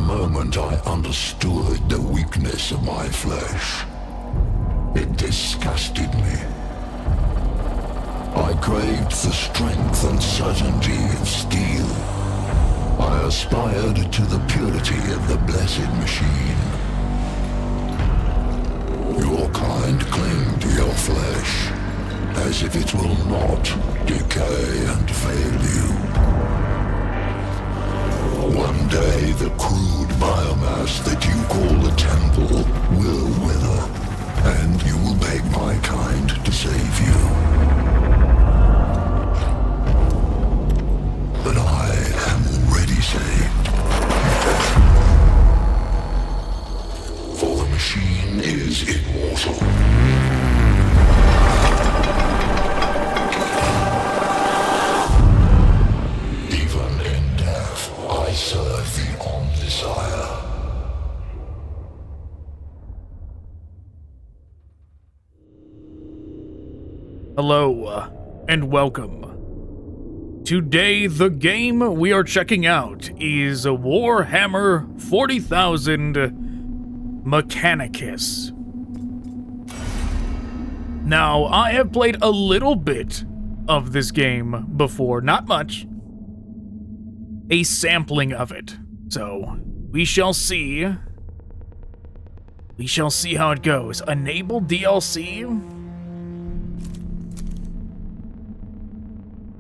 moment I understood the weakness of my flesh. It disgusted me. I craved the strength and certainty of steel. I aspired to the purity of the blessed machine. Your kind cling to your flesh, as if it will not decay and fail you. One day the crude biomass that you call the temple will wither, and you will beg my kind to save you. But I am already saved. For the machine is immortal. Even in death, I serve the Omnissiah. Hello, and welcome. Today, the game we are checking out is Warhammer 40,000 Mechanicus. Now, I have played a little bit of this game before, not much. A sampling of it. So, we shall see. We shall see how it goes. Enable DLC?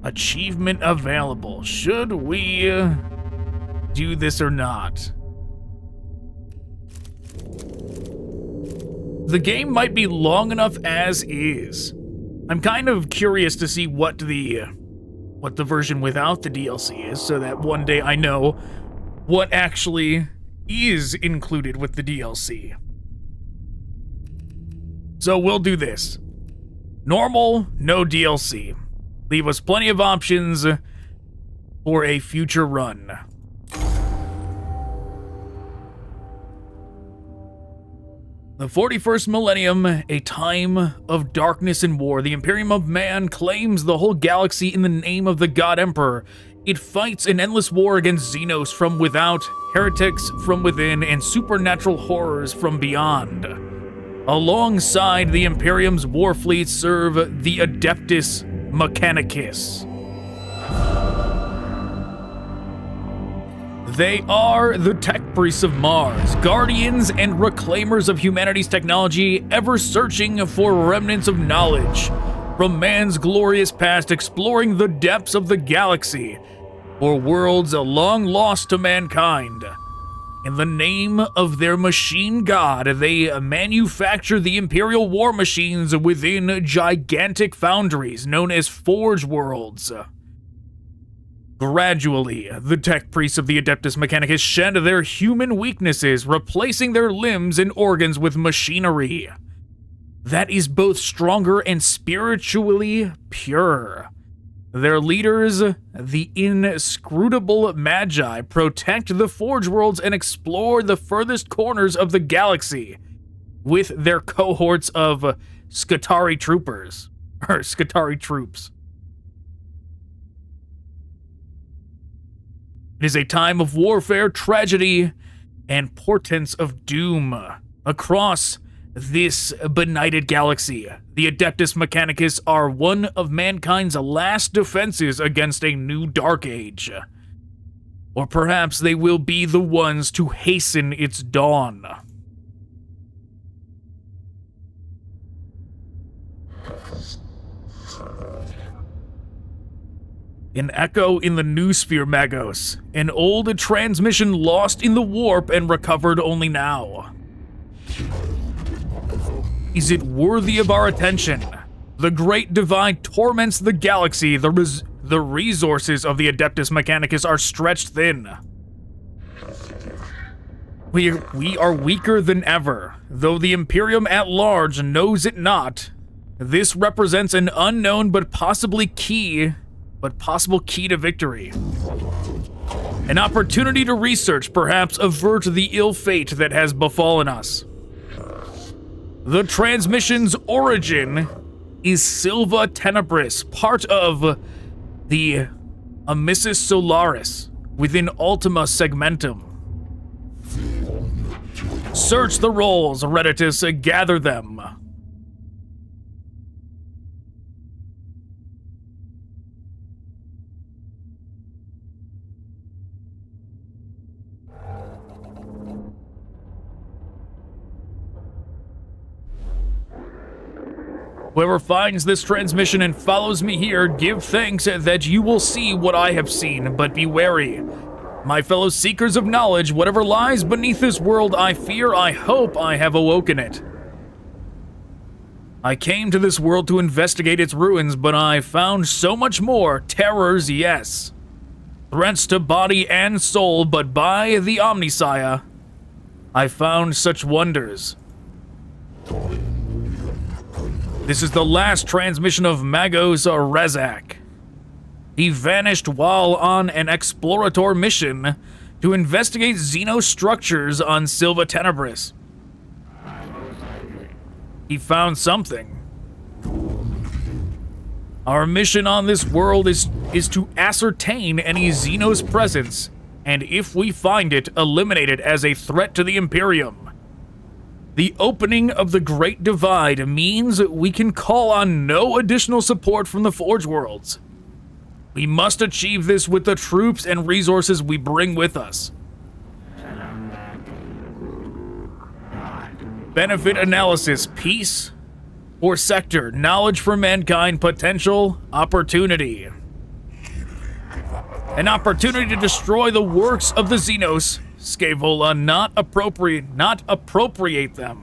Achievement available. Should we do this or not? The game might be long enough as is. I'm kind of curious to see what the version without the DLC is, so that one day I know what actually is included with the DLC. So we'll do this. Normal, no DLC. Leave us plenty of options for a future run. The 41st millennium, a time of darkness and war. The Imperium of Man claims the whole galaxy in the name of the God Emperor. It fights an endless war against xenos from without, heretics from within, and supernatural horrors from beyond. Alongside the Imperium's war fleets serve the Adeptus Mechanicus. They are the tech priests of Mars, guardians and reclaimers of humanity's technology, ever searching for remnants of knowledge from man's glorious past, exploring the depths of the galaxy for worlds long lost to mankind. In the name of their machine god, they manufacture the Imperial war machines within gigantic foundries known as Forge Worlds. Gradually, the tech priests of the Adeptus Mechanicus shed their human weaknesses, replacing their limbs and organs with machinery that is both stronger and spiritually pure. Their leaders, the inscrutable Magi, protect the Forge Worlds and explore the furthest corners of the galaxy with their cohorts of Skitarii troopers, or Skitarii troops. It is a time of warfare, tragedy, and portents of doom across this benighted galaxy. The Adeptus Mechanicus are one of mankind's last defenses against a new dark age. Or perhaps they will be the ones to hasten its dawn. An echo in the Noosphere, Magos. An old transmission lost in the warp and recovered only now. Is it worthy of our attention? The Great Divide torments the galaxy. The resources of the Adeptus Mechanicus are stretched thin. We are weaker than ever, though the Imperium at large knows it not. This represents an unknown but possible key to victory. An opportunity to research, perhaps avert the ill fate that has befallen us. The transmission's origin is Silva Tenebris, part of the Amissus Solaris within Ultima Segmentum. Search the rolls, Redditus, gather them. Whoever finds this transmission and follows me here, give thanks that you will see what I have seen, but be wary. My fellow seekers of knowledge, whatever lies beneath this world, I fear, I hope I have awoken it. I came to this world to investigate its ruins, but I found so much more. Terrors, yes. Threats to body and soul, but by the Omnissiah, I found such wonders. This is the last transmission of Magos Dominus. He vanished while on an explorator mission to investigate xenos structures on Silva Tenebris. He found something. Our mission on this world is to ascertain any xenos presence, and if we find it, eliminate it as a threat to the Imperium. The opening of the Great Divide means we can call on no additional support from the Forge Worlds. We must achieve this with the troops and resources we bring with us. Benefit analysis, peace or sector, knowledge for mankind, potential, opportunity. An opportunity to destroy the works of the xenos. Scaevola, not appropriate them.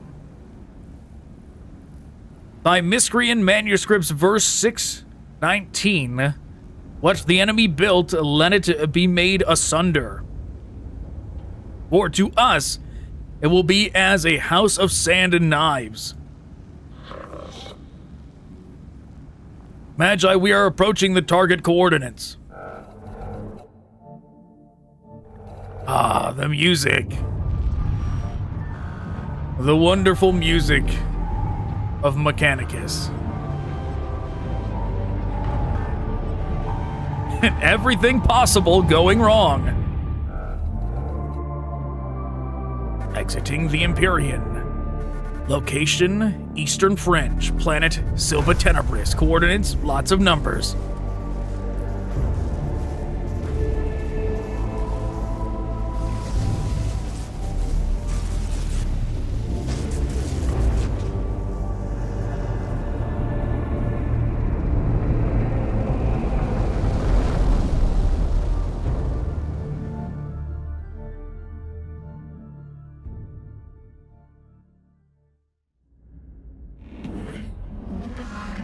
By Miscreant Manuscripts, verse 619, what the enemy built, let it be made asunder. For to us, it will be as a house of sand and knives. Magi, we are approaching the target coordinates. Ah, the music. The wonderful music of Mechanicus. Everything possible going wrong. Exiting the Imperium. Location, Eastern Fringe. Planet, Silva Tenebris. Coordinates, lots of numbers.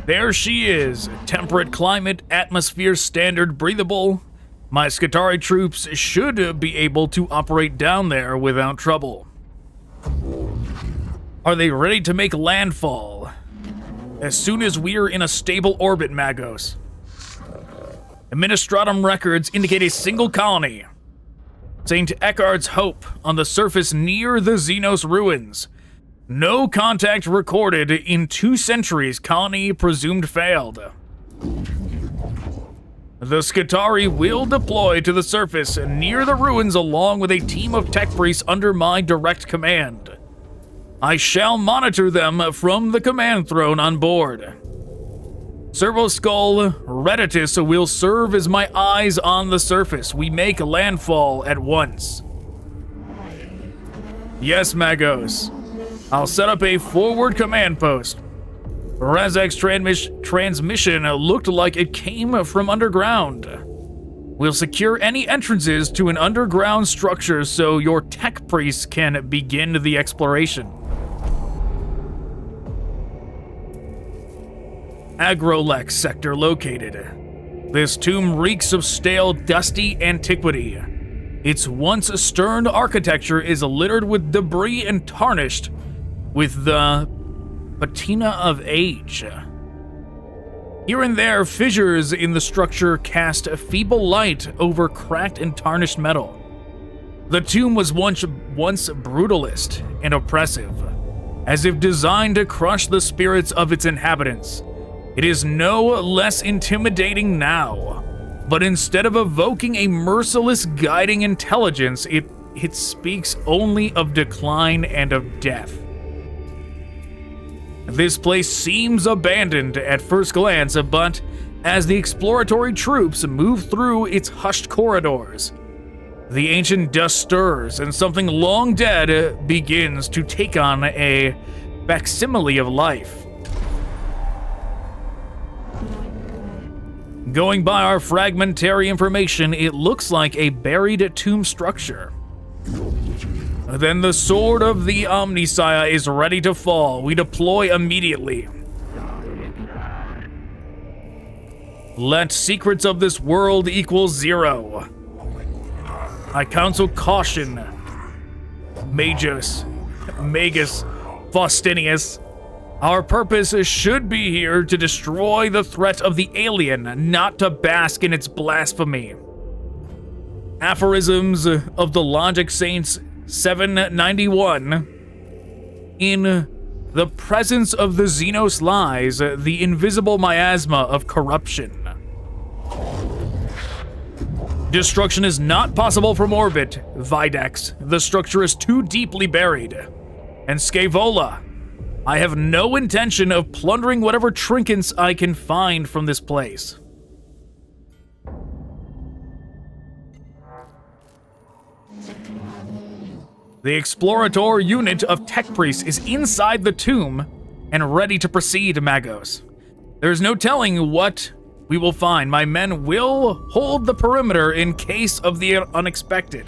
There she is. Temperate climate, atmosphere standard, breathable. My Skitarii troops should be able to operate down there without trouble. Are they ready to make landfall? As soon as we're in a stable orbit, Magos. Administratum records indicate a single colony. St. Eckhard's Hope on the surface near the Xenos ruins. No contact recorded in 2 centuries. Colony presumed failed. The Skitarii will deploy to the surface near the ruins along with a team of tech priests under my direct command. I shall monitor them from the command throne on board. Servo-skull Redditus will serve as my eyes on the surface. We make landfall at once. Yes, Magos. I'll set up a forward command post. Razak's transmission looked like it came from underground. We'll secure any entrances to an underground structure so your tech priests can begin the exploration. Agrolekh sector located. This tomb reeks of stale, dusty antiquity. Its once stern architecture is littered with debris and tarnished with the patina of age. Here and there, fissures in the structure cast a feeble light over cracked and tarnished metal. The tomb was once brutalist and oppressive, as if designed to crush the spirits of its inhabitants. It is no less intimidating now, but instead of evoking a merciless guiding intelligence, it it speaks only of decline and of death. This place seems abandoned at first glance, but as the exploratory troops move through its hushed corridors, the ancient dust stirs and something long dead begins to take on a facsimile of life. Going by our fragmentary information, it looks like a buried tomb structure. Then the sword of the Omnissiah is ready to fall. We deploy immediately. Let secrets of this world equal 0. I counsel caution. Magos Faustinius. Our purpose should be here to destroy the threat of the alien, not to bask in its blasphemy. Aphorisms of the Logic Saints 791. In the presence of the xenos lies the invisible miasma of corruption. Destruction is not possible from orbit, Videx. The structure is too deeply buried. And Scaevola, I have no intention of plundering whatever trinkets I can find from this place. The explorator unit of tech priests is inside the tomb and ready to proceed, Magos. There's no telling what we will find. My men will hold the perimeter in case of the unexpected.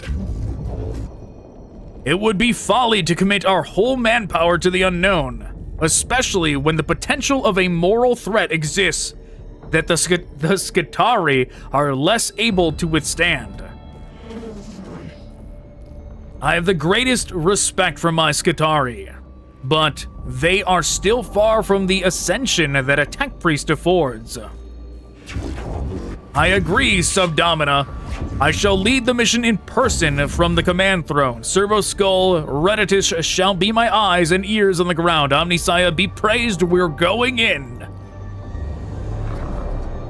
It would be folly to commit our whole manpower to the unknown, especially when the potential of a moral threat exists that the Skitarii are less able to withstand. I have the greatest respect for my Skitarii, but they are still far from the ascension that a tech priest affords. I agree, Subdomina. I shall lead the mission in person from the command throne. Servo-skull Redditus shall be my eyes and ears on the ground. Omnissiah, be praised, we're going in.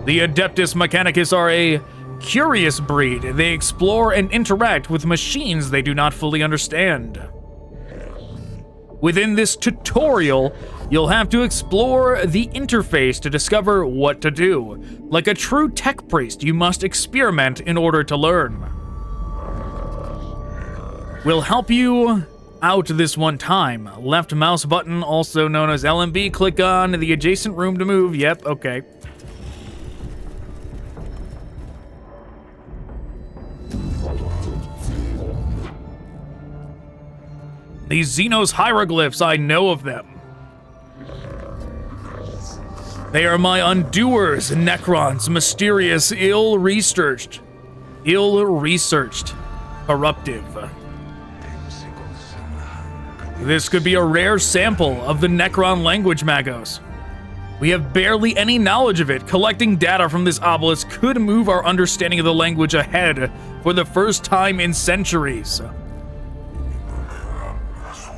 The Adeptus Mechanicus are a curious breed. They explore and interact with machines they do not fully understand. Within this tutorial, you'll have to explore the interface to discover what to do. Like a true tech priest, you must experiment in order to learn. We'll help you out this one time. Left mouse button, also known as LMB, click on the adjacent room to move. Yep, okay. These xenos hieroglyphs, I know of them. They are my undoers, Necrons, mysterious, ill-researched, corruptive. This could be a rare sample of the Necron language, Magos. We have barely any knowledge of it. Collecting data from this obelisk could move our understanding of the language ahead for the first time in centuries.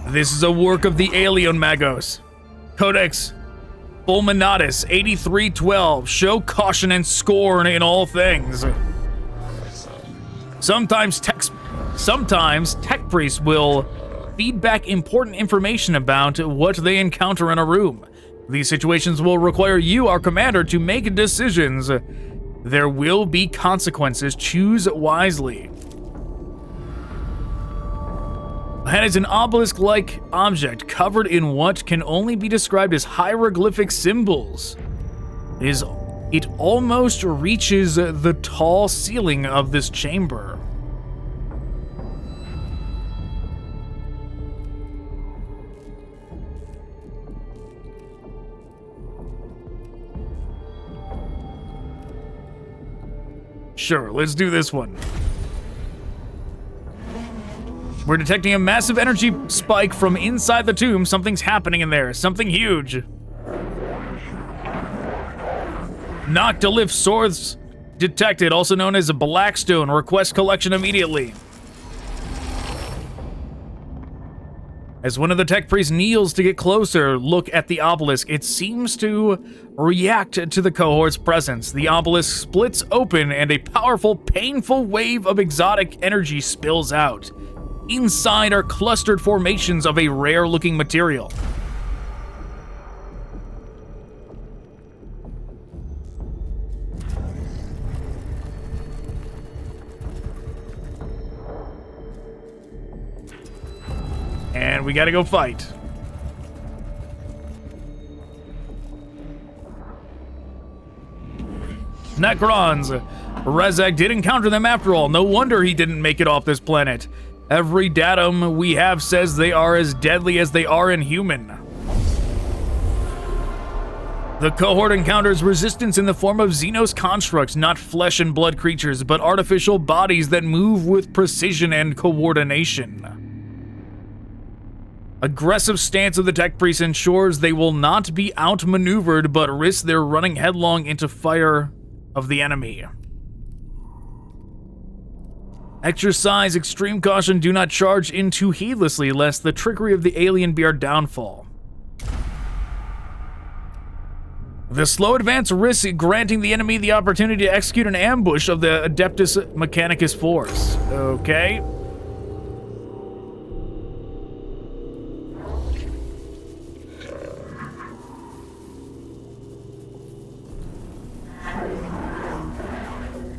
This is a work of the alien, Magos. Codex Fulminatus 8312. Show caution and scorn in all things. Sometimes tech priests will feed back important information about what they encounter in a room. These situations will require you, our commander, to make decisions. There will be consequences. Choose wisely. Ahead is an obelisk-like object covered in what can only be described as hieroglyphic symbols. It almost reaches the tall ceiling of this chamber. Sure, let's do this one. We're detecting a massive energy spike from inside the tomb. Something's happening in there. Something huge. Noctilyph source detected, also known as a Blackstone. Request collection immediately. As one of the tech priests kneels to get closer, look at the obelisk. It seems to react to the cohort's presence. The obelisk splits open and a powerful, painful wave of exotic energy spills out. inside are clustered formations of a rare-looking material. And we gotta go fight. Necrons. Rezek did encounter them after all. No wonder he didn't make it off this planet. Every datum we have says they are as deadly as they are inhuman. The cohort encounters resistance in the form of xenos constructs, not flesh and blood creatures, but artificial bodies that move with precision and coordination. Aggressive stance of the tech priest ensures they will not be outmaneuvered, but risk their running headlong into fire of the enemy. Exercise extreme caution, do not charge in too heedlessly, lest the trickery of the alien be our downfall. The slow advance risks granting the enemy the opportunity to execute an ambush of the Adeptus Mechanicus force. Okay.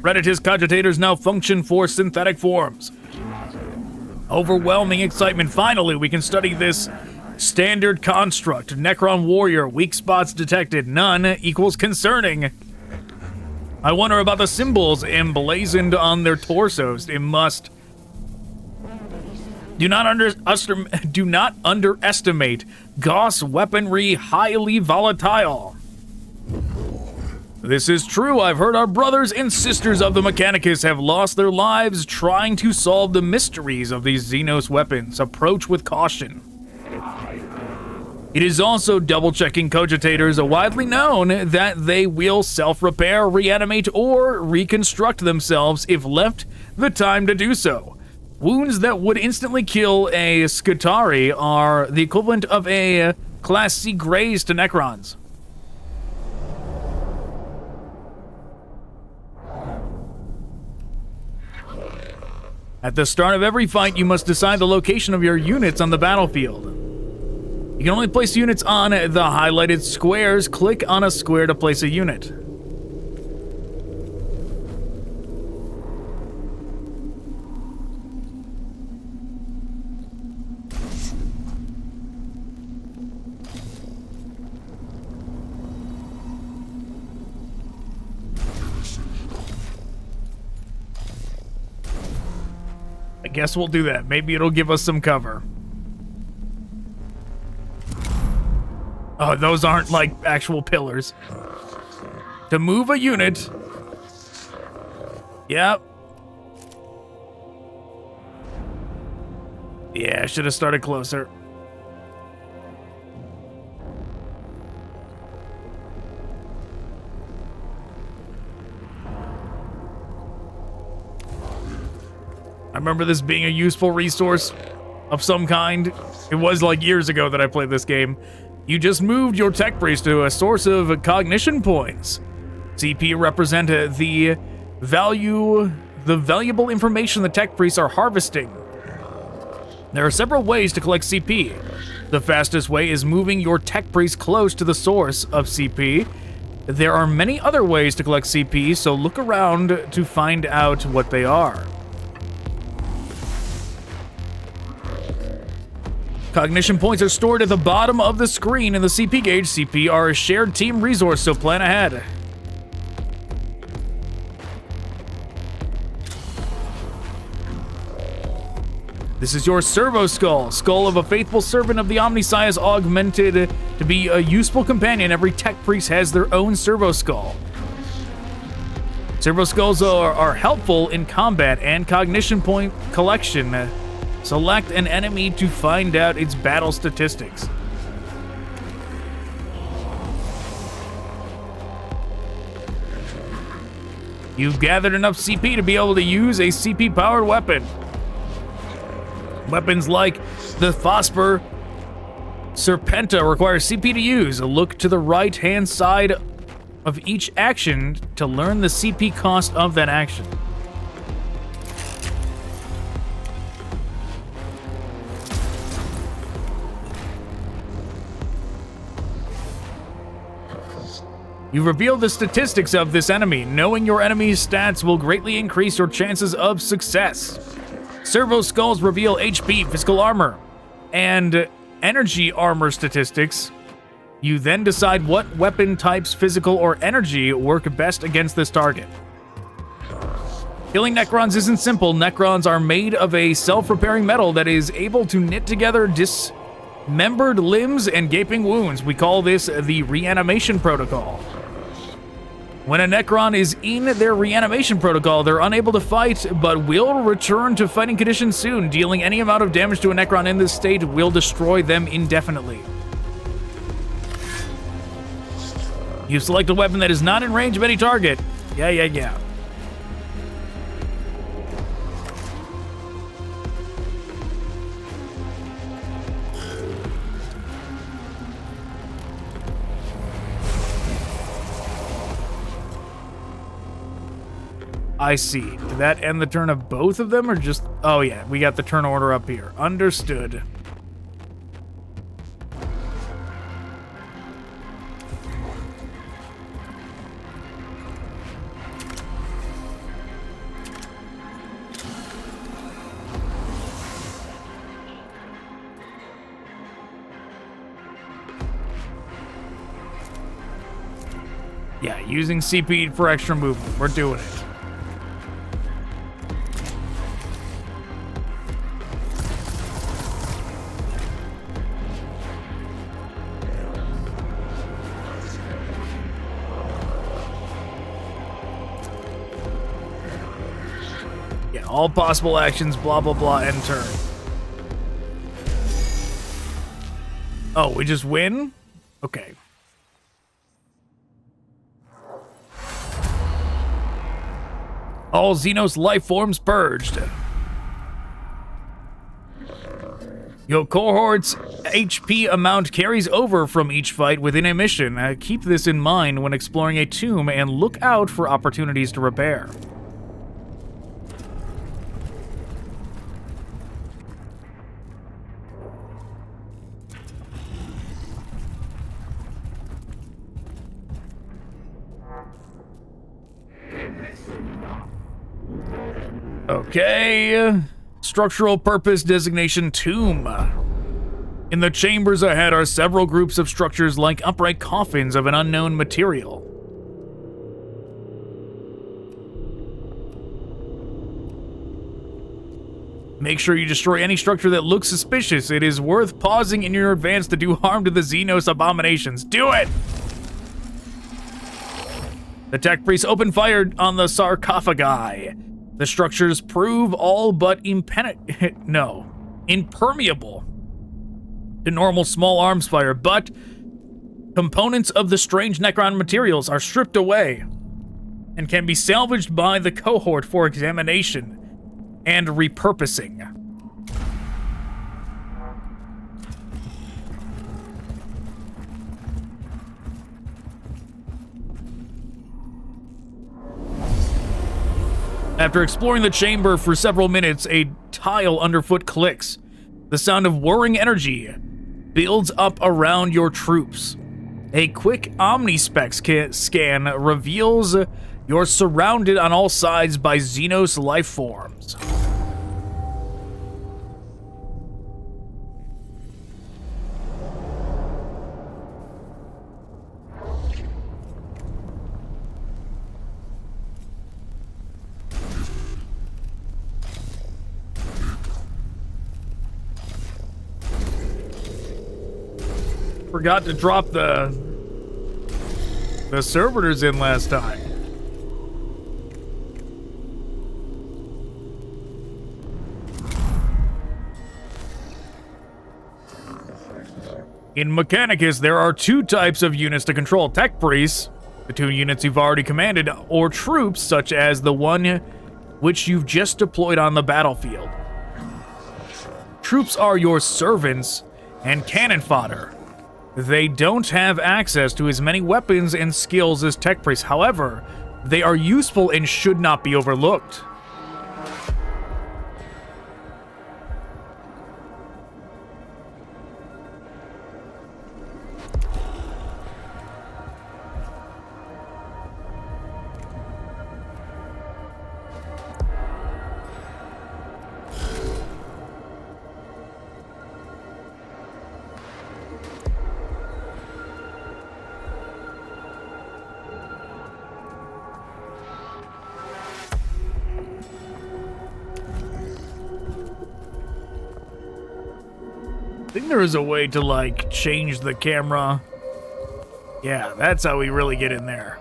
Redditus cogitators now function for synthetic forms. Overwhelming excitement. Finally, we can study this standard construct. Necron warrior, weak spots detected. None equals concerning. I wonder about the symbols emblazoned on their torsos. It must. Do not underestimate Gauss weaponry, highly volatile. This is true. I've heard our brothers and sisters of the Mechanicus have lost their lives trying to solve the mysteries of these xenos weapons. Approach with caution. It is also double-checking cogitators widely known that they will self-repair, reanimate, or reconstruct themselves if left the time to do so. Wounds that would instantly kill a Skitari are the equivalent of a Class C graze to Necrons. At the start of every fight, you must decide the location of your units on the battlefield. You can only place units on the highlighted squares. Click on a square to place a unit. I guess we'll do that. Maybe it'll give us some cover. Oh, those aren't like actual pillars. To move a unit. Yep. Yeah, I should have started closer. I remember this being a useful resource of some kind. It was like years ago that I played this game. You just moved your tech priest to a source of cognition points. CP represent the valuable information the tech priests are harvesting. There are several ways to collect CP. The fastest way is moving your tech priest close to the source of CP. There are many other ways to collect CP, so look around to find out what they are. Cognition points are stored at the bottom of the screen in the CP gauge. CP are a shared team resource, so plan ahead. This is your servo-skull. Skull of a faithful servant of the Omnissiah is augmented to be a useful companion. Every tech priest has their own servo-skull. Servo-skulls are helpful in combat and cognition point collection. Select an enemy to find out its battle statistics. You've gathered enough CP to be able to use a CP-powered weapon. Weapons like the Phosphor Serpenta require CP to use. Look to the right-hand side of each action to learn the CP cost of that action. You reveal the statistics of this enemy. Knowing your enemy's stats will greatly increase your chances of success. Servo-skulls reveal HP, physical armor, and energy armor statistics. You then decide what weapon types, physical or energy, work best against this target. Killing Necrons isn't simple. Necrons are made of a self-repairing metal that is able to knit together dismembered limbs and gaping wounds. We call this the reanimation protocol. When a Necron is in their reanimation protocol, they're unable to fight, but will return to fighting condition soon. Dealing any amount of damage to a Necron in this state will destroy them indefinitely. You select a weapon that is not in range of any target. Yeah. I see. Did that end the turn of both of them, or just... Oh, yeah, we got the turn order up here. Understood. Yeah, using CP for extra movement. We're doing it. All possible actions, blah, blah, blah, end turn. Oh, we just win? Okay. All xenos life forms purged. Your cohort's HP amount carries over from each fight within a mission. Keep this in mind when exploring a tomb and look out for opportunities to repair. Okay, structural purpose designation tomb. In the chambers ahead are several groups of structures like upright coffins of an unknown material. Make sure you destroy any structure that looks suspicious. It is worth pausing in your advance to do harm to the Xenos abominations. Do it! The tech priests open fire on the sarcophagi. The structures prove all but impermeable to normal small arms fire, but components of the strange Necron materials are stripped away and can be salvaged by the cohort for examination and repurposing. After exploring the chamber for several minutes, a tile underfoot clicks. The sound of whirring energy builds up around your troops. A quick omnispec scan reveals you're surrounded on all sides by xenos life forms. Forgot to drop the servitors in last time. In Mechanicus, there are two types of units to control: tech priests, the two units you've already commanded, or troops such as the one which you've just deployed on the battlefield. Troops are your servants and cannon fodder. They don't have access to as many weapons and skills as tech priests. However, they are useful and should not be overlooked. think there is a way to, like, change the camera. Yeah, that's how we really get in there.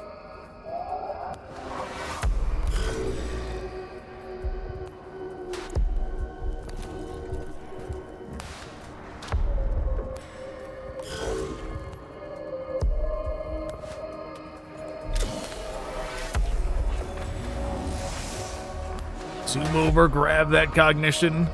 Zoom over, grab that cognition.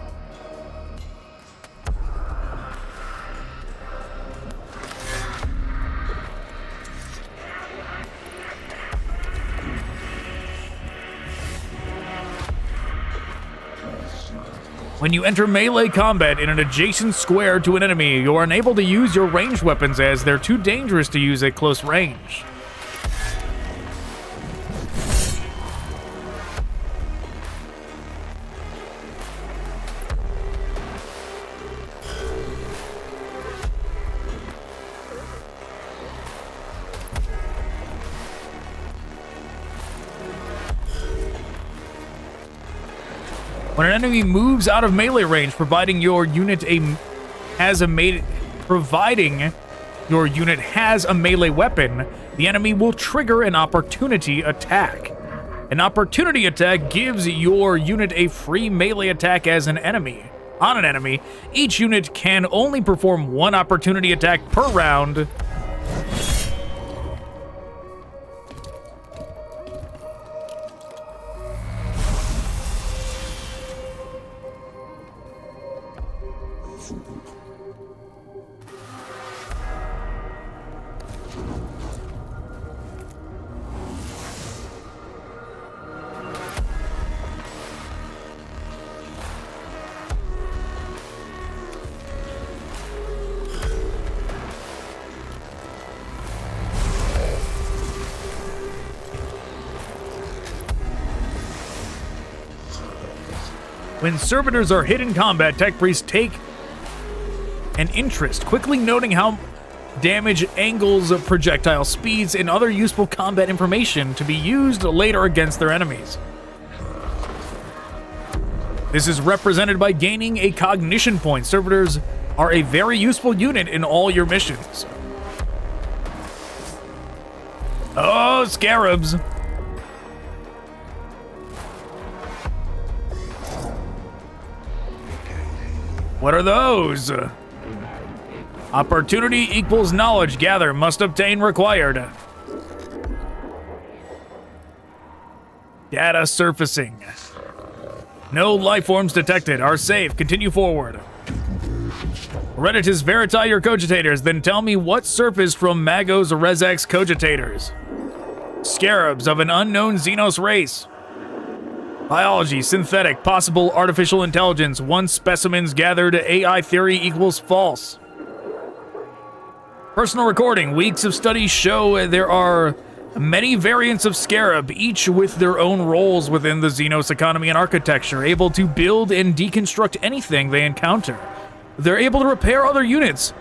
When you enter melee combat in an adjacent square to an enemy, you are unable to use your ranged weapons as they're too dangerous to use at close range. When an enemy moves out of melee range, providing your unit has a melee weapon, the enemy will trigger an opportunity attack. An opportunity attack gives your unit a free melee attack on an enemy. Each unit can only perform one opportunity attack per round. When servitors are hit in combat, tech priests take an interest, quickly noting how damage angles, projectile speeds, and other useful combat information to be used later against their enemies. This is represented by gaining a cognition point. Servitors are a very useful unit in all your missions. Oh, scarabs! What are those? Opportunity equals knowledge. Gather. Must obtain required. Data surfacing. No life forms detected. Are safe. Continue forward. Redditus verify your cogitators. Then tell me what surfaced from Magos Rezex cogitators. Scarabs of an unknown xenos race. Biology, synthetic, possible artificial intelligence. 1 specimens gathered. AI theory equals false. Personal recording. Weeks of studies show there are many variants of scarab, each with their own roles within the xenos economy and architecture, able to build and deconstruct anything they encounter. They're able to repair other units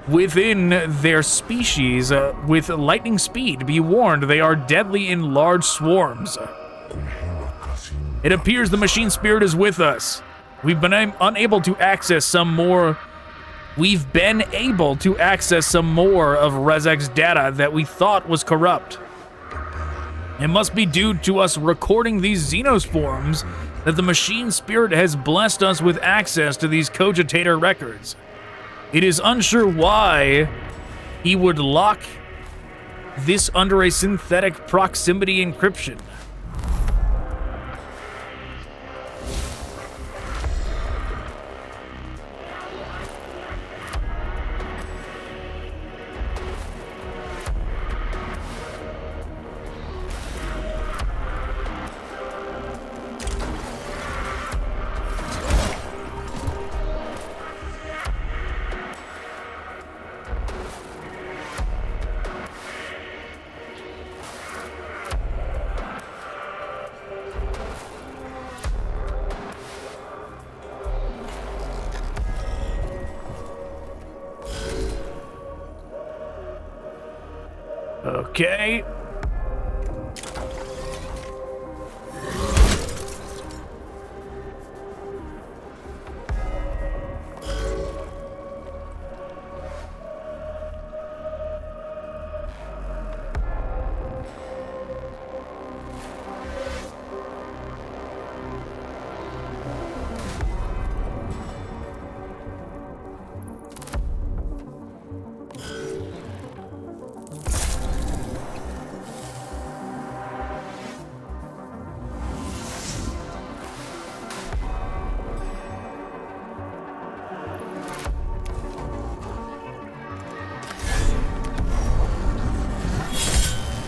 within their species with lightning speed. Be warned, they are deadly in large swarms. It appears the machine spirit is with us. We've been able to access some more of Rezek's data that we thought was corrupt. It must be due to us recording these xenos forms that the machine spirit has blessed us with access to these cogitator records. It is unsure why he would lock this under a synthetic proximity encryption. Okay.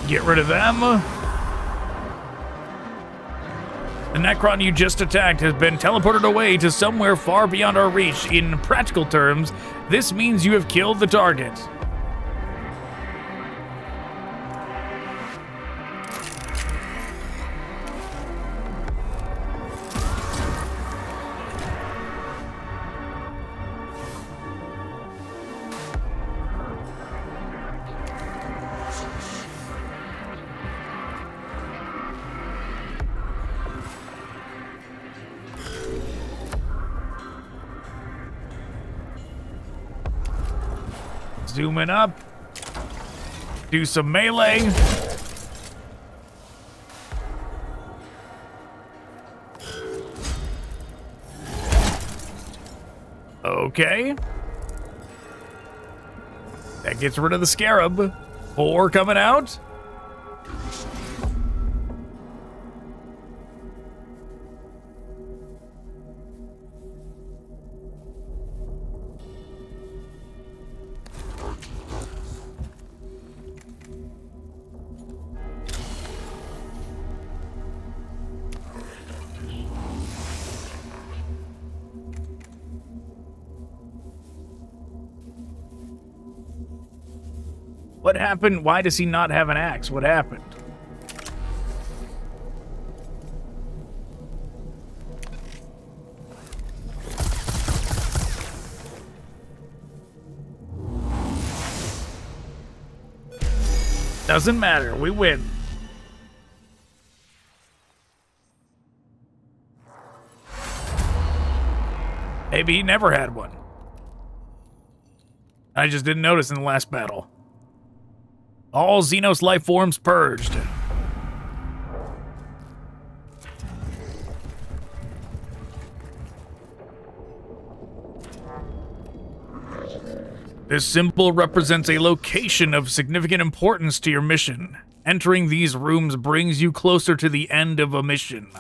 Get rid of them. The Necron you just attacked has been teleported away to somewhere far beyond our reach. In practical terms, this means you have killed the target. Zooming up. Do some melee. Okay. That gets rid of the scarab. 4 coming out. What happened? Why does he not have an axe? What happened? Doesn't matter. We win. Maybe he never had one. I just didn't notice in the last battle. All xenos life forms purged. This symbol represents a location of significant importance to your mission. Entering these rooms brings you closer to the end of a mission.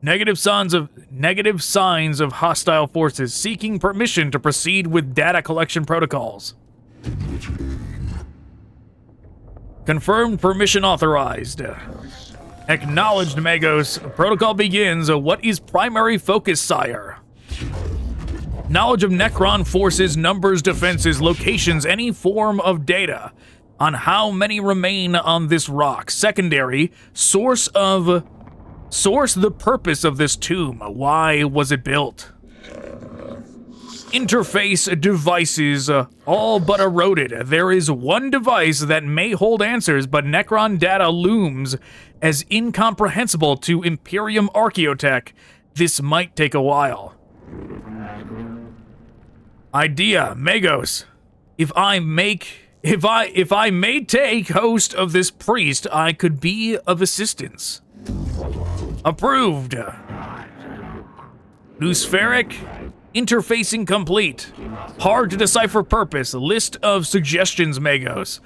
Negative signs of hostile forces seeking permission to proceed with data collection protocols. Confirmed permission authorized. Acknowledged, Magos. Protocol begins. What is primary focus, sire? Knowledge of Necron forces, numbers, defenses, locations, any form of data on how many remain on this rock. Secondary, source the purpose of this tomb. Why was it built? Interface devices, all but eroded. There is one device that may hold answers, but Necron data looms as incomprehensible to Imperium archaeotech. This might take a while. Idea, Magos. If I may take host of this priest, I could be of assistance. Approved. Noospheric. Interfacing complete. Hard to decipher purpose. List of suggestions, Magos.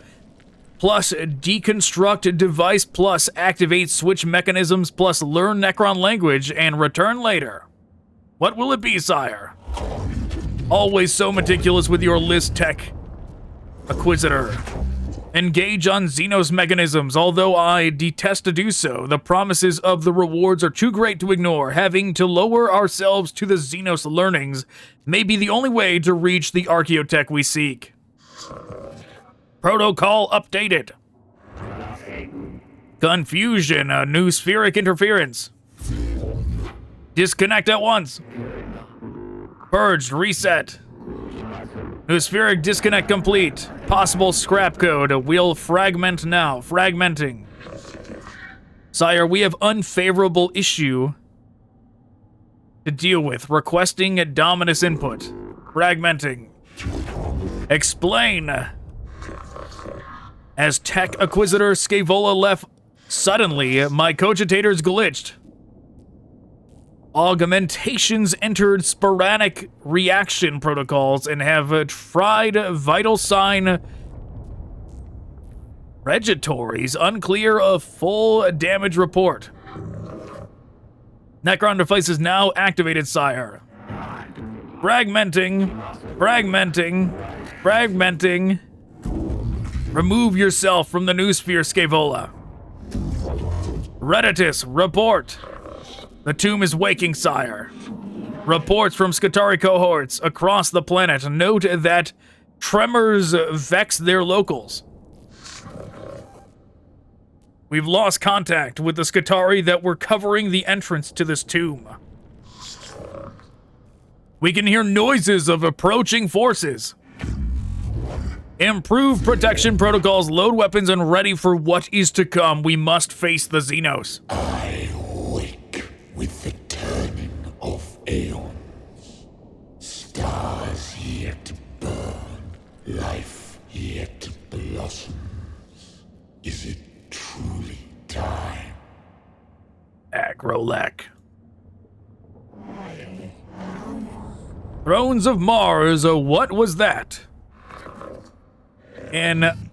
Plus deconstruct device plus activate switch mechanisms plus learn Necron language and return later. What will it be, sire? Always so meticulous with your list, tech. Acquisitor. Engage on xenos mechanisms, although I detest to do so. The promises of the rewards are too great to ignore. Having to lower ourselves to the xenos learnings may be the only way to reach the archaeotech we seek. Protocol updated. Confusion, a new spheric interference. Disconnect at once. Purged, reset. Noospheric disconnect complete. Possible scrap code. Will fragment now. Fragmenting. Sire, we have unfavorable issue to deal with. Requesting a Dominus input. Fragmenting. Explain. As Tech Acquisitor Scaevola left suddenly, my cogitators glitched. Augmentations entered sporadic reaction protocols and have tried vital sign regitories. Unclear of full damage report. Necron device is now activated, sire. Fragmenting. Remove yourself from the noosphere, Scaevola. Redditus, report. The tomb is waking, sire. Reports from Skitarii cohorts across the planet note that tremors vex their locals. We've lost contact with the Skitarii that were covering the entrance to this tomb. We can hear noises of approaching forces. Improve protection protocols, load weapons, and ready for what is to come. We must face the xenos. I wake with the turning of aeons. Stars yet burn, life yet blossoms. Is it truly time? Agrolekh. Thrones of Mars, what was that? An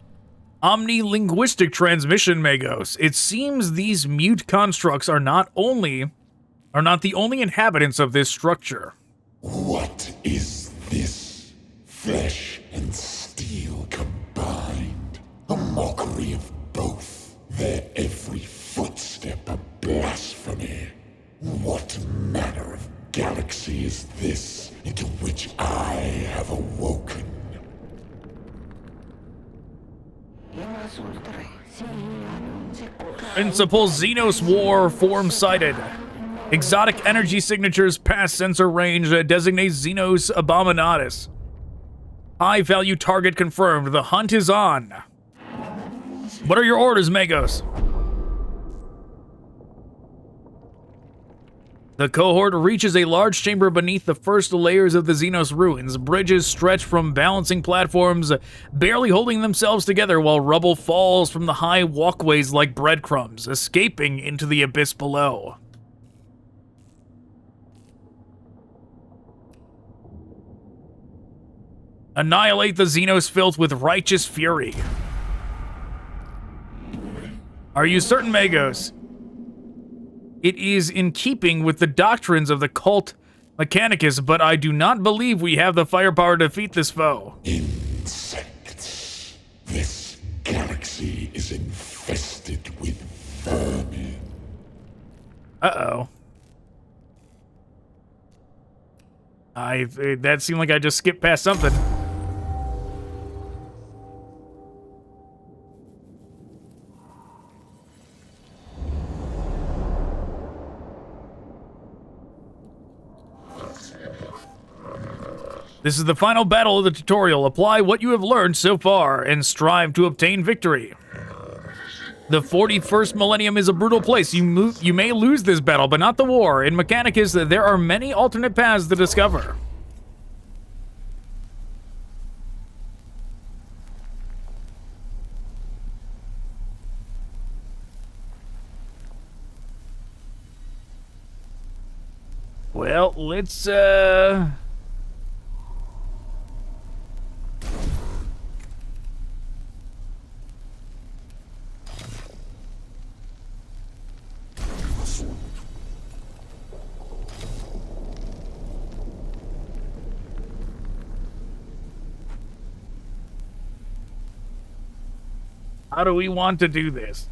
omnilinguistic transmission, Magos. It seems these mute constructs are not the only inhabitants of this structure. What is this? Flesh and steel combined. A mockery of both. Their every footstep a blasphemy. What manner of galaxy is this into which I have awoken? Principal Xenos War form sighted. Exotic energy signatures past sensor range designate Xenos Abominatus. High value target confirmed. The hunt is on. What are your orders, Magos? The cohort reaches a large chamber beneath the first layers of the Xenos ruins. Bridges stretch from balancing platforms, barely holding themselves together while rubble falls from the high walkways like breadcrumbs, escaping into the abyss below. Annihilate the Xenos filth with righteous fury. Are you certain, Magos? It is in keeping with the doctrines of the cult Mechanicus, but I do not believe we have the firepower to defeat this foe. Insects. This galaxy is infested with vermin. Uh-oh. That seemed like I just skipped past something. This is the final battle of the tutorial. Apply what you have learned so far and strive to obtain victory. The 41st millennium is a brutal place. You may lose this battle, but not the war. In Mechanicus, there are many alternate paths to discover. Well, let's, how do we want to do this?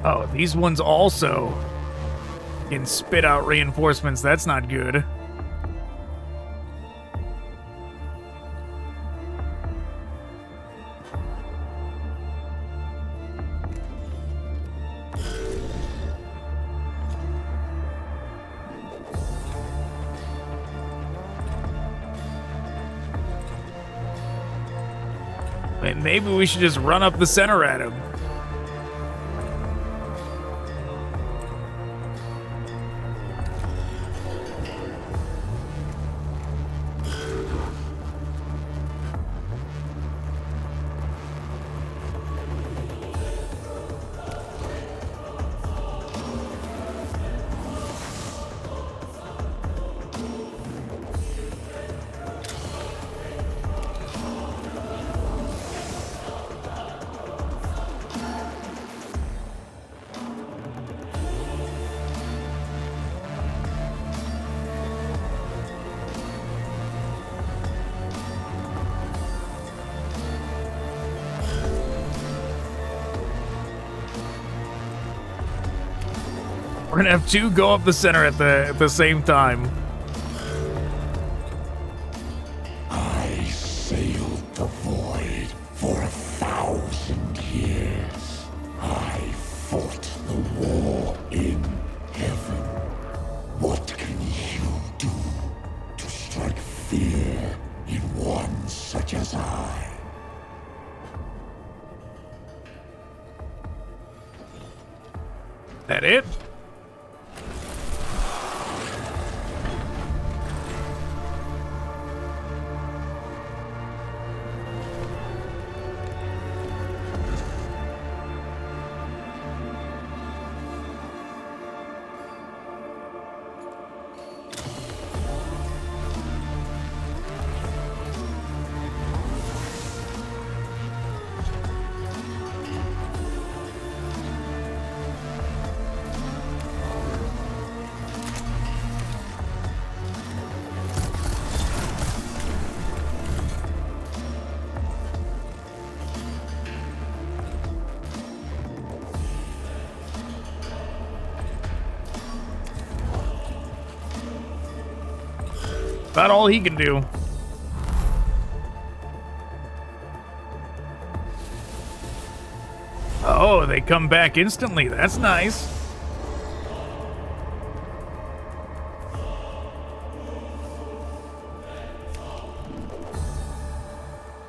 Oh, these ones also can spit out reinforcements. That's not good. Maybe we should just run up the center at him. We're gonna have two go up the center at the same time. I sailed the void for 1,000 years. I fought the war in heaven. What can you do to strike fear in one such as I? That it? About all he can do. Oh, they come back instantly. That's nice.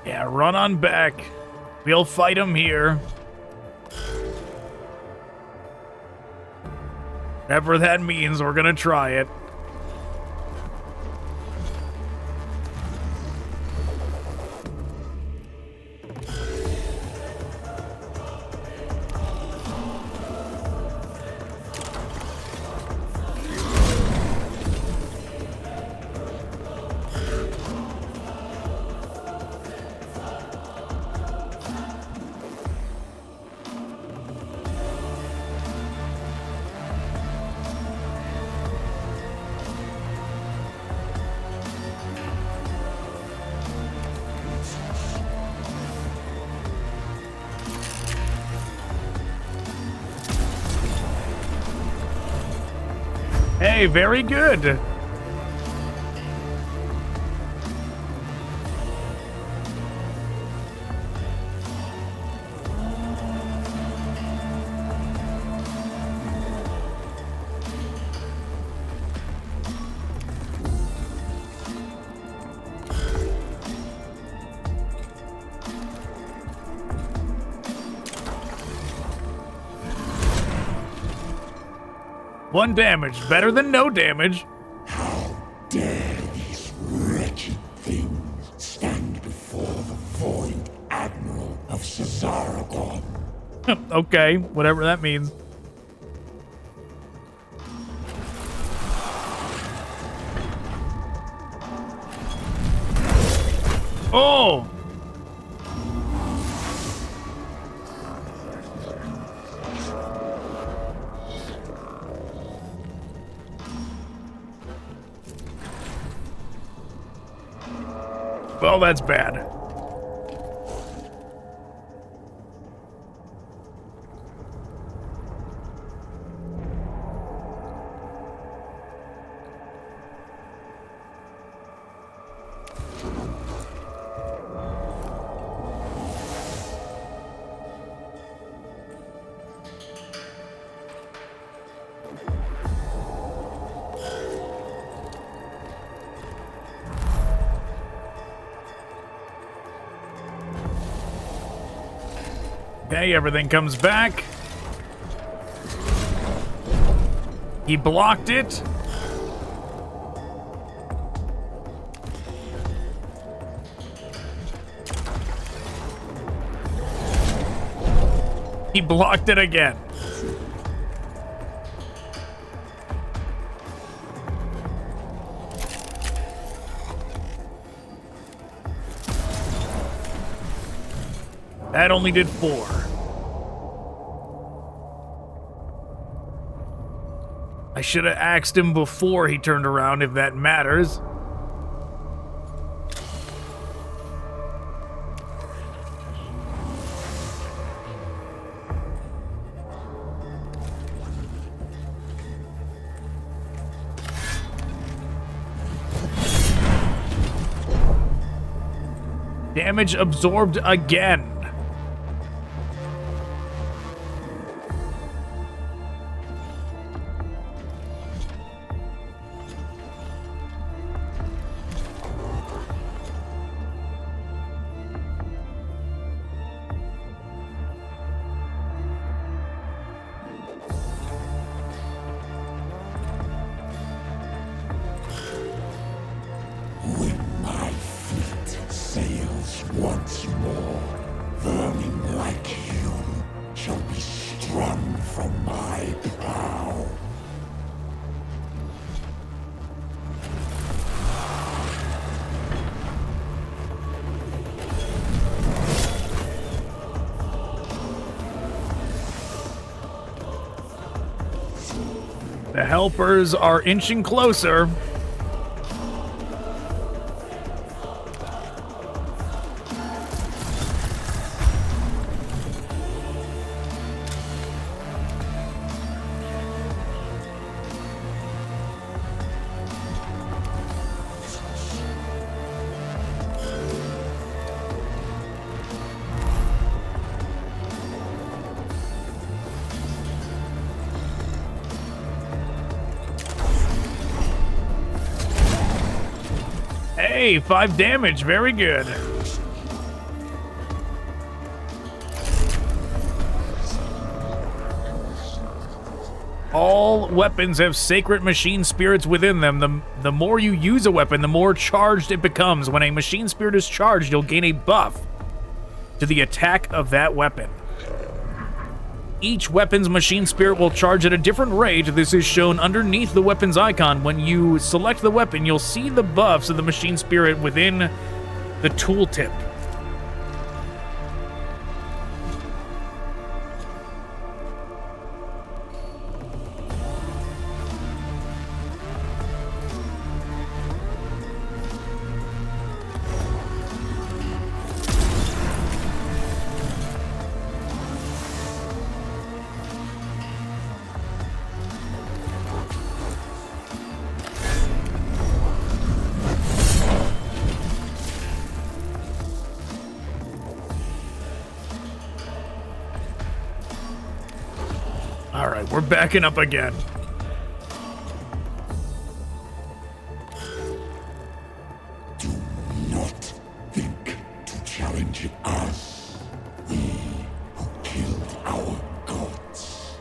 Yeah, run on back. We'll fight him here. Whatever that means, we're gonna try it. Hey, very good. One damage, better than no damage. How dare these wretched things stand before the Void Admiral of Cesaragon? Okay, whatever that means. Oh! Well, that's bad. Okay, everything comes back. He blocked it. He blocked it again. That only did 4. I should have asked him before he turned around if that matters. Damage absorbed again. Once more, vermin like you shall be strung from my brow. The helpers are inching closer. Hey, 5 damage, very good. All weapons have sacred machine spirits within them. The more you use a weapon, the more charged it becomes. When a machine spirit is charged, you'll gain a buff to the attack of that weapon. Each weapon's machine spirit will charge at a different rate. This is shown underneath the weapon's icon. When you select the weapon, you'll see the buffs of the machine spirit within the tooltip. All right, we're backing up again. Do not think to challenge us, we who killed our gods.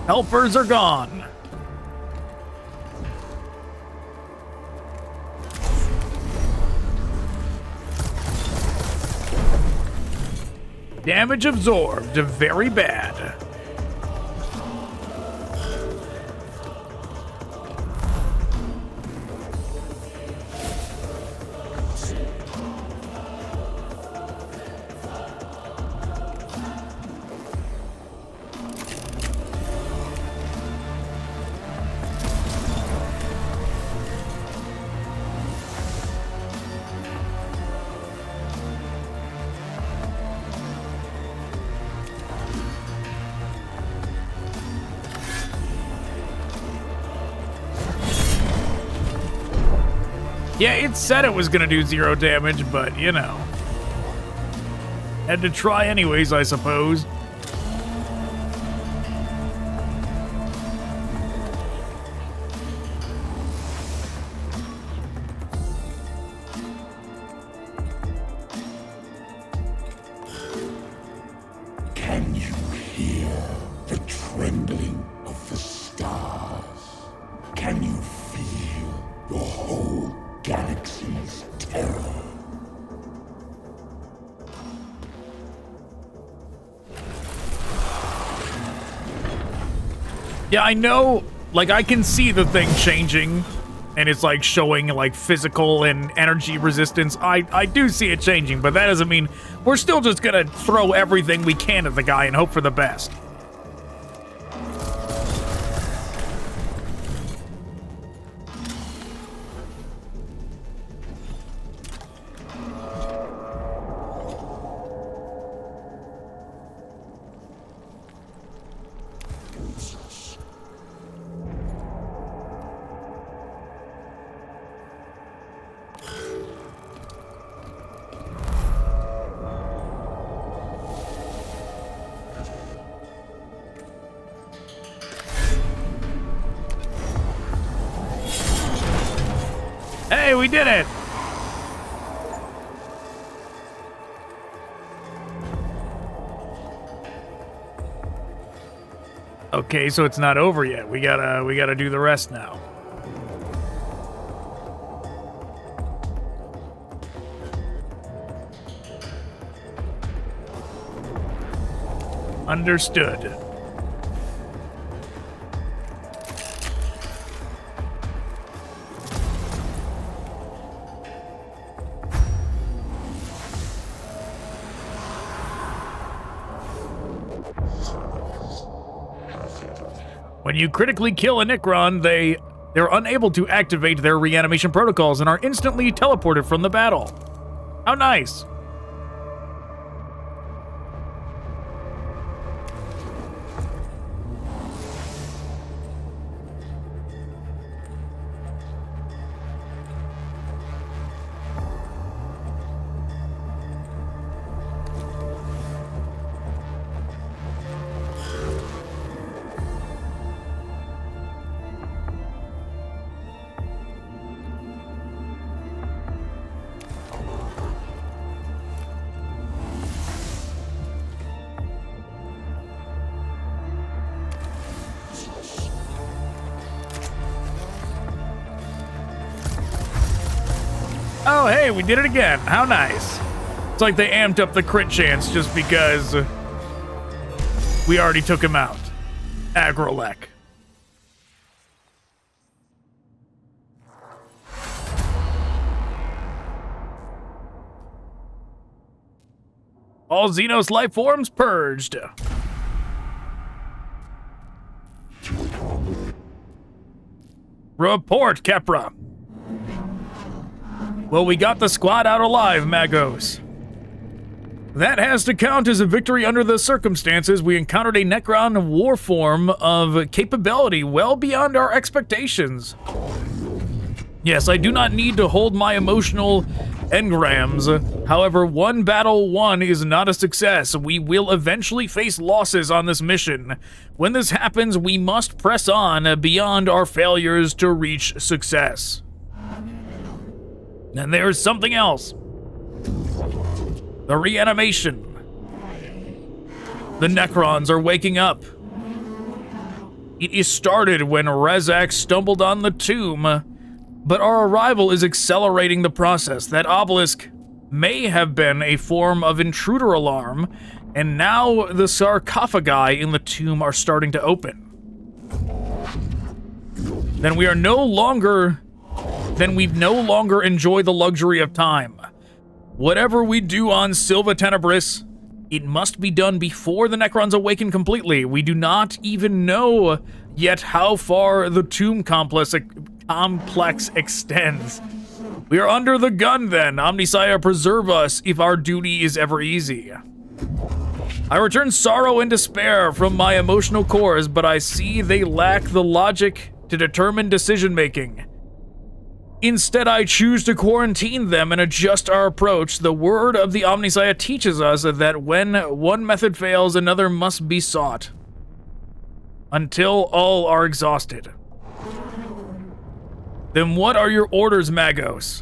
Helpers are gone. Damage absorbed, very bad. Yeah, it said it was gonna do 0 damage, but, you know. Had to try anyways, I suppose. Yeah, I know, like, I can see the thing changing, and it's, like, showing, like, physical and energy resistance. I do see it changing, but that doesn't mean we're still just gonna throw everything we can at the guy and hope for the best. Hey, we did it! Okay, so it's not over yet. We gotta do the rest now. Understood. When you critically kill a Necron, they're unable to activate their reanimation protocols and are instantly teleported from the battle. How nice. Oh, hey, we did it again. How nice. It's like they amped up the crit chance just because we already took him out. Agrolekh. All xenos life forms purged. Report, Kepra. Well, we got the squad out alive, Magos. That has to count as a victory under the circumstances. We encountered a Necron war form of capability well beyond our expectations. Yes, I do not need to hold my emotional engrams. However, one battle won is not a success. We will eventually face losses on this mission. When this happens, we must press on beyond our failures to reach success. And there's something else. The reanimation. The Necrons are waking up. It is started when Rezak stumbled on the tomb, but our arrival is accelerating the process. That obelisk may have been a form of intruder alarm, and now the sarcophagi in the tomb are starting to open. Then we no longer enjoy the luxury of time. Whatever we do on Silva Tenebris, it must be done before the Necrons awaken completely. We do not even know yet how far the tomb complex extends. We are under the gun then. Omnissiah, preserve us if our duty is ever easy. I return sorrow and despair from my emotional cores, but I see they lack the logic to determine decision-making. Instead, I choose to quarantine them and adjust our approach. The word of the Omnissiah teaches us that when one method fails, another must be sought, until all are exhausted. Then what are your orders, Magos?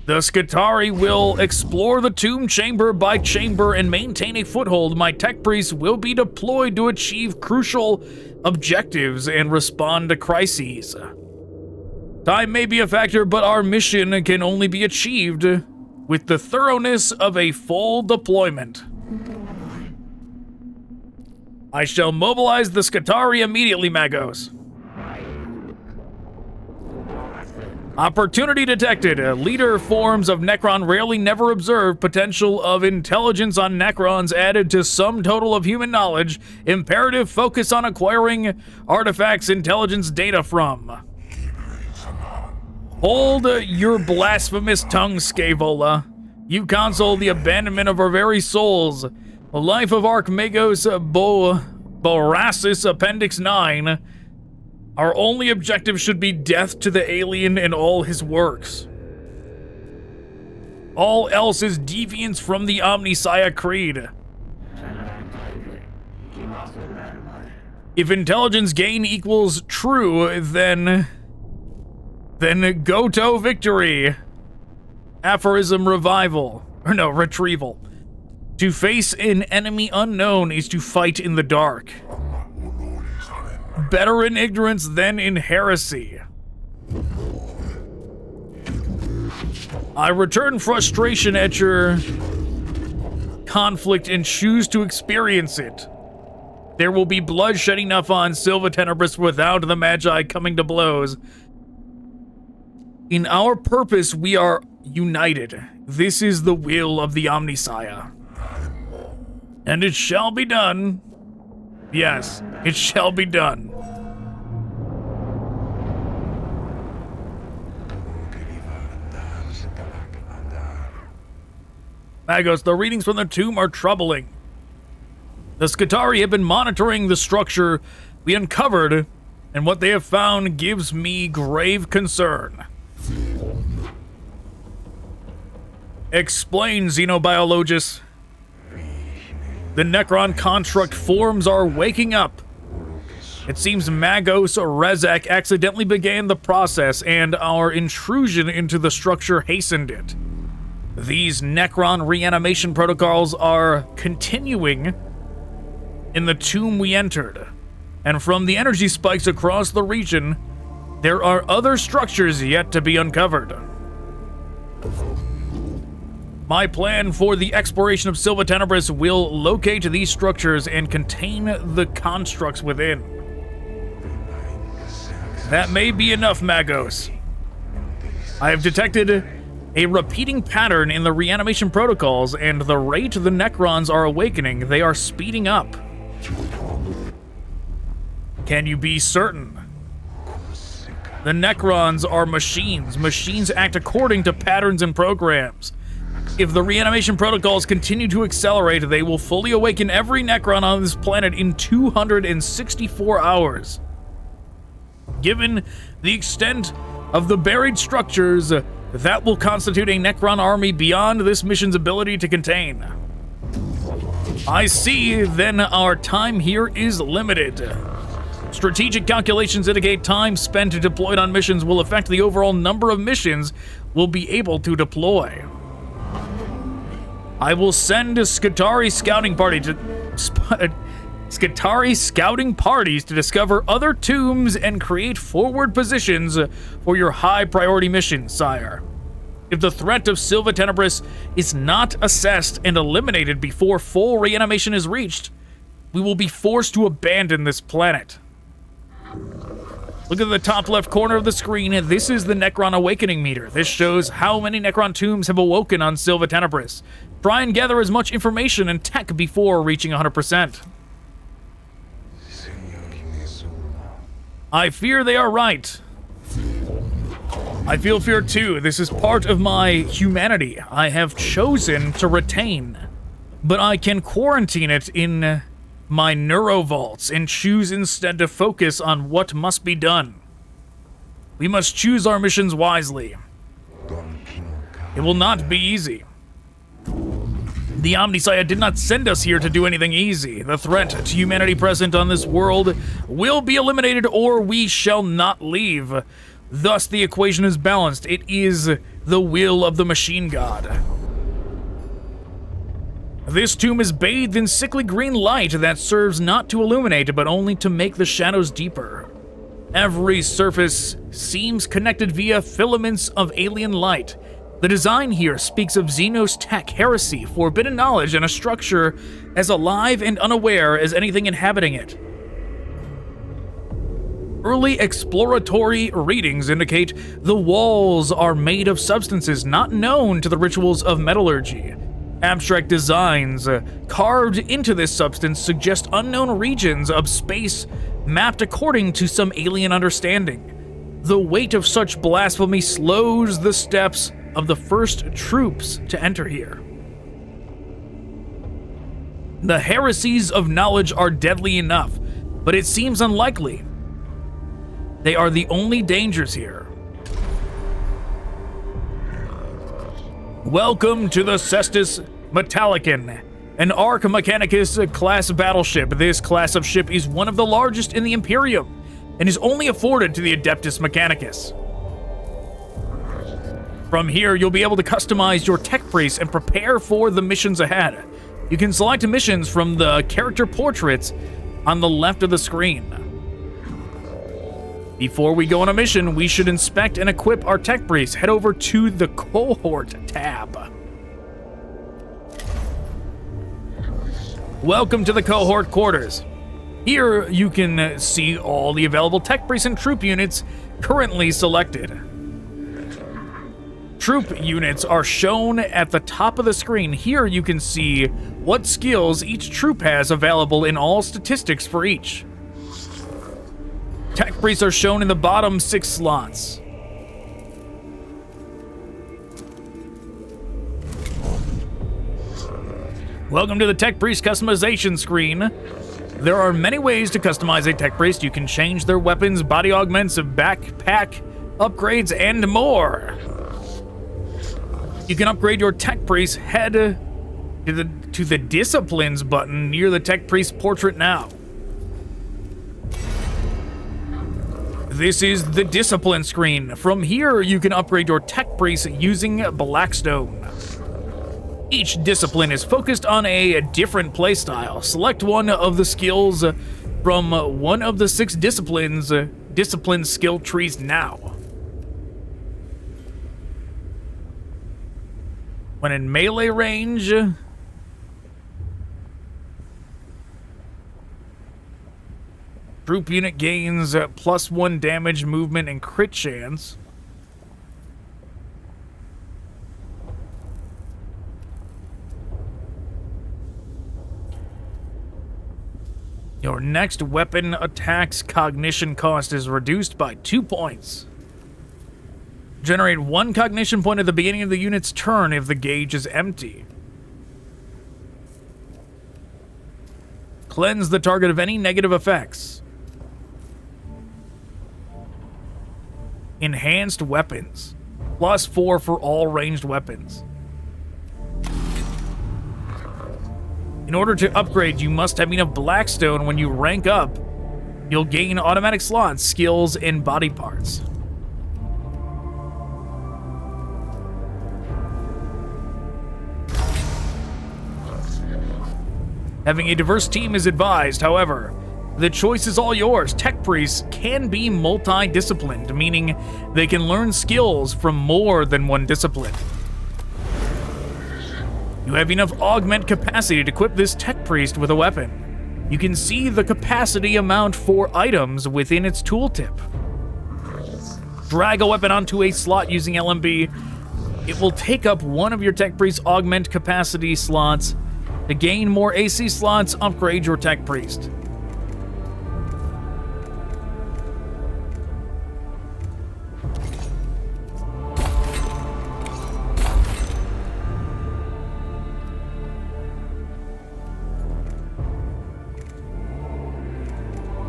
The Skitarii will explore the tomb chamber by chamber and maintain a foothold. My tech priests will be deployed to achieve crucial objectives and respond to crises. Time may be a factor, but our mission can only be achieved with the thoroughness of a full deployment. I shall mobilize the Skitarii immediately, Magos. Opportunity detected. Leader forms of Necron rarely never observed. Potential of intelligence on Necrons added to sum total of human knowledge. Imperative focus on acquiring artifacts intelligence data from. Hold your blasphemous tongue, Scaevola. You console the abandonment of our very souls. The life of Archmagos Borasis Appendix 9. Our only objective should be death to the alien and all his works. All else is deviance from the Omnissiah creed. If intelligence gain equals true, then Goto victory. Aphorism revival. Or no, retrieval. To face an enemy unknown is to fight in the dark. Better in ignorance than in heresy. I return frustration at your conflict and choose to experience it. There will be bloodshed enough on Silva Tenebris without the Magi coming to blows. In our purpose, we are united. This is the will of the Omnissiah. And it shall be done. Yes, it shall be done. Magos, the readings from the tomb are troubling. The Skitarii have been monitoring the structure we uncovered, and what they have found gives me grave concern. Explain, xenobiologist. The Necron construct forms are waking up. It seems Magos Rezek accidentally began the process, and our intrusion into the structure hastened it. These Necron reanimation protocols are continuing in the tomb we entered, and from the energy spikes across the region, there are other structures yet to be uncovered. My plan for the exploration of Silva Tenebris will locate these structures and contain the constructs within. That may be enough, Magos. I have detected a repeating pattern in the reanimation protocols, and the rate the Necrons are awakening, they are speeding up. Can you be certain? The Necrons are machines. Machines act according to patterns and programs. If the reanimation protocols continue to accelerate, they will fully awaken every Necron on this planet in 264 hours. Given the extent of the buried structures, that will constitute a Necron army beyond this mission's ability to contain. I see, then our time here is limited. Strategic calculations indicate time spent deployed on missions will affect the overall number of missions we'll be able to deploy. I will send Skitarii scouting parties to discover other tombs and create forward positions for your high priority mission, sire. If the threat of Silva Tenebris is not assessed and eliminated before full reanimation is reached, we will be forced to abandon this planet. Look at the top left corner of the screen. This is the Necron awakening meter. This shows how many Necron tombs have awoken on Silva Tenebris. Try and gather as much information and tech before reaching 100%. I fear they are right. I feel fear too. This is part of my humanity I have chosen to retain. But I can quarantine it in my neurovaults and choose instead to focus on what must be done. We must choose our missions wisely. It will not be easy. The Omnissiah did not send us here to do anything easy. The threat to humanity present on this world will be eliminated or we shall not leave. Thus, the equation is balanced. It is the will of the machine god. This tomb is bathed in sickly green light that serves not to illuminate, but only to make the shadows deeper. Every surface seems connected via filaments of alien light. The design here speaks of xenos tech, heresy, forbidden knowledge, and a structure as alive and unaware as anything inhabiting it. Early exploratory readings indicate the walls are made of substances not known to the rituals of metallurgy. Abstract designs carved into this substance suggest unknown regions of space mapped according to some alien understanding. The weight of such blasphemy slows the steps of the first troops to enter here. The heresies of knowledge are deadly enough, but it seems unlikely they are the only dangers here. Welcome to the Cestus Metallicon, an Arch Mechanicus class battleship. This class of ship is one of the largest in the Imperium and is only afforded to the Adeptus Mechanicus. From here, you'll be able to customize your tech priest and prepare for the missions ahead. You can select missions from the character portraits on the left of the screen. Before we go on a mission, we should inspect and equip our tech priest. Head over to the cohort tab. Welcome to the cohort quarters. Here you can see all the available tech priests and troop units currently selected. Troop units are shown at the top of the screen. Here you can see what skills each troop has available in all statistics for each. Tech priests are shown in the bottom 6 slots. Welcome to the Tech Priest customization screen. There are many ways to customize a Tech Priest. You can change their weapons, body augments, backpack upgrades, and more. You can upgrade your Tech Priest. Head to the Disciplines button near the Tech Priest portrait now. This is the Discipline screen. From here, you can upgrade your Tech Priest using Blackstone. Each discipline is focused on a different playstyle. Select one of the skills from one of the 6 discipline skill trees now. When in melee range, troop unit gains +1 damage, movement, and crit chance. Your next weapon attack's cognition cost is reduced by 2 points. Generate 1 cognition point at the beginning of the unit's turn if the gauge is empty. Cleanse the target of any negative effects. Enhanced weapons. +4 for all ranged weapons. In order to upgrade, you must have enough Blackstone. When you rank up, you'll gain automatic slots, skills, and body parts. Having a diverse team is advised, however, the choice is all yours. Tech priests can be multi-disciplined, meaning they can learn skills from more than one discipline. You have enough augment capacity to equip this tech priest with a weapon. You can see the capacity amount for items within its tooltip. Drag a weapon onto a slot using LMB. It will take up one of your tech priest augment capacity slots. To gain more AC slots, upgrade your tech priest.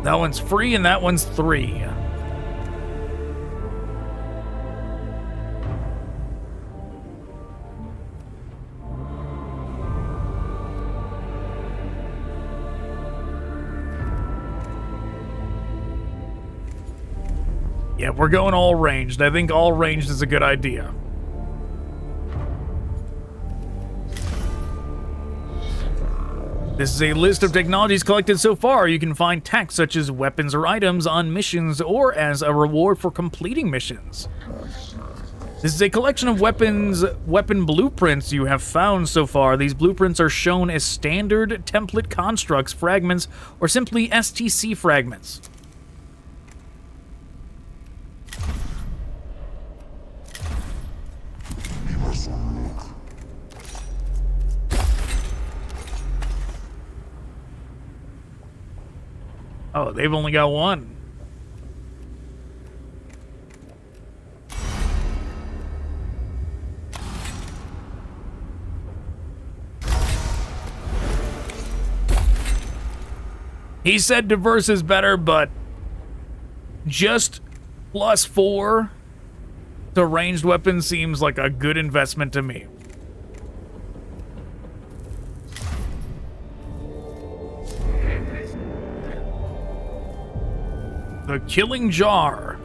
That one's free and that one's 3. Yeah, we're going all ranged. I think all ranged is a good idea. This is a list of technologies collected so far. You can find tech such as weapons or items on missions or as a reward for completing missions. This is a collection of weapon blueprints you have found so far. These blueprints are shown as standard template constructs, fragments, or simply STC fragments. Oh, they've only got one. He said diverse is better, but just +4 to ranged weapons seems like a good investment to me. The Killing Jar.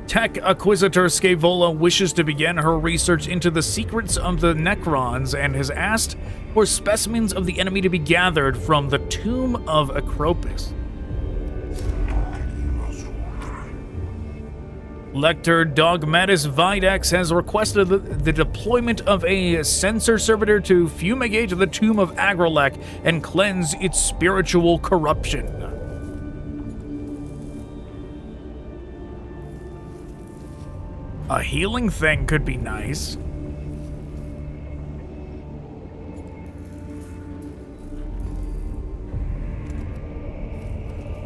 Tech Acquisitor Scaevola wishes to begin her research into the secrets of the Necrons and has asked for specimens of the enemy to be gathered from the tomb of Ekropis. Lector Dogmatus Videx has requested the deployment of a sensor servitor to fumigate the tomb of Agrolekh and cleanse its spiritual corruption. A healing thing could be nice.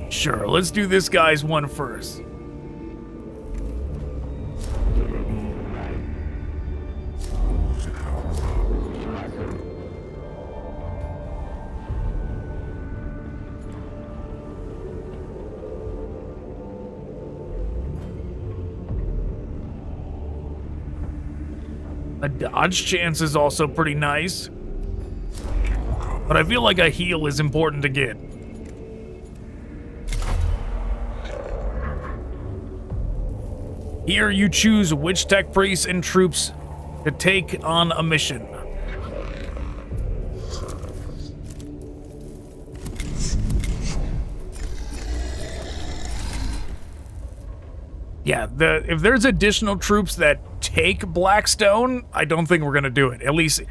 Sure, let's do this guy's one first. A dodge chance is also pretty nice, but I feel like a heal is important to get. Here you choose which tech priests and troops to take on a mission. Yeah, if there's additional troops that take Blackstone, I don't think we're going to do it. At least,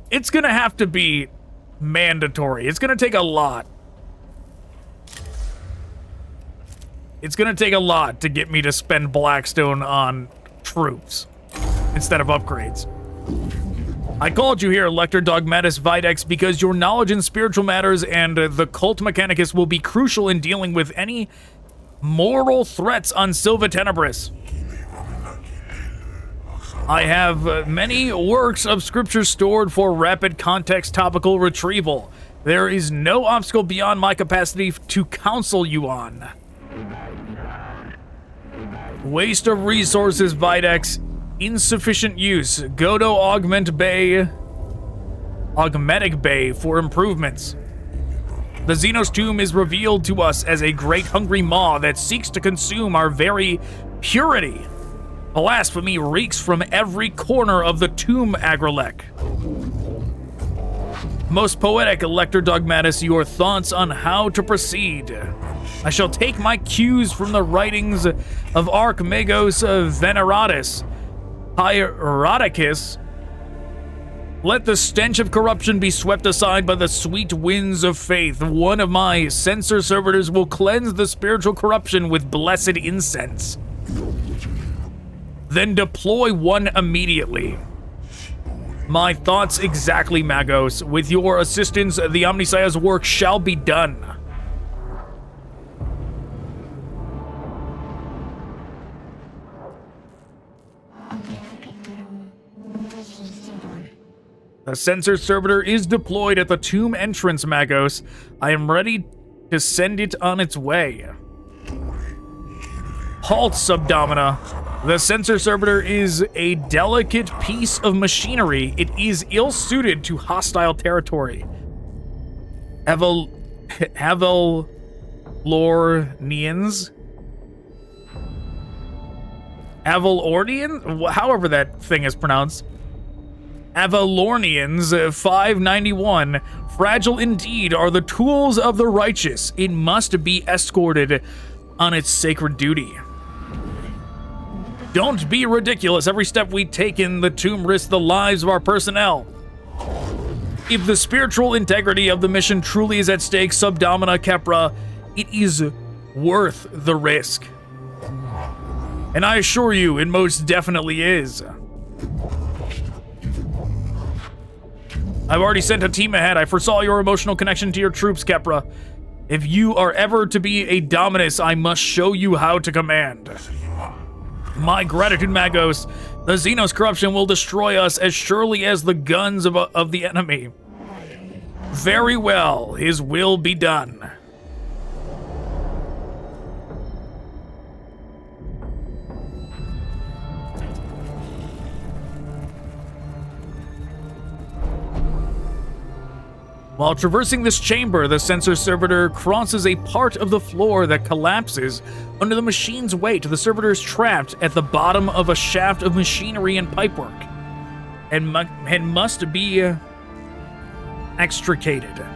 it's going to have to be mandatory. It's going to take a lot. It's going to take a lot to get me to spend Blackstone on troops instead of upgrades. I called you here, Lector Dogmatus Videx, because your knowledge in spiritual matters and the Cult Mechanicus will be crucial in dealing with any moral threats on Silva Tenebris. I have many works of scripture stored for rapid context topical retrieval. There is no obstacle beyond my capacity to counsel you on. Waste of resources, Videx. Insufficient use. Go to Augmentic Bay for improvements. The Xenos tomb is revealed to us as a great hungry maw that seeks to consume our very purity. Blasphemy reeks from every corner of the tomb, Agrolekh. Most poetic, Lector Dogmatus, your thoughts on how to proceed. I shall take my cues from the writings of Magos Veneratus, Hieroticus. Let the stench of corruption be swept aside by the sweet winds of faith. One of my censor servitors will cleanse the spiritual corruption with blessed incense. Then deploy one immediately. My thoughts exactly, Magos. With your assistance, the Omnissiah's work shall be done. The sensor servitor is deployed at the tomb entrance, Magos. I am ready to send it on its way. Halt, Subdomina. The sensor servitor is a delicate piece of machinery. It is ill-suited to hostile territory. Avalornians? Avalornian? However that thing is pronounced. Avalornians 591. Fragile indeed are the tools of the righteous. It must be escorted on its sacred duty. Don't be ridiculous. Every step we take in the tomb risks the lives of our personnel. If the spiritual integrity of the mission truly is at stake, Subdomina Kepra, it is worth the risk. And I assure you, it most definitely is. I've already sent a team ahead. I foresaw your emotional connection to your troops, Kepra. If you are ever to be a Dominus, I must show you how to command. My gratitude, Magos. The xenos corruption will destroy us as surely as the guns of the enemy. Very well, his will be done. While traversing this chamber, the sensor servitor crosses a part of the floor that collapses under the machine's weight. The servitor is trapped at the bottom of a shaft of machinery and pipework and must be extricated.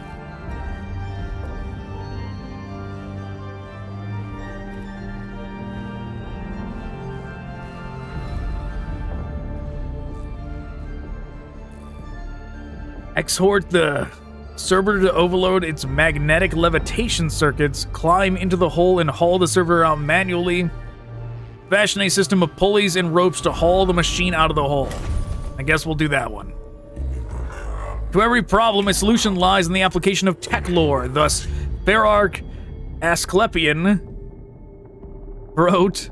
Exhort the servitor to overload its magnetic levitation circuits, climb into the hole and haul the servitor out manually. Fashion a system of pulleys and ropes to haul the machine out of the hole. I guess we'll do that one. To every problem, a solution lies in the application of tech lore. Thus, Ferarch Asclepian wrote,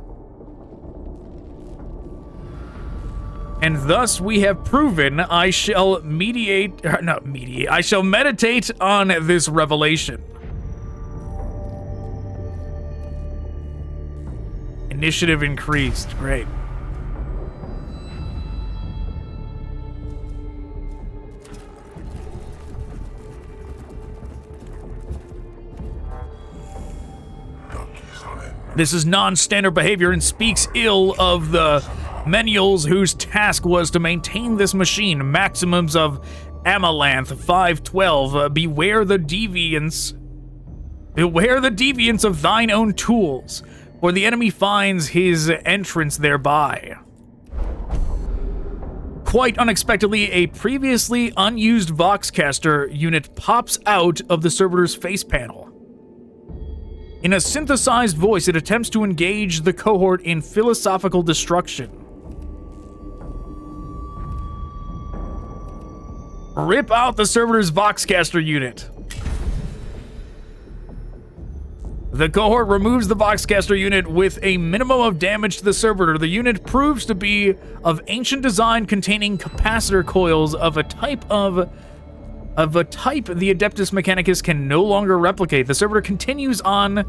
and thus we have proven I shall meditate on this revelation. Initiative increased. Great. This is non-standard behavior and speaks ill of the Menials whose task was to maintain this machine. Maximums of Amalanth 512. Beware the deviance of thine own tools, for the enemy finds his entrance thereby. Quite unexpectedly, a previously unused Voxcaster unit pops out of the servitor's face panel. In a synthesized voice, it attempts to engage the cohort in philosophical destruction. Rip out the servitor's Voxcaster unit. The cohort removes the Voxcaster unit with a minimum of damage to the servitor. The unit proves to be of ancient design, containing capacitor coils of a type the Adeptus Mechanicus can no longer replicate. The servitor continues on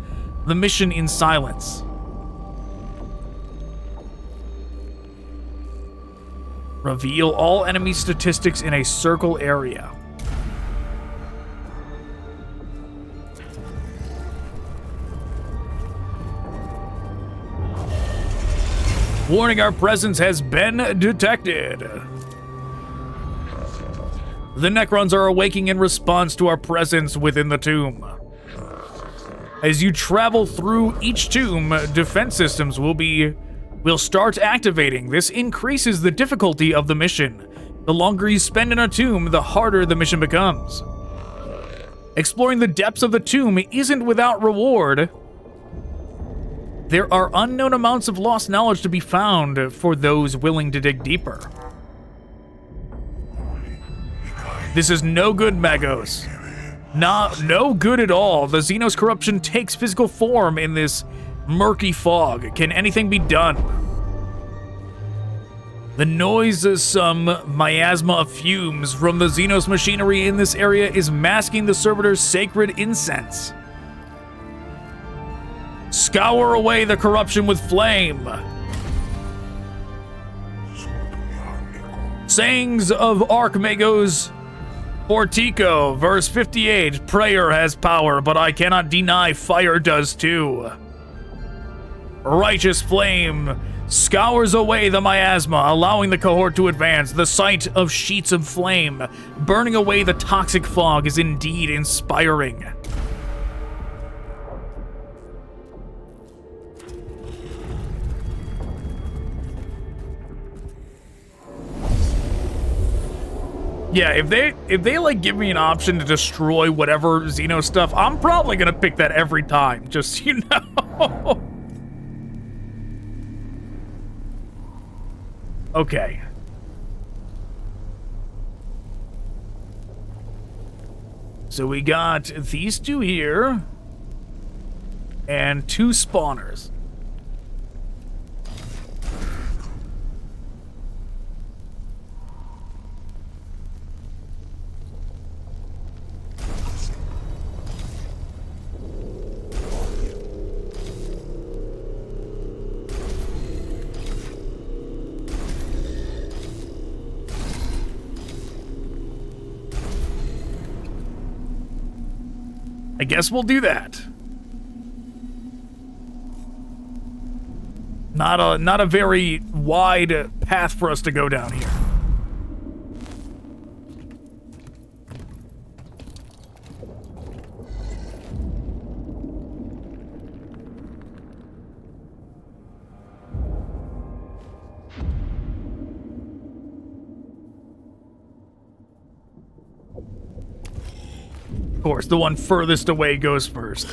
the mission in silence. Reveal all enemy statistics in a circle area. Warning, our presence has been detected. The Necrons are awaking in response to our presence within the tomb. As you travel through each tomb, defense systems will start activating. This increases the difficulty of the mission. The longer you spend in a tomb, the harder the mission becomes. Exploring the depths of the tomb isn't without reward. There are unknown amounts of lost knowledge to be found for those willing to dig deeper. This is no good, Magos. No good at all. The xenos corruption takes physical form in this murky fog. Can anything be done? The noisome miasma of fumes from the xenos machinery in this area is masking the servitor's sacred incense. Scour away the corruption with flame. Sayings of Archmagos Portico, verse 58. Prayer has power, but I cannot deny fire does too. Righteous flame scours away the miasma, allowing the cohort to advance. The sight of sheets of flame burning away the toxic fog is indeed inspiring. Yeah, if they like give me an option to destroy whatever xeno stuff, I'm probably gonna pick that every time, just so you know. Okay. So we got these two here and 2 spawners. I guess we'll do that. Not a very wide path for us to go down here. Of course, the one furthest away goes first.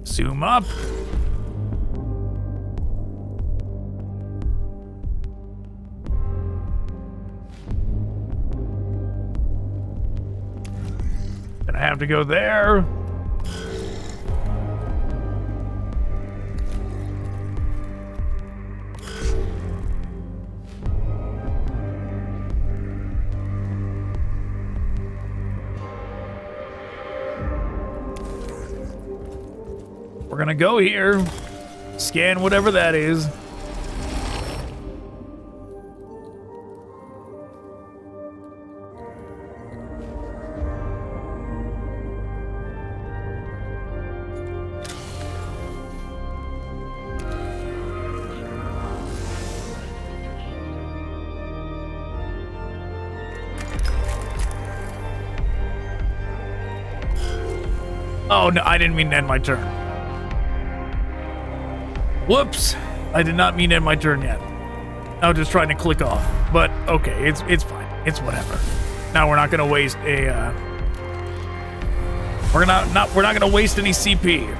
Zoom up. Gonna have to go there. We're gonna go here, scan whatever that is. Oh no, I didn't mean to end my turn. Whoops! I did not mean to end my turn yet. I was just trying to click off. But okay, it's fine. It's whatever. Now we're not gonna waste a we're not gonna waste any CP.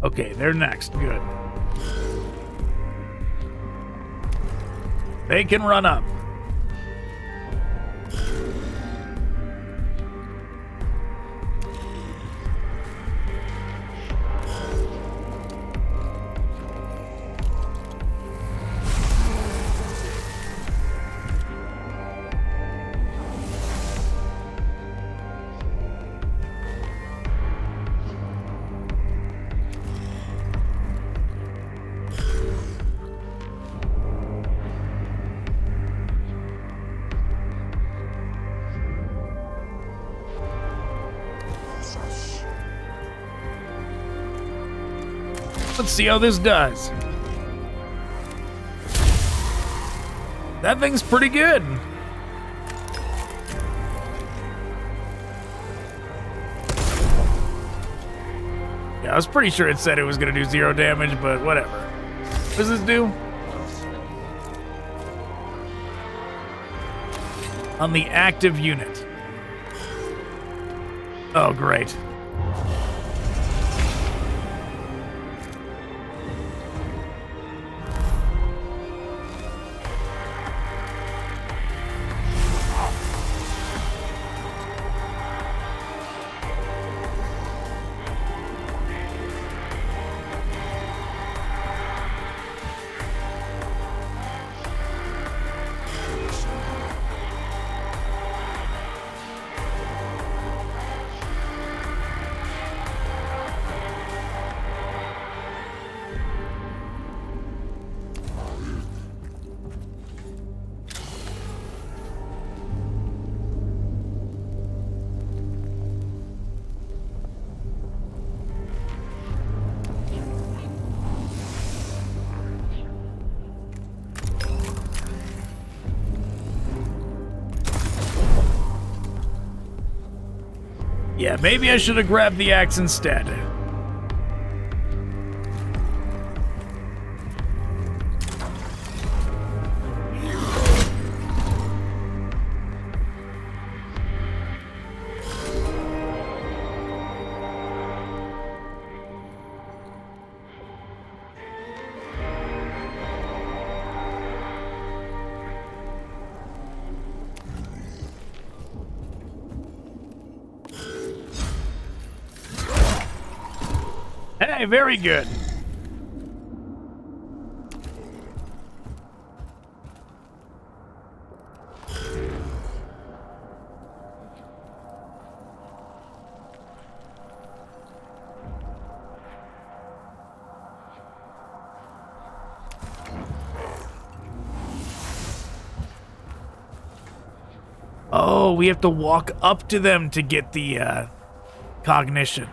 Okay, they're next. Good. They can run up. Let's see how this does. That thing's pretty good. Yeah, I was pretty sure it said it was going to do 0 damage, but whatever. What does this do? On the active unit. Oh, great. Yeah, maybe I should have grabbed the axe instead. Hey, very good. Oh, we have to walk up to them to get the cognition.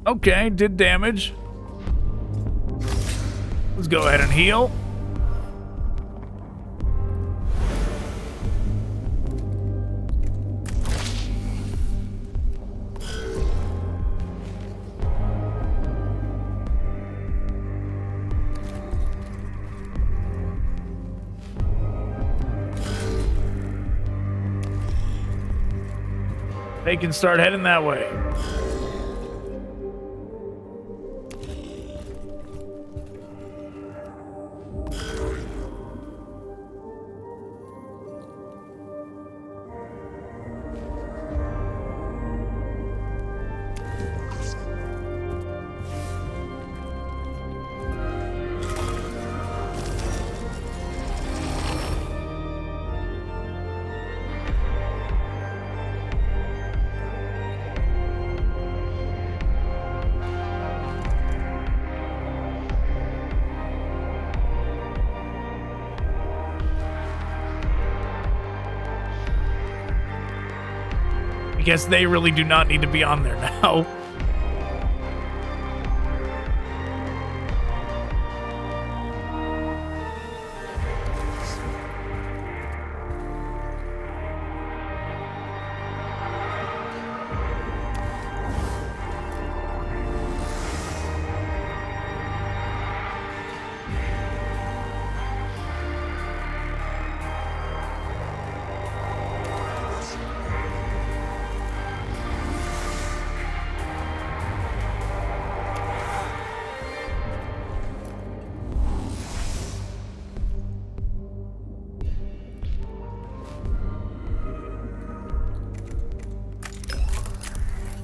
Okay, did damage. Let's go ahead and heal. They can start heading that way. I guess they really do not need to be on there now.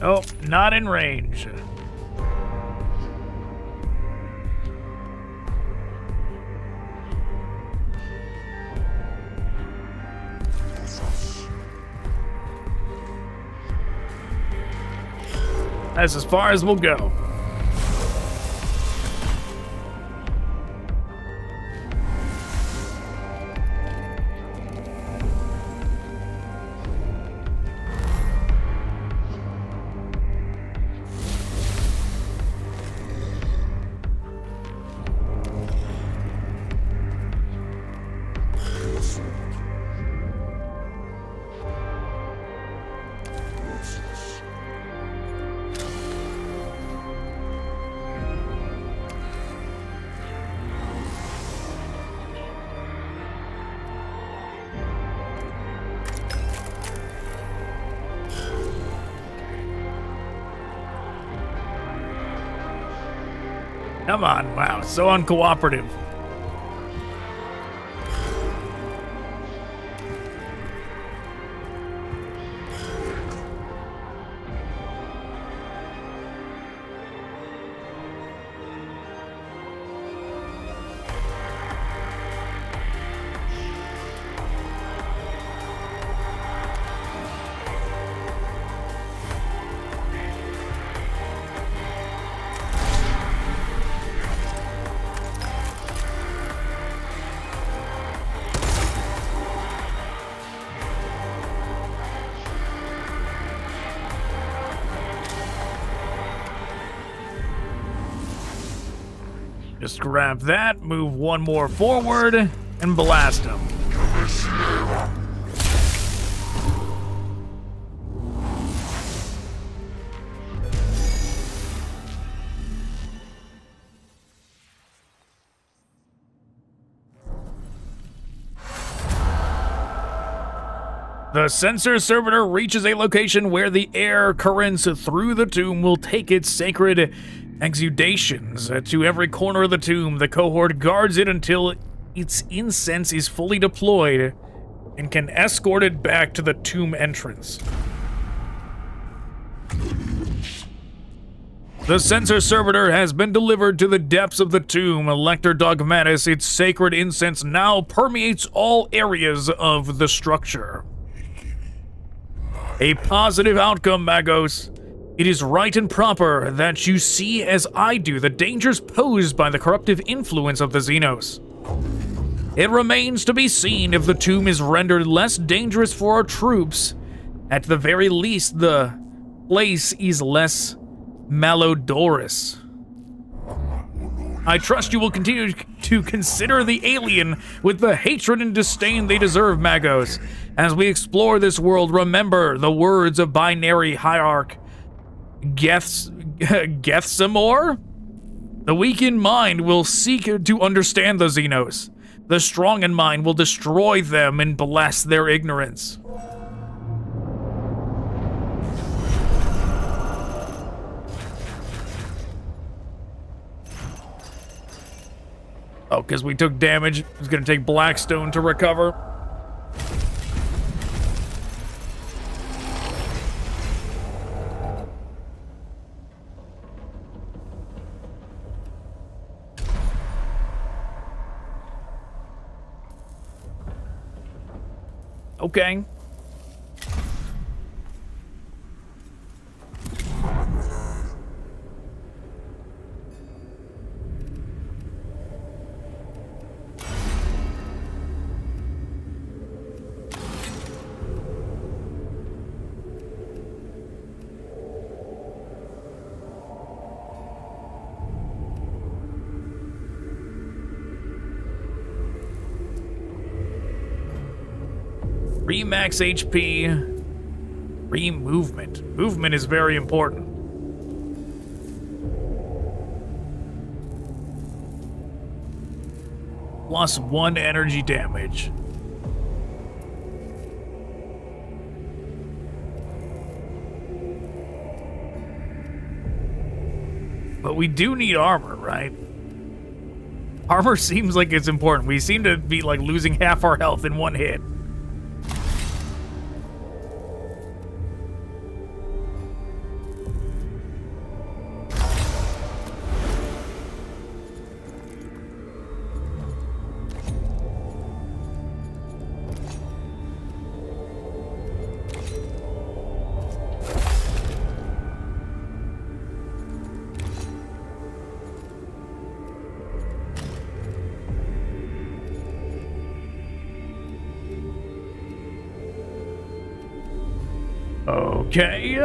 Oh, not in range. That's as far as we'll go. Come on, wow, so uncooperative. Just grab that, move one more forward, and blast him. The sensor servitor reaches a location where the air currents through the tomb will take its sacred exudations to every corner of the tomb. The cohort guards it until its incense is fully deployed and can escort it back to the tomb entrance. The sensor servitor has been delivered to the depths of the tomb. Lector Dogmatis, its sacred incense now permeates all areas of the structure. A positive outcome, Magos. It is right and proper that you see, as I do, the dangers posed by the corruptive influence of the xenos. It remains to be seen if the tomb is rendered less dangerous for our troops. At the very least, the place is less malodorous. I trust you will continue to consider the alien with the hatred and disdain they deserve, Magos. As we explore this world, remember the words of binary hierarch Gethsemore? The weak in mind will seek to understand the xenos. The strong in mind will destroy them and bless their ignorance. Oh, because we took damage. It's going to take Blackstone to recover. Okay. Max HP, movement. Movement is very important. +1 energy damage. But we do need armor, right? Armor seems like it's important. We seem to be like losing half our health in one hit. Okay.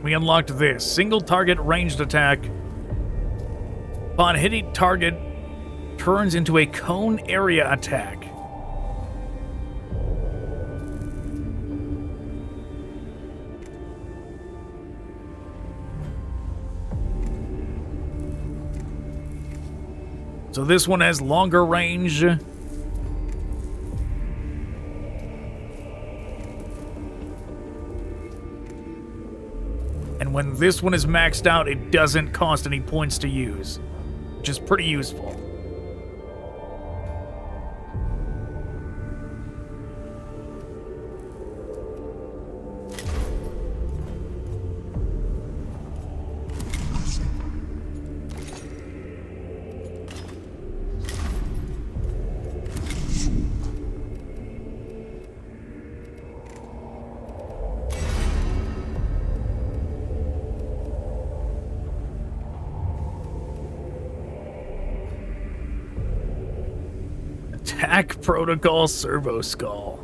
We unlocked this. Single target ranged attack. Upon hitting target, turns into a cone area attack. So this one has longer range. And when this one is maxed out, it doesn't cost any points to use, which is pretty useful. Attack Protocol servo-skull.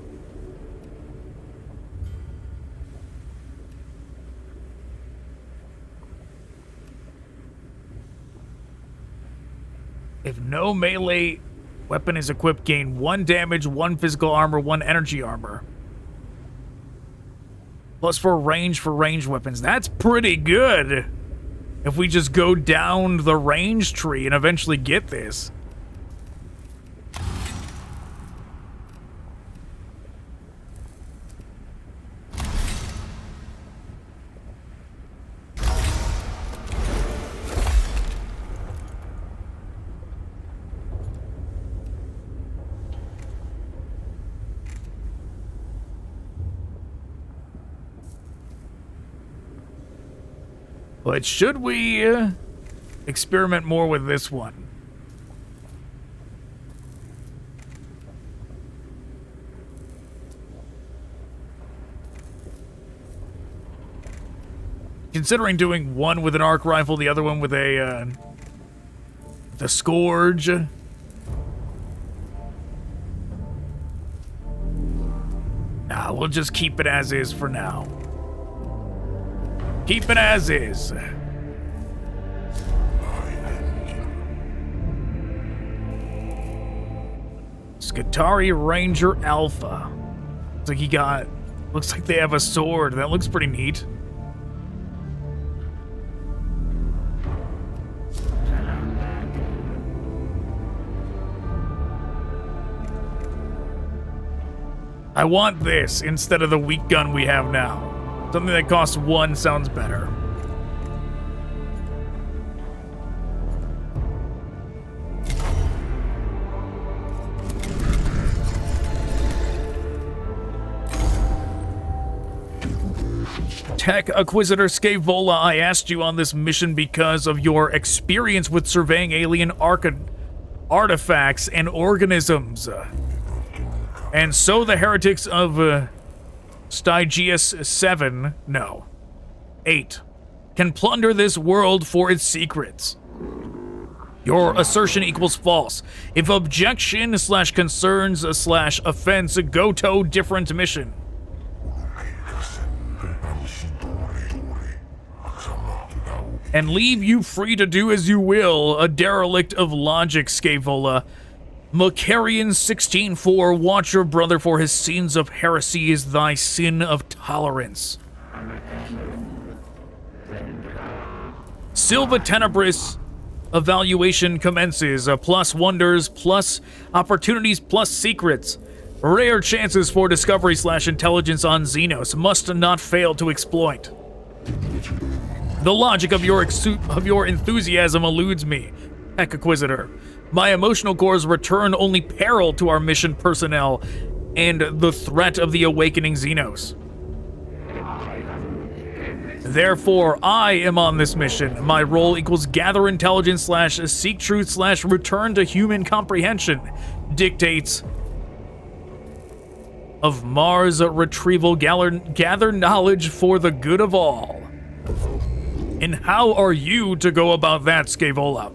If no melee weapon is equipped, gain 1 damage, 1 physical armor, 1 energy armor. Plus for ranged weapons. That's pretty good. If we just go down the range tree and eventually get this. But should we experiment more with this one? Considering doing one with an arc rifle, the other one with the Scourge. Nah, we'll just keep it as is for now. Keep it as is. Skitarii Ranger Alpha. Looks like they have a sword. That looks pretty neat. I want this instead of the weak gun we have now. Something that costs 1 sounds better. Tech Acquisitor Scaevola, I asked you on this mission because of your experience with surveying alien artifacts and organisms. And so the heretics of Stygius 8 can plunder this world for its secrets. Your assertion equals false. If objection / concerns / offense, go to different mission. And leave you free to do as you will, a derelict of logic, Scaevola. Macarian 16:4, watch your brother for his sins of heresy is thy sin of tolerance. Silva Tenebris evaluation commences. Plus wonders, plus opportunities, plus secrets. Rare chances for discovery / intelligence on xenos must not fail to exploit. The logic of your enthusiasm eludes me, Tech Acquisitor. My emotional cores return only peril to our mission personnel and the threat of the awakening xenos. Therefore, I am on this mission. My role equals gather intelligence / seek truth / return to human comprehension. Dictates of Mars retrieval, gather knowledge for the good of all. And how are you to go about that, Scaevola?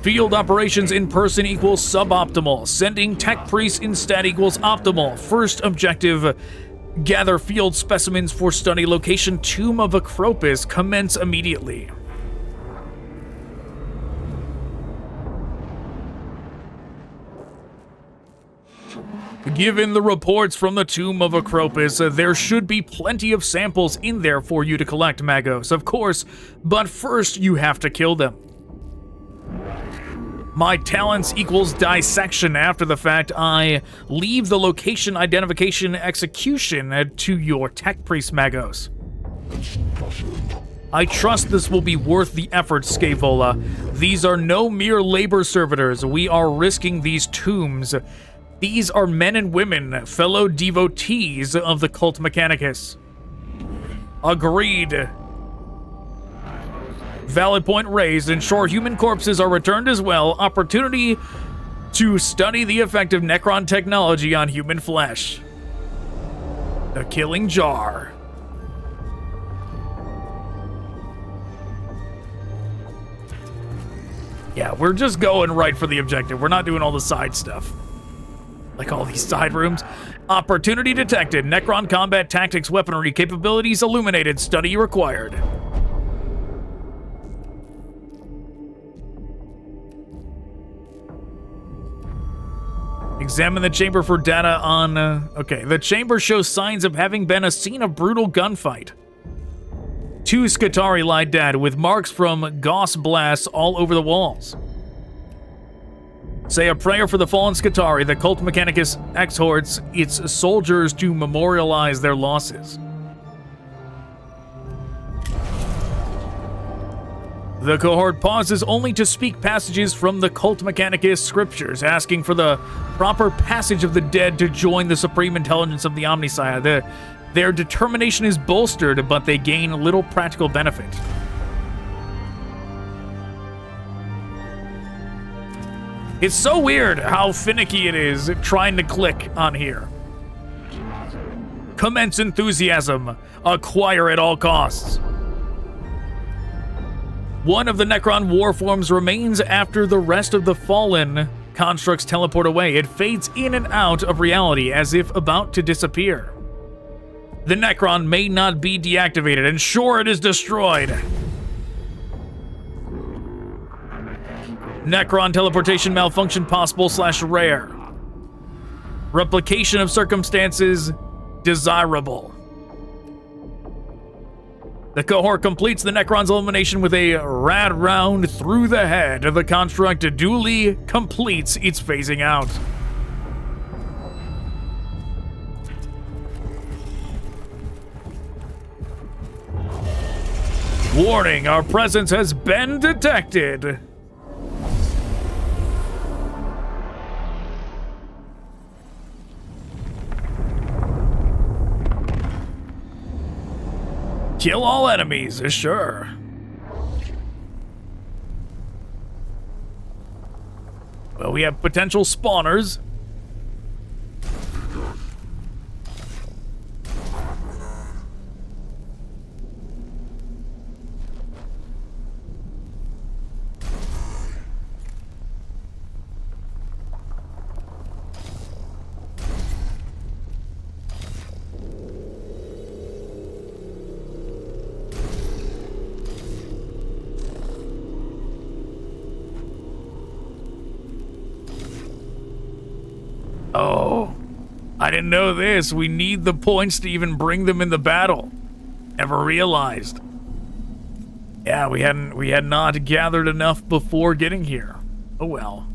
Field operations in person equals suboptimal. Sending tech priests instead equals optimal. First objective, gather field specimens for study location Tomb of Ekropis. Commence immediately. Given the reports from the Tomb of Ekropis, there should be plenty of samples in there for you to collect, Magos, of course, but first you have to kill them. My talents equals dissection. After the fact, I leave the location identification execution to your tech priest, Magos. I trust this will be worth the effort, Scaevola. These are no mere labor servitors. We are risking these tombs. These are men and women, fellow devotees of the cult Mechanicus. Agreed. Valid point raised. Ensure human corpses are returned as well. Opportunity to study the effect of Necron technology on human flesh. The Killing Jar. Yeah, we're just going right for the objective. We're not doing all the side stuff. Like all these side rooms. Opportunity detected. Necron combat tactics weaponry capabilities illuminated. Study required. Examine the chamber for data on... okay, the chamber shows signs of having been a scene of brutal gunfight. 2 Skitarii lie dead, with marks from Gauss blasts all over the walls. Say a prayer for the fallen Skitarii. The cult Mechanicus exhorts its soldiers to memorialize their losses. The cohort pauses only to speak passages from the cult Mechanicus scriptures, asking for the proper passage of the dead to join the supreme intelligence of the Omnissiah. Their determination is bolstered, but they gain little practical benefit. It's so weird how finicky it is trying to click on here. Commence enthusiasm. Acquire at all costs. One of the Necron warforms remains after the rest of the fallen constructs teleport away. It fades in and out of reality as if about to disappear. The Necron may not be deactivated. Ensure it is destroyed. Necron teleportation malfunction possible / rare. Replication of circumstances desirable. The cohort completes the Necron's elimination with a rad round through the head. The construct duly completes its phasing out. Warning, our presence has been detected. Kill all enemies, sure. Well, we have potential spawners. Oh, I didn't know this. We need the points to even bring them in the battle. Never realized. Yeah, we had not gathered enough before getting here. Oh well.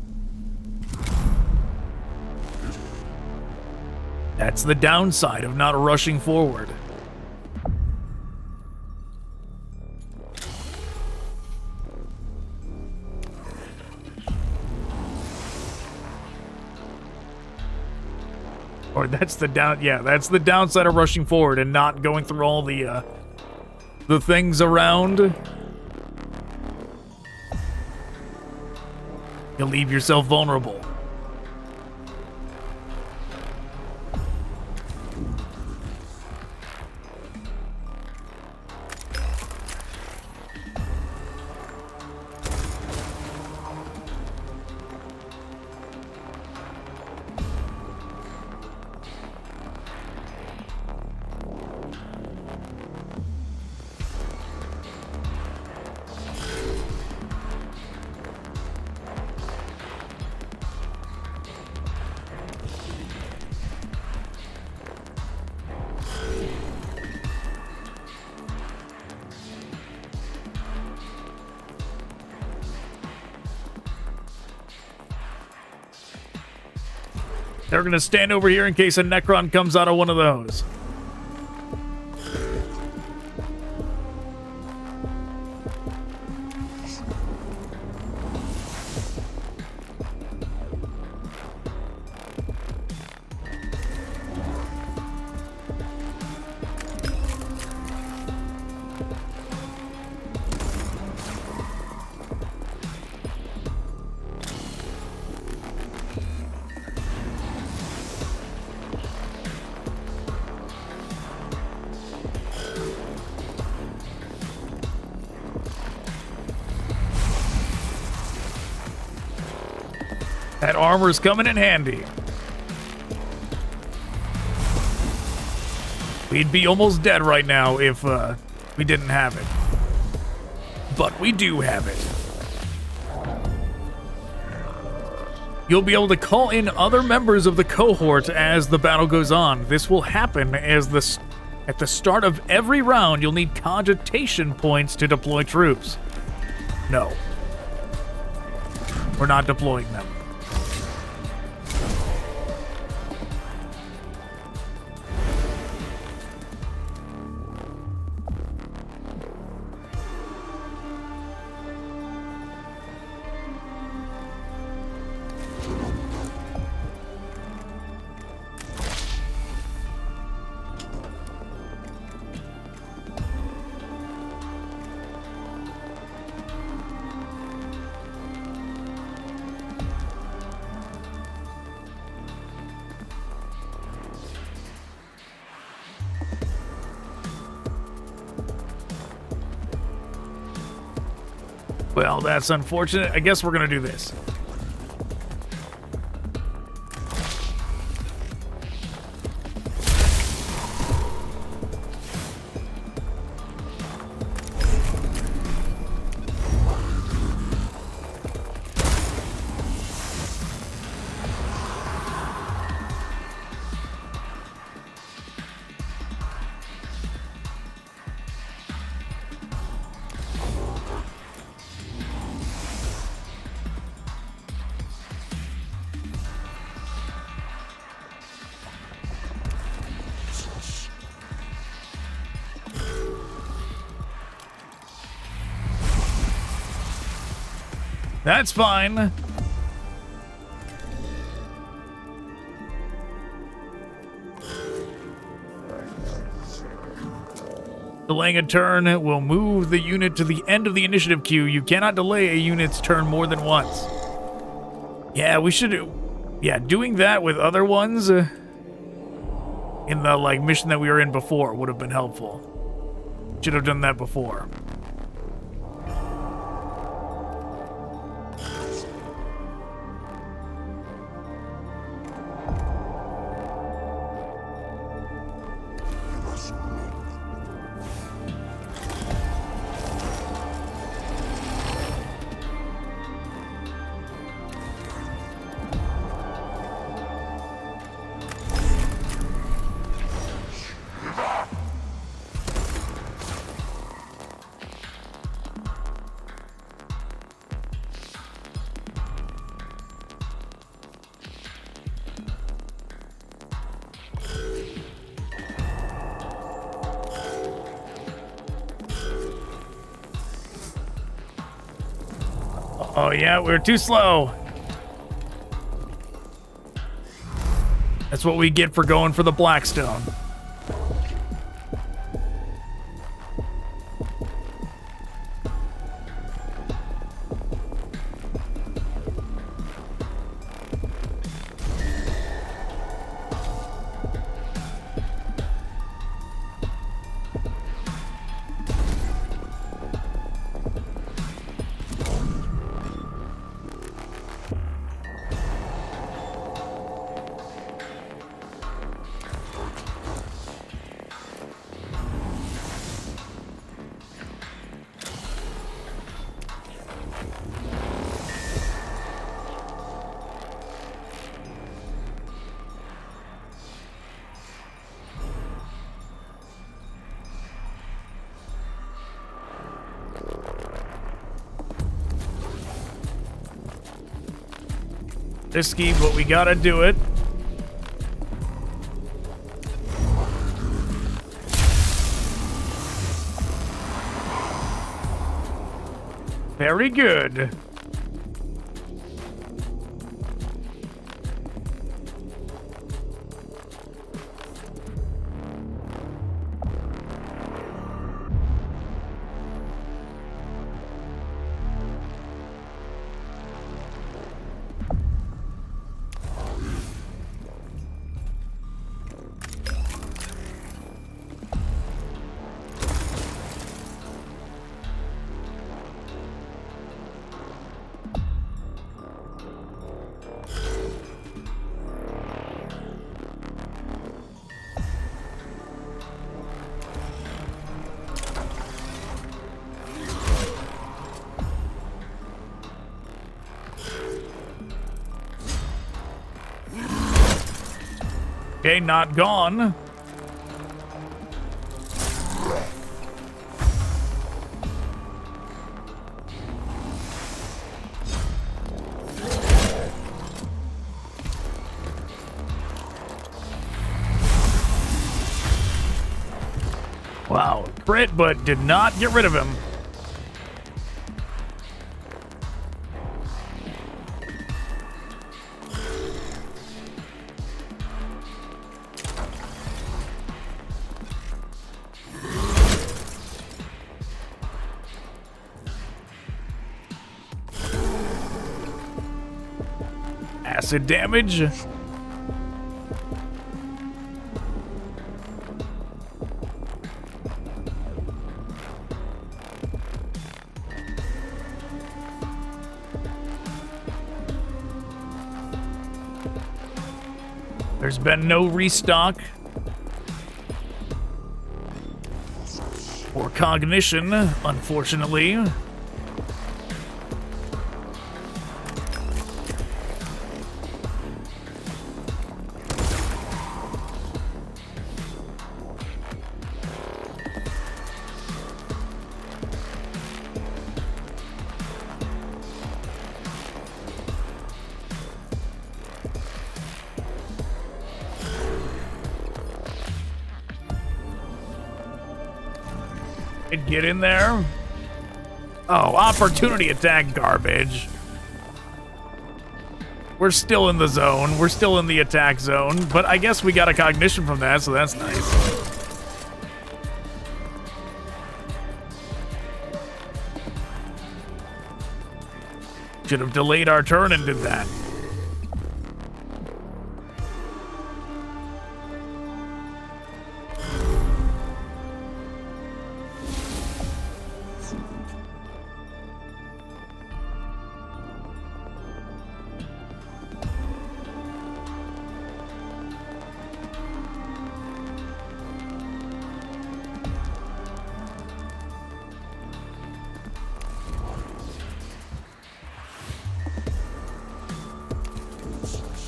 That's the downside of not rushing forward. Or that's the that's the downside of rushing forward and not going through all the things around. You'll leave yourself vulnerable. They're going to stand over here in case a Necron comes out of one of those. That armor's coming in handy. We'd be almost dead right now if we didn't have it. But we do have it. You'll be able to call in other members of the cohort as the battle goes on. This will happen as at the start of every round, you'll need cogitation points to deploy troops. No. We're not deploying them. Well, that's unfortunate. I guess we're gonna do this. That's fine. Delaying a turn will move the unit to the end of the initiative queue. You cannot delay a unit's turn more than once. Yeah, we should... Yeah, doing that with other ones in the, mission that we were in before would have been helpful. Should have done that before. Oh yeah, we're too slow. That's what we get for going for the Blackstone. Risky, but we gotta do it. Very good. Okay, not gone. Wow, crit, but did not get rid of him. Acid damage. There's been no restock for Cognition, unfortunately. Get in there. Oh, opportunity attack garbage. We're still in the zone. We're still in the attack zone, but I guess we got a cognition from that, so that's nice. Should have delayed our turn and did that.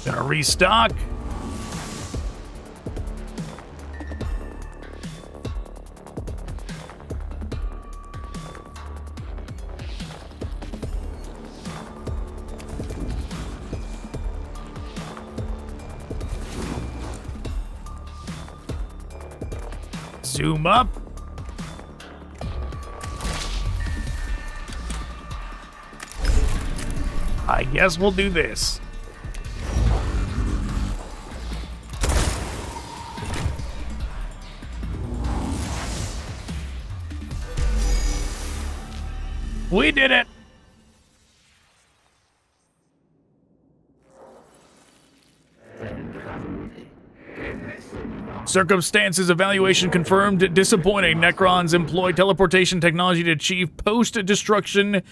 Gonna restock. Zoom up. I guess we'll do this. We did it! Circumstances evaluation confirmed disappointing. Necrons employ teleportation technology to achieve post-destruction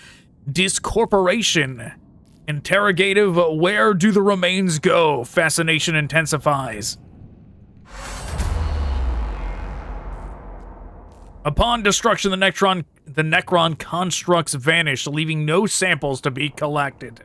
discorporation. Interrogative, where do the remains go? Fascination intensifies. Upon destruction, the Necron constructs vanish, leaving no samples to be collected.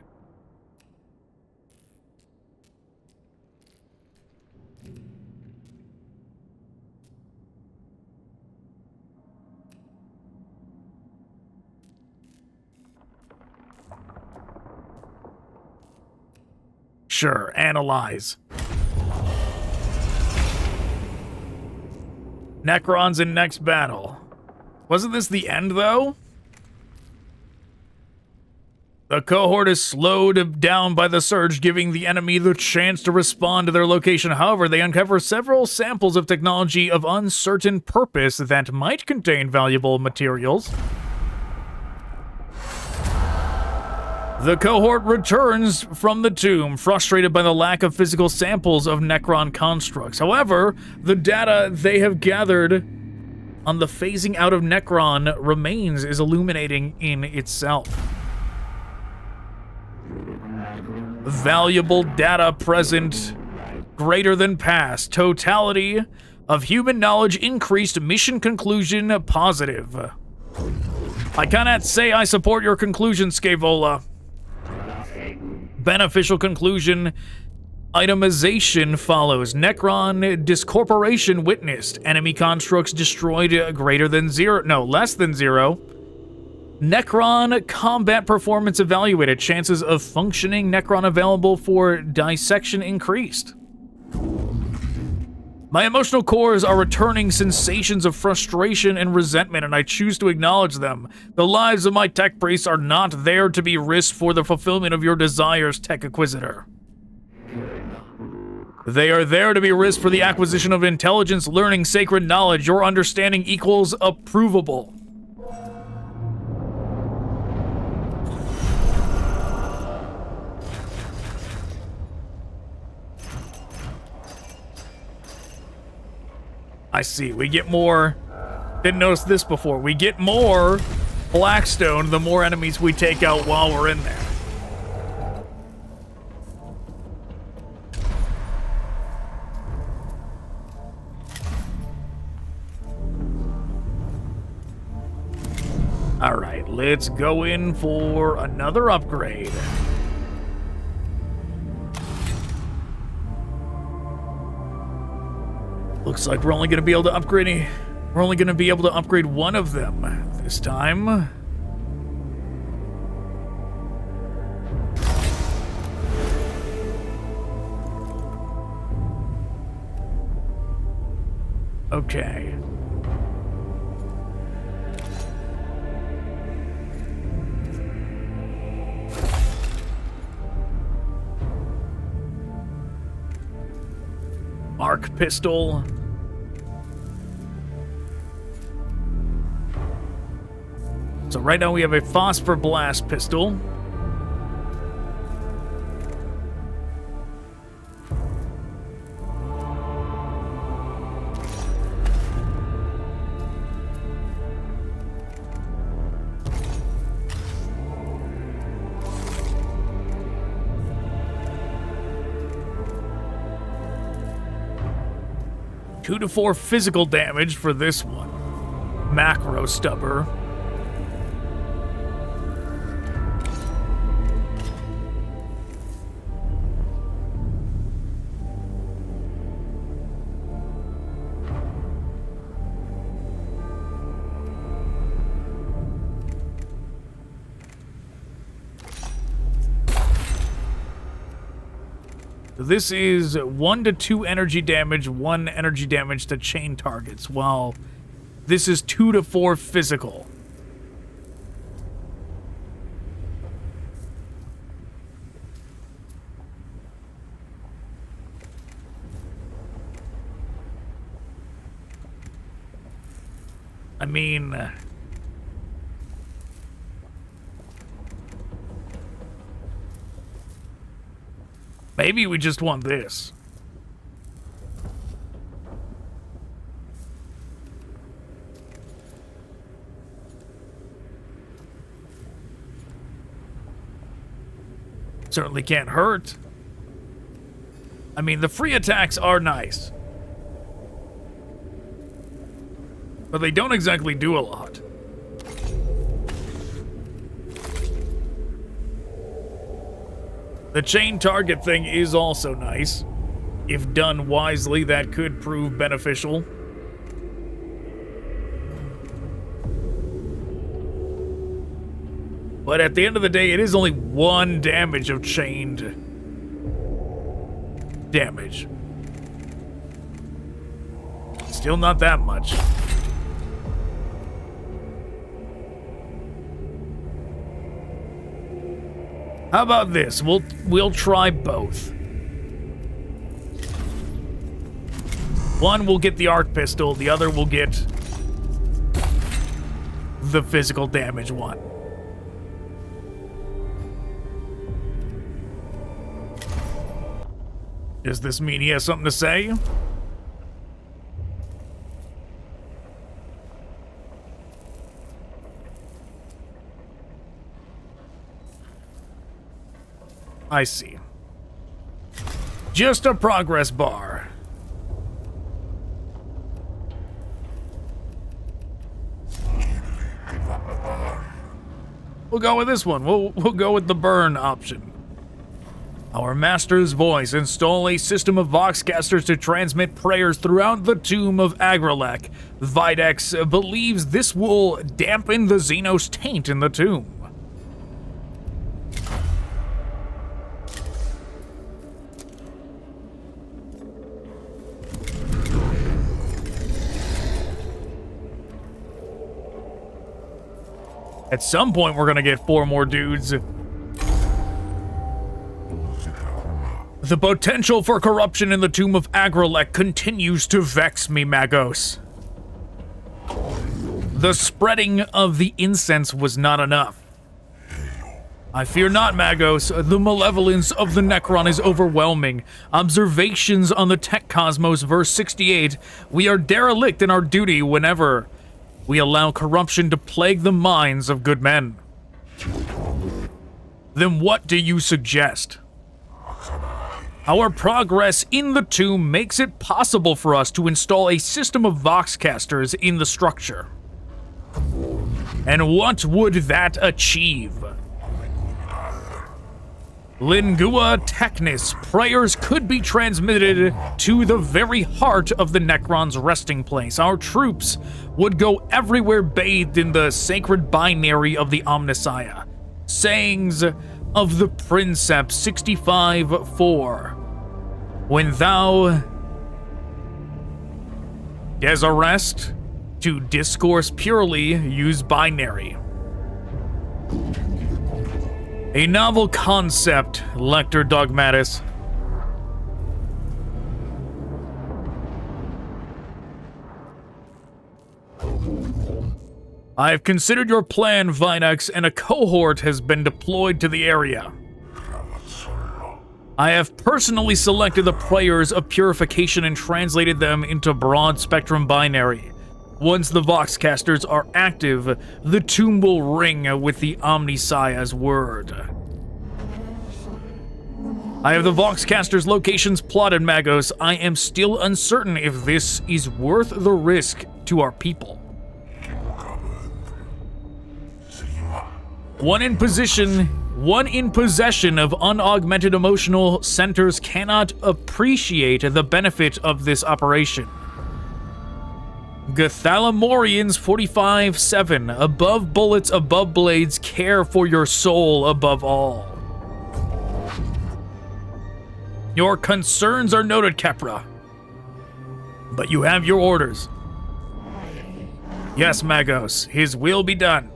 Sure, analyze. Necrons in next battle. Wasn't this the end, though? The cohort is slowed down by the surge, giving the enemy the chance to respond to their location. However, they uncover several samples of technology of uncertain purpose that might contain valuable materials. The cohort returns from the tomb, frustrated by the lack of physical samples of Necron constructs. However, the data they have gathered on the phasing out of Necron remains is illuminating in itself. Valuable data present, greater than past. Totality of human knowledge increased. Mission conclusion positive. I cannot say I support your conclusion, Scaevola. Beneficial conclusion. Itemization follows. Necron discorporation witnessed. Enemy constructs destroyed greater than zero. No, less than zero. Necron combat performance evaluated. Chances of functioning Necron available for dissection increased. My emotional cores are returning sensations of frustration and resentment, and I choose to acknowledge them. The lives of my tech priests are not there to be risked for the fulfillment of your desires, Tech Inquisitor. They are there to be risked for the acquisition of intelligence, learning, sacred knowledge. Your understanding equals approvable. I see. We get more. Didn't notice this before. We get more Blackstone the more enemies we take out while we're in there. All right, let's go in for another upgrade. Looks like we're only going to be able to upgrade. We're only going to be able to upgrade one of them this time. Okay. Arc pistol. So right now we have a phosphor blast pistol. Two to 4 physical damage for this one. Macro stubber. This is 1 to 2 energy damage, 1 energy damage to chain targets, while this is 2 to 4 physical. I mean, maybe we just want this. Certainly can't hurt. I mean, the free attacks are nice, but they don't exactly do a lot. The chain target thing is also nice. If done wisely, that could prove beneficial. But at the end of the day, it is only 1 damage of chained damage. Still not that much. How about this? We'll try both. One will get the arc pistol, the other will get the physical damage one. Does this mean he has something to say? I see. Just a progress bar. We'll go with this one. We'll go with the burn option. Our master's voice. Install a system of voxcasters to transmit prayers throughout the tomb of Agrolekh. Videx believes this will dampen the xenos taint in the tomb. At some point, we're gonna get 4 more dudes. The potential for corruption in the tomb of Agrolekh continues to vex me, Magos. The spreading of the incense was not enough. I fear not, Magos. The malevolence of the Necron is overwhelming. Observations on the Tech Cosmos, verse 68. We are derelict in our duty whenever we allow corruption to plague the minds of good men. Then what do you suggest? Our progress in the tomb makes it possible for us to install a system of voxcasters in the structure. And what would that achieve? Lingua Technis, prayers could be transmitted to the very heart of the Necron's resting place. Our troops would go everywhere bathed in the sacred binary of the Omnissiah. Sayings of the Princeps 65:4. When thou desirest to discourse purely, use binary. A novel concept, Lector Dogmatis. I have considered your plan, Videx, and a cohort has been deployed to the area. I have personally selected the prayers of Purification and translated them into broad-spectrum binary. Once the voxcasters are active, the tomb will ring with the Omnissiah's word. I have the voxcasters' locations plotted, Magos. I am still uncertain if this is worth the risk to our people. One in possession of unaugmented emotional centers cannot appreciate the benefit of this operation. Gathalamorians 45:7. Above bullets, above blades, care for your soul above all. Your concerns are noted, Kepra. But you have your orders. Yes, Magos, his will be done.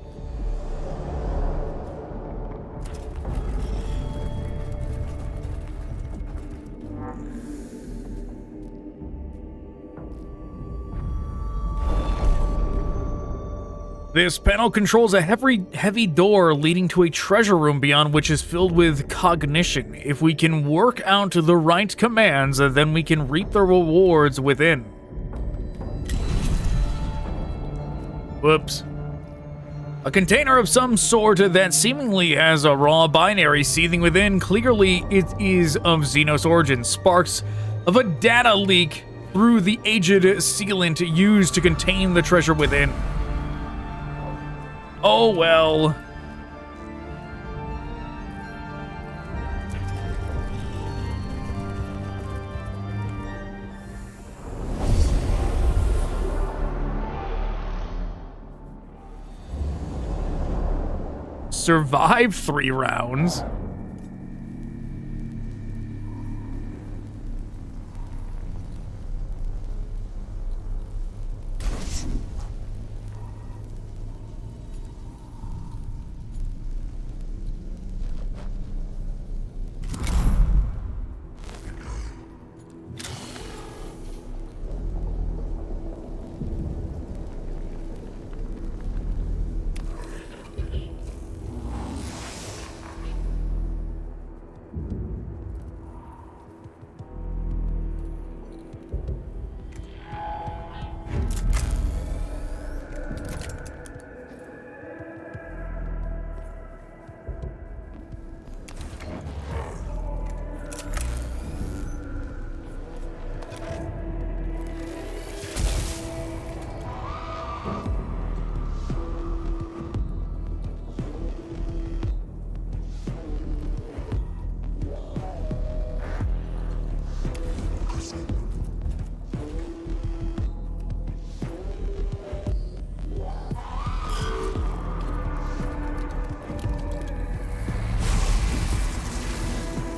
This panel controls a heavy door leading to a treasure room beyond which is filled with cognition. If we can work out the right commands, then we can reap the rewards within. Whoops. A container of some sort that seemingly has a raw binary seething within. Clearly, it is of xenos origin. Sparks of a data leak through the aged sealant used to contain the treasure within. Oh well. Survive 3 rounds.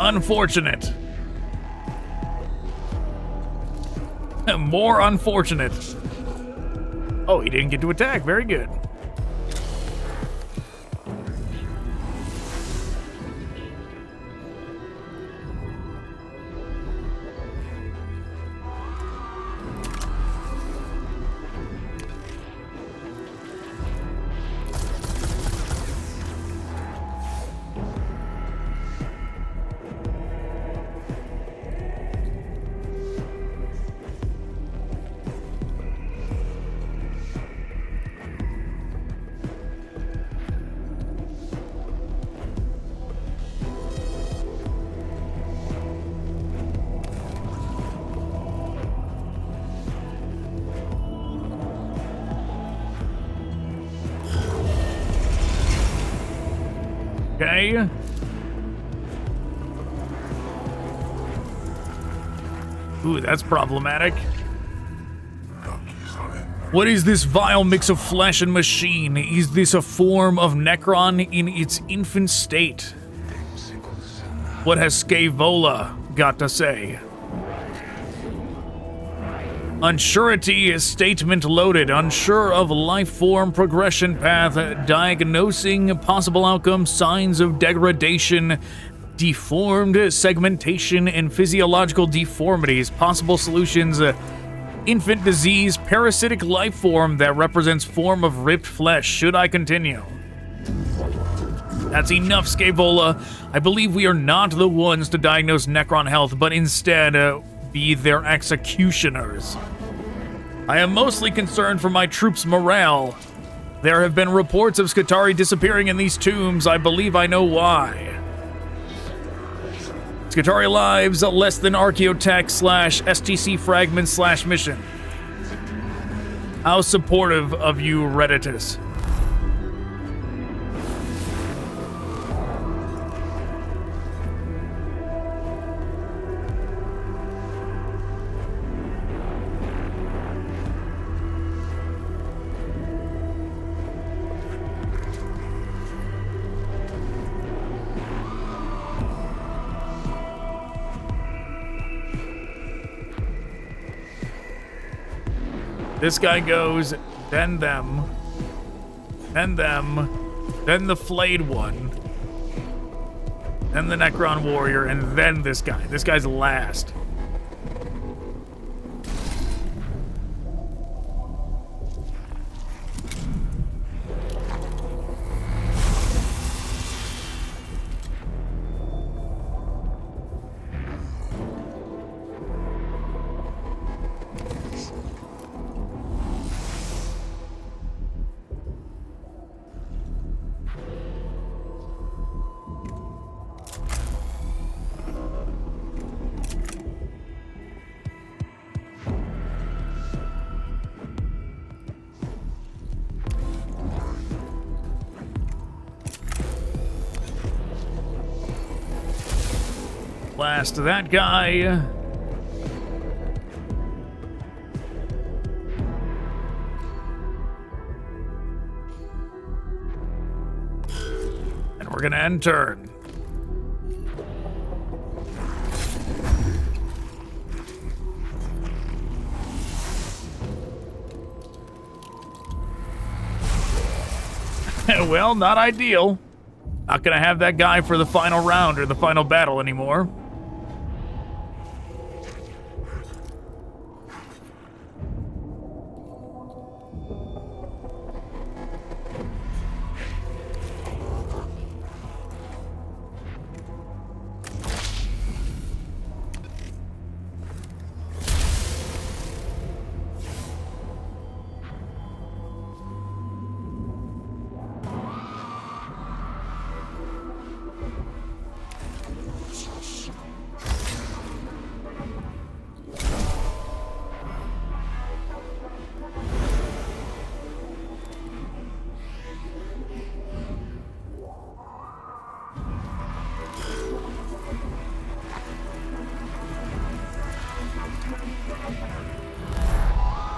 Unfortunate. More unfortunate. Oh, he didn't get to attack. Very good. Okay. Ooh, that's problematic. What is this vile mix of flesh and machine? Is this a form of Necron in its infant state? What has Scaevola got to say? Unsurety is statement loaded, unsure of life form progression path, diagnosing possible outcomes, signs of degradation, deformed segmentation, and physiological deformities, possible solutions, infant disease, parasitic life form that represents form of ripped flesh. Should I continue? That's enough, Scaevola. I believe we are not the ones to diagnose Necron health, but instead, be their executioners. I am mostly concerned for my troops' morale. There have been reports of Skitarii disappearing in these tombs. I believe I know why. Skitarii lives less than Archaeotech / STC fragments / mission. How supportive of you, Redditus. This guy goes, then them, then the flayed one, then the Necron warrior, and then this guy. This guy's last. Blast that guy. And we're gonna end turn. Well, not ideal. Not gonna have that guy for the final round or the final battle anymore.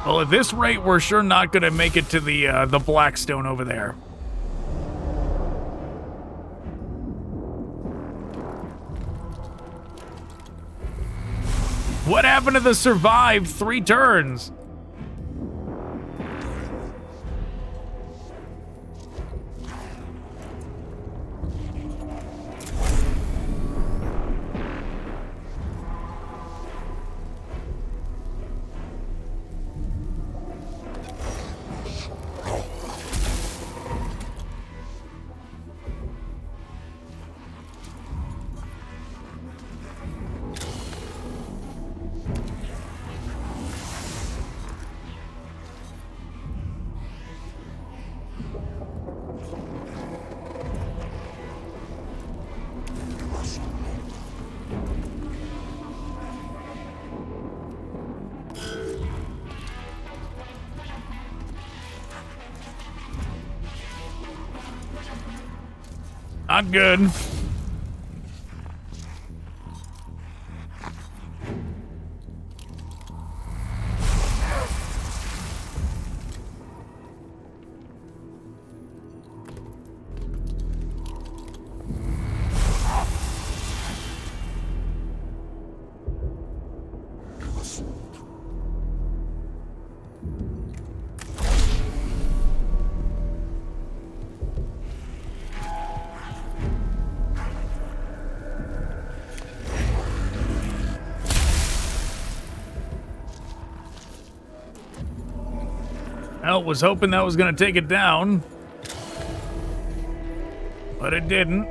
Well, at this rate, we're sure not going to make it to the Blackstone over there. What happened to the survived 3 turns? Not good. Well, was hoping that was going to take it down, but it didn't.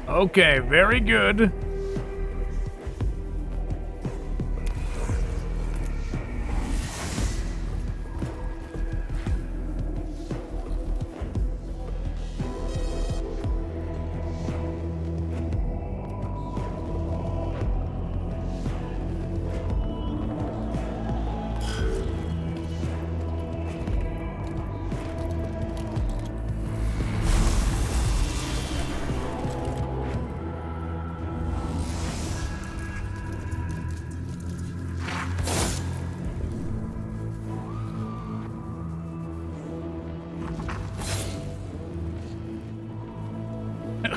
Okay, very good.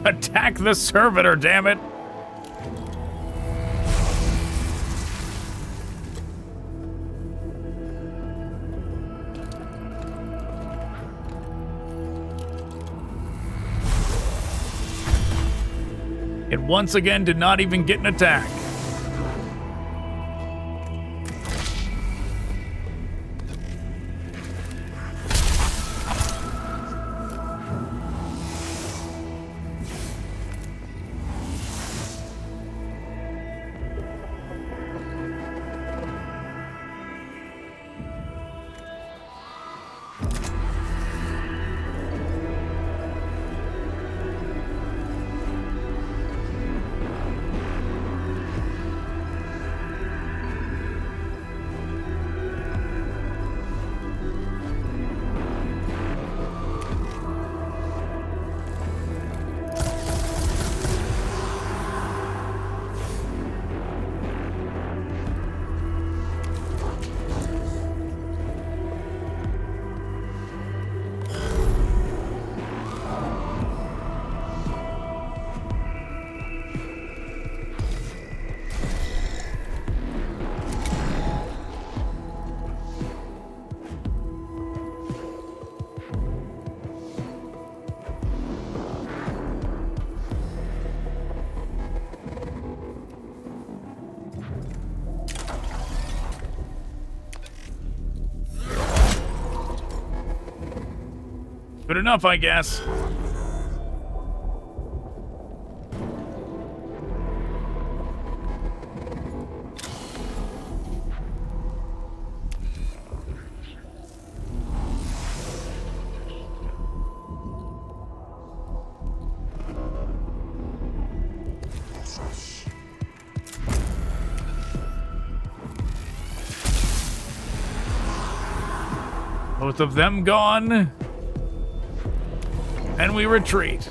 Attack the servitor, damn it! It once again did not even get an attack. Good enough, I guess. Both of them gone. And we retreat.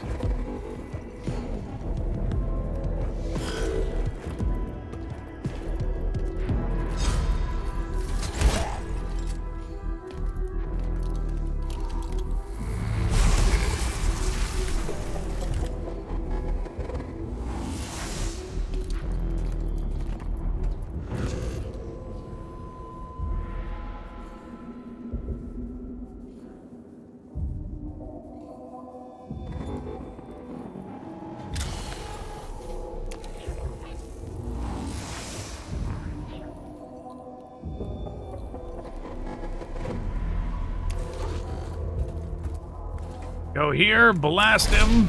Go here, blast him.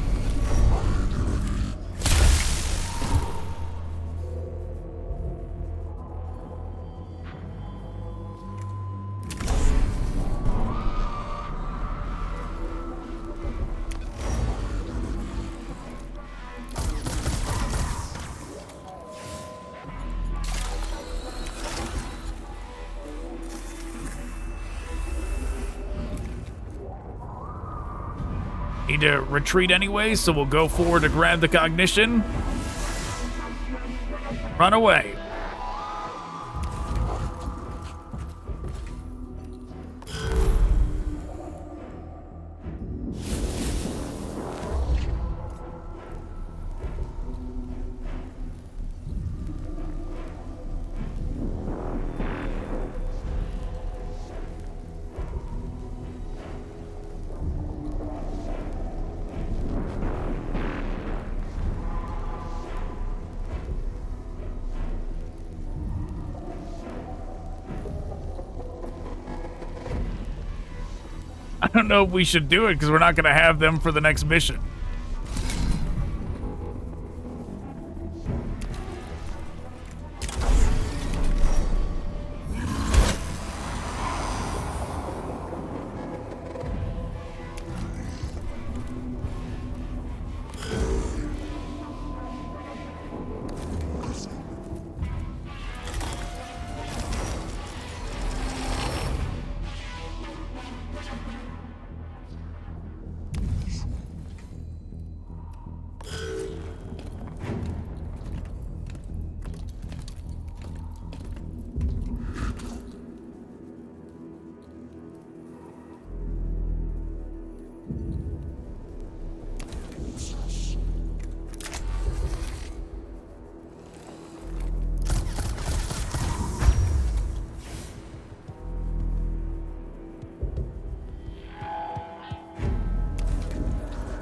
Need to retreat anyway, so we'll go forward to grab the Cognition. Run away. I don't know if we should do it because we're not going to have them for the next mission.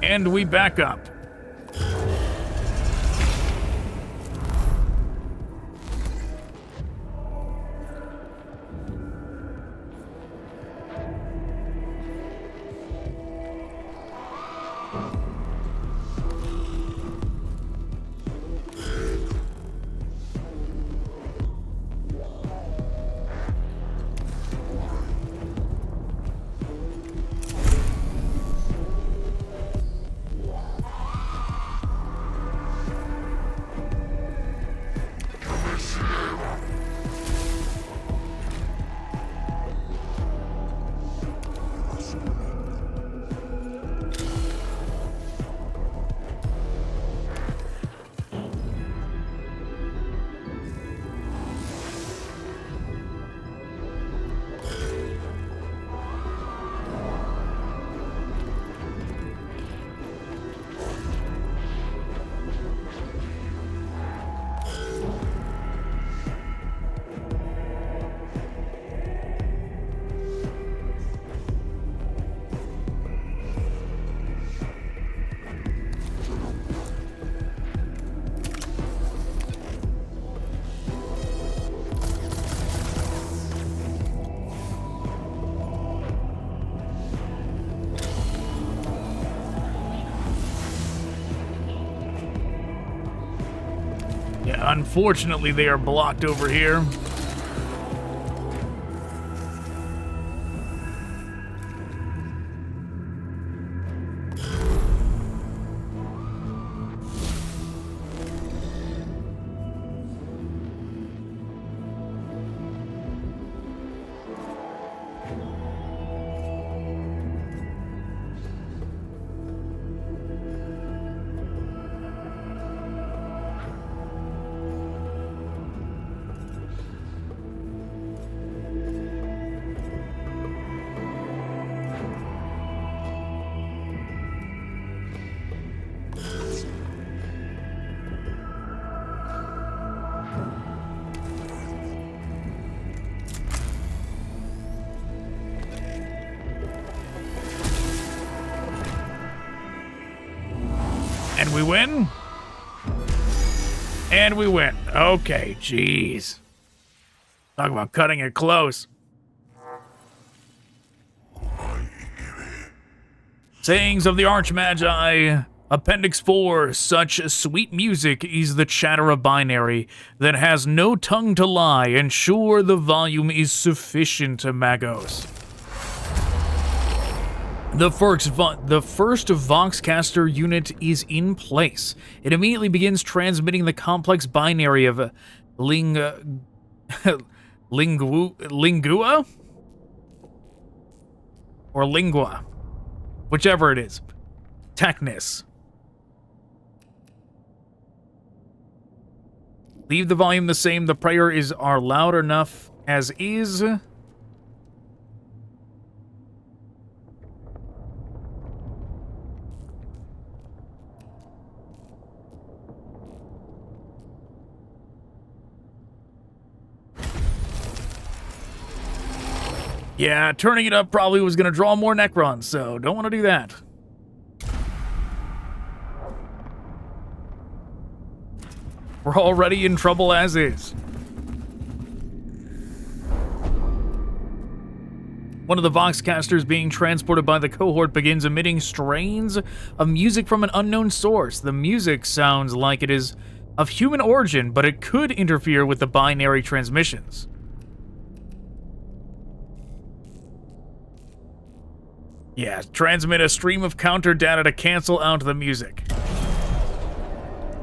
And we back up. Unfortunately, they are blocked over here. And we win? And we win. Okay, jeez. Talk about cutting it close. Sayings of the Archmagi, Appendix 4. Such sweet music is the chatter of binary that has no tongue to lie, and sure the volume is sufficient to Magos. The first Voxcaster unit is in place. It immediately begins transmitting the complex binary of lingua? Or lingua. Whichever it is. Technis. Leave the volume the same. The prayer are loud enough as is. Yeah, turning it up probably was going to draw more Necrons, so don't want to do that. We're already in trouble as is. One of the Voxcasters being transported by the cohort begins emitting strains of music from an unknown source. The music sounds like it is of human origin, but it could interfere with the binary transmissions. Yeah, transmit a stream of counter data to cancel out the music.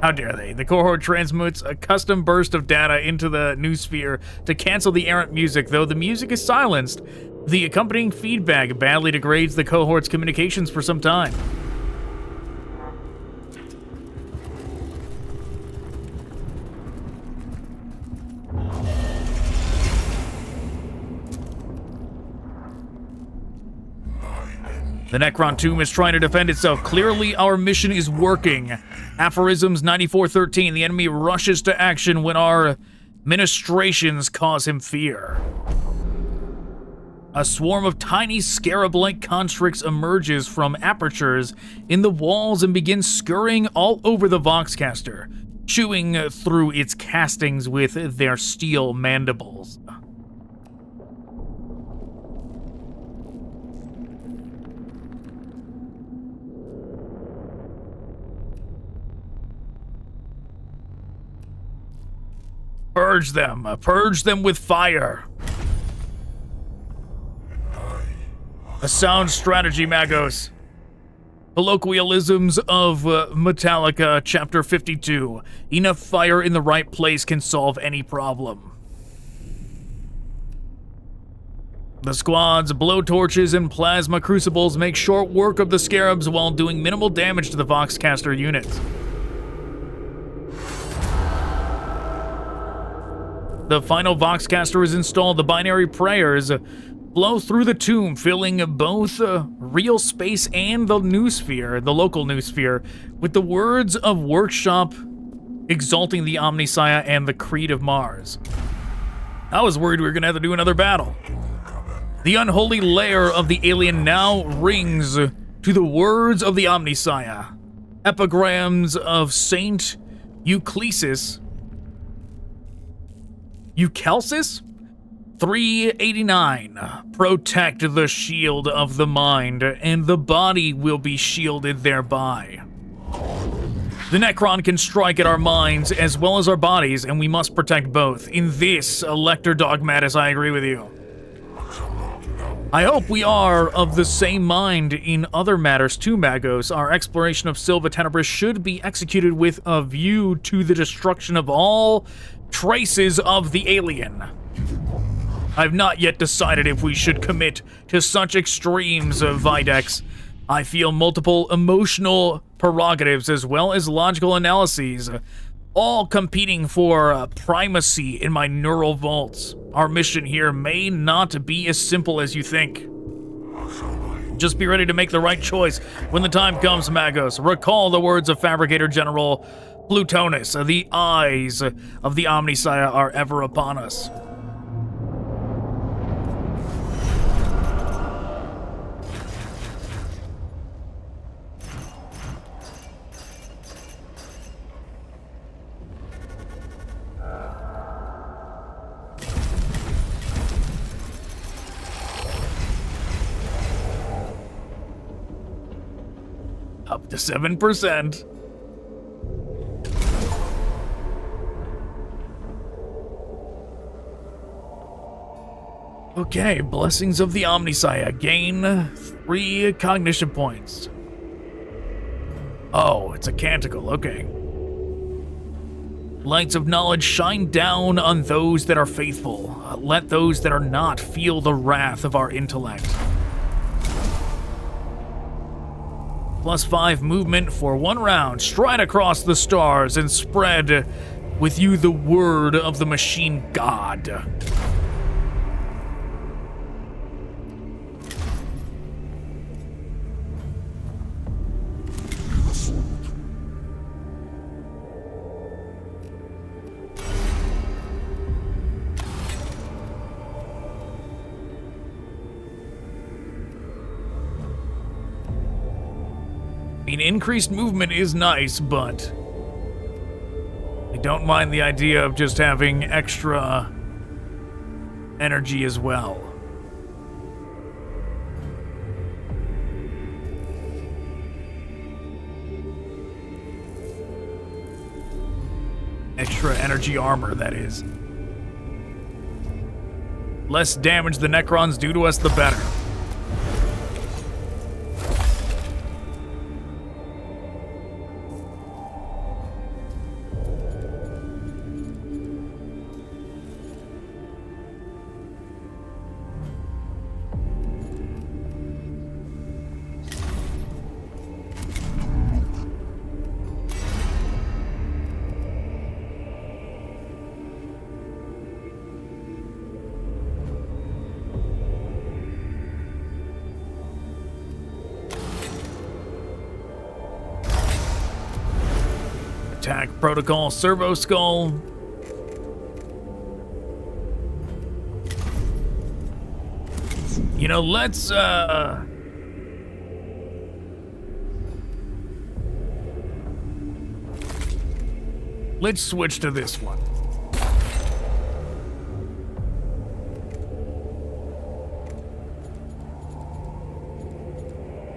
How dare they? The cohort transmits a custom burst of data into the noosphere to cancel the errant music. Though the music is silenced, the accompanying feedback badly degrades the cohort's communications for some time. The Necron tomb is trying to defend itself. Clearly, our mission is working. Aphorisms 9413. The enemy rushes to action when our ministrations cause him fear. A swarm of tiny scarab-like constricts emerges from apertures in the walls and begins scurrying all over the Voxcaster, chewing through its castings with their steel mandibles. Purge them with fire. A sound strategy, Magos. Colloquialisms of Metallica, Chapter 52. Enough fire in the right place can solve any problem. The squad's blowtorches and plasma crucibles make short work of the scarabs while doing minimal damage to the Voxcaster units. The final Voxcaster is installed. The binary prayers flow through the tomb, filling both real space and the noosphere, the local noosphere, with the words of workshop exalting the Omnissiah and the Creed of Mars. I was worried we were going to have to do another battle. The unholy lair of the alien now rings to the words of the Omnissiah. Epigrams of Saint Euclesis 389. Protect the shield of the mind, and the body will be shielded thereby. The Necron can strike at our minds as well as our bodies, and we must protect both. In this, Elector Dogmatis, I agree with you. I hope we are of the same mind in other matters too, Magos. Our exploration of Silva Tenebris should be executed with a view to the destruction of all traces of the alien. I've not yet decided if we should commit to such extremes of Videx. I feel multiple emotional prerogatives as well as logical analyses, all competing for primacy in my neural vaults. Our mission here may not be as simple as you think. Just be ready to make the right choice when the time comes, Magos. Recall the words of Fabricator General Plutonus. The eyes of the Omnissiah are ever upon us. Up to 7%. Okay, Blessings of the Omnissiah. Gain 3 cognition points. Oh, it's a canticle, okay. Lights of knowledge shine down on those that are faithful. Let those that are not feel the wrath of our intellect. +5 movement for 1 round. Stride across the stars and spread with you the word of the machine god. Increased movement is nice, but I don't mind the idea of just having extra energy as well. Extra energy armor, that is. Less damage the Necrons do to us, the better. Attack protocol, servo-skull. You know, let's switch to this one.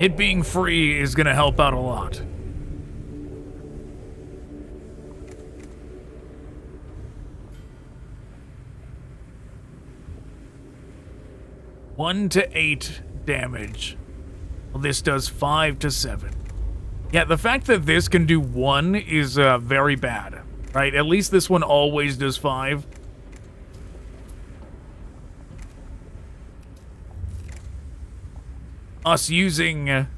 It being free is gonna help out a lot. One to 8 damage. Well, this does 5 to 7. Yeah, the fact that this can do 1 is very bad, right? At least this one always does 5. Us using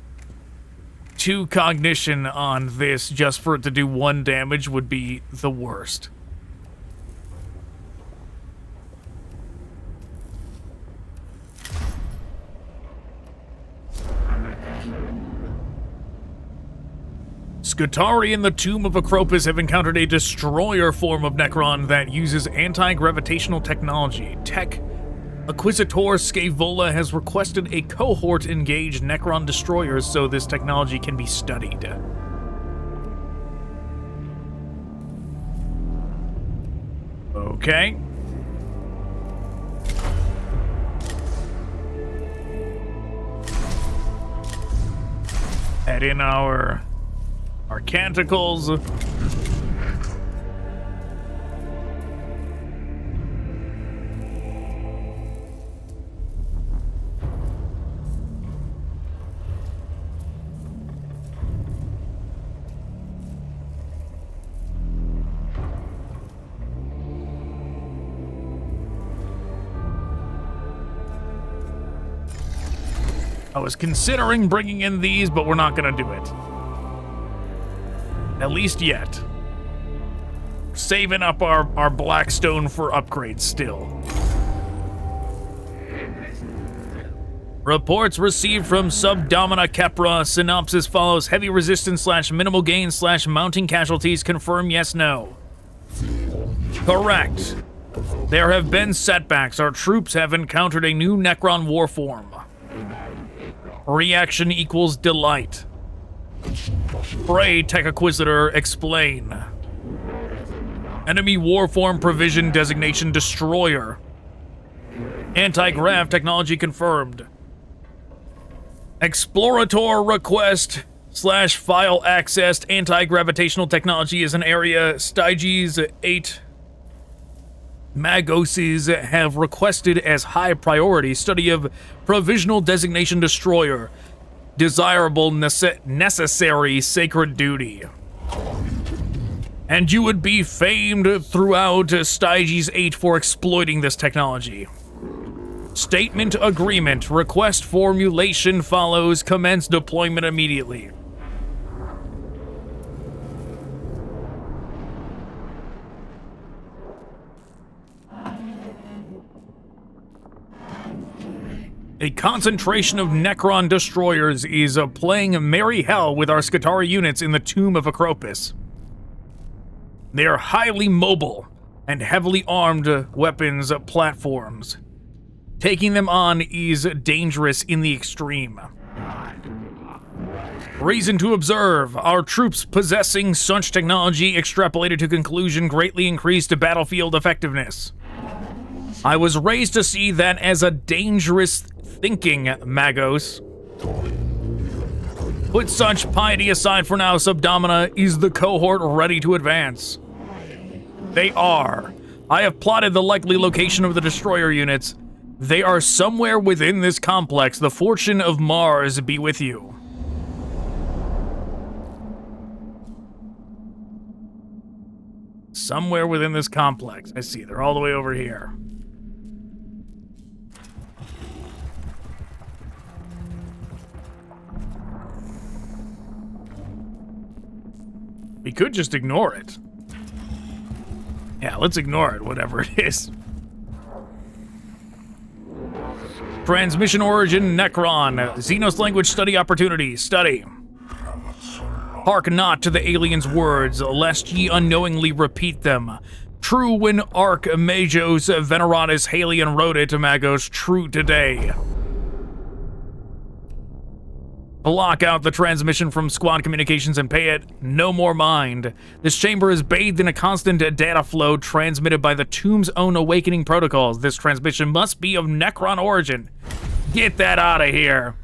2 cognition on this just for it to do 1 damage would be the worst. Skitarii in the Tomb of Ekropis have encountered a destroyer form of Necron that uses anti-gravitational technology. Tech Acquisitor Scaevola has requested a cohort engage Necron destroyers so this technology can be studied. Okay. Add in our our canticles. I was considering bringing in these, but we're not gonna do it. At least yet. Saving up our Blackstone for upgrades still. Reports received from Subdomina Kepra. Synopsis follows: heavy resistance / minimal gain / mounting casualties. Confirm yes, no. Correct. There have been setbacks. Our troops have encountered a new Necron warform. Reaction equals delight. Pray, Tech Inquisitor, explain. Enemy warform provision designation Destroyer. Anti-grav technology confirmed. Explorator request / file accessed. Anti-gravitational technology is an area Styges 8 Magoses have requested as high priority. Study of provisional designation Destroyer. Desirable necessary sacred duty. And you would be famed throughout Styges 8 for exploiting this technology. Statement agreement. Request formulation follows. Commence deployment immediately. A concentration of Necron destroyers is playing merry hell with our Skitarii units in the tomb of Ekropis. They are highly mobile and heavily armed weapons platforms. Taking them on is dangerous in the extreme. Reason to observe: our troops possessing such technology extrapolated to conclusion greatly increased battlefield effectiveness. I was raised to see that as a dangerous thinking, Magos. Put such piety aside for now, Subdomina. Is the cohort ready to advance? They are. I have plotted the likely location of the destroyer units. They are somewhere within this complex. The fortune of Mars be with you. Somewhere within this complex. I see. They're all the way over here. We could just ignore it. Yeah, let's ignore it, whatever it is. Transmission origin Necron. Xenos language study opportunity. Study. Hark not to the aliens' words, lest ye unknowingly repeat them. True when Arch Magos Veneratus Halion wrote it, Magos, true today. Block out the transmission from squad communications and pay it no more mind. This chamber is bathed in a constant data flow transmitted by the tomb's own awakening protocols. This transmission must be of Necron origin. Get that out of here.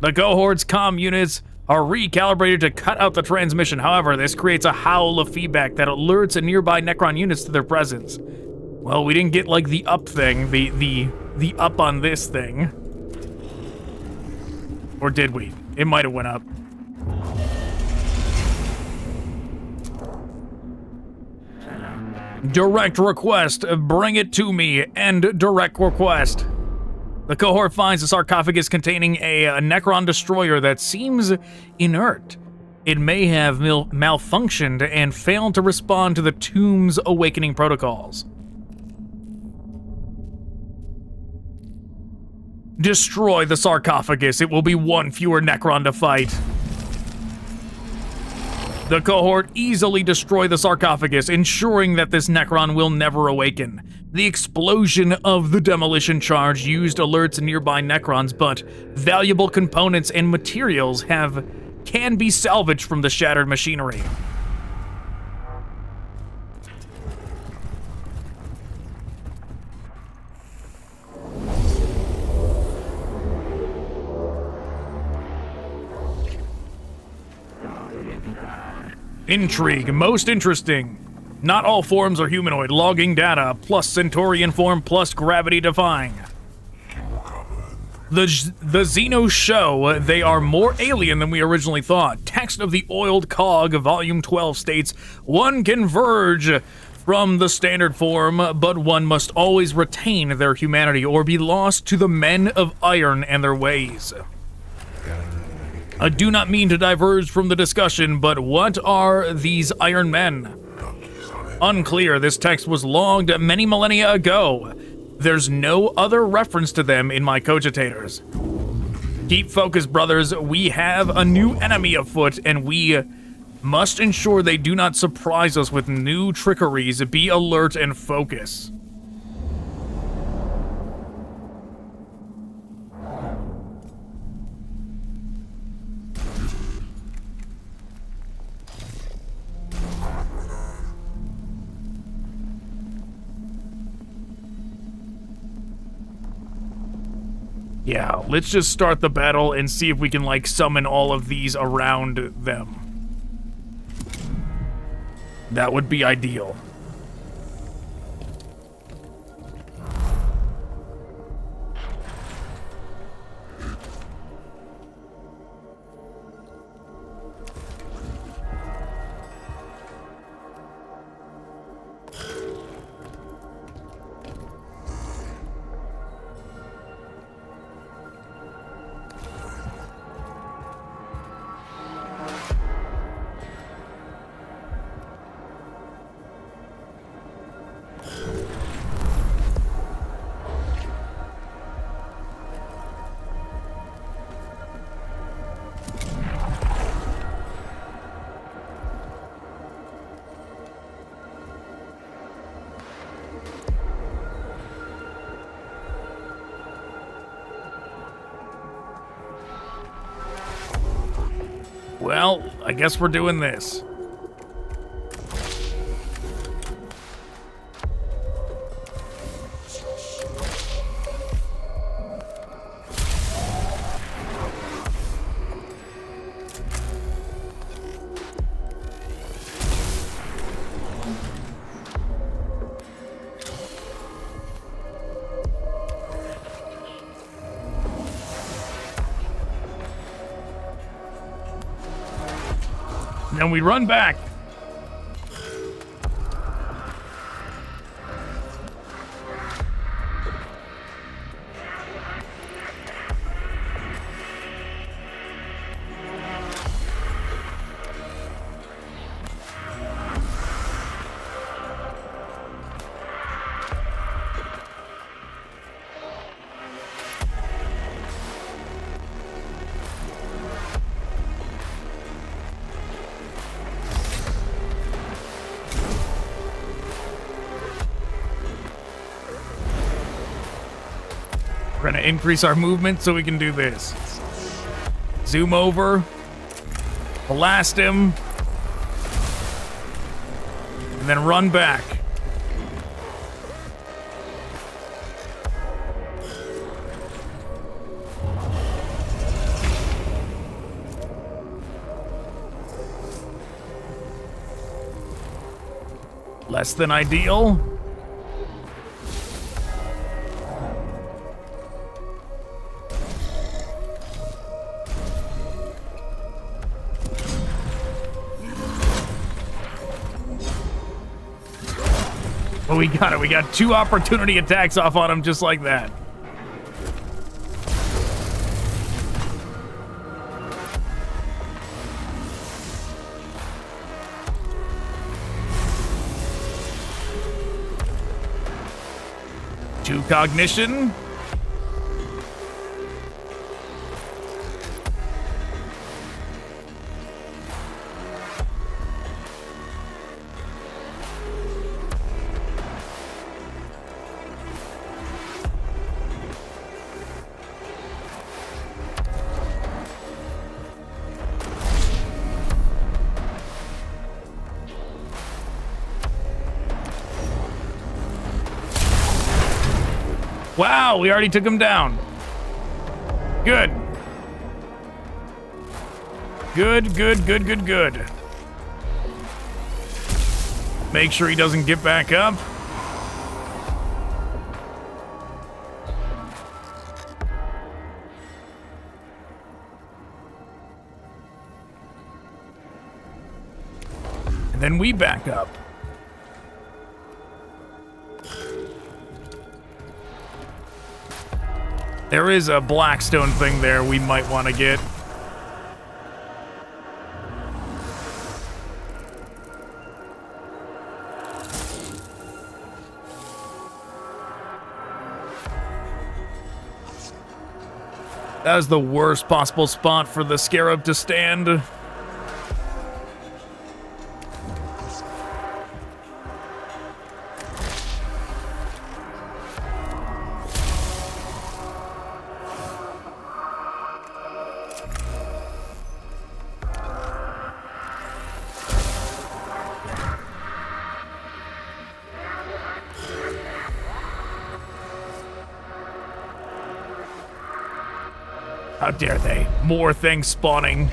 The cohort's comm units are recalibrated to cut out the transmission. However, this creates a howl of feedback that alerts nearby Necron units to their presence. Well, we didn't get like the up thing, the up on this thing. Or did we? It might have went up. Direct request. Bring it to me. End direct request. The cohort finds a sarcophagus containing a Necron destroyer that seems inert. It may have malfunctioned and failed to respond to the tomb's awakening protocols. Destroy the sarcophagus. It will be one fewer Necron to fight. The cohort easily destroy the sarcophagus, ensuring that this Necron will never awaken. The explosion of the demolition charge used alerts nearby Necrons, but valuable components and materials can be salvaged from the shattered machinery. Intrigue, most interesting. Not all forms are humanoid. Logging data, plus Centaurian form, plus gravity defying. The xenos show they are more alien than we originally thought. Text of the Oiled Cog, Volume 12 states, one can verge from the standard form, but one must always retain their humanity or be lost to the men of iron and their ways. I do not mean to diverge from the discussion, but what are these Iron Men? Unclear. This text was logged many millennia ago. There's no other reference to them in my cogitators. Keep focused, brothers. We have a new enemy afoot, and we must ensure they do not surprise us with new trickeries. Be alert and focus. Yeah, let's just start the battle and see if we can, like, summon all of these around them. That would be ideal. Well, I guess we're doing this. And we run back. We're gonna increase our movement so we can do this. Zoom over, blast him, and then run back. Less than ideal. Oh, we got it. We got 2 opportunity attacks off on him just like that. Two cognition. Wow, we already took him down. Good. Good. Make sure he doesn't get back up. And then we back up. There is a Blackstone thing there we might want to get. That was the worst possible spot for the Scarab to stand. How dare they? More things spawning.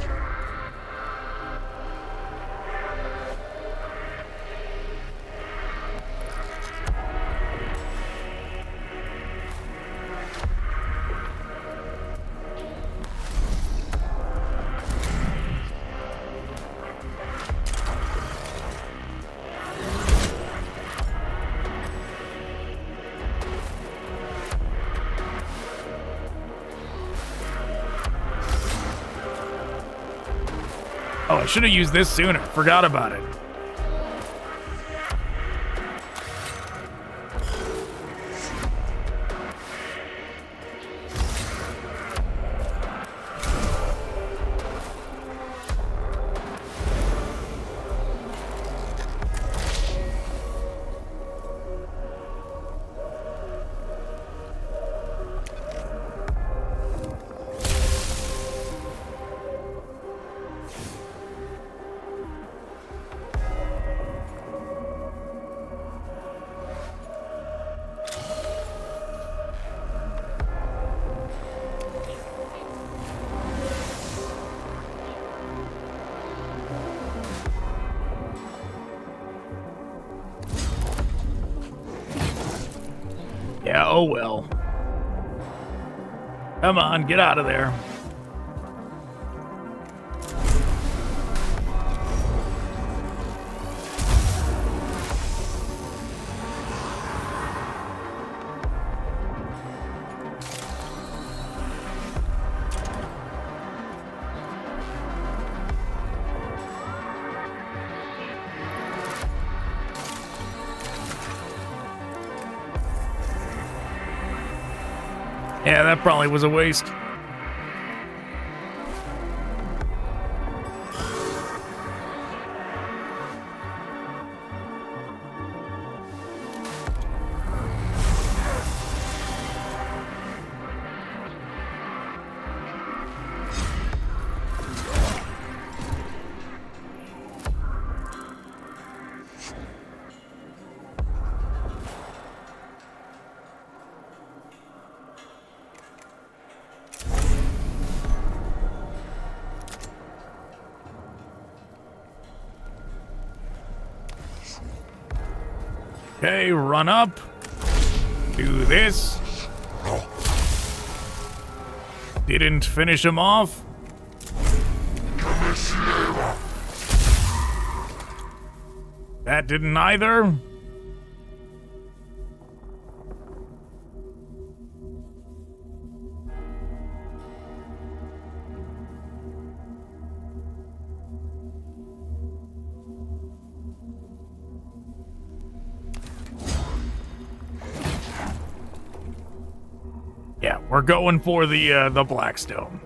Oh, I should have used this sooner. Forgot about it. Yeah, oh well. Come on, get out of there. Yeah, that probably was a waste. Okay, run up. Do this. Didn't finish him off. That didn't either. Yeah, we're going for the Blackstone.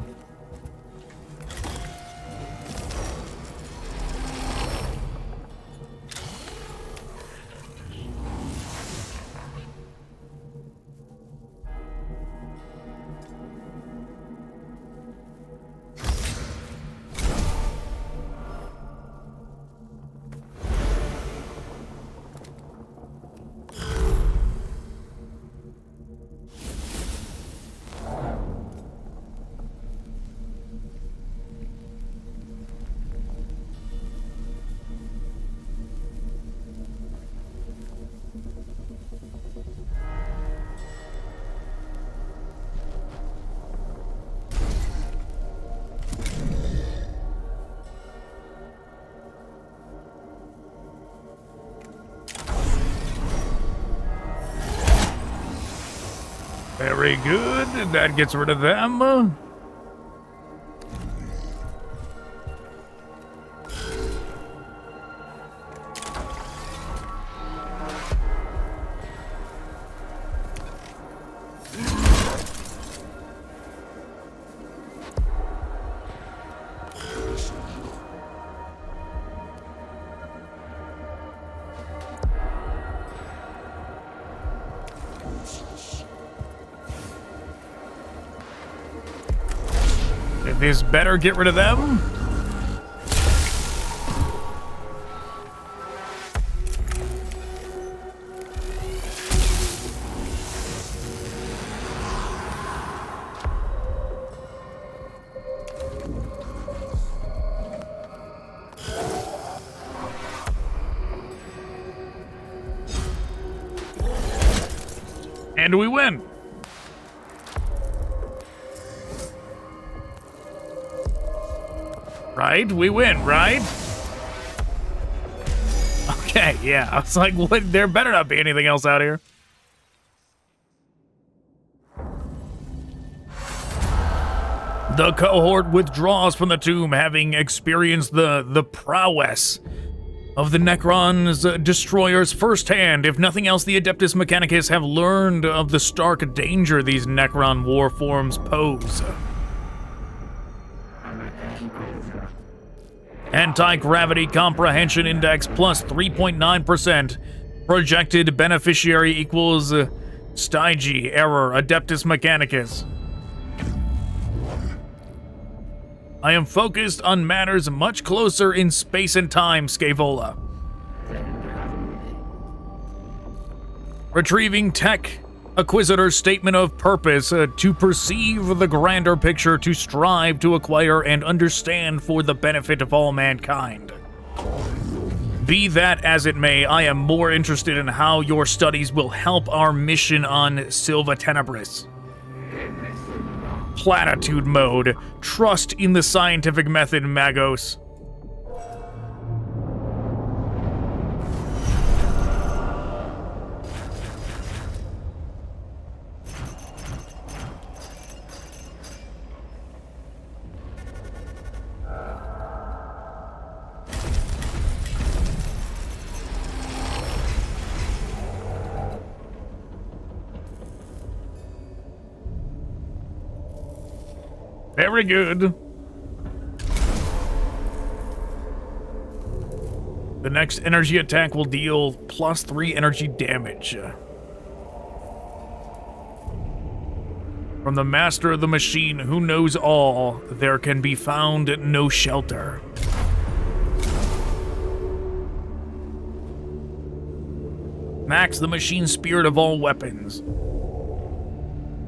Very good. That gets rid of them. This better get rid of them. And we win. Right? We win, right? Okay, yeah. I was like, what? There better not be anything else out here. The cohort withdraws from the tomb, having experienced the prowess of the Necron's destroyers firsthand. If nothing else, the Adeptus Mechanicus have learned of the stark danger these Necron war forms pose. Anti-gravity comprehension index plus 3.9%. Projected beneficiary equals Stygie error Adeptus Mechanicus. I am focused on matters much closer in space and time, Scaevola. Retrieving tech Acquisitor's statement of purpose, to perceive the grander picture, to strive to acquire and understand for the benefit of all mankind. Be that as it may, I am more interested in how your studies will help our mission on Silva Tenebris. Platitude mode. Trust in the scientific method, Magos. Very good. The next energy attack will deal +3 energy damage. From the master of the machine who knows all, there can be found no shelter. Max the machine spirit of all weapons.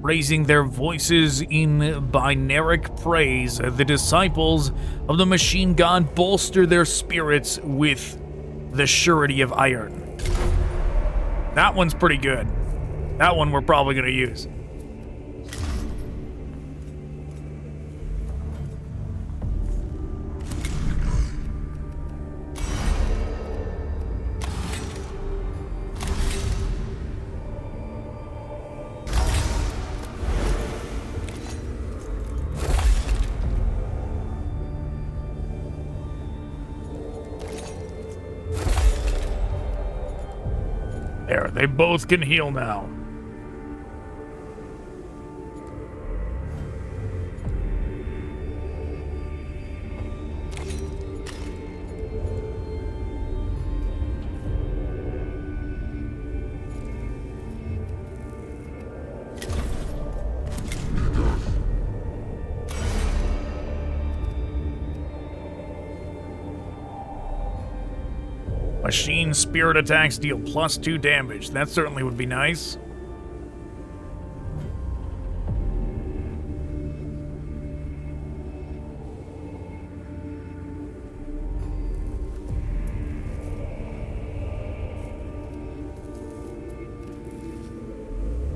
Raising their voices in binaric praise, the disciples of the machine god bolster their spirits with the surety of iron. That one's pretty good. That one we're probably going to use. There, they both can heal now. Machine spirit attacks deal +2 damage. That certainly would be nice.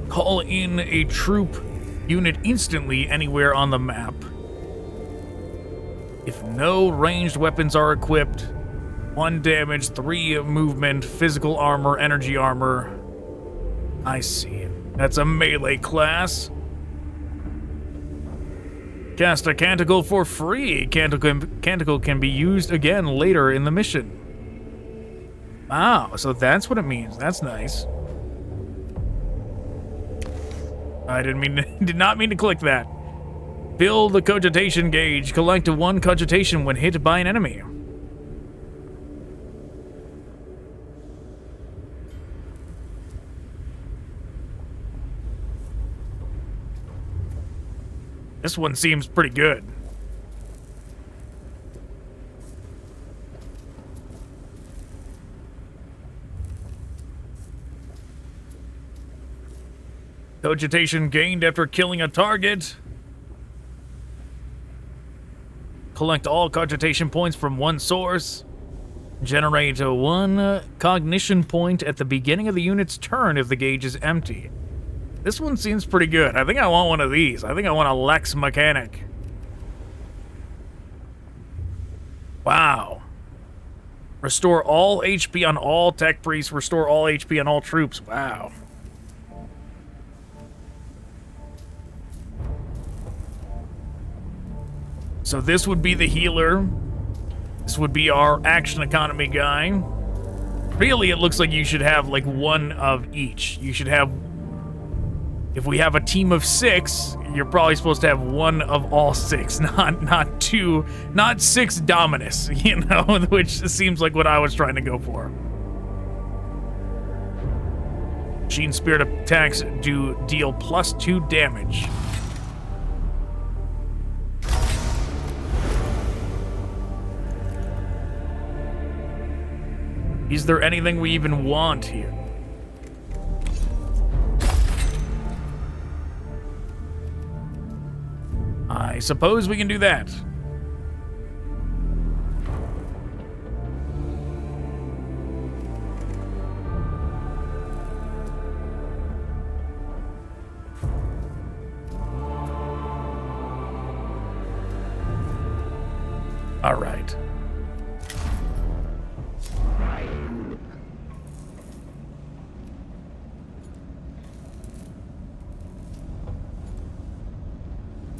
Call in a troop unit instantly anywhere on the map. If no ranged weapons are equipped, 1 damage, 3 movement, physical armor, energy armor. I see. That's a melee class. Cast a Canticle for free. Canticle can be used again later in the mission. Wow, so that's what it means. That's nice. I did not mean to click that. Fill the cogitation gauge. Collect 1 cogitation when hit by an enemy. This one seems pretty good. Cogitation gained after killing a target. Collect all cogitation points from one source. Generate 1 cognition point at the beginning of the unit's turn if the gauge is empty. This one seems pretty good. I think I want one of these. I think I want a Lex Mechanic. Wow. Restore all HP on all tech priests. Restore all HP on all troops. Wow. So this would be the healer. This would be our action economy guy. Really, it looks like you should have like 1 of each. You should have... If we have a team of 6, you're probably supposed to have 1 of all 6, not 2, not 6 Dominus, you know, which seems like what I was trying to go for. Machine Spirit attacks deal +2 damage. Is there anything we even want here? I suppose we can do that. All right.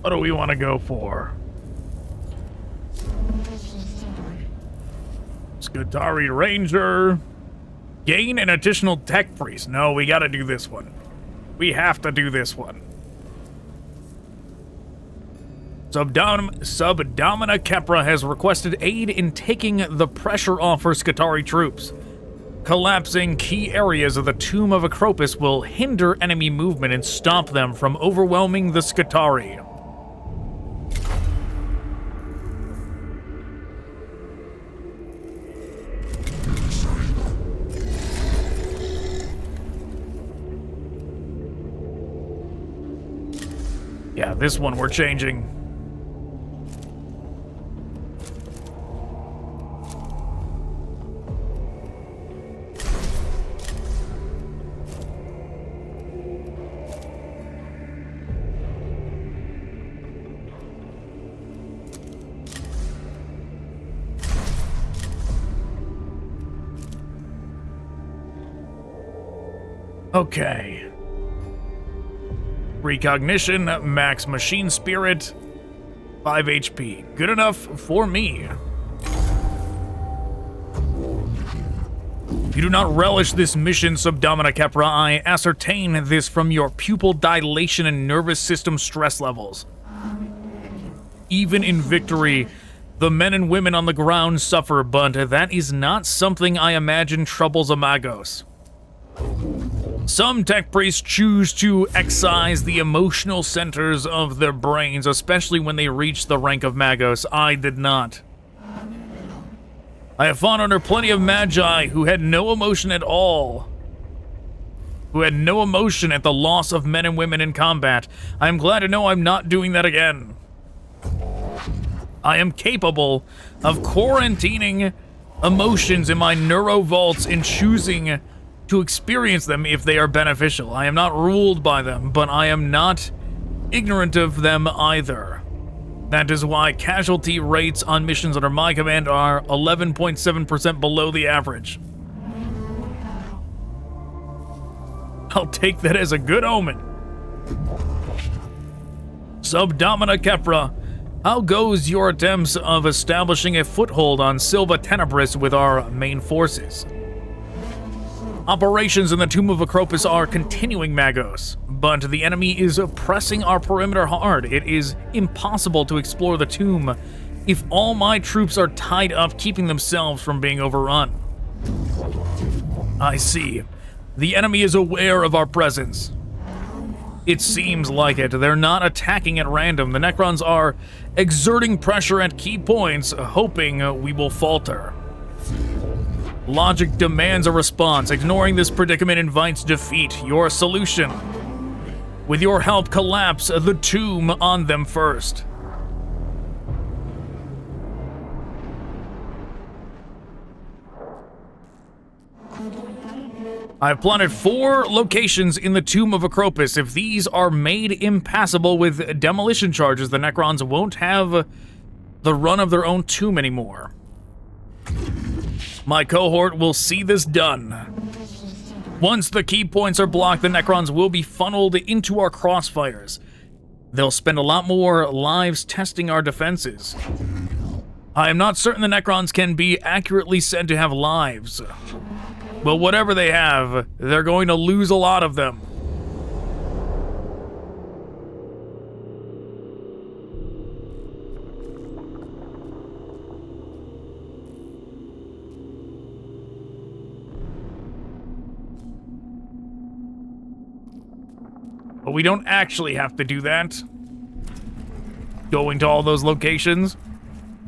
What do we want to go for? Skitarii Ranger. Gain an additional tech priest. No, we gotta do this one. We have to do this one. Subdomina Kepra has requested aid in taking the pressure off her Skitarii troops. Collapsing key areas of the tomb of Ekropis will hinder enemy movement and stop them from overwhelming the Skitarii. Yeah, this one we're changing. Okay. Recognition, max machine spirit, 5 HP. Good enough for me. You do not relish this mission, Subdomina Kepra. I ascertain this from your pupil dilation and nervous system stress levels. Even in victory, the men and women on the ground suffer, but that is not something I imagine troubles a Magos. Some tech priests choose to excise the emotional centers of their brains, especially when they reach the rank of Magos. I did not. I have fought under plenty of Magi who had no emotion at all. Who had no emotion at the loss of men and women in combat. I am glad to know I'm not doing that again. I am capable of quarantining emotions in my neuro vaults and choosing to experience them if they are beneficial. I am not ruled by them, but I am not ignorant of them either. That is why casualty rates on missions under my command are 11.7% below the average. I'll take that as a good omen. Subdomina Kepra, how goes your attempts of establishing a foothold on Silva Tenebris with our main forces? Operations in the Tomb of Ekropis are continuing, Magos, but the enemy is pressing our perimeter hard. It is impossible to explore the tomb if all my troops are tied up keeping themselves from being overrun. I see. The enemy is aware of our presence. It seems like it. They're not attacking at random. The Necrons are exerting pressure at key points, hoping we will falter. Logic demands a response. Ignoring this predicament invites defeat. Your solution. With your help, collapse the tomb on them first. I've plotted 4 locations in the Tomb of Ekropis. If these are made impassable with demolition charges, the Necrons won't have the run of their own tomb anymore. My cohort will see this done. Once the key points are blocked, the Necrons will be funneled into our crossfires. They'll spend a lot more lives testing our defenses. I am not certain the Necrons can be accurately said to have lives. But whatever they have, they're going to lose a lot of them. But we don't actually have to do that. Going to all those locations.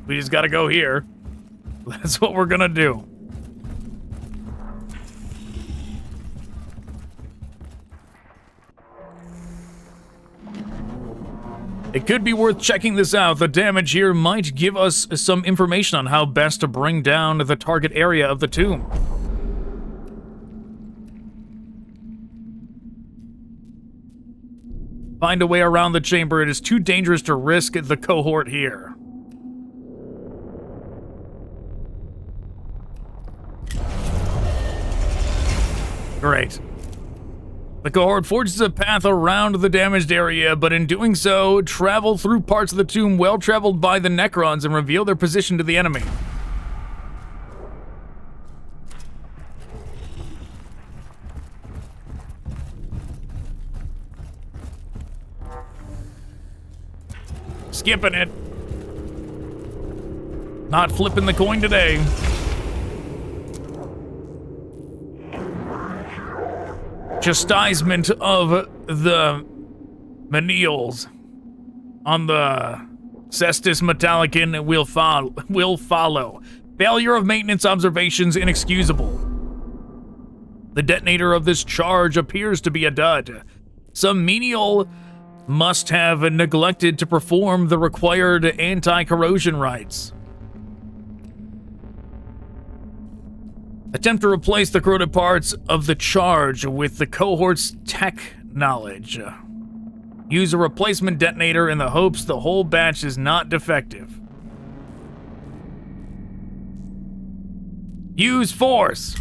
We just gotta go here. That's what we're gonna do. It could be worth checking this out. The damage here might give us some information on how best to bring down the target area of the tomb. Find a way around the chamber. It is too dangerous to risk the cohort here. Great. The cohort forges a path around the damaged area, but in doing so, travel through parts of the tomb well traveled by the Necrons and reveal their position to the enemy. Skipping it. Not flipping the coin today. Chastisement of the menials on the Cestus Metallicin will follow. Failure of maintenance observations inexcusable. The detonator of this charge appears to be a dud. Some menial must have neglected to perform the required anti-corrosion rites. Attempt to replace the corroded parts of the charge with the cohort's tech knowledge. Use a replacement detonator in the hopes the whole batch is not defective. Use force.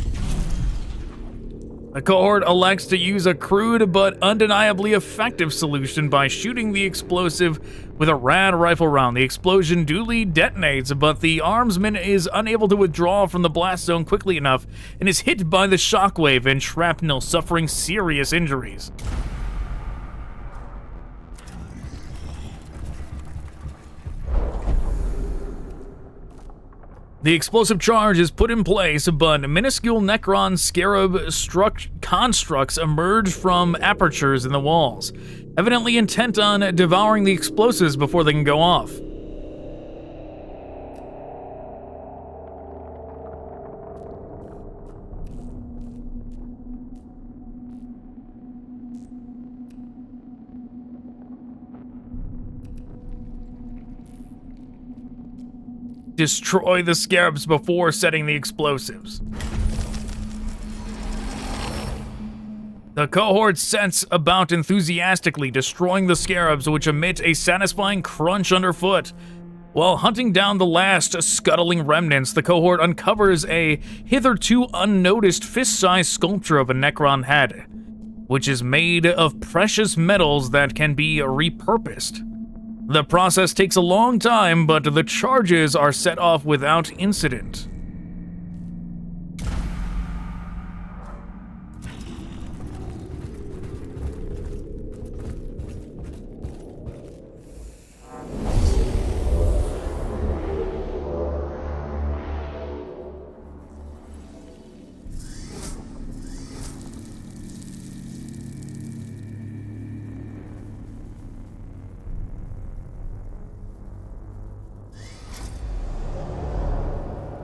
The cohort elects to use a crude but undeniably effective solution by shooting the explosive with a rad rifle round. The explosion duly detonates, but the armsman is unable to withdraw from the blast zone quickly enough and is hit by the shockwave and shrapnel, suffering serious injuries. The explosive charge is put in place, but minuscule Necron scarab constructs emerge from apertures in the walls, evidently intent on devouring the explosives before they can go off. Destroy the scarabs before setting the explosives. The cohort sets about enthusiastically destroying the scarabs, which emit a satisfying crunch underfoot. While hunting down the last scuttling remnants, the cohort uncovers a hitherto unnoticed fist-sized sculpture of a Necron head. which is made of precious metals that can be repurposed. The process takes a long time, but the charges are set off without incident.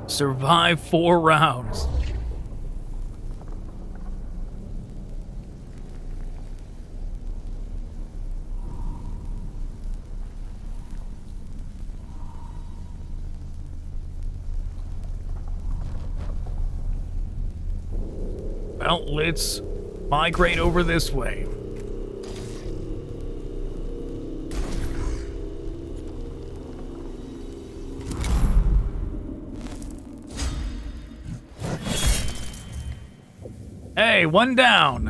Survive 4 rounds. Well, let's migrate over this way. Hey, one down.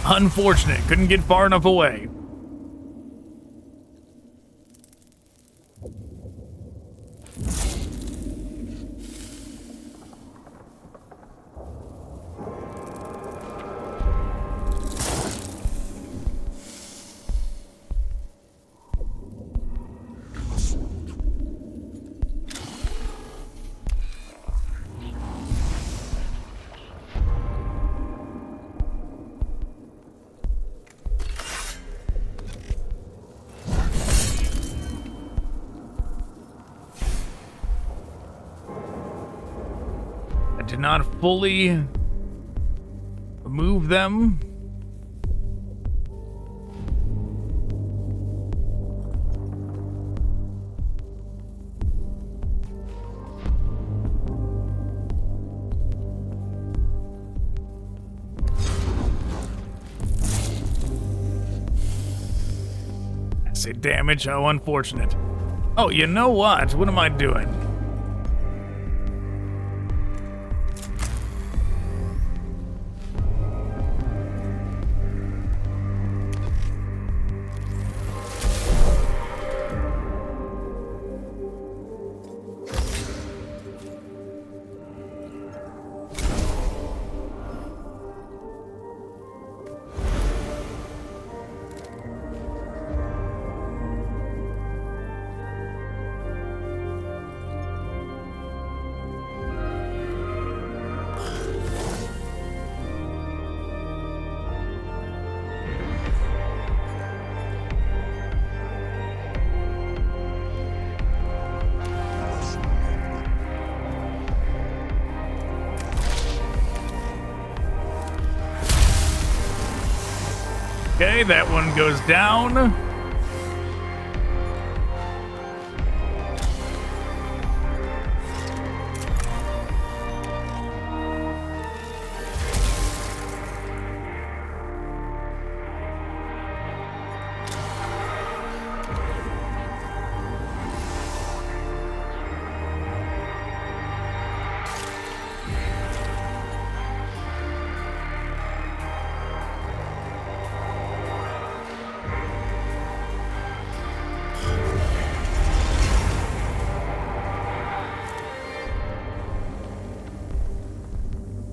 Unfortunate, couldn't get far enough away. Did not fully remove them. Acid damage, how unfortunate. Oh, you know what? What am I doing? Okay, that one goes down.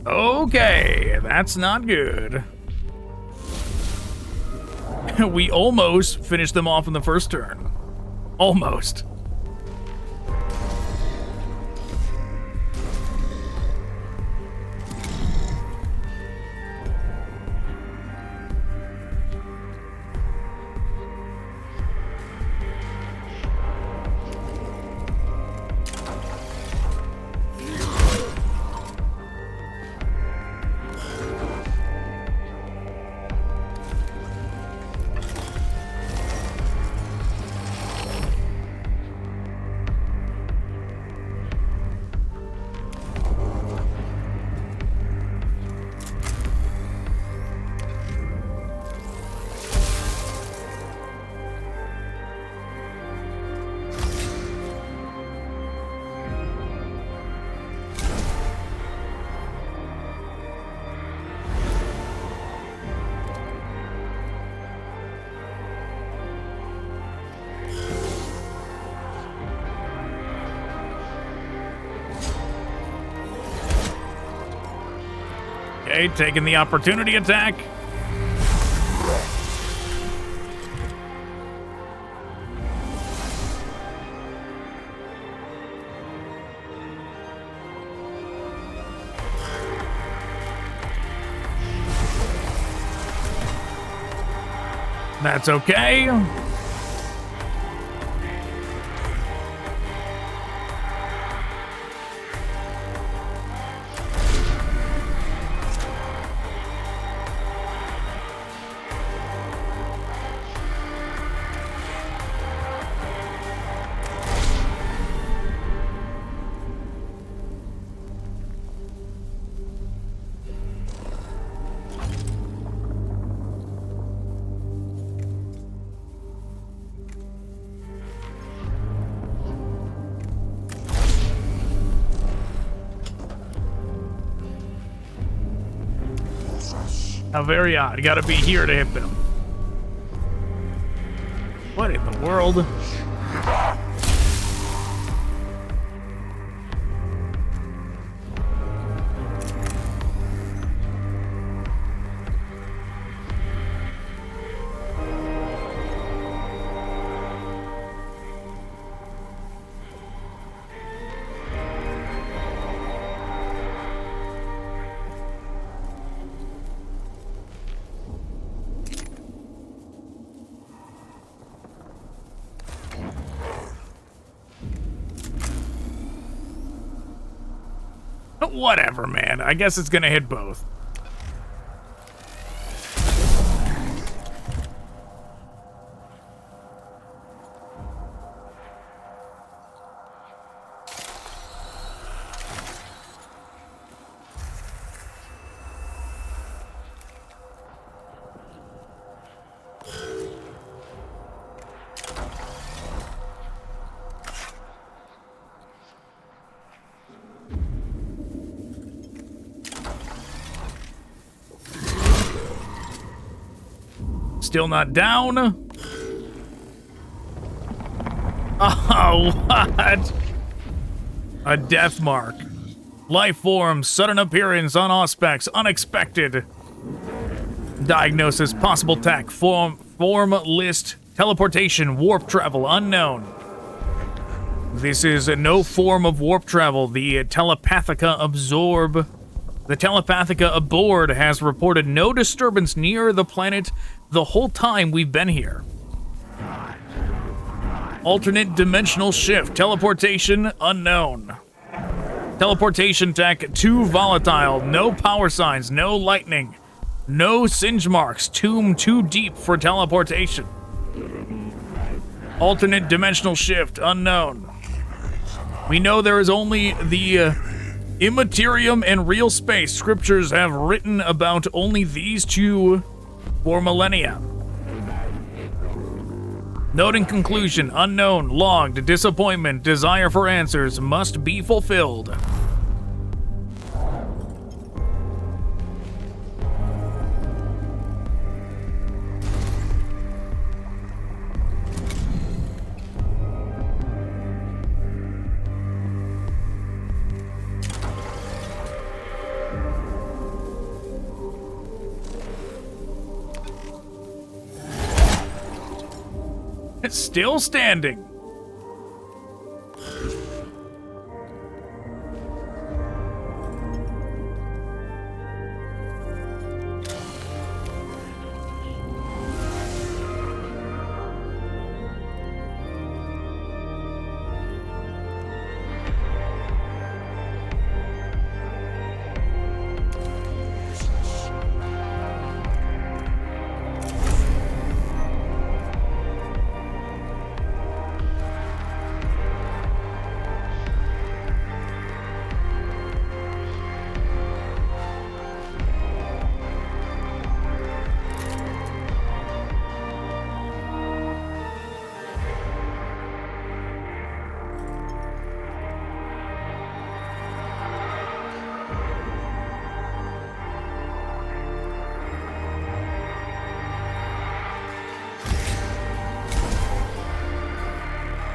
Okay, that's not good. We almost finished them off in the first turn. Almost. Okay, taking the opportunity attack. That's okay. How very odd. Gotta be here to hit them. What in the world? Whatever, man. I guess it's gonna hit both. Still not down. Oh, what? A death mark. Life form, sudden appearance on auspex, unexpected. Diagnosis, possible tech, form list, teleportation, warp travel, unknown. This is no form of warp travel. The Telepathica absorb. The Telepathica aboard has reported no disturbance near the planet the whole time we've been here. Alternate dimensional shift, teleportation, unknown. Teleportation tech, too volatile, no power signs, no lightning, no singe marks, tomb too deep for teleportation. Alternate dimensional shift, unknown. We know there is only the Imperium and real space. Scriptures have written about only these two for millennia. Note in conclusion, unknown, logged, disappointment, desire for answers must be fulfilled. It's still standing.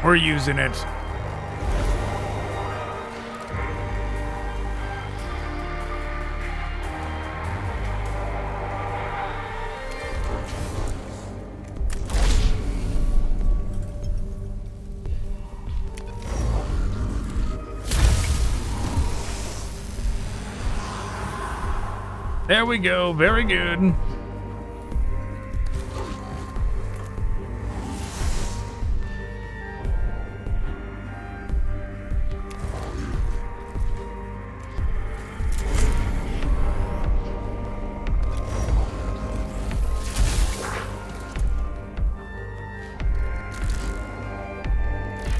We're using it. There we go. Very good.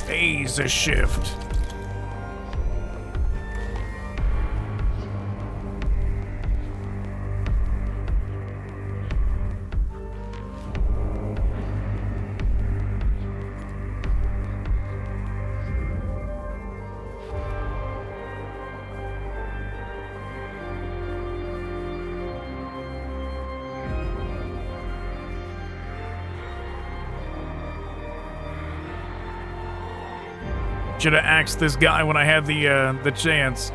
Phase shift. Should have axed this guy when I had the chance.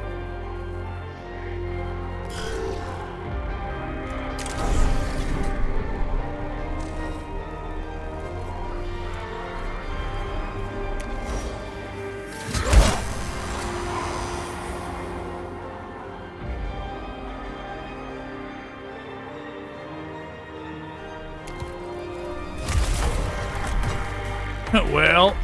Well.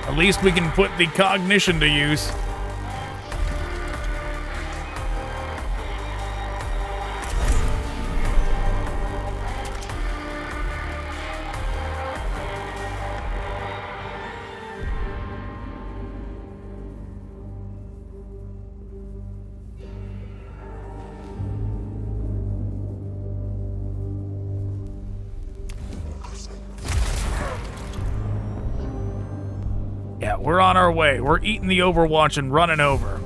At least we can put the Cognition to use. Yeah, we're on our way. We're eating the Overwatch and running over.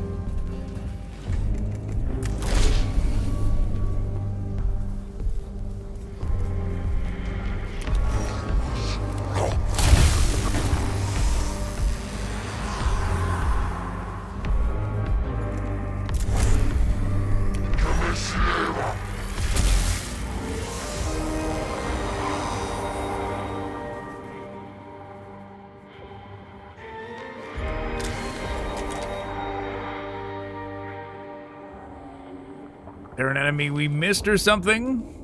They're an enemy we missed or something?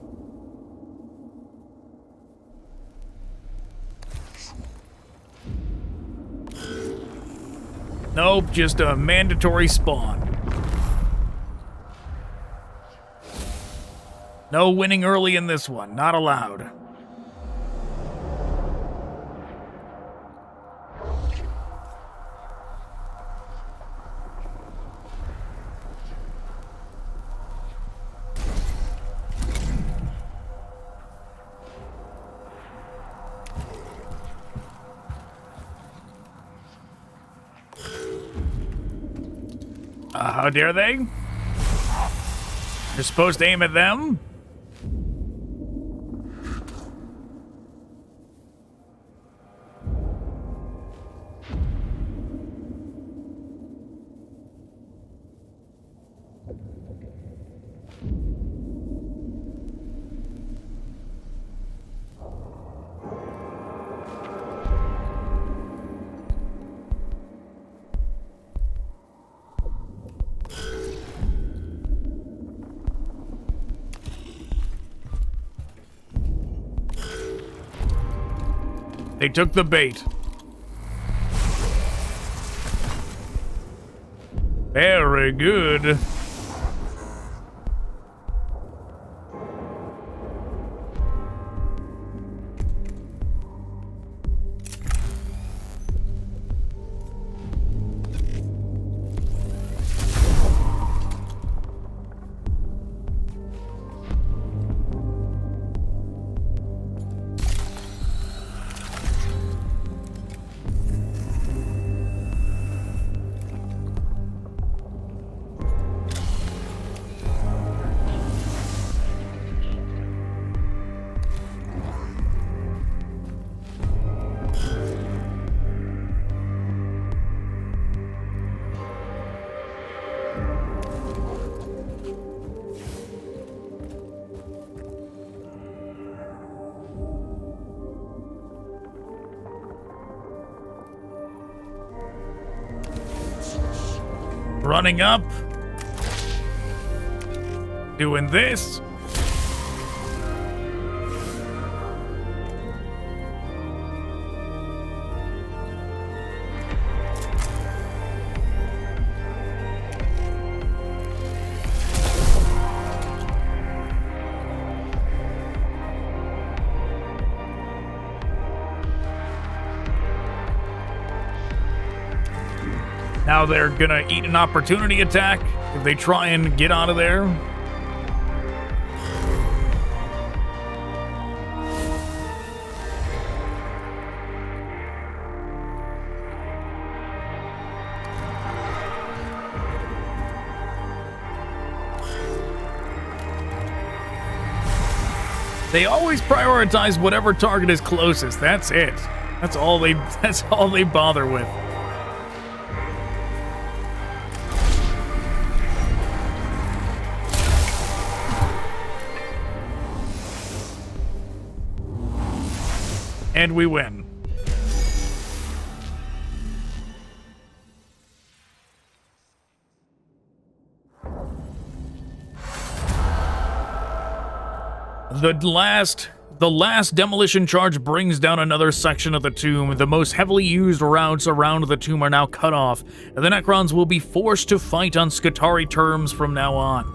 Nope, just a mandatory spawn. No winning early in this one, not allowed. How dare they? You're supposed to aim at them? They took the bait. Very good. Running up. Doing this. Now they're gonna eat an opportunity attack if they try and get out of there. They always prioritize whatever target is closest. That's it. That's all they bother with. And we win. The last demolition charge brings down another section of the tomb. The most heavily used routes around the tomb are now cut off, and the Necrons will be forced to fight on Skitarii terms from now on.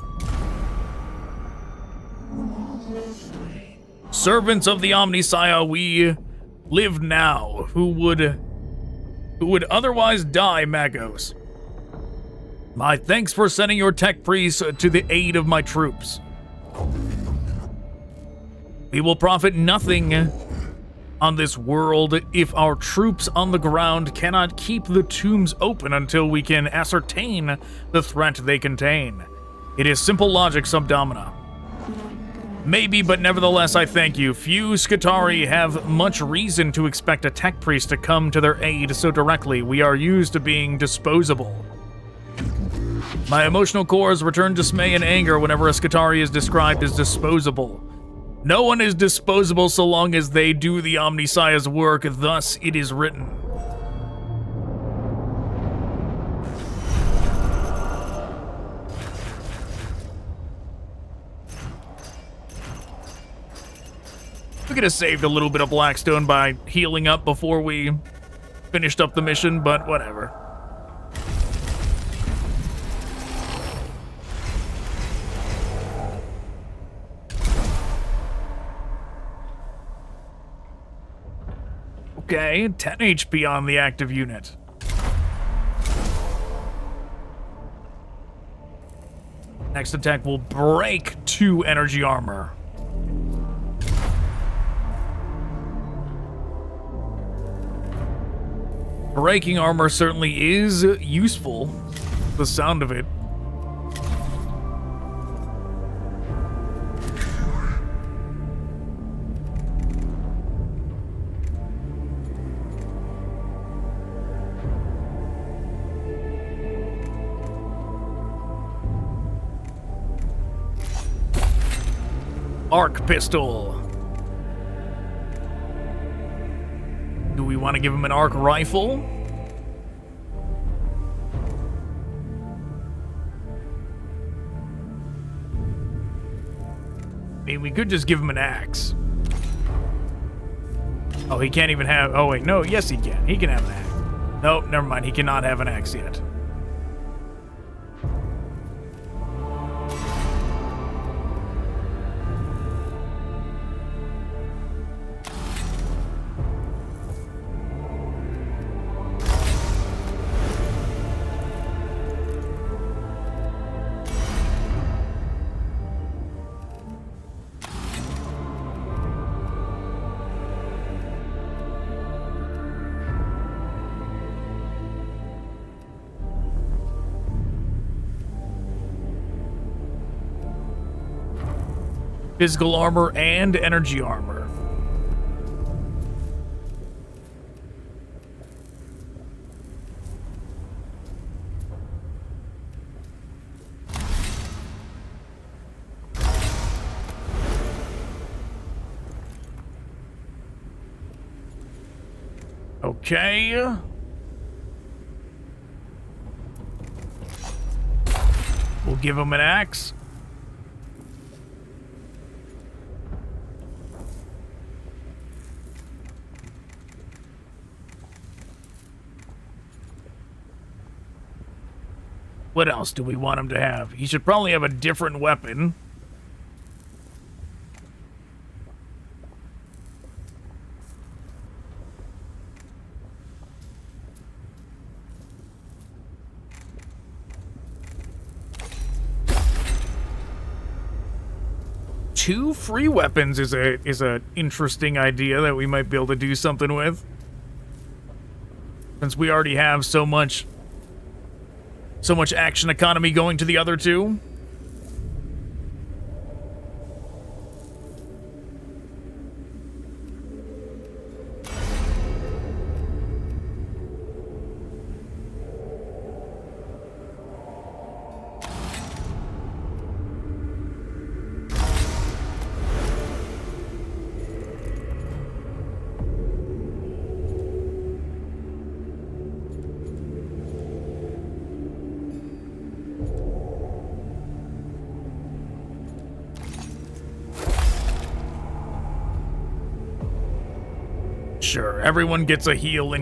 Servants of the Omnissiah, we live now, who would otherwise die, Magos. My thanks for sending your tech priests to the aid of my troops. We will profit nothing on this world if our troops on the ground cannot keep the tombs open until we can ascertain the threat they contain. It is simple logic, Subdomina. Maybe, but nevertheless, I thank you. Few Skitarii have much reason to expect a tech priest to come to their aid so directly. We are used to being disposable. My emotional cores return dismay and anger whenever a Skitarii is described as disposable. No one is disposable so long as they do the Omnissiah's work, thus it is written. We could have saved a little bit of Blackstone by healing up before we finished up the mission, but whatever. Okay, 10 HP on the active unit. Next attack will break 2 energy armor. Breaking armor certainly is useful, the sound of it. Arc pistol. Do we want to give him an arc rifle? I mean, we could just give him an axe. Oh, he can't even have... Oh, wait, no, yes he can. He can have an axe. Nope, never mind. He cannot have an axe yet. Physical armor and energy armor. Okay. We'll give him an axe. What else do we want him to have? He should probably have a different weapon. Two free weapons is a interesting idea that we might be able to do something with. Since we already have so much action economy going to the other two. Sure, everyone gets a heal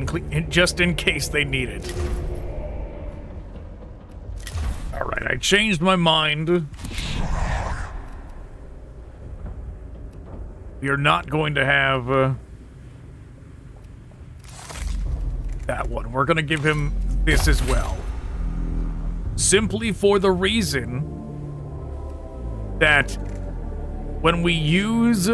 just in case they need it. Alright, I changed my mind. We are not going to have that one. We're going to give him this as well. Simply for the reason that when we use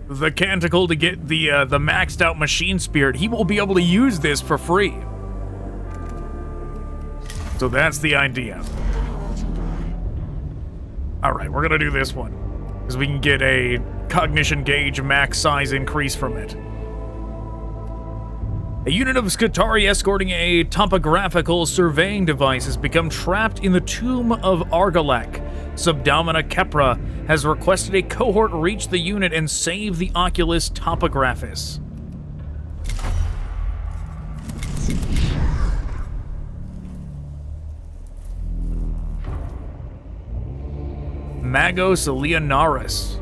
the Canticle to get the maxed out machine spirit, he will be able to use this for free. So that's the idea. Alright, we're gonna do this one, because we can get a cognition gauge max size increase from it. A unit of Skitarii escorting a topographical surveying device has become trapped in the tomb of Agrolekh. Subdomina Kepra has requested a cohort reach the unit and save the Oculus Topographus. Magos Leonaris.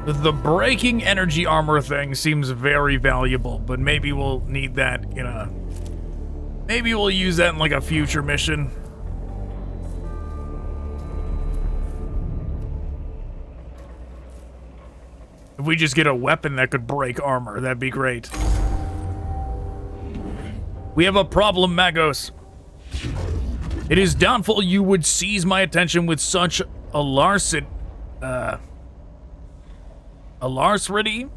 The breaking energy armor thing seems very valuable, but maybe we'll need that in a... Maybe we'll use that in like a future mission. If we just get a weapon that could break armor, that'd be great. We have a problem, Magos. It is doubtful you would seize my attention with such a larceny. A larceny?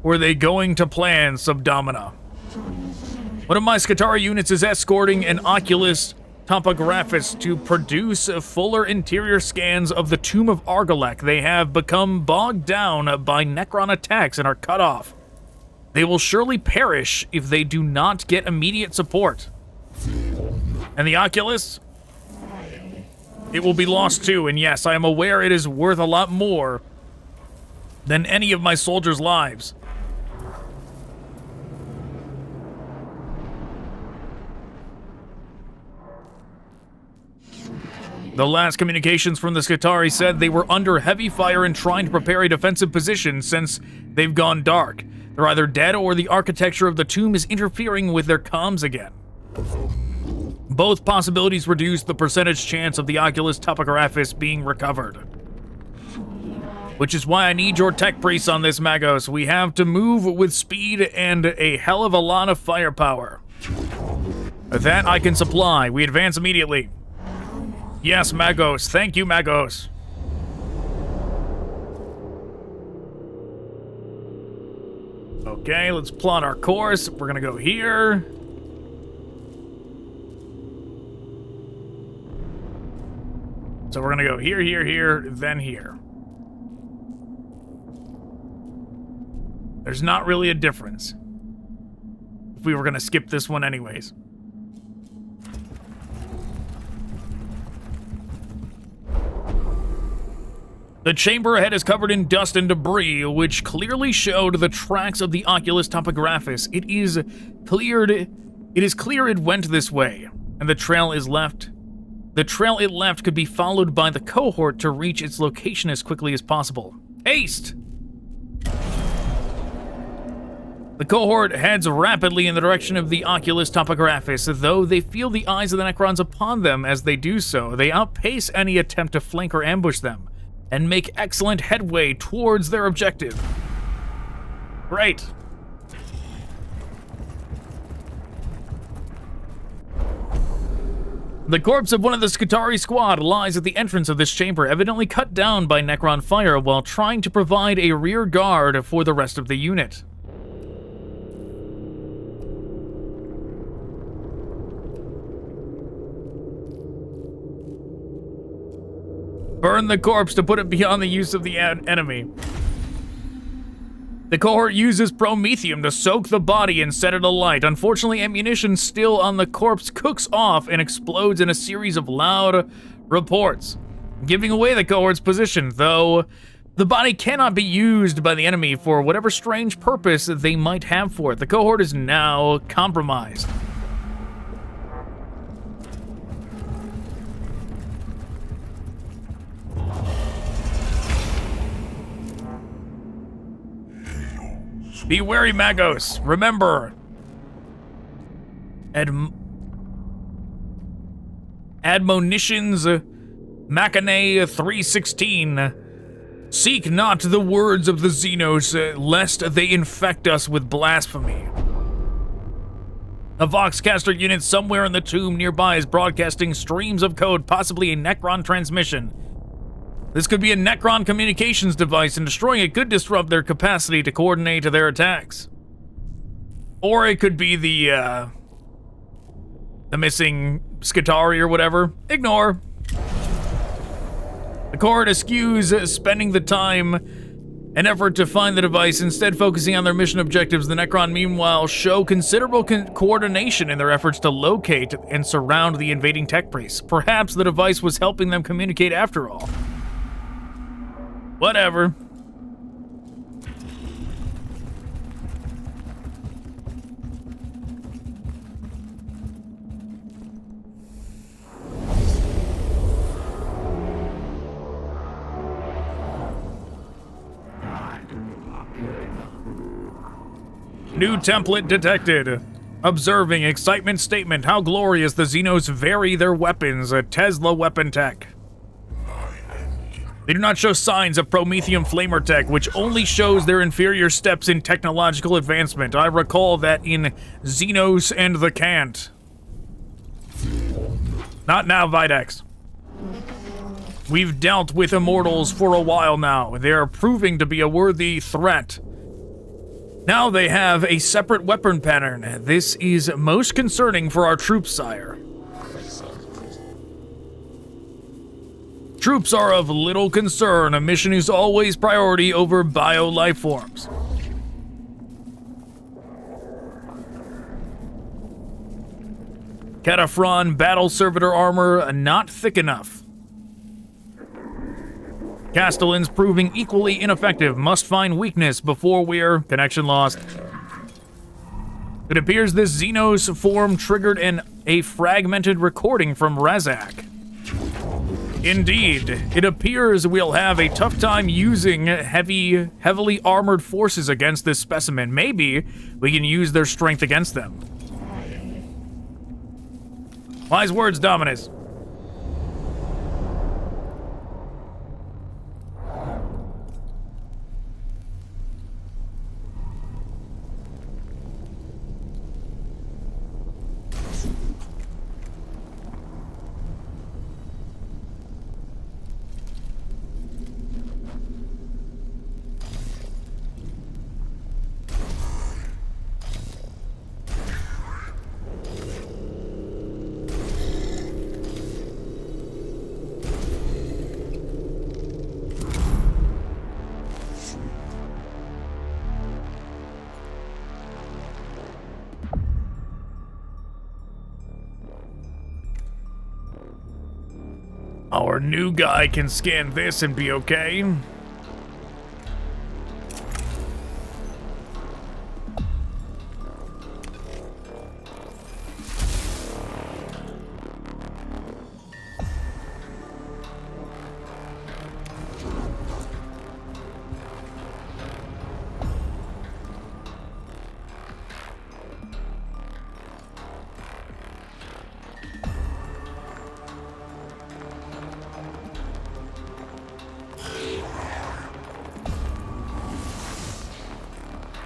Were they going to plan, Subdomina? One of my Skitarii units is escorting an Oculus Topographus to produce fuller interior scans of the tomb of Agrolekh. They have become bogged down by Necron attacks and are cut off. They will surely perish if they do not get immediate support. And the Oculus? It will be lost too, and yes, I am aware it is worth a lot more than any of my soldiers' lives. The last communications from the Skitarii said they were under heavy fire and trying to prepare a defensive position since they've gone dark. They're either dead or the architecture of the tomb is interfering with their comms again. Both possibilities reduce the percentage chance of the Oculus Topographus being recovered. Which is why I need your tech priests on this, Magos. We have to move with speed and a hell of a lot of firepower. That I can supply. We advance immediately. Yes, Magos. Thank you, Magos. Okay, let's plot our course. We're gonna go here. So we're gonna go here, here, here, then here. There's not really a difference. If we were gonna skip this one anyways. The chamber ahead is covered in dust and debris, which clearly showed the tracks of the Oculus Topographus. It is clear it went this way, and the trail it left could be followed by the cohort to reach its location as quickly as possible. Haste! The cohort heads rapidly in the direction of the Oculus Topographus, though they feel the eyes of the Necrons upon them as they do so. They outpace any attempt to flank or ambush them, and make excellent headway towards their objective. Great. The corpse of one of the Skitarii squad lies at the entrance of this chamber, evidently cut down by Necron fire while trying to provide a rear guard for the rest of the unit. Burn the corpse to put it beyond the use of the enemy. The cohort uses promethium to soak the body and set it alight. Unfortunately, ammunition still on the corpse cooks off and explodes in a series of loud reports, giving away the cohort's position, though the body cannot be used by the enemy for whatever strange purpose they might have for it. The cohort is now compromised. Be wary, Magos. Remember, admonitions Machinae 3:16. Seek not the words of the xenos, lest they infect us with blasphemy. A Voxcaster unit somewhere in the tomb nearby is broadcasting streams of code, possibly a Necron transmission. This could be a Necron communications device, and destroying it could disrupt their capacity to coordinate their attacks. Or it could be the missing Skitarii or whatever. Ignore. The cohort eschews spending the time and effort to find the device, instead focusing on their mission objectives. The Necron, meanwhile, show considerable coordination in their efforts to locate and surround the invading tech priests. Perhaps the device was helping them communicate after all. Whatever. New template detected. Observing excitement statement. How glorious the Xenos vary their weapons. A Tesla weapon tech. They do not show signs of Promethium Flamer tech, which only shows their inferior steps in technological advancement. I recall that in Xenos and the Cant. Not now, Videx. We've dealt with immortals for a while now. They are proving to be a worthy threat. Now they have a separate weapon pattern. This is most concerning for our troops, sire. Troops are of little concern. A mission is always priority over bio-life forms. Cataphren battle servitor armor not thick enough. Castellans proving equally ineffective. Must find weakness before we're connection lost. It appears this Xenos form triggered a fragmented recording from Razak. Indeed, it appears we'll have a tough time using heavily armored forces against this specimen. Maybe we can use their strength against them. Wise words, Dominus. Our new guy can scan this and be okay.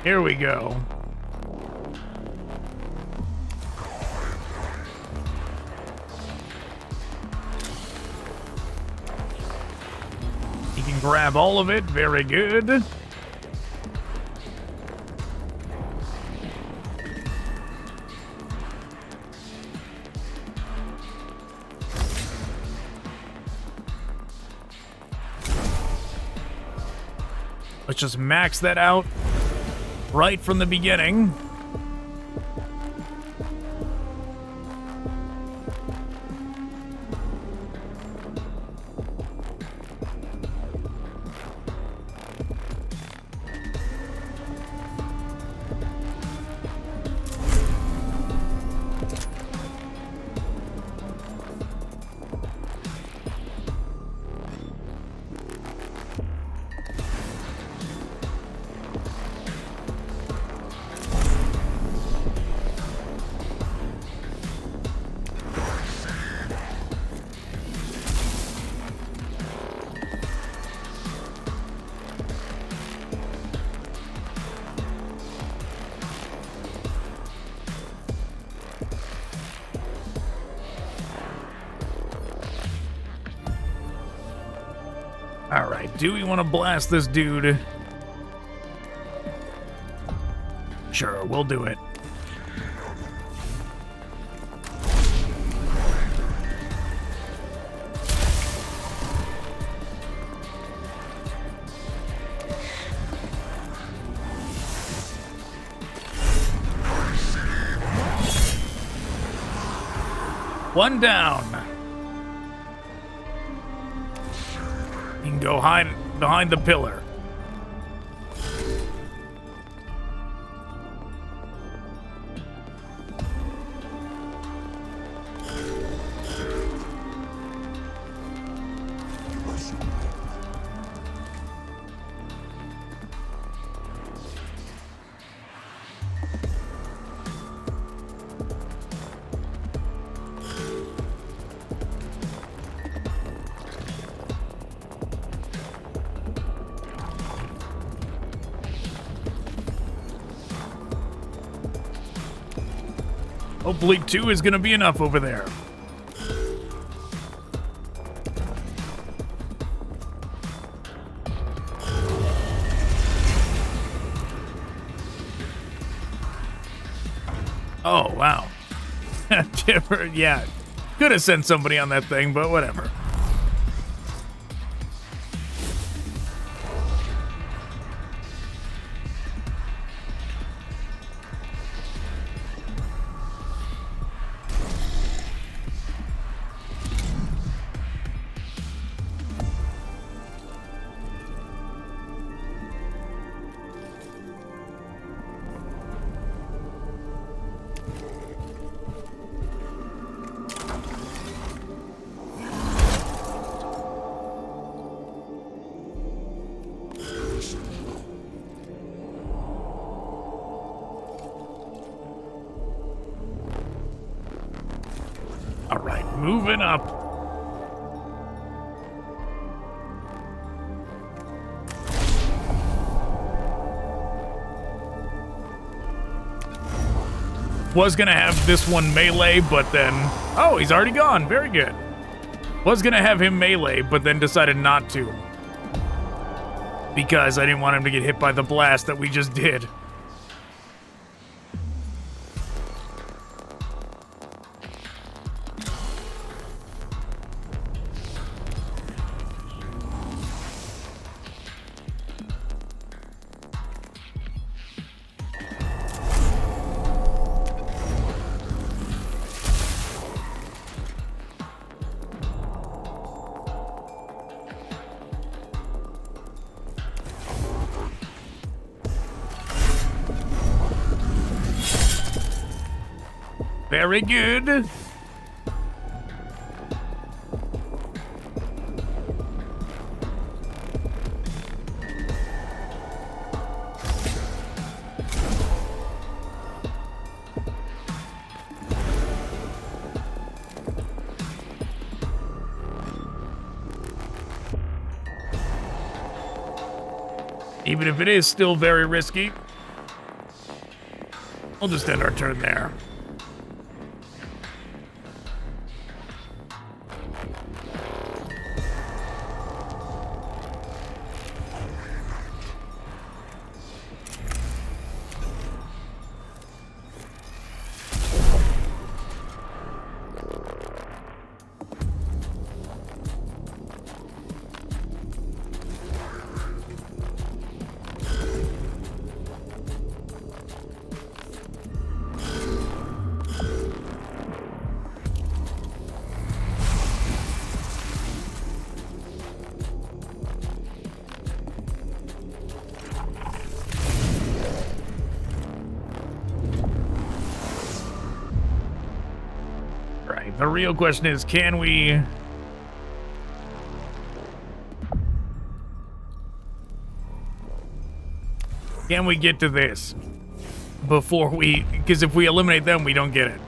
Here we go. He can grab all of it. Very good. Let's just max that out right from the beginning. Alright, do we want to blast this dude? Sure, we'll do it. One down. You can go hide behind the pillar. Hopefully 2 is gonna be enough over there. Oh, wow. Yeah, could have sent somebody on that thing, but whatever. All right, moving up. Was gonna have this one melee, but then... Oh, he's already gone. Very good. Was gonna have him melee, but then decided not to. Because I didn't want him to get hit by the blast that we just did. Very good. Even if it is still very risky, we'll just end our turn there. The real question is, can we... Can we get to this before we... Because if we eliminate them, we don't get it.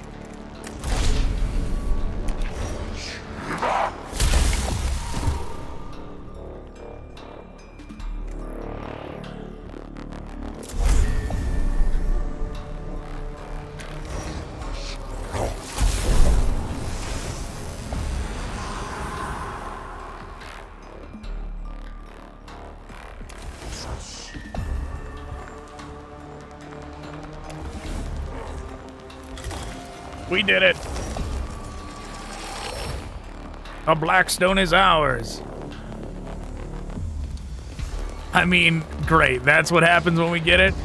We did it. A Blackstone is ours. I mean, great. That's what happens when we get it.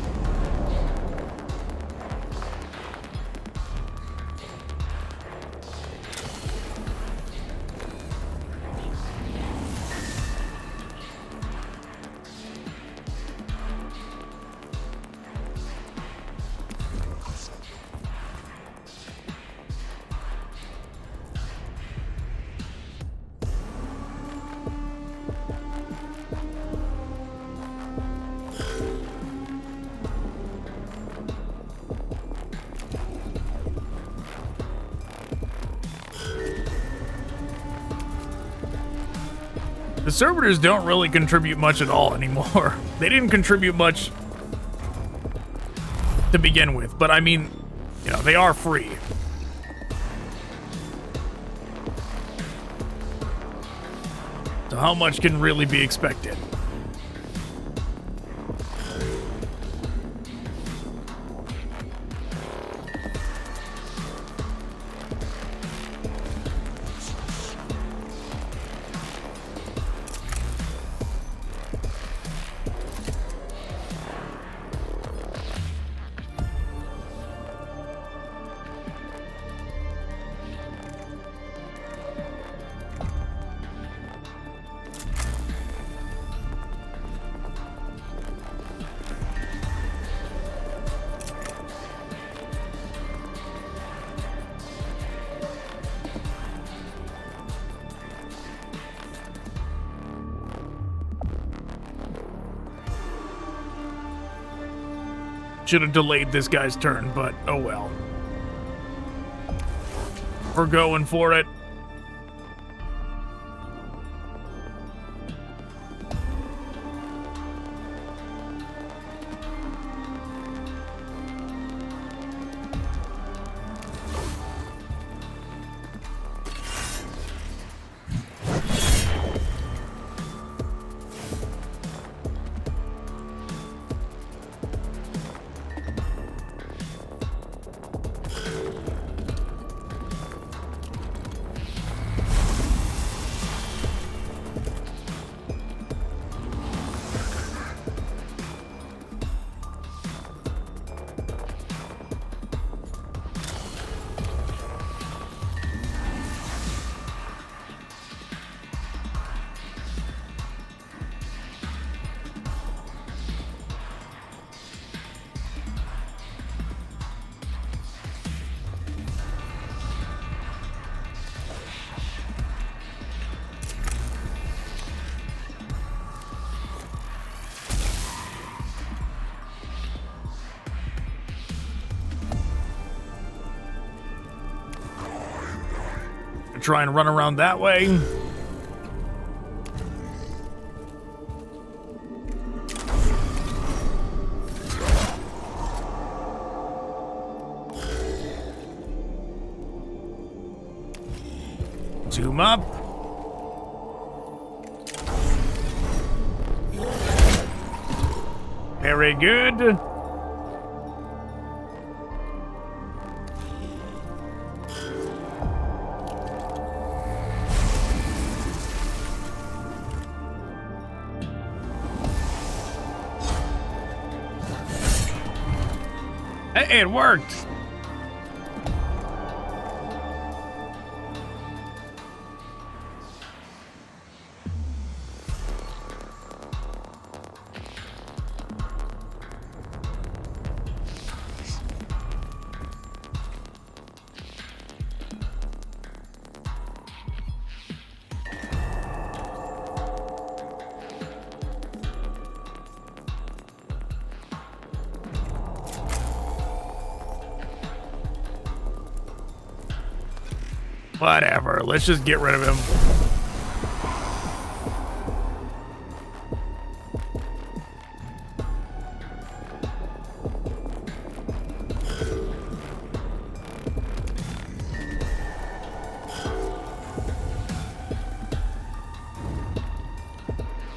The servitors don't really contribute much at all anymore. They didn't contribute much to begin with, but I mean, you know, they are free. So how much can really be expected? Should have delayed this guy's turn, but oh well. We're going for it. try and run around that way. Zoom up. Very good. Hey, it worked. Whatever, let's just get rid of him.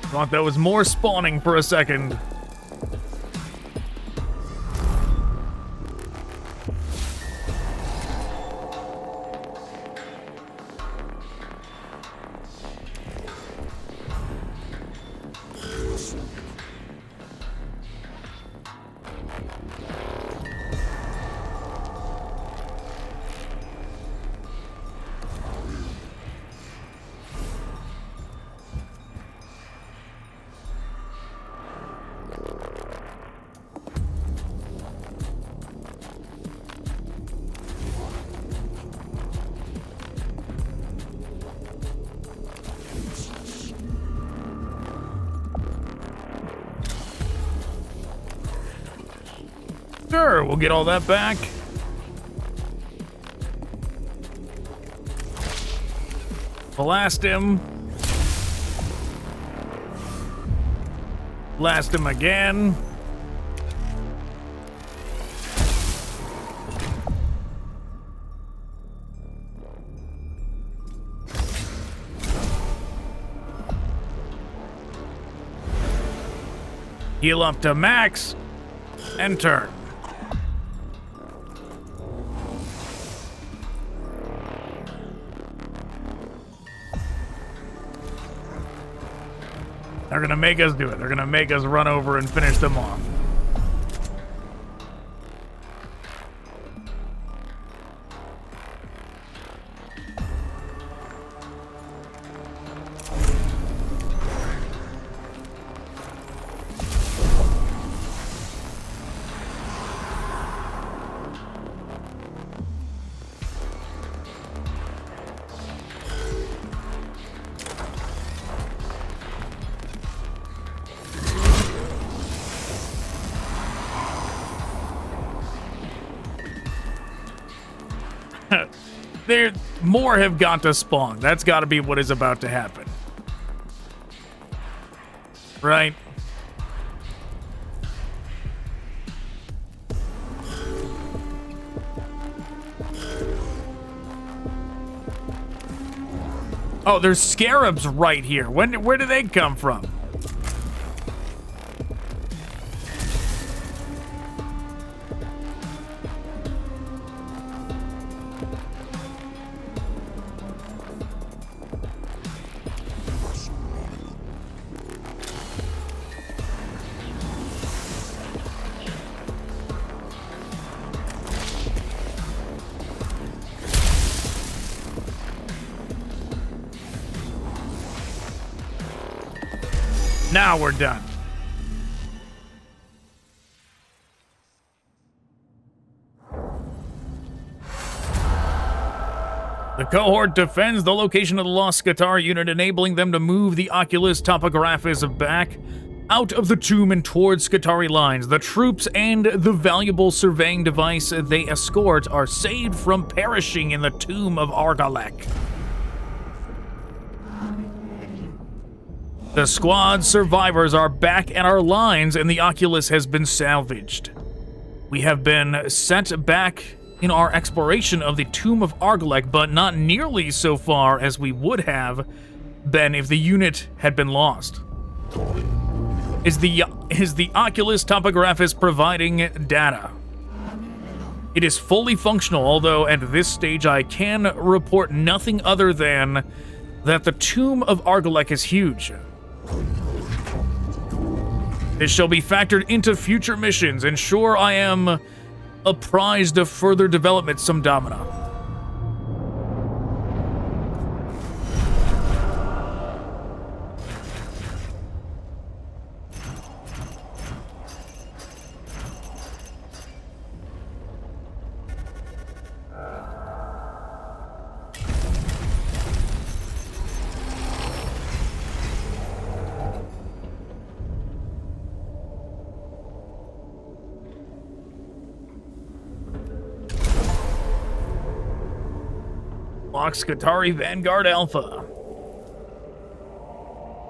Thought that was more spawning for a second. Sure, we'll get all that back. Blast him. Blast him again. Heal up to max and turn. They're gonna make us do it. They're gonna make us run over and finish them off. There, more have got to spawn. That's got to be what is about to happen. Right? Oh, there's scarabs right here. Where do they come from? Now we're done. The cohort defends the location of the lost Scatar unit, enabling them to move the Oculus Topographis back out of the tomb and towards Scatari lines. The troops and the valuable surveying device they escort are saved from perishing in the tomb of Agrolekh. The squad survivors are back at our lines and the Oculus has been salvaged. We have been sent back in our exploration of the Tomb of Agrolekh, but not nearly so far as we would have been if the unit had been lost. Is the Oculus Topographis providing data? It is fully functional, although at this stage I can report nothing other than that the Tomb of Agrolekh is huge. This shall be factored into future missions. Ensure I am apprised of further developments, some Domina. Skitarii Vanguard Alpha.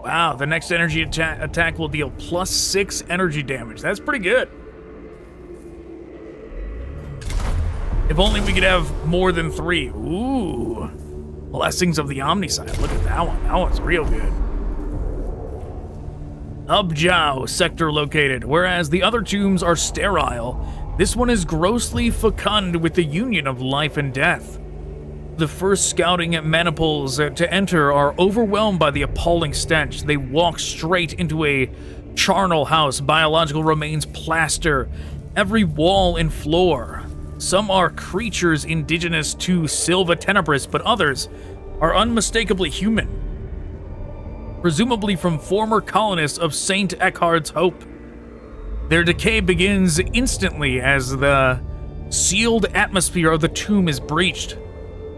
Wow, the next energy attack will deal +6 energy damage. That's pretty good. If only we could have more than 3. Ooh. Blessings of the Omnissiah. Look at that one. That one's real good. Ubjao sector located. Whereas the other tombs are sterile, this one is grossly fecund with the union of life and death. The first scouting maniples to enter are overwhelmed by the appalling stench. They walk straight into a charnel house. Biological remains plaster every wall and floor. Some are creatures indigenous to Silva Tenebris, but others are unmistakably human. Presumably from former colonists of Saint Eckhard's Hope. Their decay begins instantly as the sealed atmosphere of the tomb is breached.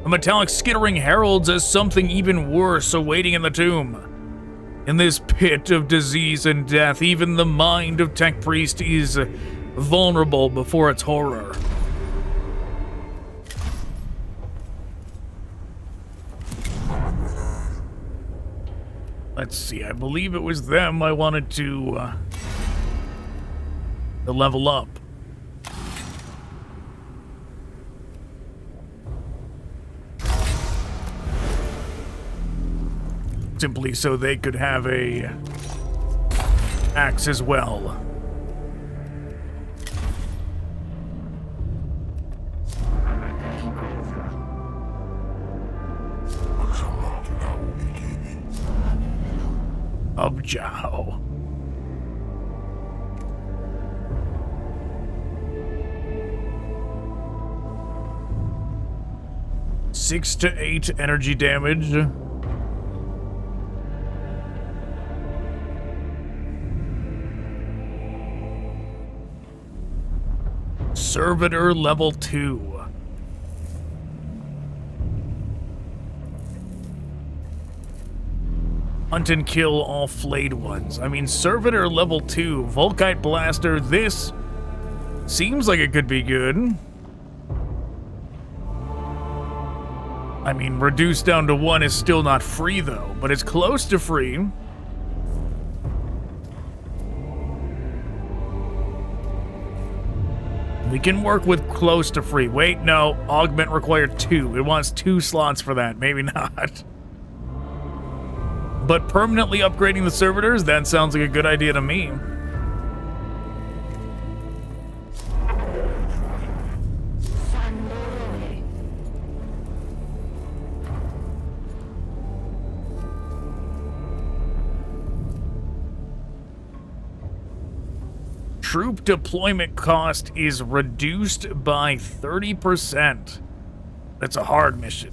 A metallic skittering heralds as something even worse awaiting in the tomb. In this pit of disease and death, even the mind of Tech Priest is vulnerable before its horror. Let's see, I believe it was them I wanted to level up. Simply so they could have a axe as well. Ubjao. Six to 8 energy damage. Servitor level 2. Hunt and kill all flayed ones. I mean, Servitor level 2. Volkite Blaster. This seems like it could be good. I mean, reduced down to 1 is still not free, though, but it's close to free. We can work with close to free. Wait, no. Augment required 2. It wants 2 slots for that. Maybe not. But permanently upgrading the servitors, that sounds like a good idea to me. Troop deployment cost is reduced by 30%. That's a hard mission.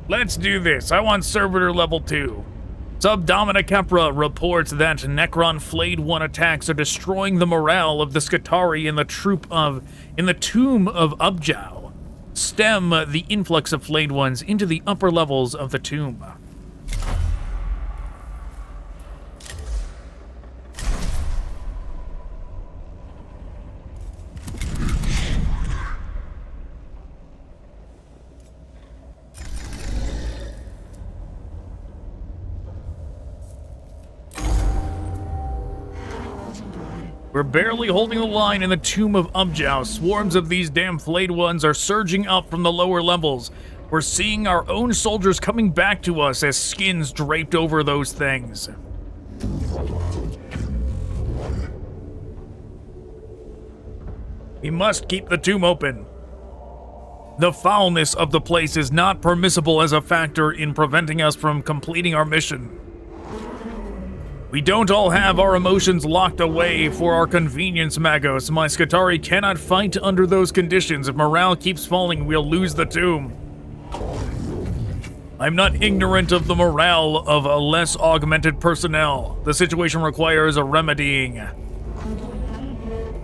Let's do this. I want Servitor level 2. Subdomina Capra reports that Necron Flayed One attacks are destroying the morale of the Skitarii in the tomb of Ubjao. Stem the influx of Flayed Ones into the upper levels of the tomb. We're barely holding the line in the tomb of Ubjao. Swarms of these damn flayed ones are surging up from the lower levels. We're seeing our own soldiers coming back to us as skins draped over those things. We must keep the tomb open. The foulness of the place is not permissible as a factor in preventing us from completing our mission. We don't all have our emotions locked away for our convenience, Magos. My Skitarii cannot fight under those conditions. If morale keeps falling, we'll lose the tomb. I'm not ignorant of the morale of a less augmented personnel. The situation requires a remedying.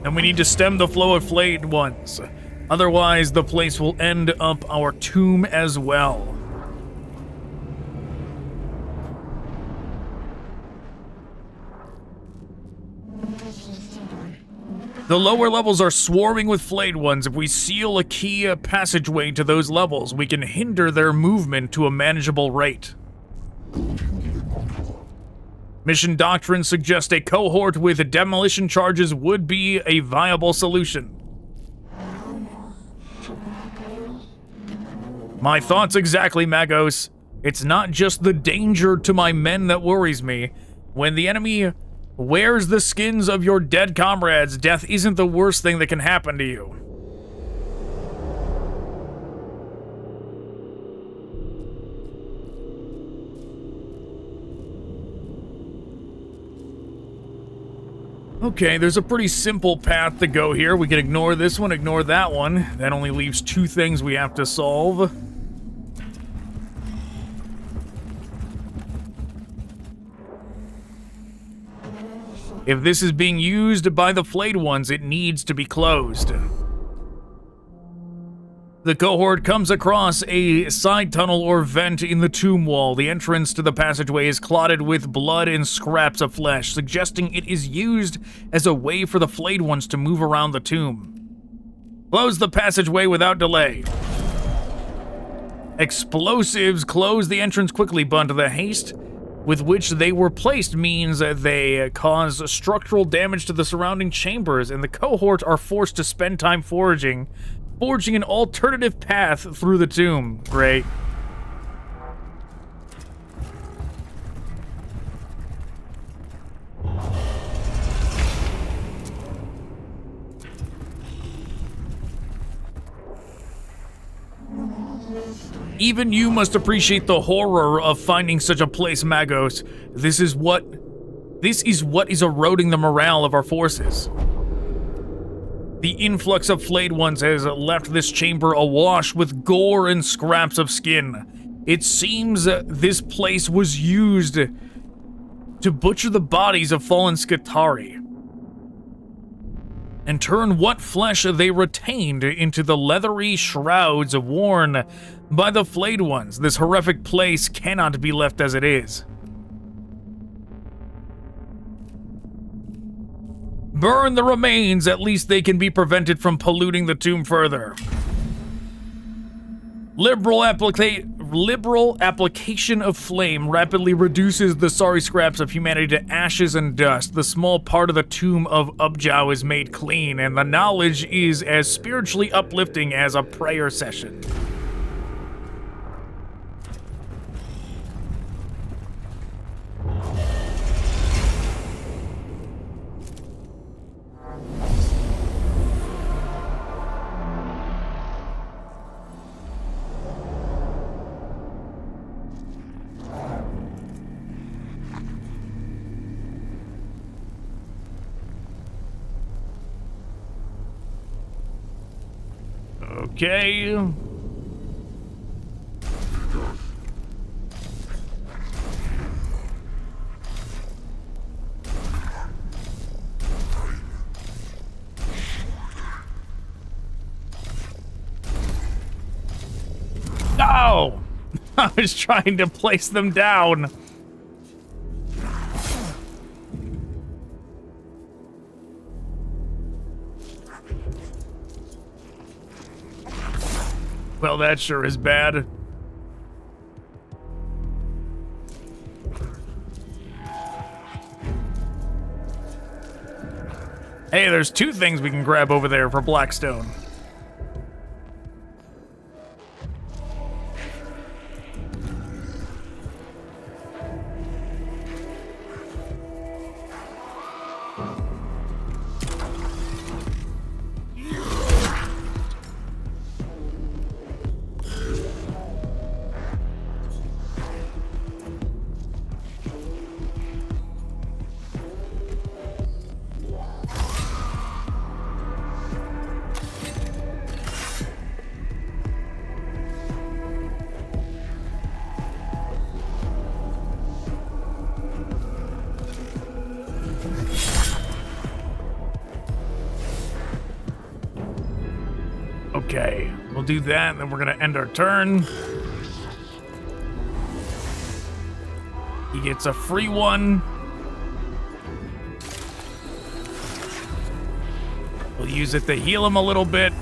And we need to stem the flow of flayed ones. Otherwise, the place will end up our tomb as well. The lower levels are swarming with flayed ones. If we seal a key passageway to those levels, we can hinder their movement to a manageable rate. Mission doctrine suggests a cohort with demolition charges would be a viable solution. My thoughts exactly, Magos. It's not just the danger to my men that worries me. When the enemy wears the skins of your dead comrades, death isn't the worst thing that can happen to you. Okay, there's a pretty simple path to go here. We can ignore this one, ignore that one. That only leaves two things we have to solve. If this is being used by the flayed ones, it needs to be closed. The cohort comes across a side tunnel or vent in the tomb wall. The entrance to the passageway is clotted with blood and scraps of flesh, suggesting it is used as a way for the flayed ones to move around the tomb. Close the passageway without delay. Explosives close the entrance quickly, but the haste with which they were placed means that they cause structural damage to the surrounding chambers, and the cohort are forced to spend time forging an alternative path through the tomb. Great. Even you must appreciate the horror of finding such a place, Magos. This is what is eroding the morale of our forces. The influx of flayed ones has left this chamber awash with gore and scraps of skin. It seems this place was used to butcher the bodies of fallen Skitarii and turn what flesh they retained into the leathery shrouds worn by the flayed ones. This horrific place cannot be left as it is. Burn the remains, at least they can be prevented from polluting the tomb further. Liberal application of flame rapidly reduces the sorry scraps of humanity to ashes and dust. The small part of the tomb of Ubjao is made clean, and the knowledge is as spiritually uplifting as a prayer session. Okay. No! I was trying to place them down. Well, that sure is bad. Hey, there's two things we can grab over there for Blackstone. Okay, we'll do that, then we're gonna end our turn. He gets a free one. We'll use it to heal him a little bit.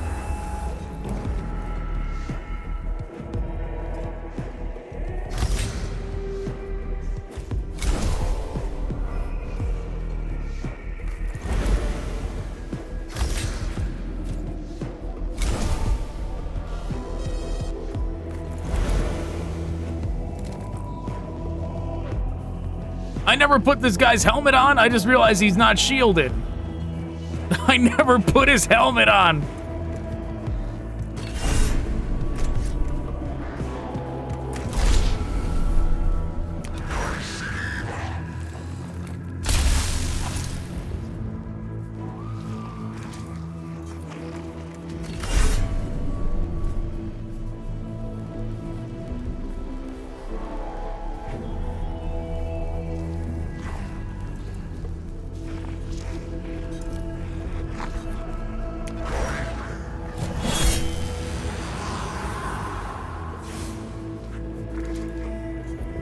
I never put this guy's helmet on. I just realized he's not shielded. I never put his helmet on.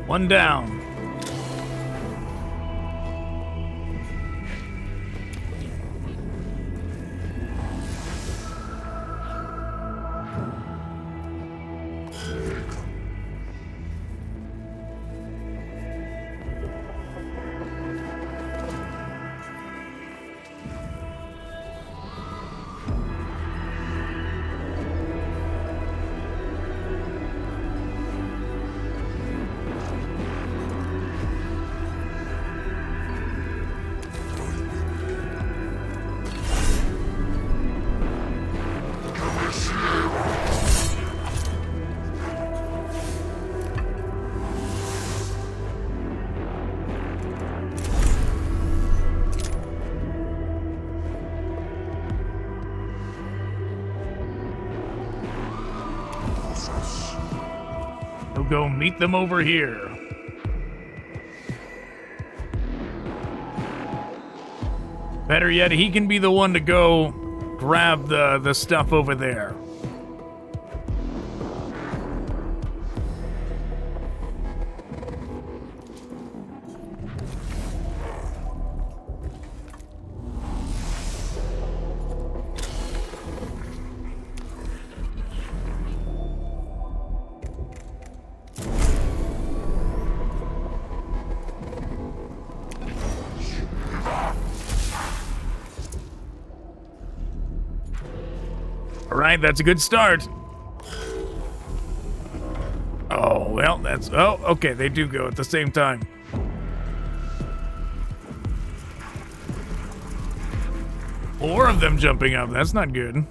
One down. We'll go meet them over here. Better yet, he can be the one to go grab the stuff over there. All right, that's a good start. Oh, well, that's... Oh, okay, they do go at the same time. Four of them jumping up. That's not good.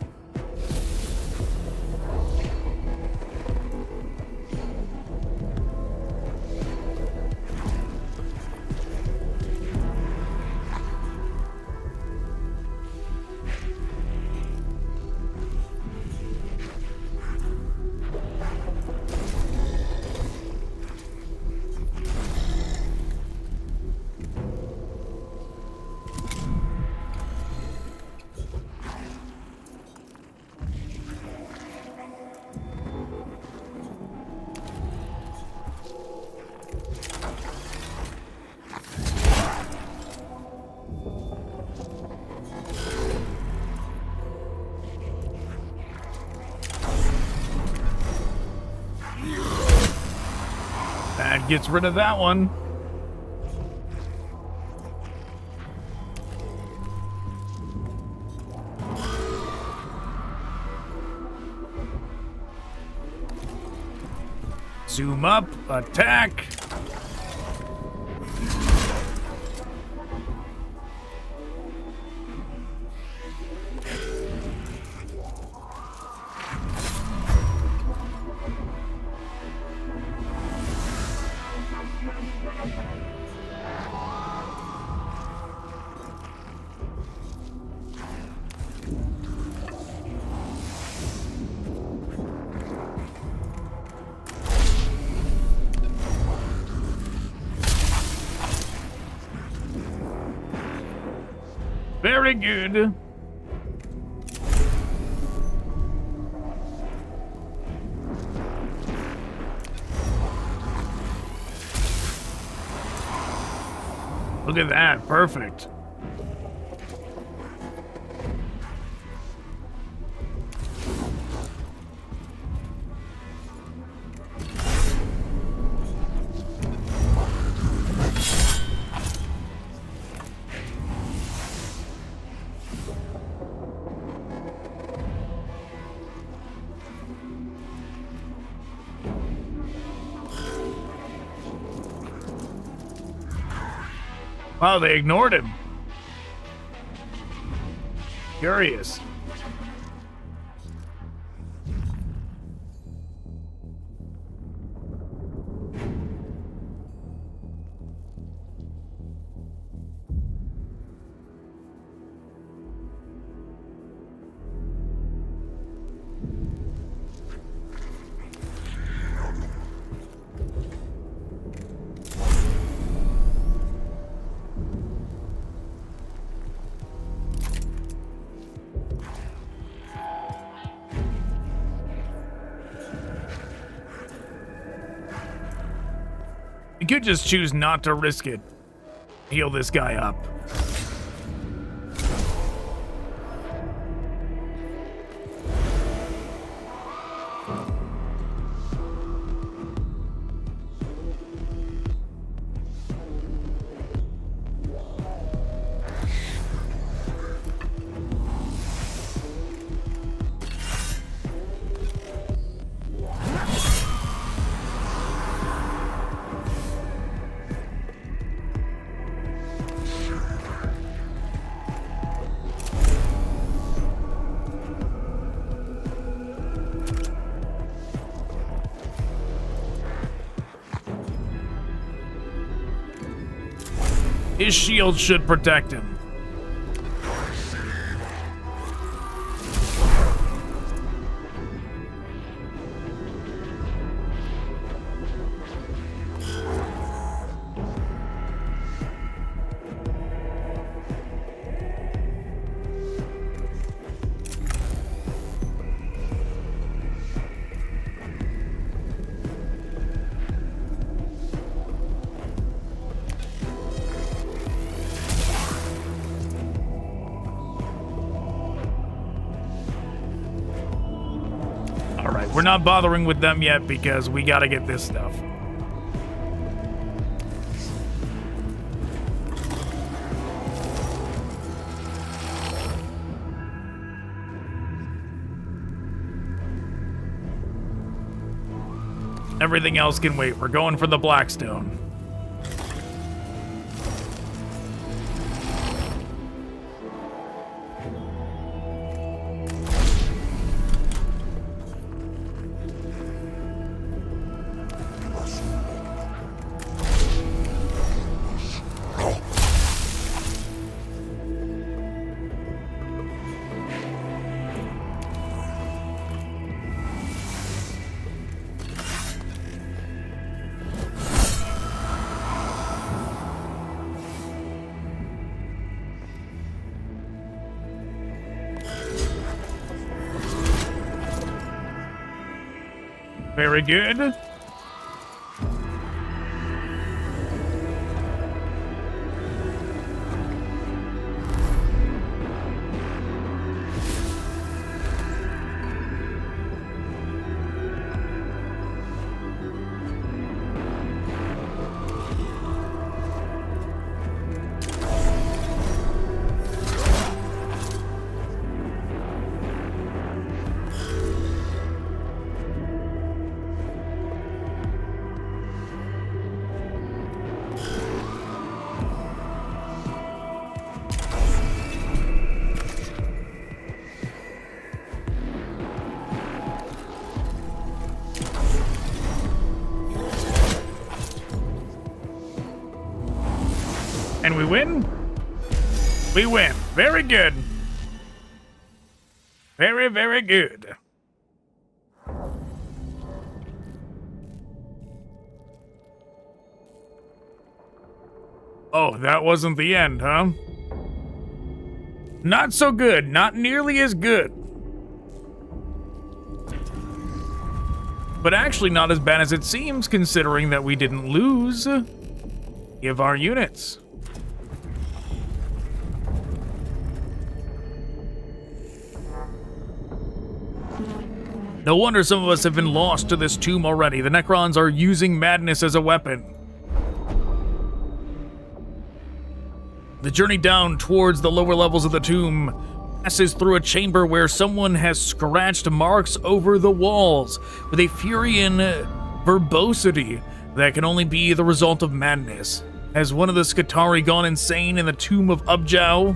That gets rid of that one. Zoom up, attack. Very good. Look at that, perfect. Wow, they ignored him. Curious. You could just choose not to risk it. Heal this guy up. His shield should protect him. We're not bothering with them yet because we gotta get this stuff. Everything else can wait. We're going for the Blackstone. Very good. We win. Very good. Very, very good. Oh, that wasn't the end, huh? Not so good. Not nearly as good. But actually not as bad as it seems, considering that we didn't lose any of our units. No wonder some of us have been lost to this tomb already. The Necrons are using madness as a weapon. The journey down towards the lower levels of the tomb passes through a chamber where someone has scratched marks over the walls with a Furian verbosity that can only be the result of madness. Has one of the Skitarii gone insane in the tomb of Ubjao?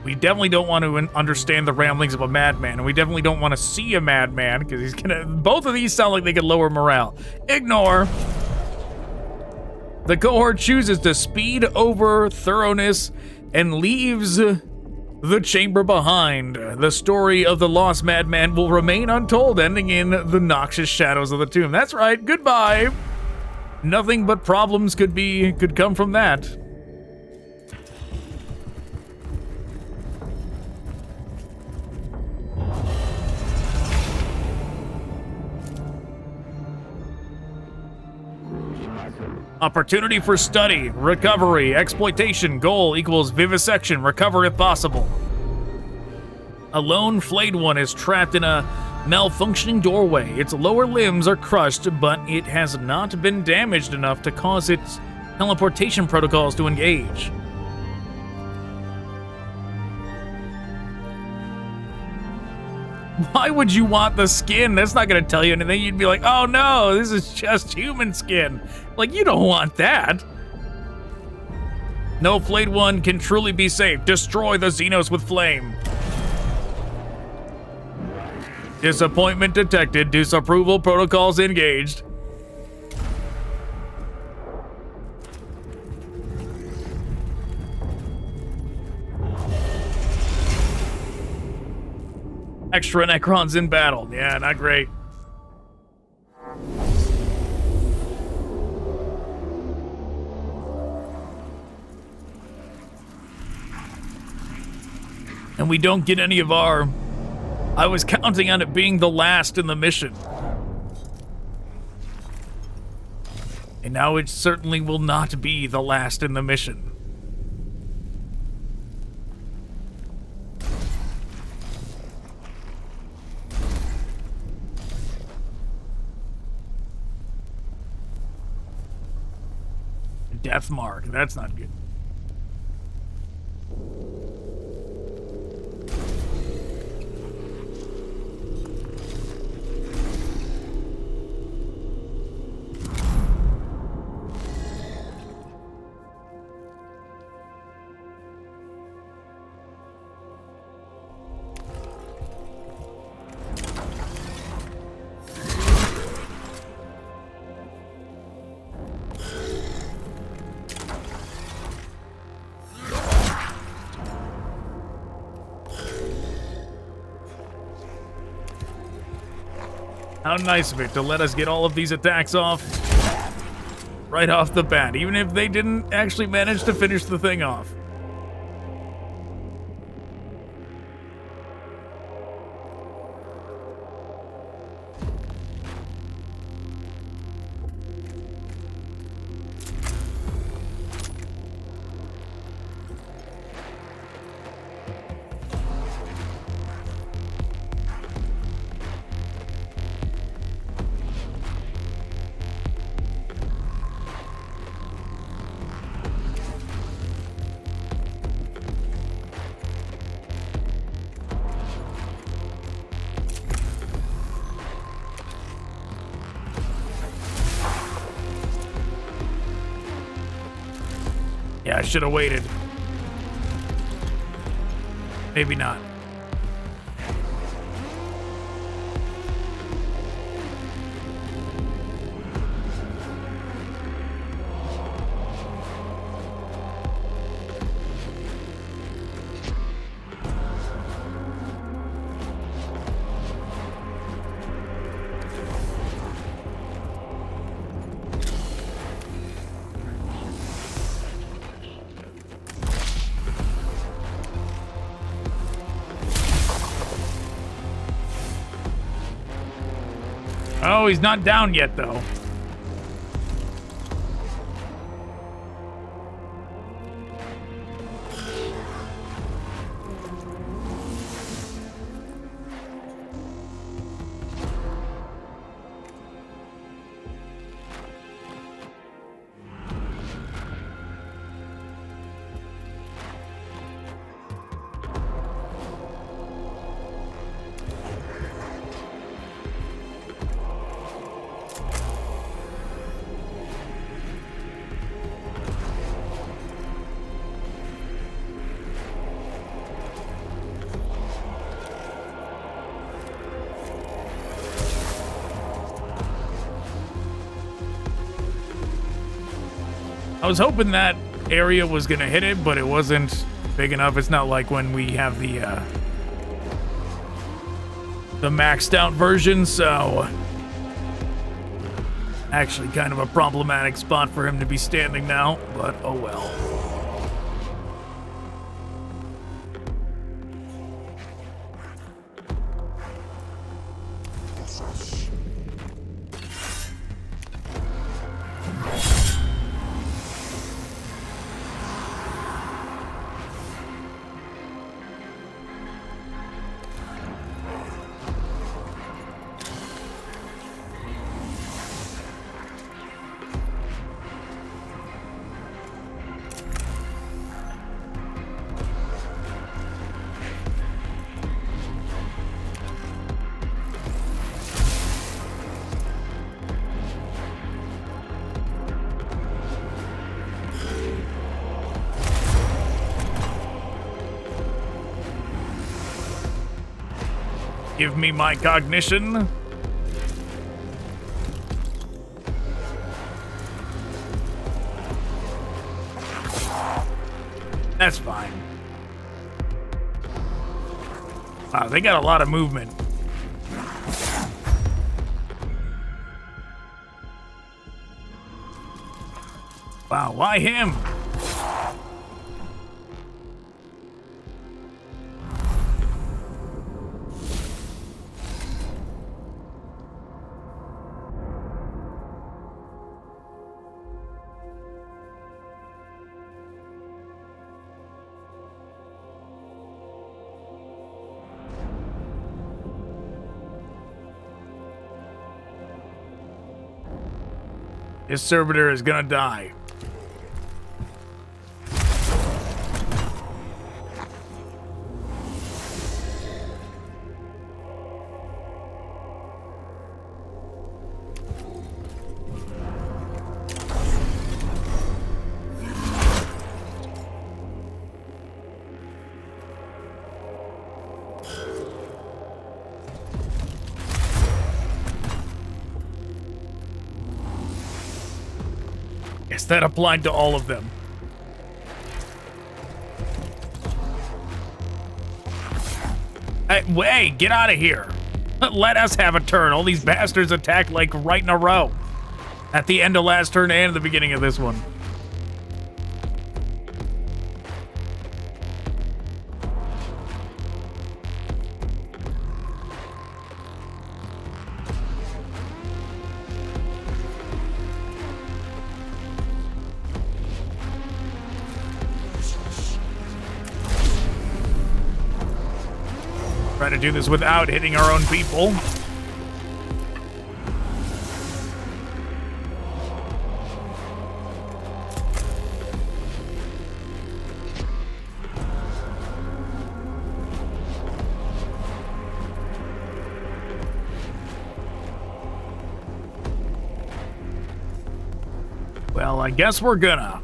We definitely don't want to understand the ramblings of a madman, and we definitely don't want to see a madman, because he's gonna... Both of these sound like they could lower morale. Ignore. The cohort chooses to speed over thoroughness and leaves the chamber behind. The story of the lost madman will remain untold, ending in the noxious shadows of the tomb. That's right, goodbye. Nothing but problems could come from that. Opportunity for study, recovery, exploitation, goal equals vivisection, recover if possible. A lone flayed one is trapped in a malfunctioning doorway. Its lower limbs are crushed, but it has not been damaged enough to cause its teleportation protocols to engage. Why would you want the skin? That's not gonna tell you anything. You'd be like, oh no, this is just human skin. Like, you don't want that. No flayed one can truly be safe. Destroy the xenos with flame. Disappointment detected. Disapproval protocols engaged. Extra Necrons in battle. Yeah, not great. And we don't get any of our... I was counting on it being the last in the mission. And now it certainly will not be the last in the mission. Death mark. That's not good. How nice of it to let us get all of these attacks off right off the bat, even if they didn't actually manage to finish the thing off. Yeah, I should have waited. Maybe not. Oh, he's not down yet, though. I was hoping that area was gonna hit it, but it wasn't big enough. It's not like when we have the maxed out version, so actually kind of a problematic spot for him to be standing now, but oh well. Give me my cognition. That's fine. Wow, they got a lot of movement. Wow, why him? His servitor is gonna die. Yes, that applied to all of them. Hey, get out of here. Let us have a turn. All these bastards attack like right in a row. At the end of last turn and the beginning of this one. Try to do this without hitting our own people. Well, I guess we're gonna.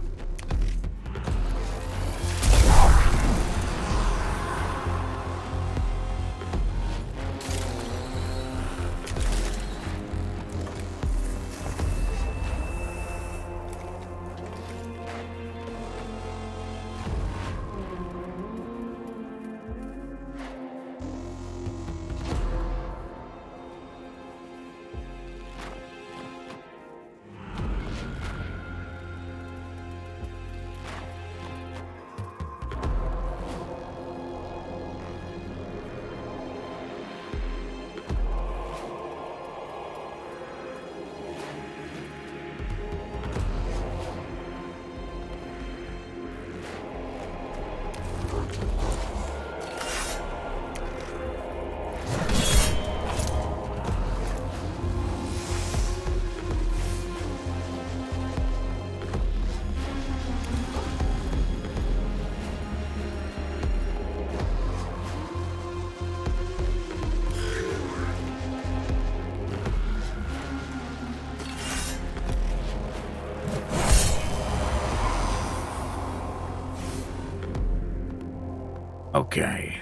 Okay.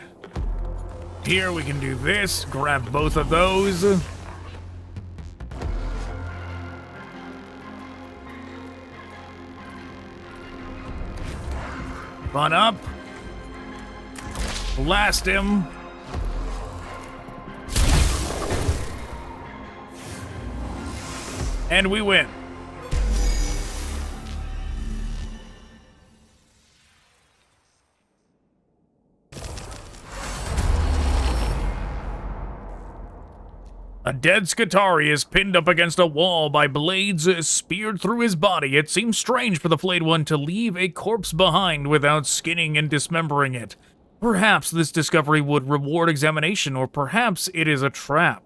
Here we can do this. Grab both of those. Run up. Blast him. And we win. A dead Skitarii is pinned up against a wall by blades speared through his body. It seems strange for the flayed one to leave a corpse behind without skinning and dismembering it. Perhaps this discovery would reward examination, or perhaps it is a trap.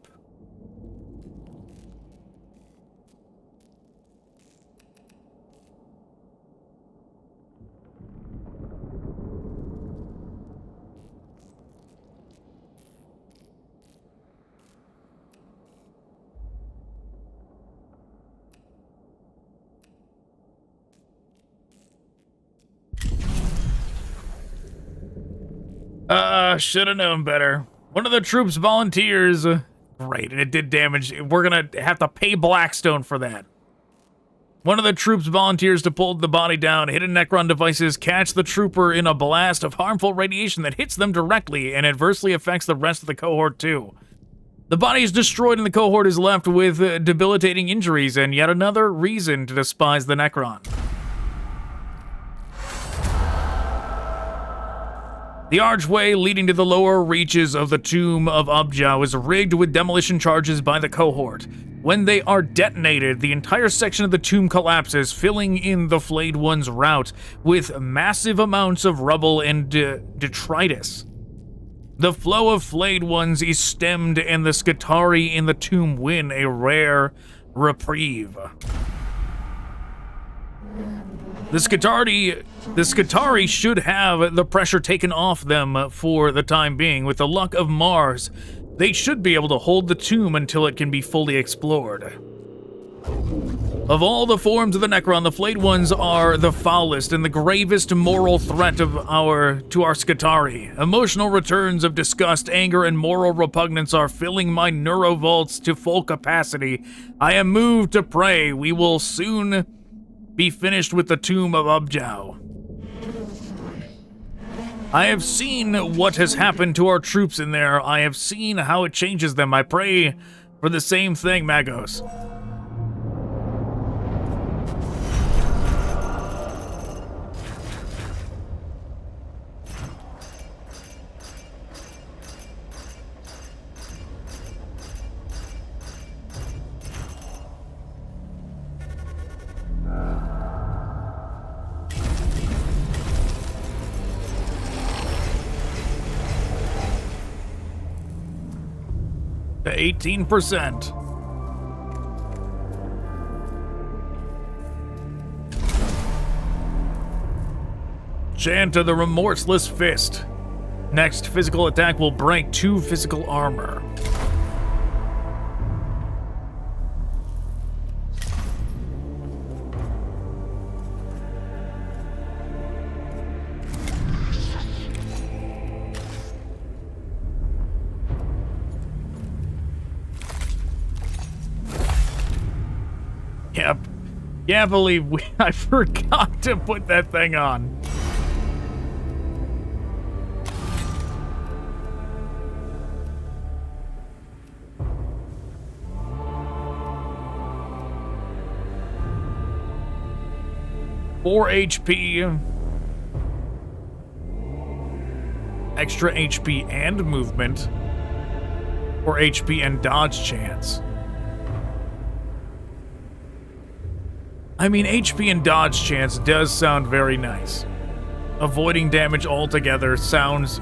Should have known better. One of the troops volunteers. Great, and it did damage. We're gonna have to pay Blackstone for that. One of the troops volunteers to pull the body down. Hidden Necron devices catch the trooper in a blast of harmful radiation that hits them directly and adversely affects the rest of the cohort too. The body is destroyed and the cohort is left with debilitating injuries and yet another reason to despise the Necron. The archway leading to the lower reaches of the tomb of Ubjao is rigged with demolition charges by the cohort. When they are detonated, the entire section of the tomb collapses, filling in the flayed one's route with massive amounts of rubble and detritus. The flow of flayed ones is stemmed and the Skitarii in the tomb win a rare reprieve. The Skitarii should have the pressure taken off them for the time being. With the luck of Mars, they should be able to hold the tomb until it can be fully explored. Of all the forms of the Necron, the flayed ones are the foulest and the gravest moral threat to our Skitarii. Emotional returns of disgust, anger, and moral repugnance are filling my neurovaults to full capacity. I am moved to pray we will soon be finished with the tomb of Ubjao. I have seen what has happened to our troops in there. I have seen how it changes them. I pray for the same thing, Magos. To 18%. Chant of the Remorseless Fist. Next physical attack will break 2 physical armor. Yep. Can't believe I forgot to put that thing on. Four HP. Extra HP and movement. Or HP and dodge chance. I mean, HP and dodge chance does sound very nice. Avoiding damage altogether sounds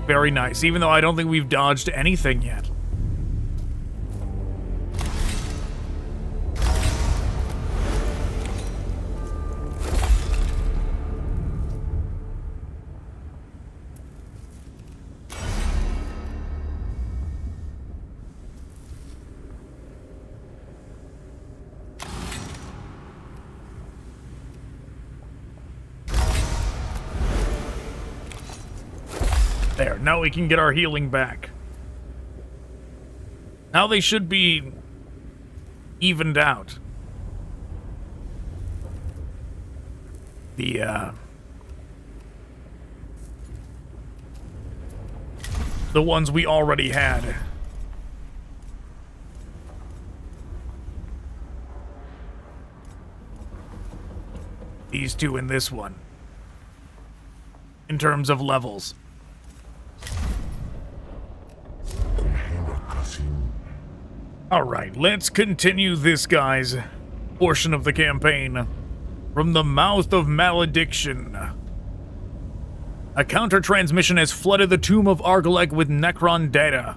very nice, even though I don't think we've dodged anything yet. There, now we can get our healing back. Now they should be evened out. The ones we already had. These two and this one. In terms of levels. Alright, let's continue this guy's portion of the campaign. From the mouth of Malediction. A counter-transmission has flooded the tomb of Agrolekh with Necron data.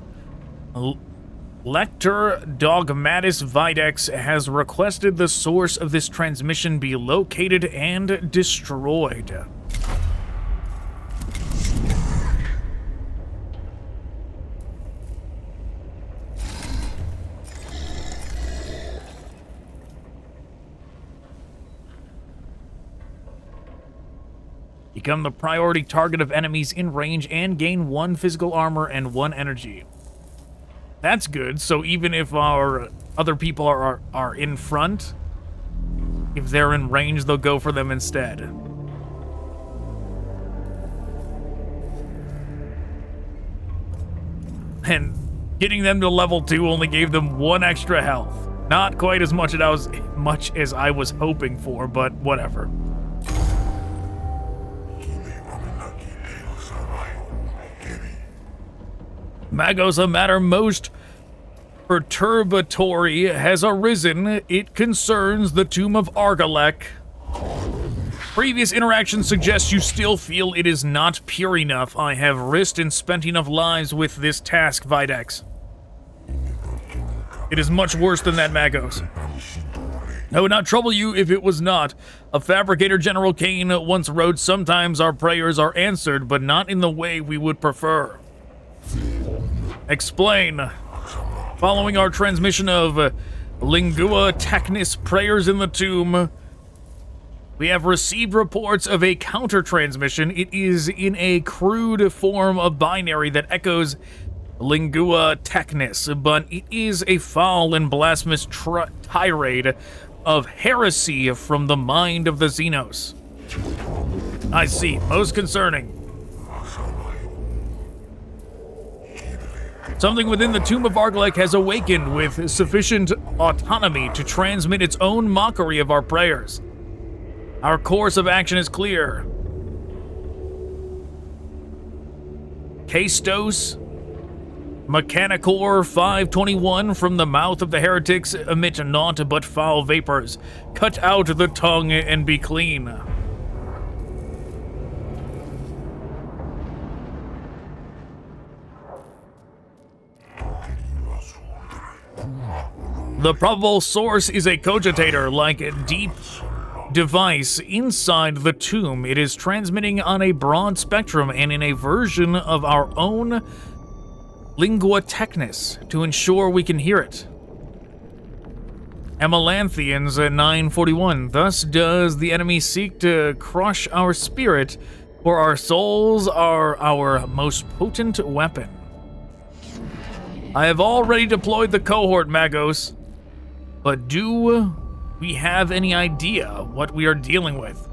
Lector Dogmatis Videx has requested the source of this transmission be located and destroyed. Become the priority target of enemies in range and gain 1 physical armor and 1 energy. That's good, so even if our other people are in front, if they're in range, they'll go for them instead. And getting them to level 2 only gave them 1 extra health. Not quite as much as I was hoping for, but whatever. Magos, a matter most perturbatory has arisen. It concerns the tomb of Agrolekh. Previous interactions suggest you still feel it is not pure enough. I have risked and spent enough lives with this task, Videx. It is much worse than that, Magos. I would not trouble you if it was not. A fabricator General Kane once wrote, sometimes our prayers are answered, but not in the way we would prefer. Explain. Following our transmission of Lingua Technis prayers in the tomb, we have received reports of a counter-transmission. It is in a crude form of binary that echoes Lingua Technis, but it is a foul and blasphemous tirade of heresy from the mind of the xenos. I see. Most concerning. Something within the tomb of Agrolekh has awakened with sufficient autonomy to transmit its own mockery of our prayers. Our course of action is clear. Castos, Mechanicor 521, from the mouth of the heretics emit naught but foul vapors. Cut out the tongue and be clean. The probable source is a cogitator, like a deep device inside the tomb. It is transmitting on a broad spectrum and in a version of our own Lingua Technis to ensure we can hear it. Amalanthians at 941. Thus does the enemy seek to crush our spirit, for our souls are our most potent weapon. I have already deployed the cohort, Magos. But do we have any idea what we are dealing with?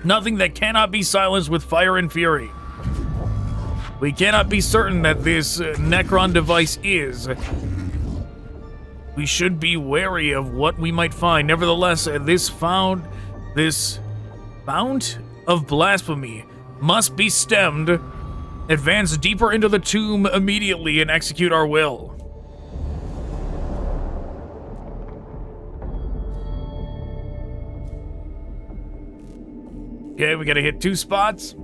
Nothing that cannot be silenced with fire and fury. We cannot be certain that this Necron device is. We should be wary of what we might find. Nevertheless, this fount of blasphemy must be stemmed. Advance deeper into the tomb immediately and execute our will. Okay, we gotta hit 2 spots.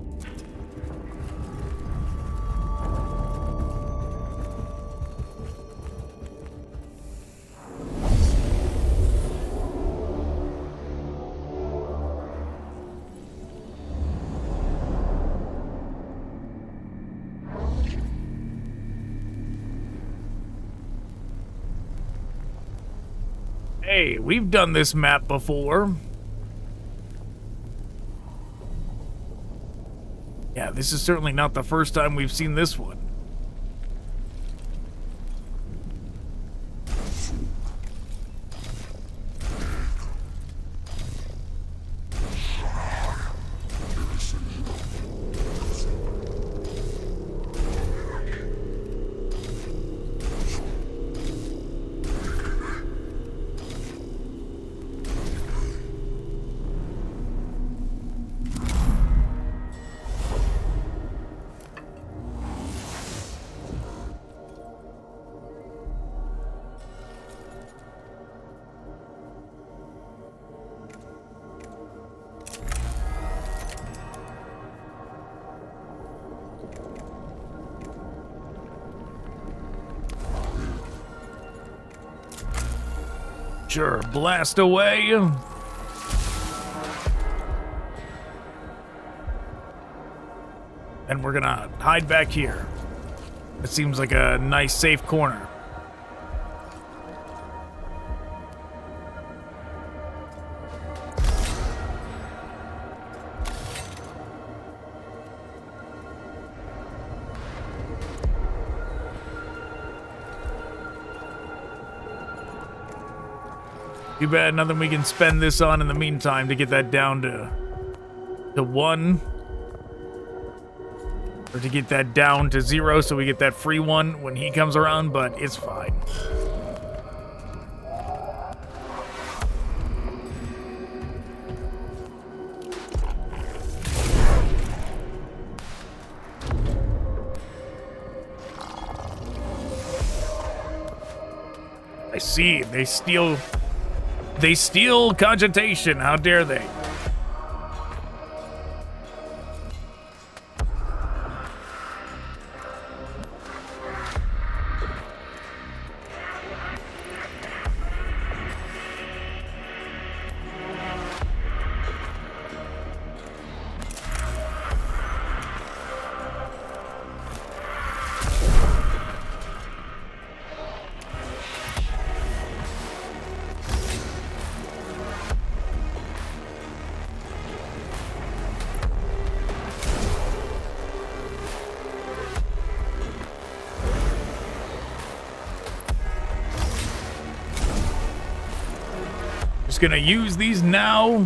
Hey, we've done this map before. Yeah, this is certainly not the first time we've seen this one. Sure, blast away. And we're gonna hide back here. It seems like a nice, safe corner. Too bad nothing we can spend this on in the meantime to get that down to 1. Or to get that down to 0 so we get that free one when he comes around, but it's fine. I see, they steal Cogitation, how dare they? Just gonna use these now.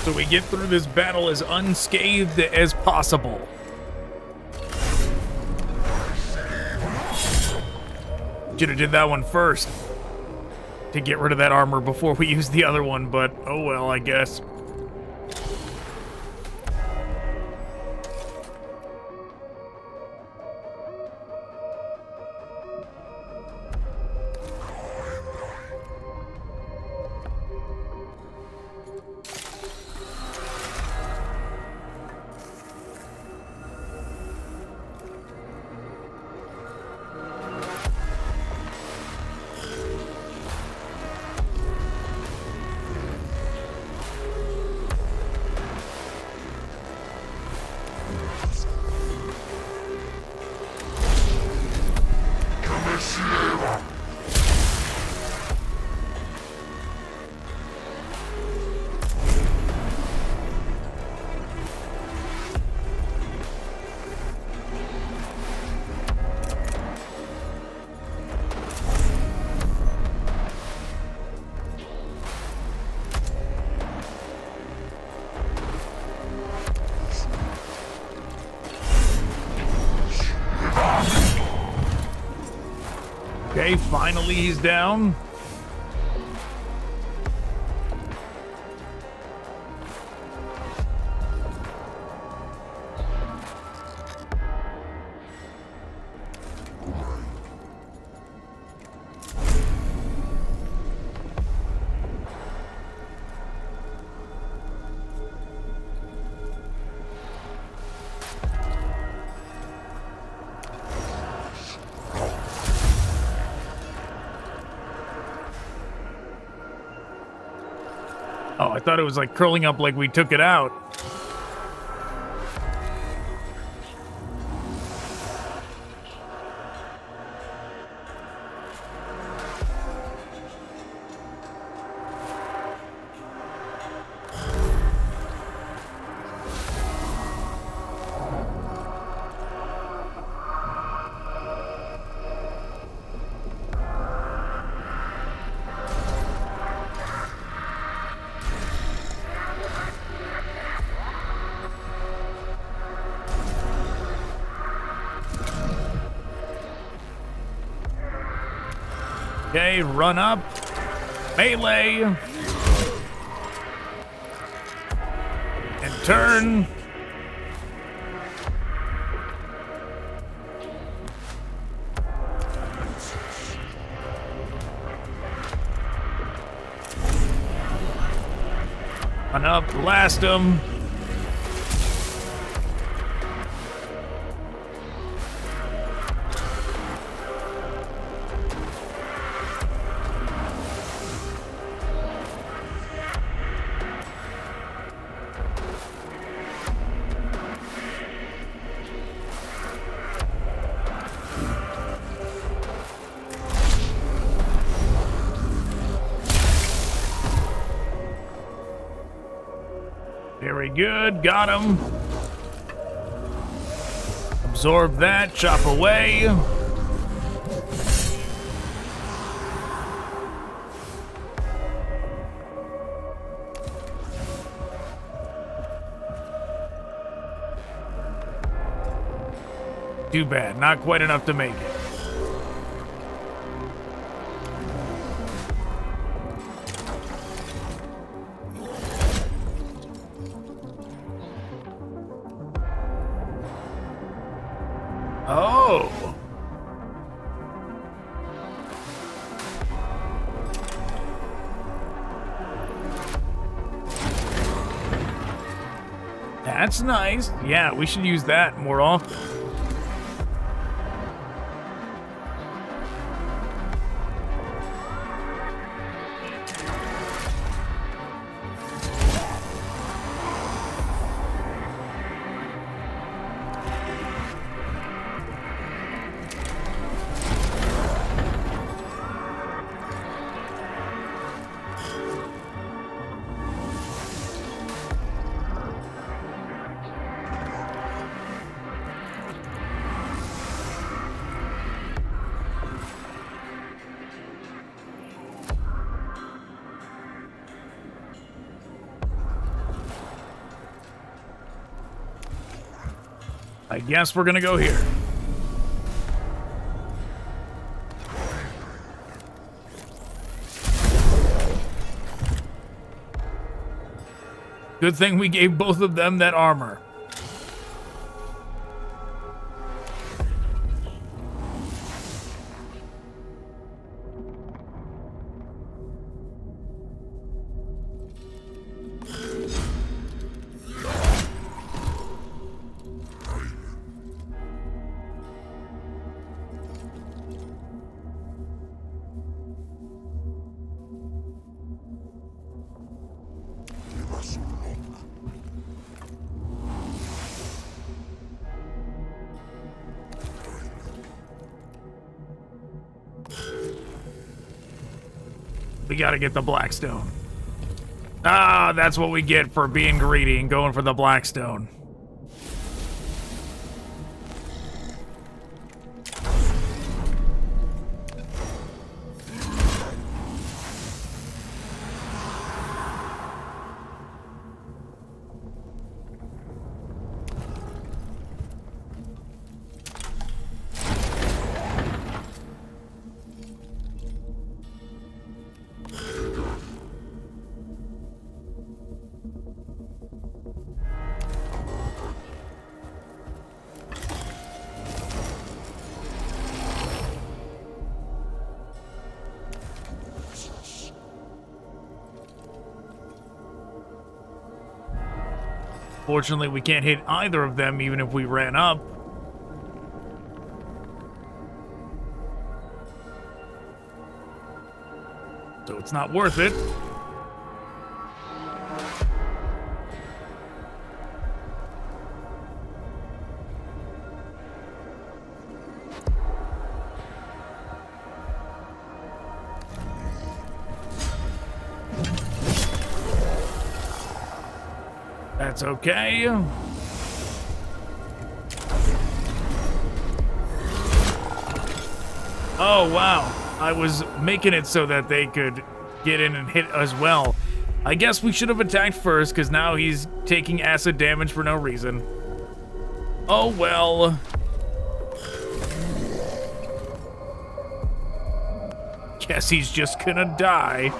So we get through this battle as unscathed as possible. Should have did that one first to get rid of that armor before we use the other one, but oh well, I guess. Okay, finally he's down. Oh, I thought it was like curling up like we took it out. Okay, run up. Melee. And turn. Run up, blast him. Very good, got him. Absorb that, chop away. Too bad, not quite enough to make it. Oh. That's nice. Yeah, we should use that more often. I guess we're gonna go here. Good thing we gave both of them that armor. We gotta get the Blackstone. Ah, that's what we get for being greedy and going for the Blackstone. Fortunately, we can't hit either of them even if we ran up. So it's not worth it. That's okay. Oh, wow. I was making it so that they could get in and hit as well. I guess we should have attacked first, because now he's taking acid damage for no reason. Oh, well. Guess he's just gonna die.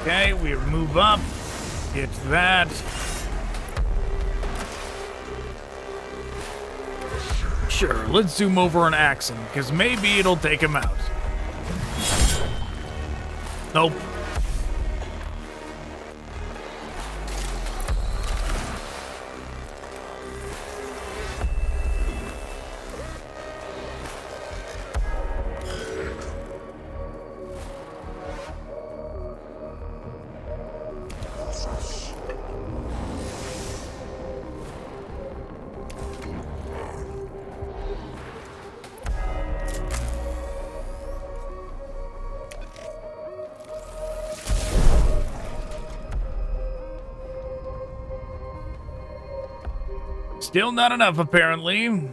Okay, we move up. Get that. Sure, let's zoom over on Axon, because maybe it'll take him out. Nope. Still not enough, apparently.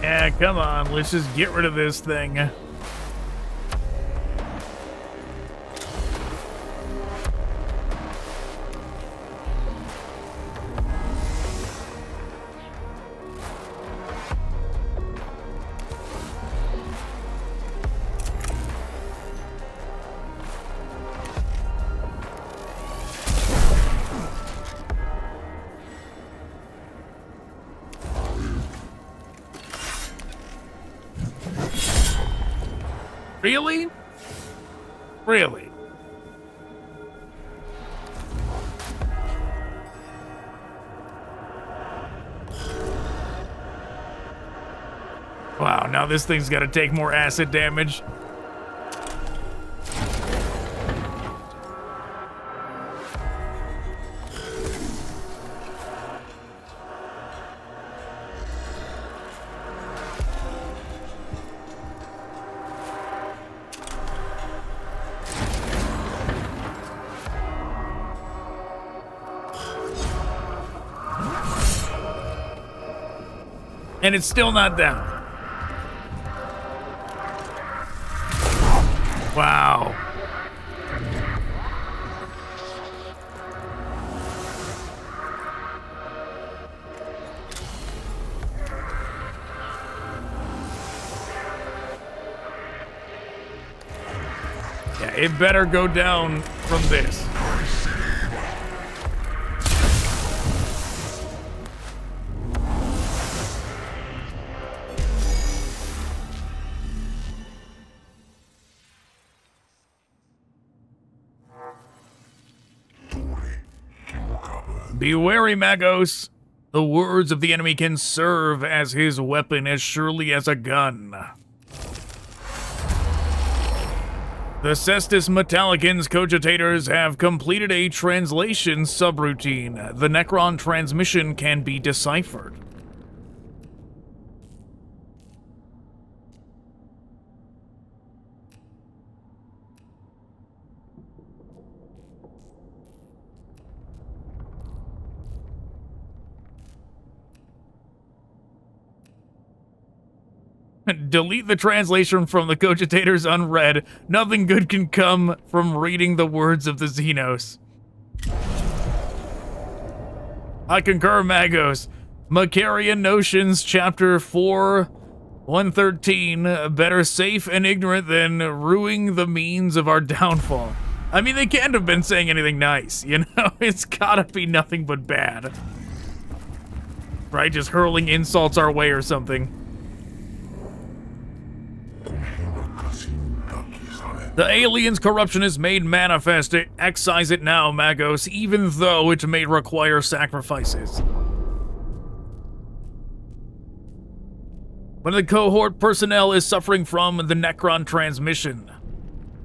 Yeah, come on, let's just get rid of this thing. Really? Really? Wow, now this thing's got to take more acid damage. And it's still not down. Wow. Yeah, it better go down from this. Be wary, Magos. The words of the enemy can serve as his weapon as surely as a gun. The Cestus Metallicans cogitators have completed a translation subroutine. The Necron transmission can be deciphered. Delete the translation from the cogitators unread. Nothing good can come from reading the words of the xenos. I concur, Magos. Macarian Notions, Chapter 4, 113. Better safe and ignorant than ruining the means of our downfall. I mean, they can't have been saying anything nice, you know? It's gotta be nothing but bad. Right? Just hurling insults our way or something. The aliens' corruption is made manifest. Excise it now, Magos, even though it may require sacrifices. When the cohort personnel is suffering from the Necron transmission,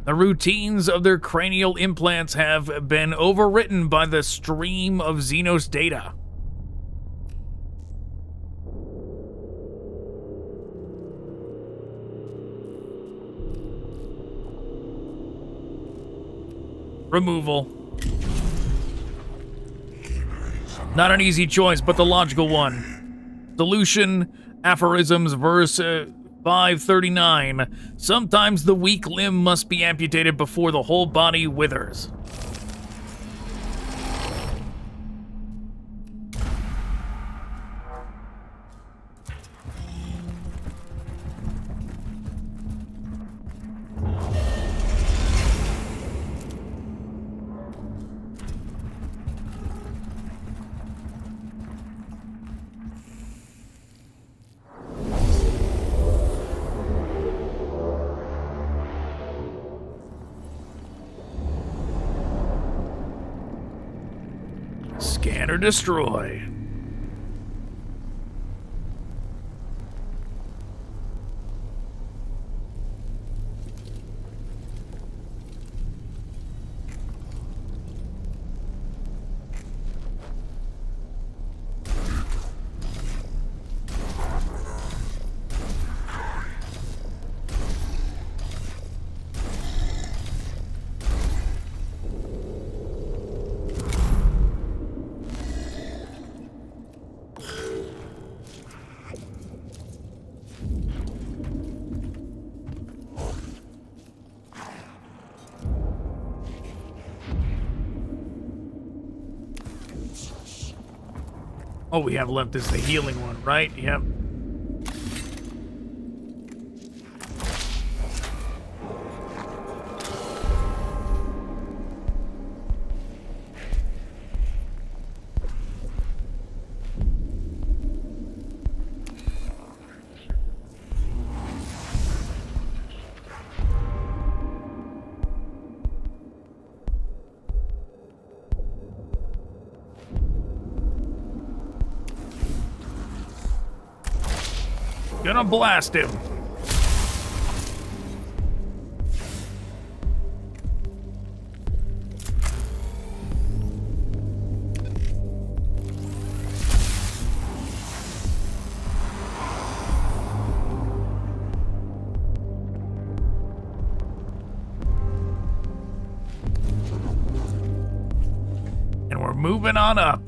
the routines of their cranial implants have been overwritten by the stream of xenos data. Removal. Not an easy choice, but the logical one. Solution, aphorisms, verse 539. Sometimes the weak limb must be amputated before the whole body withers. Scan or destroy. All we have left is the healing one, right? Yep. Gonna blast him. And we're moving on up.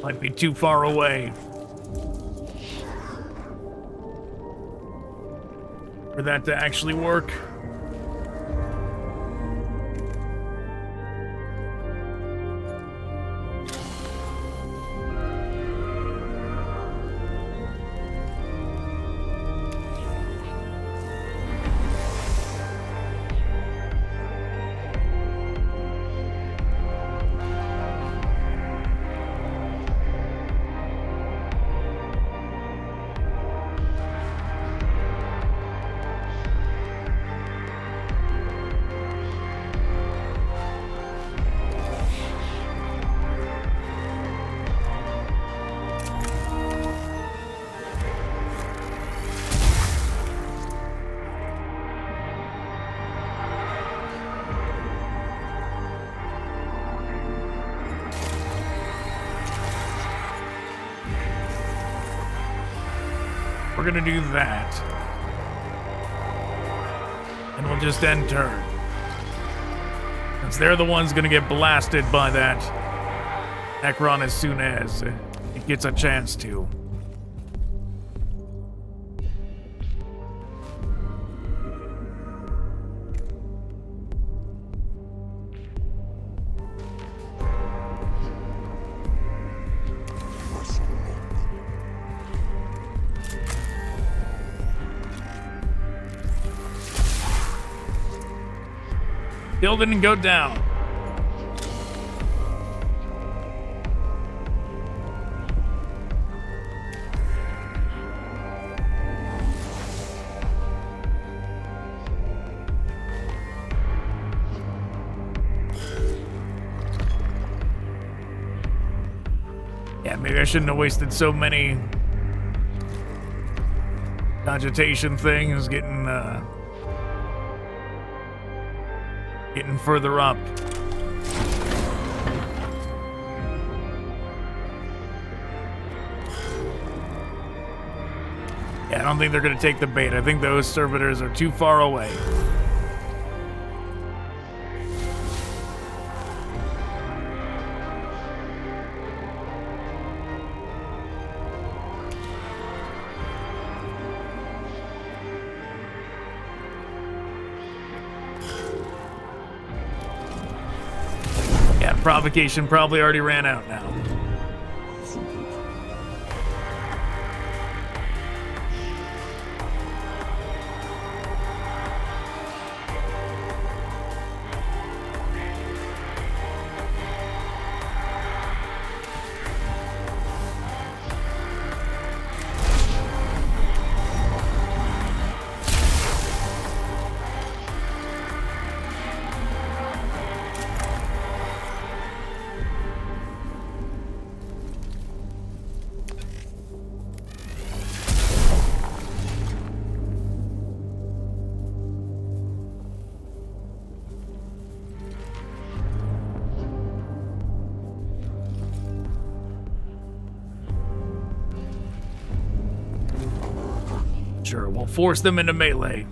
Might be too far away for that to actually work. We're gonna do that. And we'll just end turn. Since they're the ones gonna get blasted by that Necron as soon as it gets a chance to. Still didn't go down. Yeah, maybe I shouldn't have wasted so many cogitation things getting further up. Yeah, I don't think they're gonna take the bait. I think those servitors are too far away. Provocation probably already ran out now. Sure, we'll force them into melee.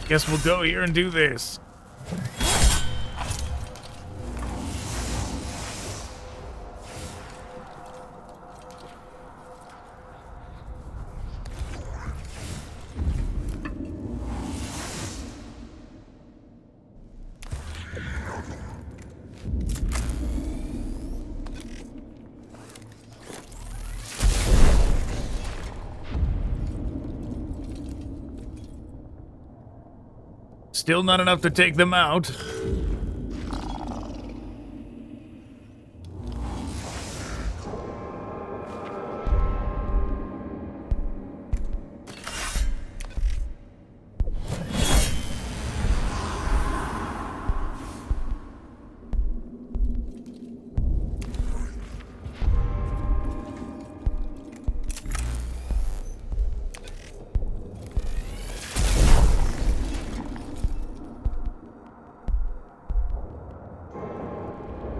Guess we'll go here and do this. Still not enough to take them out.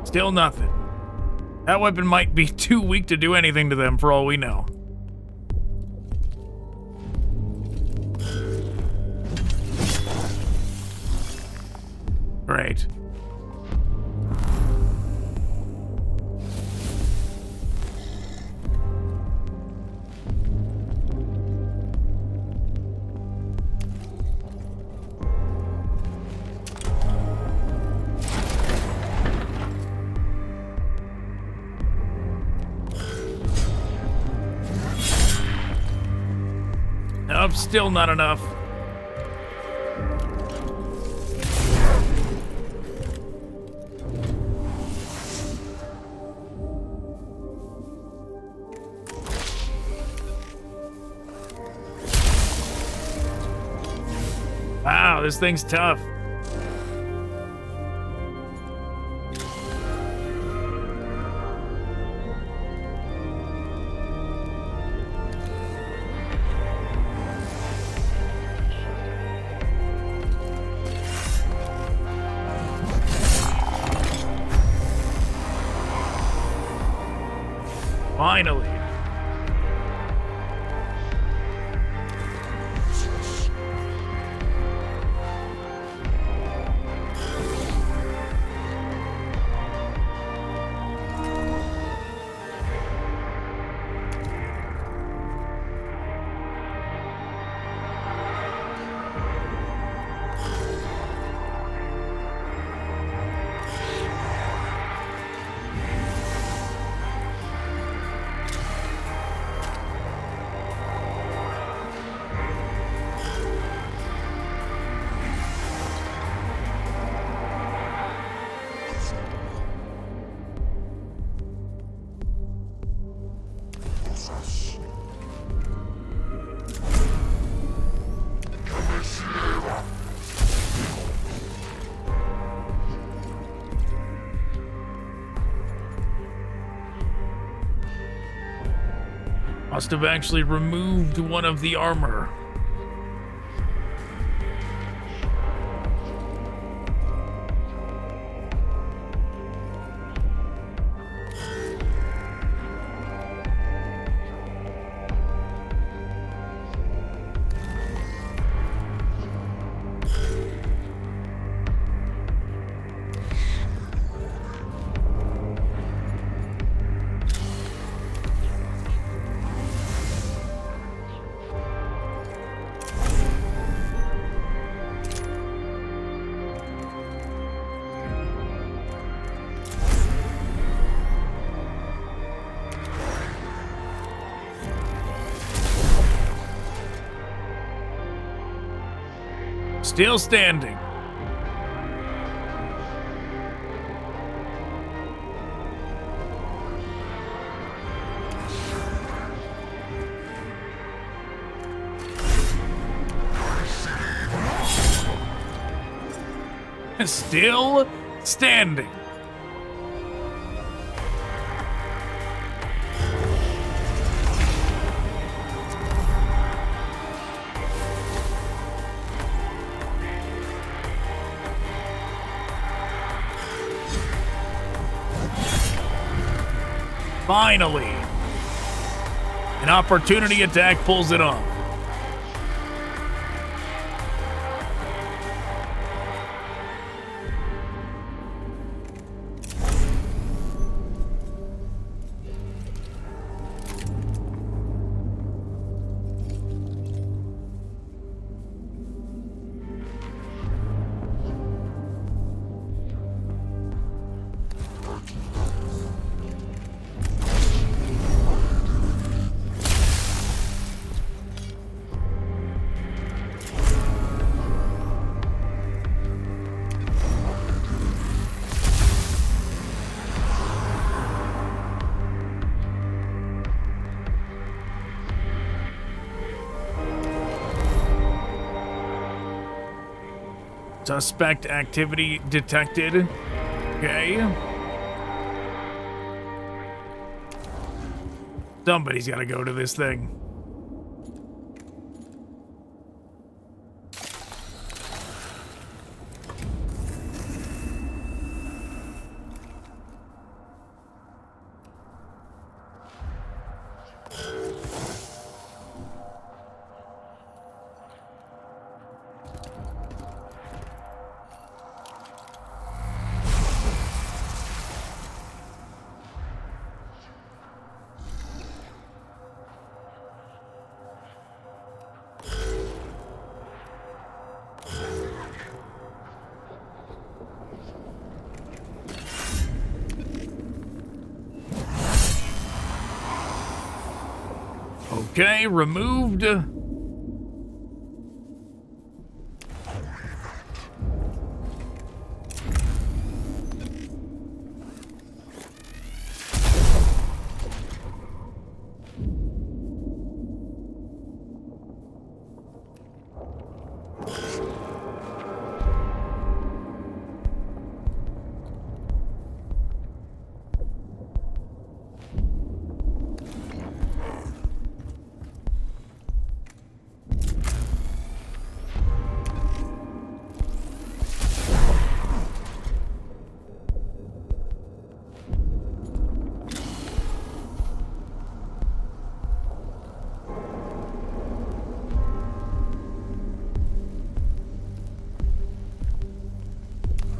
Still nothing. That weapon might be too weak to do anything to them for all we know. Great. enough. Still not enough. Wow, this thing's tough. Finally. Must have actually removed one of the armor. Still standing. Still standing. Finally, an opportunity attack pulls it off. Suspect activity detected. Okay. Somebody's got to go to this thing. Okay, removed.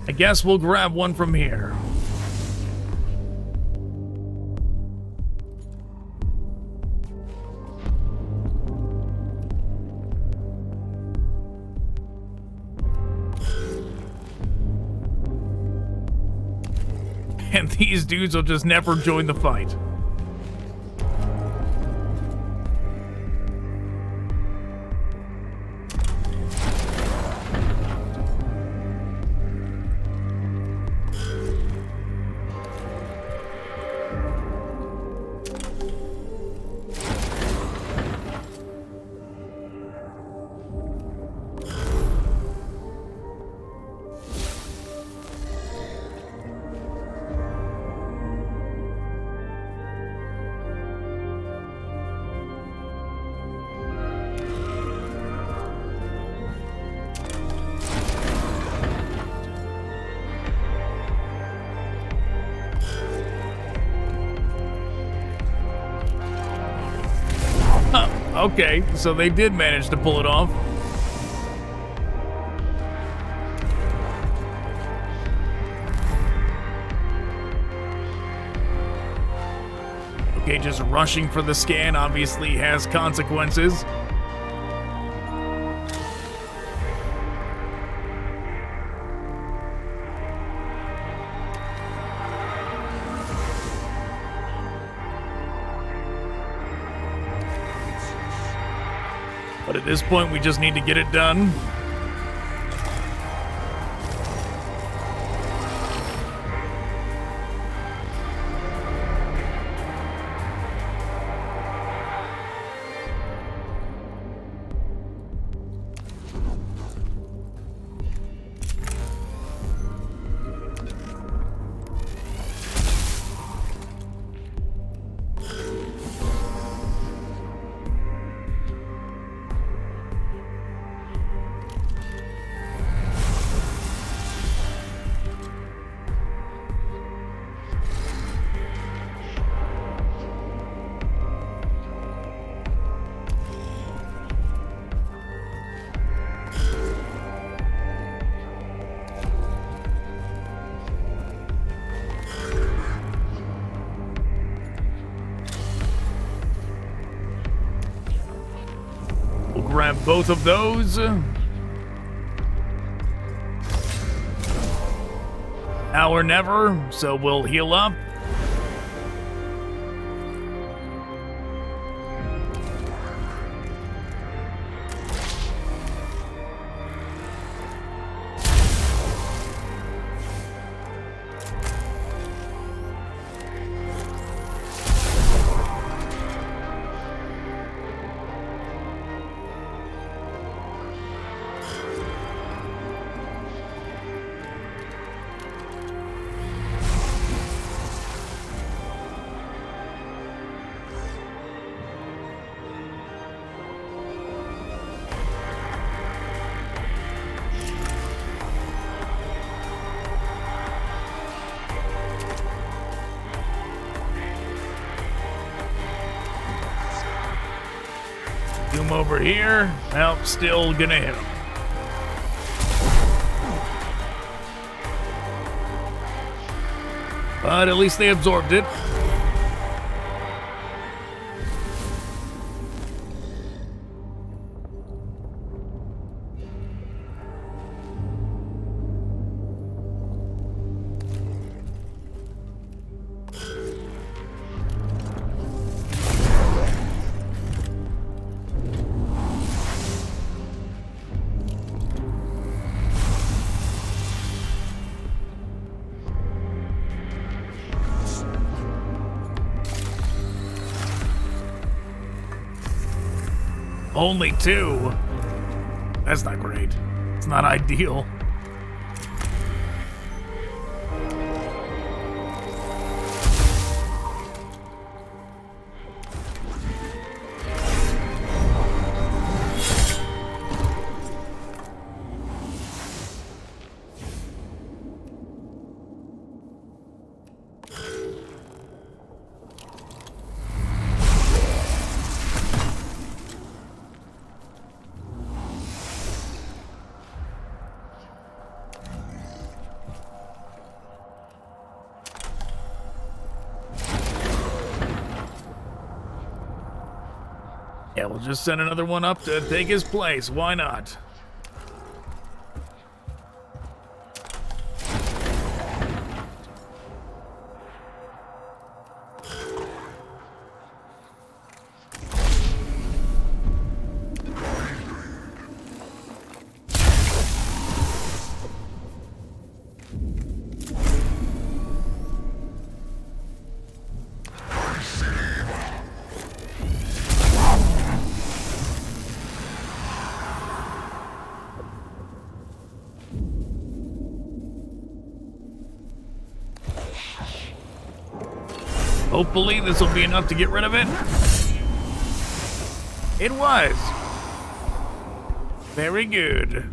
I guess we'll grab one from here. And these dudes will just never join the fight. Okay, so they did manage to pull it off. Okay, just rushing for the scan obviously has consequences. But at this point, we just need to get it done. Grab both of those. Now or never, so we'll heal up. Zoom over here. Well, still gonna hit him. But at least they absorbed it. Only 2? That's not great. It's not ideal. Yeah, we'll just send another one up to take his place. Why not? Hopefully this will be enough to get rid of it. It was. Very good.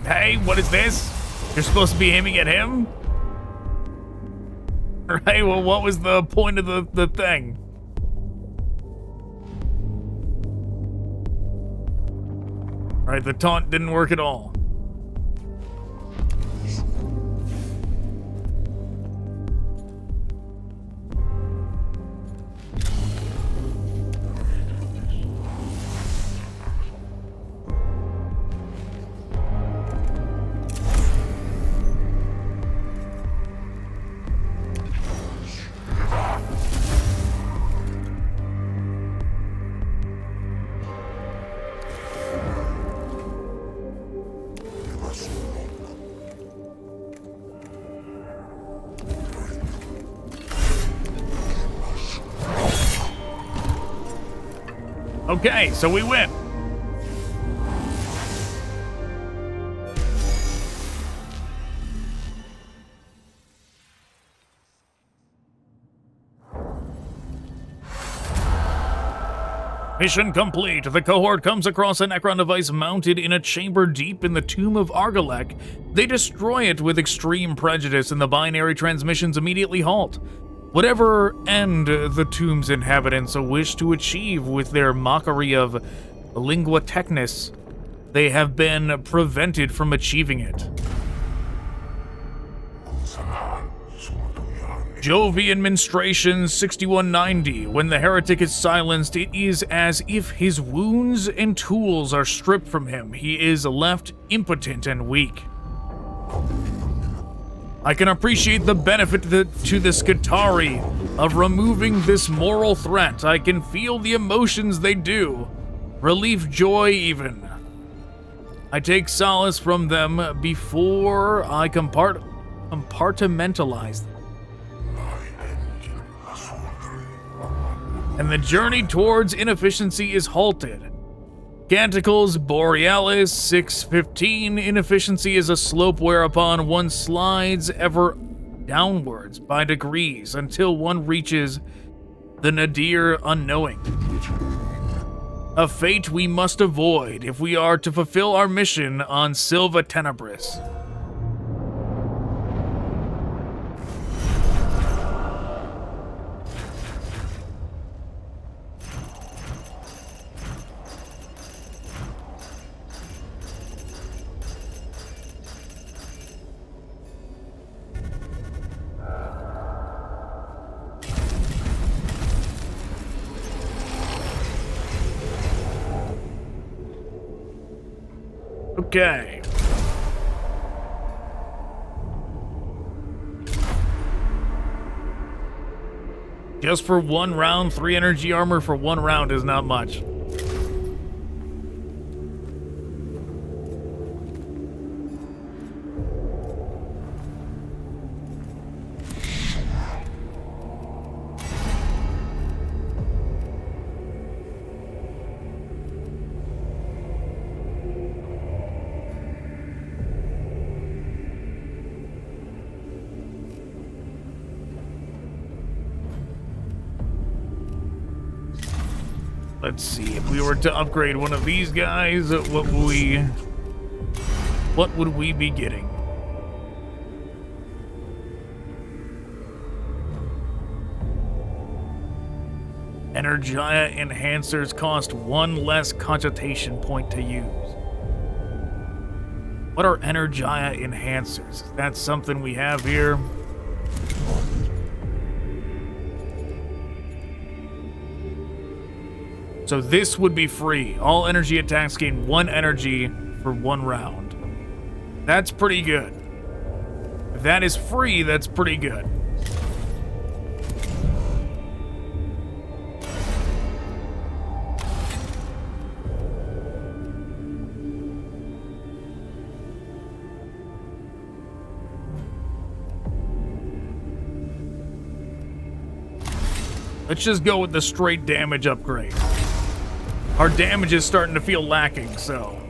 Hey, what is this? You're supposed to be aiming at him? Right, well, what was the point of the thing? Right, the taunt didn't work at all. Okay, so we win. Mission complete. The cohort comes across a Necron device mounted in a chamber deep in the tomb of Agrolekh. They destroy it with extreme prejudice, and the binary transmissions immediately halt. Whatever end the tomb's inhabitants wish to achieve with their mockery of lingua technis, they have been prevented from achieving it. Jovian Menstruation 6190. When the heretic is silenced, it is as if his wounds and tools are stripped from him. He is left impotent and weak. I can appreciate the benefit to the Skitarii of removing this moral threat. I can feel the emotions they do. Relief, joy, even. I take solace from them before I compartmentalize them. And the journey towards inefficiency is halted. Canticles Borealis 615. Inefficiency is a slope whereupon one slides ever downwards by degrees until one reaches the nadir unknowing. A fate we must avoid if we are to fulfill our mission on Silva Tenebris. Okay. Just for one round, 3 energy armor for one round is not much. Let's see, if we were to upgrade one of these guys, what would we be getting? Energiah enhancers cost 1 less cogitation point to use. What are Energiah enhancers? Is that something we have here? So this would be free. All energy attacks gain 1 energy for 1 round. That's pretty good. If that is free, that's pretty good. Let's just go with the straight damage upgrade. Our damage is starting to feel lacking, so.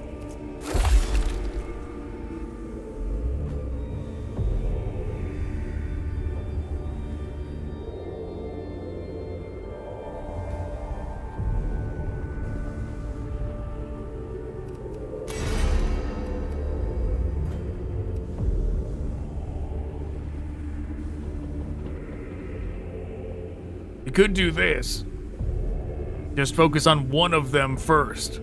You could do this. Just focus on one of them first.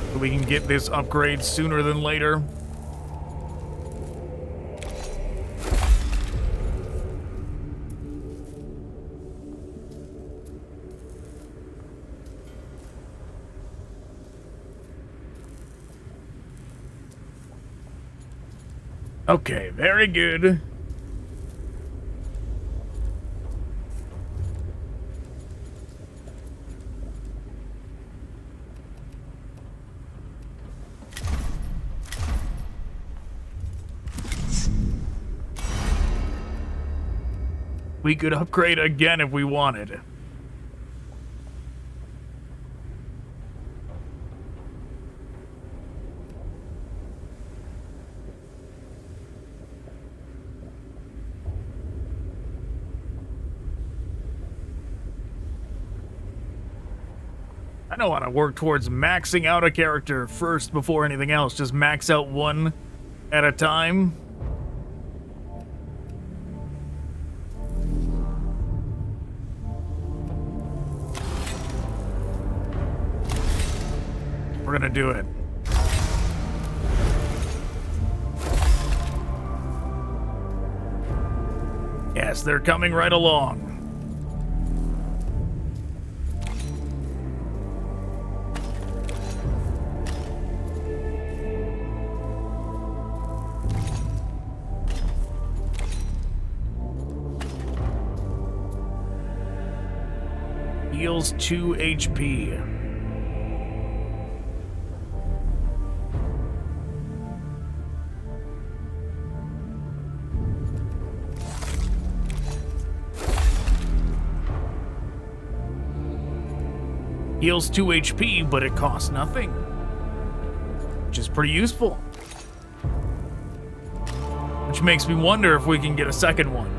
So we can get this upgrade sooner than later. Okay, very good. We could upgrade again if we wanted. I don't want to work towards maxing out a character first before anything else. Just max out one at a time. We're gonna do it. Yes, they're coming right along. Heals 2 HP. Heals 2 HP, but it costs nothing. Which is pretty useful. Which makes me wonder if we can get a second one.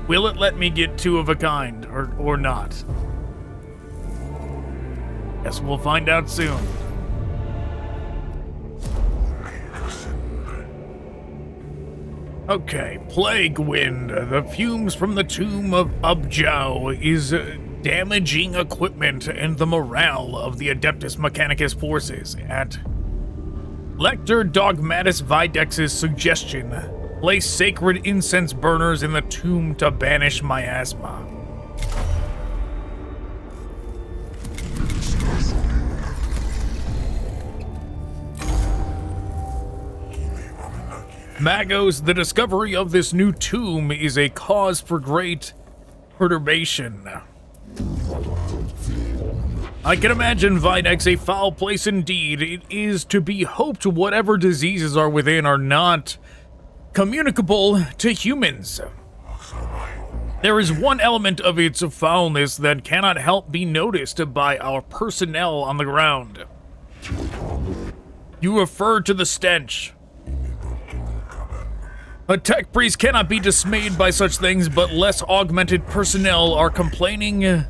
Will it let me get 2 of a kind, or not? Guess we'll find out soon. Okay, Plague Wind. The fumes from the tomb of Ubjao is damaging equipment and the morale of the Adeptus Mechanicus forces. At Lector Dogmatus Videx's suggestion, place sacred incense burners in the tomb to banish miasma. Magos, the discovery of this new tomb is a cause for great perturbation. I can imagine Videx a foul place indeed. It is to be hoped whatever diseases are within are not communicable to humans. There is one element of its foulness that cannot help be noticed by our personnel on the ground. You refer to the stench. A tech priest cannot be dismayed by such things, but less augmented personnel are complaining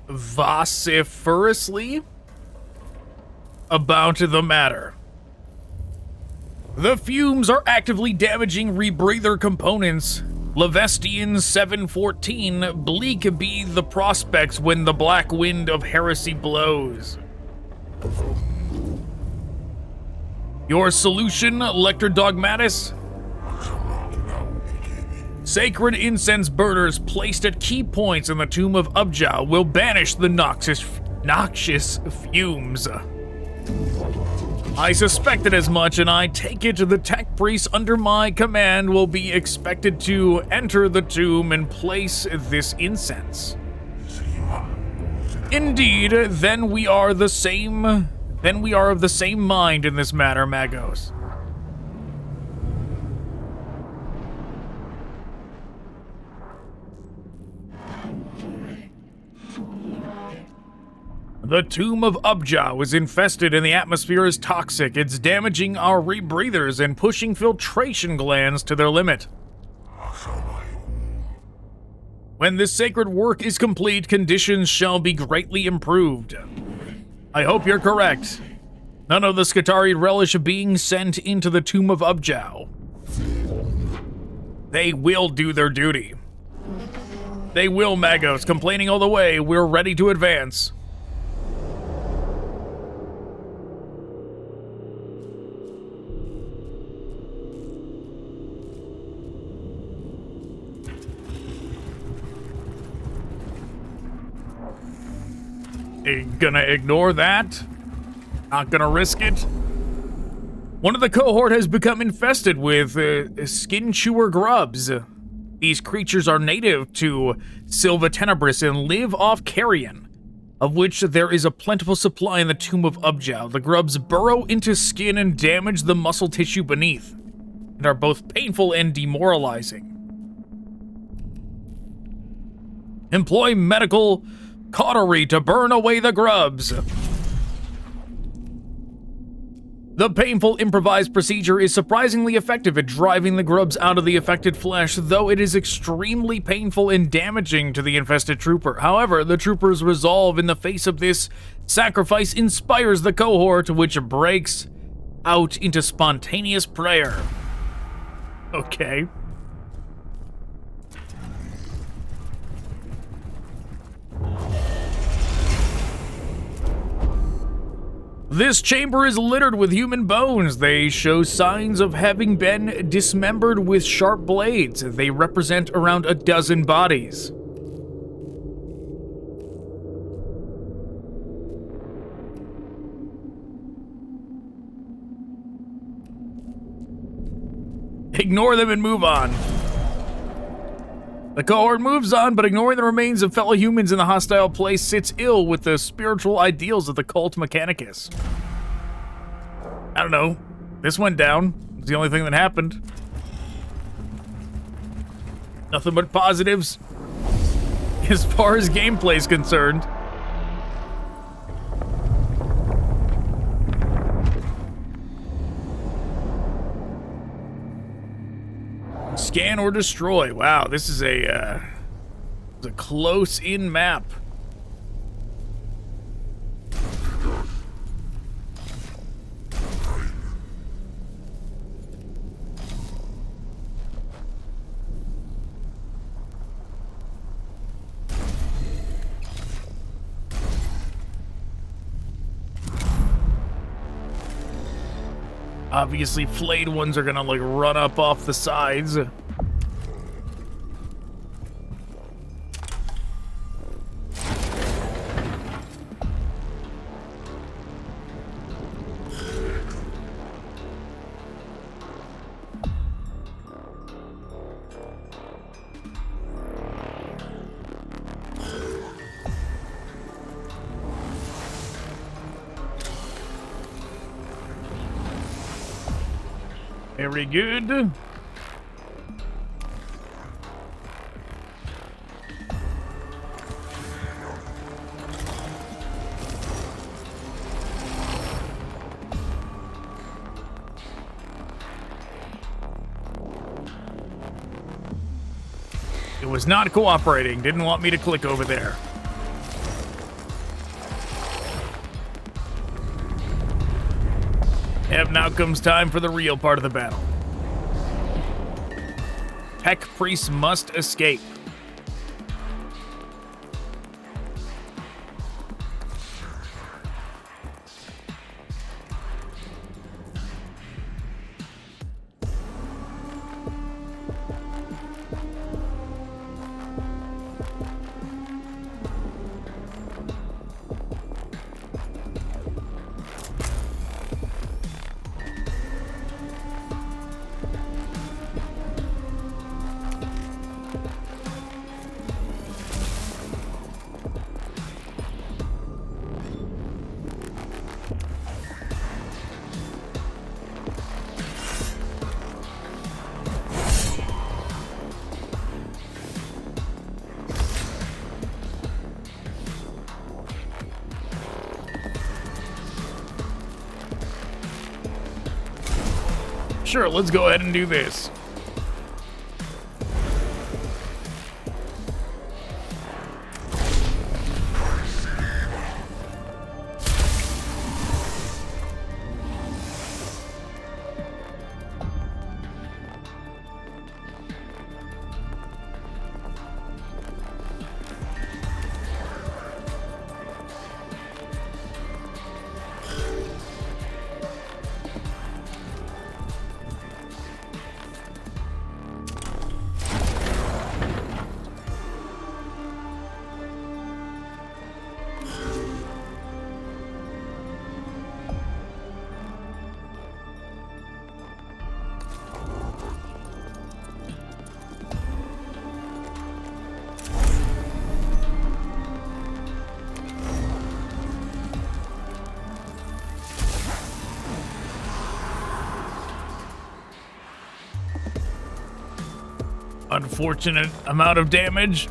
vociferously about the matter. The fumes are actively damaging rebreather components. Levestian 714, bleak be the prospects when the black wind of heresy blows. Your solution, Lector Dogmatis? Sacred incense burners placed at key points in the tomb of Ubjao will banish the noxious fumes. I suspected as much, and I take it the tech priests under my command will be expected to enter the tomb and place this incense. Indeed, then we are of the same mind in this matter, Magos. The tomb of Ubjao is infested and the atmosphere is toxic. It's damaging our rebreathers and pushing filtration glands to their limit. When this sacred work is complete, conditions shall be greatly improved. I hope you're correct. None of the Skitarii relish being sent into the tomb of Ubjao. They will do their duty. They will, Magos, complaining all the way. We're ready to advance. Gonna ignore that. Not gonna risk it. One of the cohort has become infested with skin chewer grubs. These creatures are native to Silva Tenebris and live off carrion, of which there is a plentiful supply in the tomb of Ubjao. The grubs burrow into skin and damage the muscle tissue beneath, and are both painful and demoralizing. Employ medical cautery to burn away the grubs. The painful improvised procedure is surprisingly effective at driving the grubs out of the affected flesh, though it is extremely painful and damaging to the infested trooper. However, the trooper's resolve in the face of this sacrifice inspires the cohort, which breaks out into spontaneous prayer. Okay. This chamber is littered with human bones. They show signs of having been dismembered with sharp blades. They represent around a dozen bodies. Ignore them and move on. The cohort moves on, but ignoring the remains of fellow humans in the hostile place sits ill with the spiritual ideals of the cult Mechanicus. I don't know. This went down. It's the only thing that happened. Nothing but positives as far as gameplay is concerned. Scan or destroy. Wow, this is a close-in map. Obviously, flayed ones are gonna, like, run up off the sides. Very good. It was not cooperating. Didn't want me to click over there. Yep, now comes time for the real part of the battle. Tech priests must escape. Sure, let's go ahead and do this. Unfortunate amount of damage.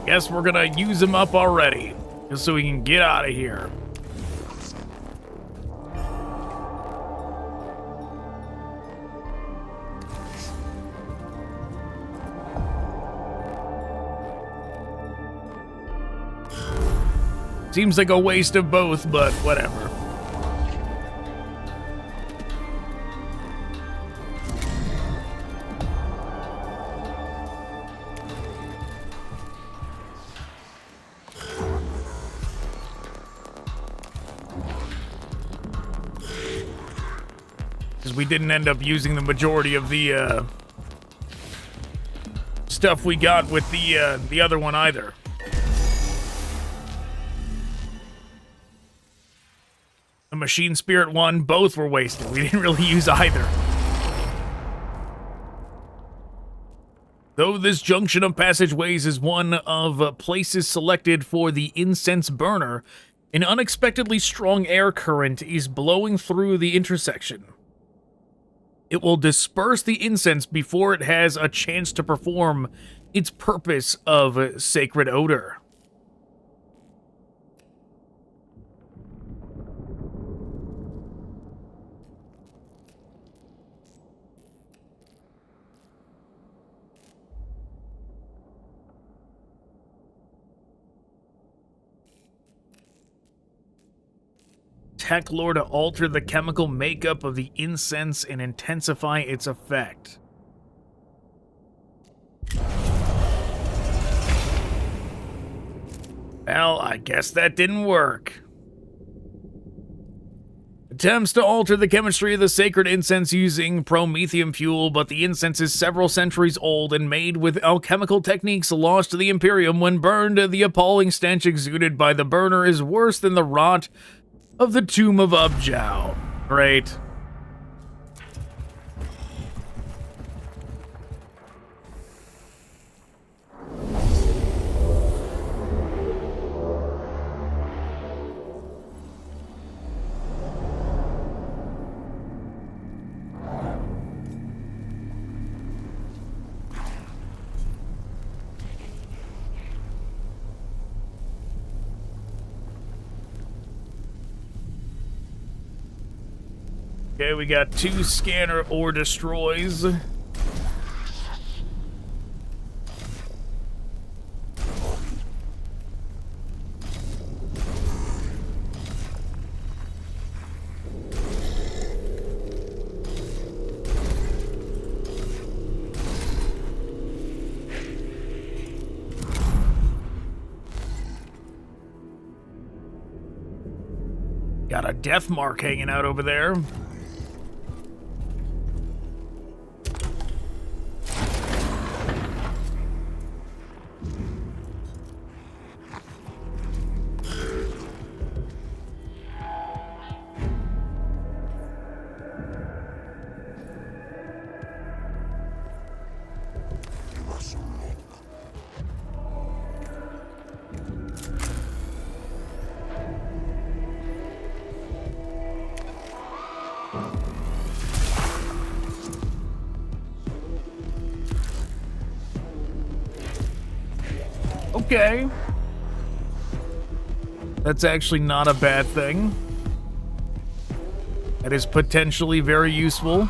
Guess we're gonna use him up already, just so we can get out of here. Seems like a waste of both, but whatever. Because we didn't end up using the majority of the stuff we got with the other one either. The Machine Spirit one, both were wasted. We didn't really use either. Though this junction of passageways is one of places selected for the incense burner, an unexpectedly strong air current is blowing through the intersection. It will disperse the incense before it has a chance to perform its purpose of sacred odor. tech lore to alter the chemical makeup of the incense and intensify its effect. Well, I guess that didn't work. Attempts to alter the chemistry of the sacred incense using promethium fuel, but the incense is several centuries old and made with alchemical techniques lost to the Imperium. When burned, the appalling stench exuded by the burner is worse than the rot of the tomb of Ubjao. Great. Okay, we got 2 scanner ore destroys. Got a death mark hanging out over there. Okay. That's actually not a bad thing. That is potentially very useful.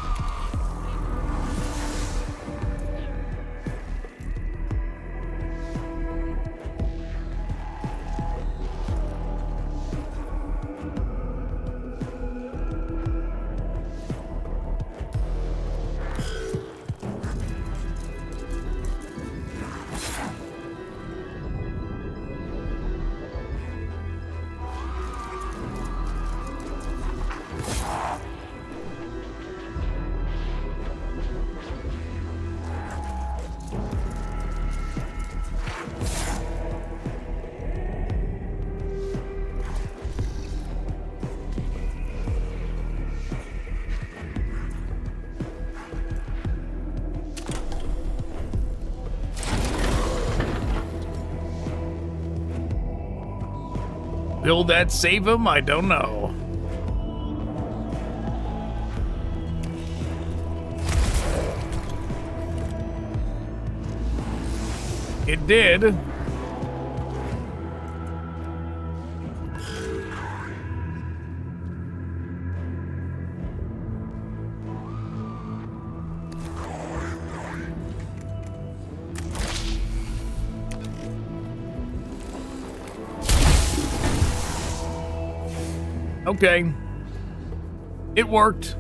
Will that save him? I don't know. It did. Okay. It worked.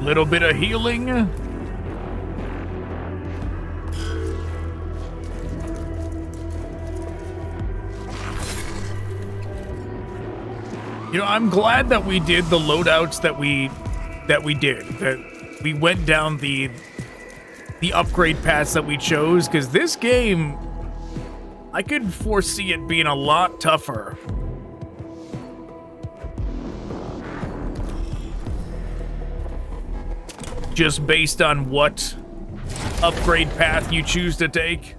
Little bit of healing. You know, I'm glad that we did the loadouts that we did. That we went down the the upgrade paths that we chose, because this game, I could foresee it being a lot tougher. Just based on what upgrade path you choose to take.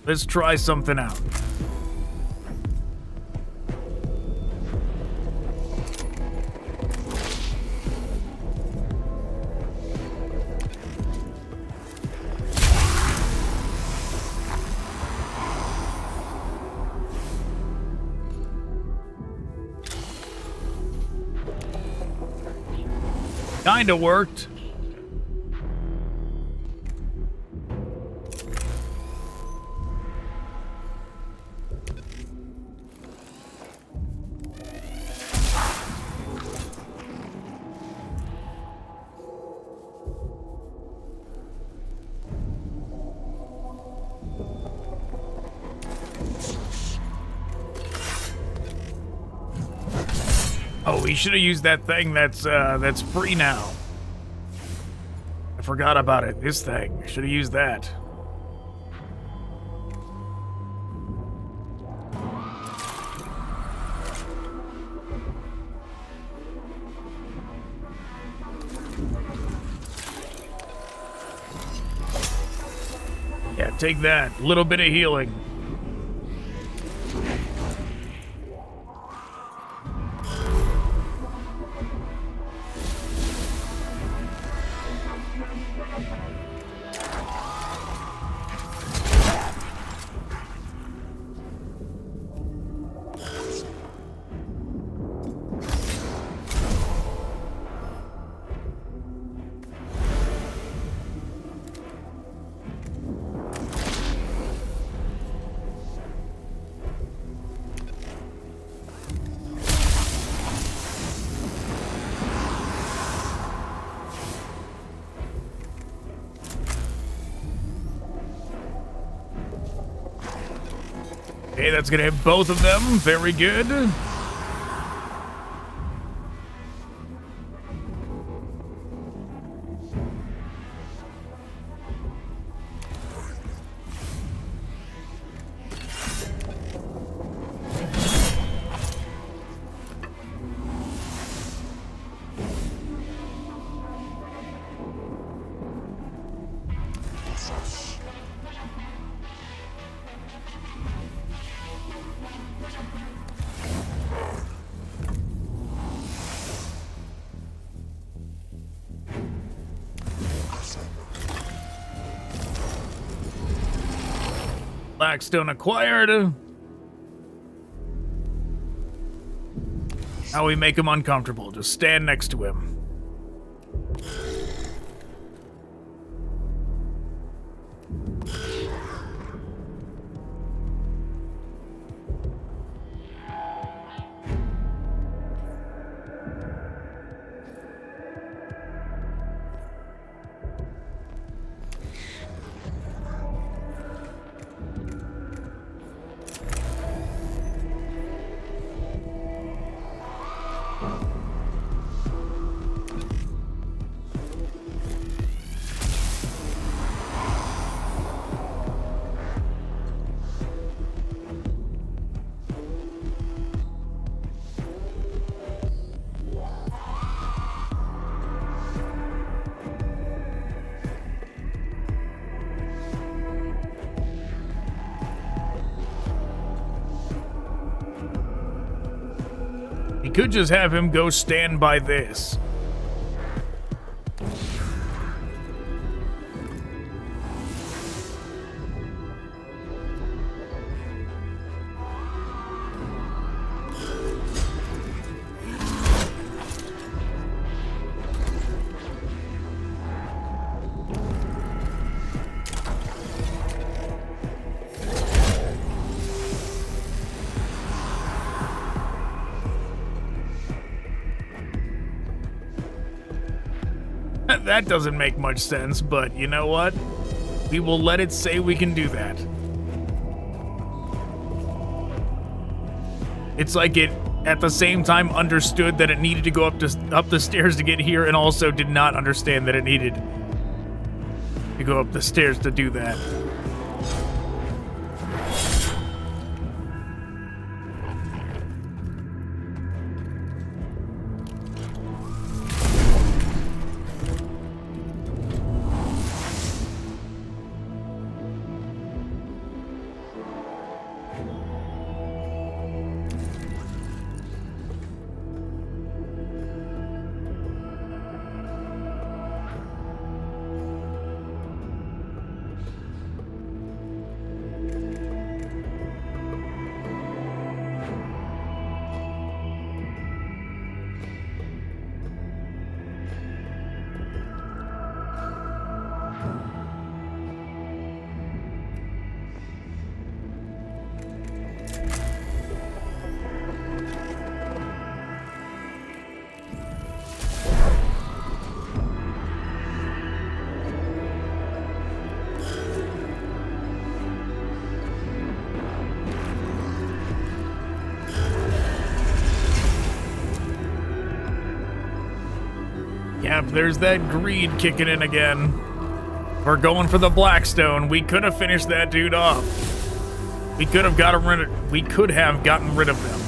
Let's try something out. Kinda worked. Oh, we should have used that thing that's free now. I forgot about it. This thing. Should have used that. Yeah, take that. A little bit of healing. Okay, that's gonna hit both of them. Very good. Blackstone acquired. How we make him uncomfortable. Just stand next to him. Could just have him go stand by this. That doesn't make much sense, but you know what? We will let it say we can do that. It's like it, at the same time, understood that it needed to go up the stairs to get here, and also did not understand that it needed to go up the stairs to do that. Yep, there's that greed kicking in again. We're going for the Blackstone. We could have finished that dude off. We could have gotten rid of them.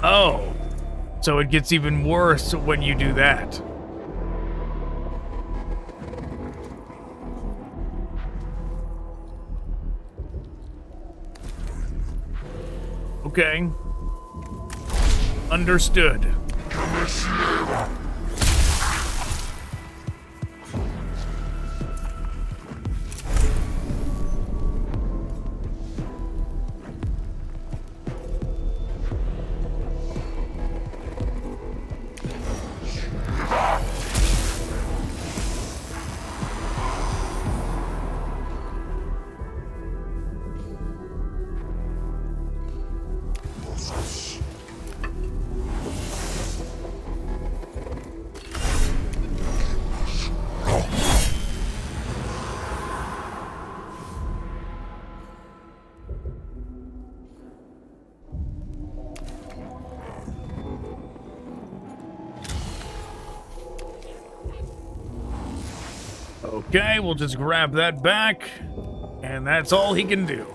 Oh, so it gets even worse when you do that. Okay. Understood. Okay, we'll just grab that back, and that's all he can do.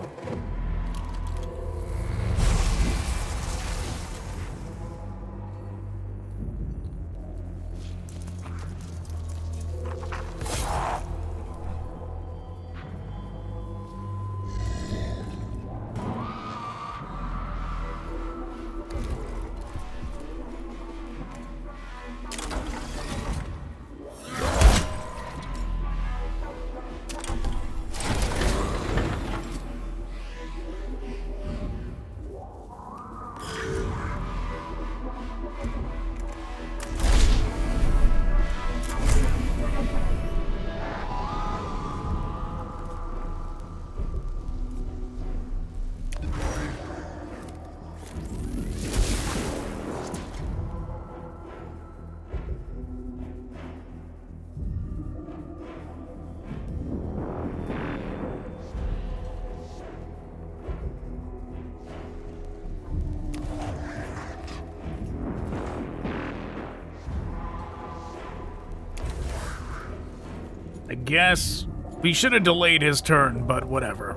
I guess we should have delayed his turn, but whatever.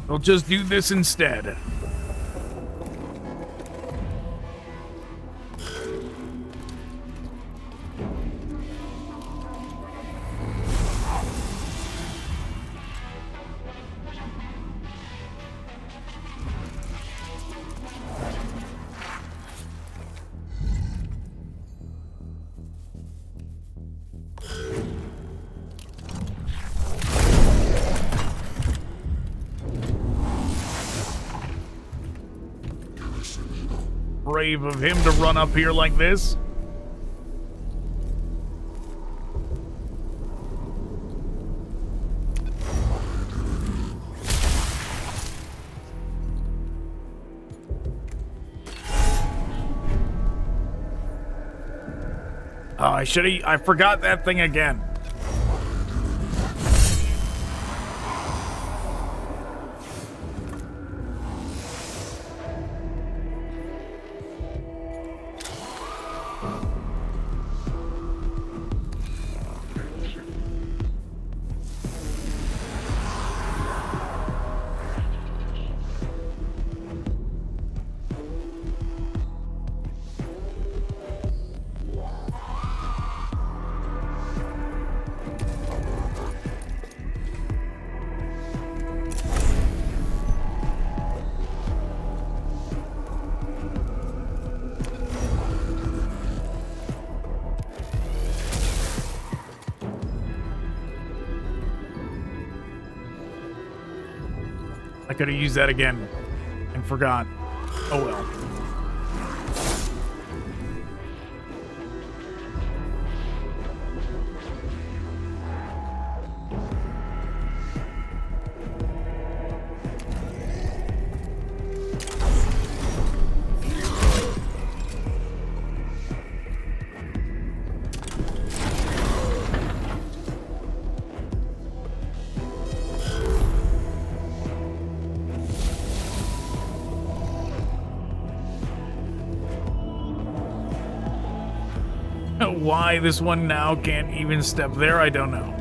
We'll just do this instead. brave of him to run up here like this. Oh, I forgot that thing again. I could have used that again and forgot. Oh well. Why this one now can't even step there, I don't know.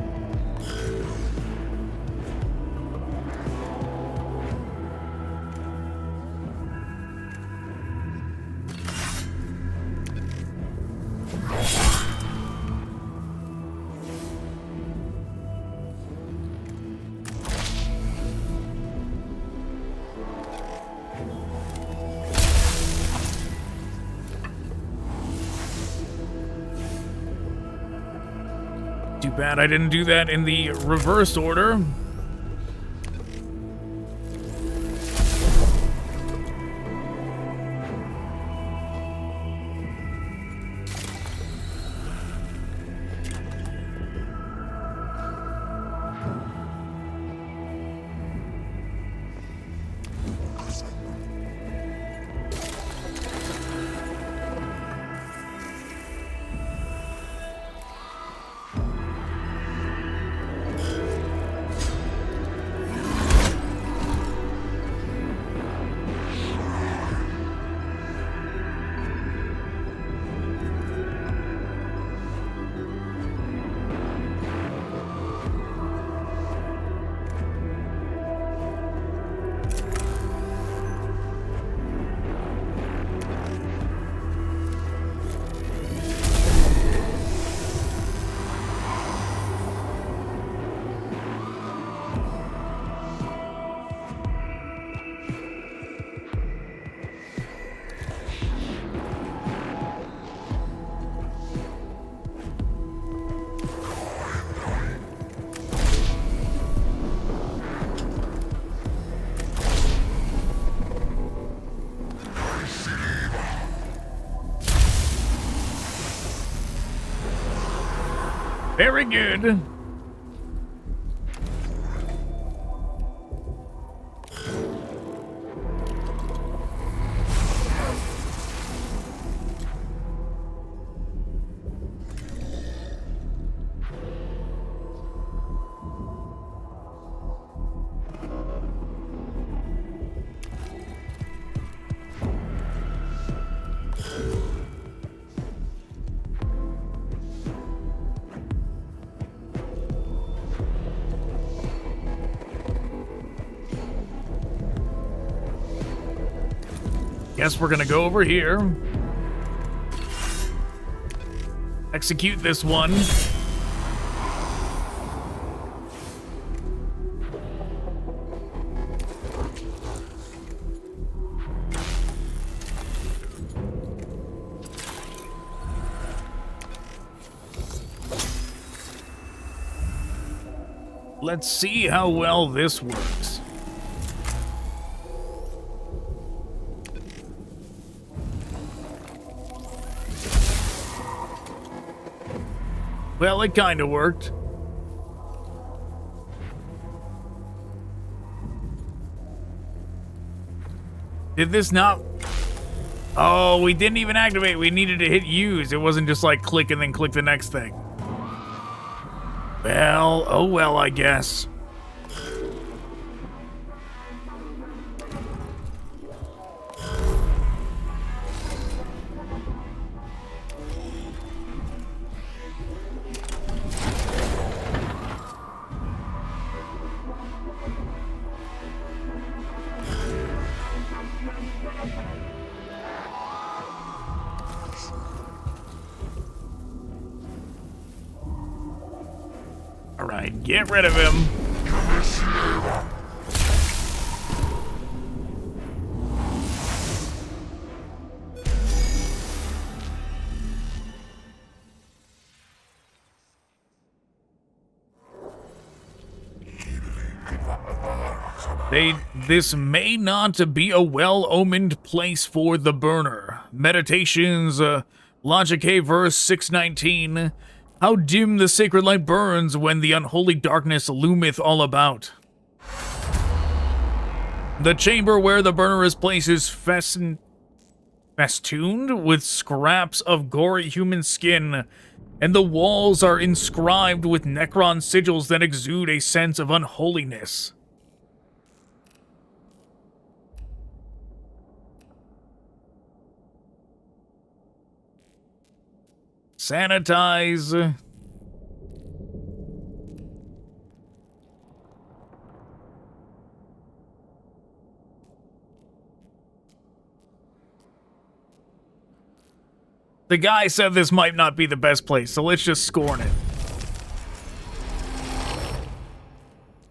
Too bad I didn't do that in the reverse order. Very good. Guess we're gonna go over here. Execute this one. Let's see how well this works. Well, it kinda worked. Did this not... Oh, we didn't even activate. We needed to hit use. It wasn't just like click and then click the next thing. Well, oh well, I guess. Alright, get rid of him. This may not be a well-omened place for the burner. Meditations, Logic verse 619. How dim the sacred light burns when the unholy darkness loometh all about. The chamber where the burner is placed is festooned with scraps of gory human skin, and the walls are inscribed with Necron sigils that exude a sense of unholiness. Sanitize. The guy said this might not be the best place, so let's just scorn it.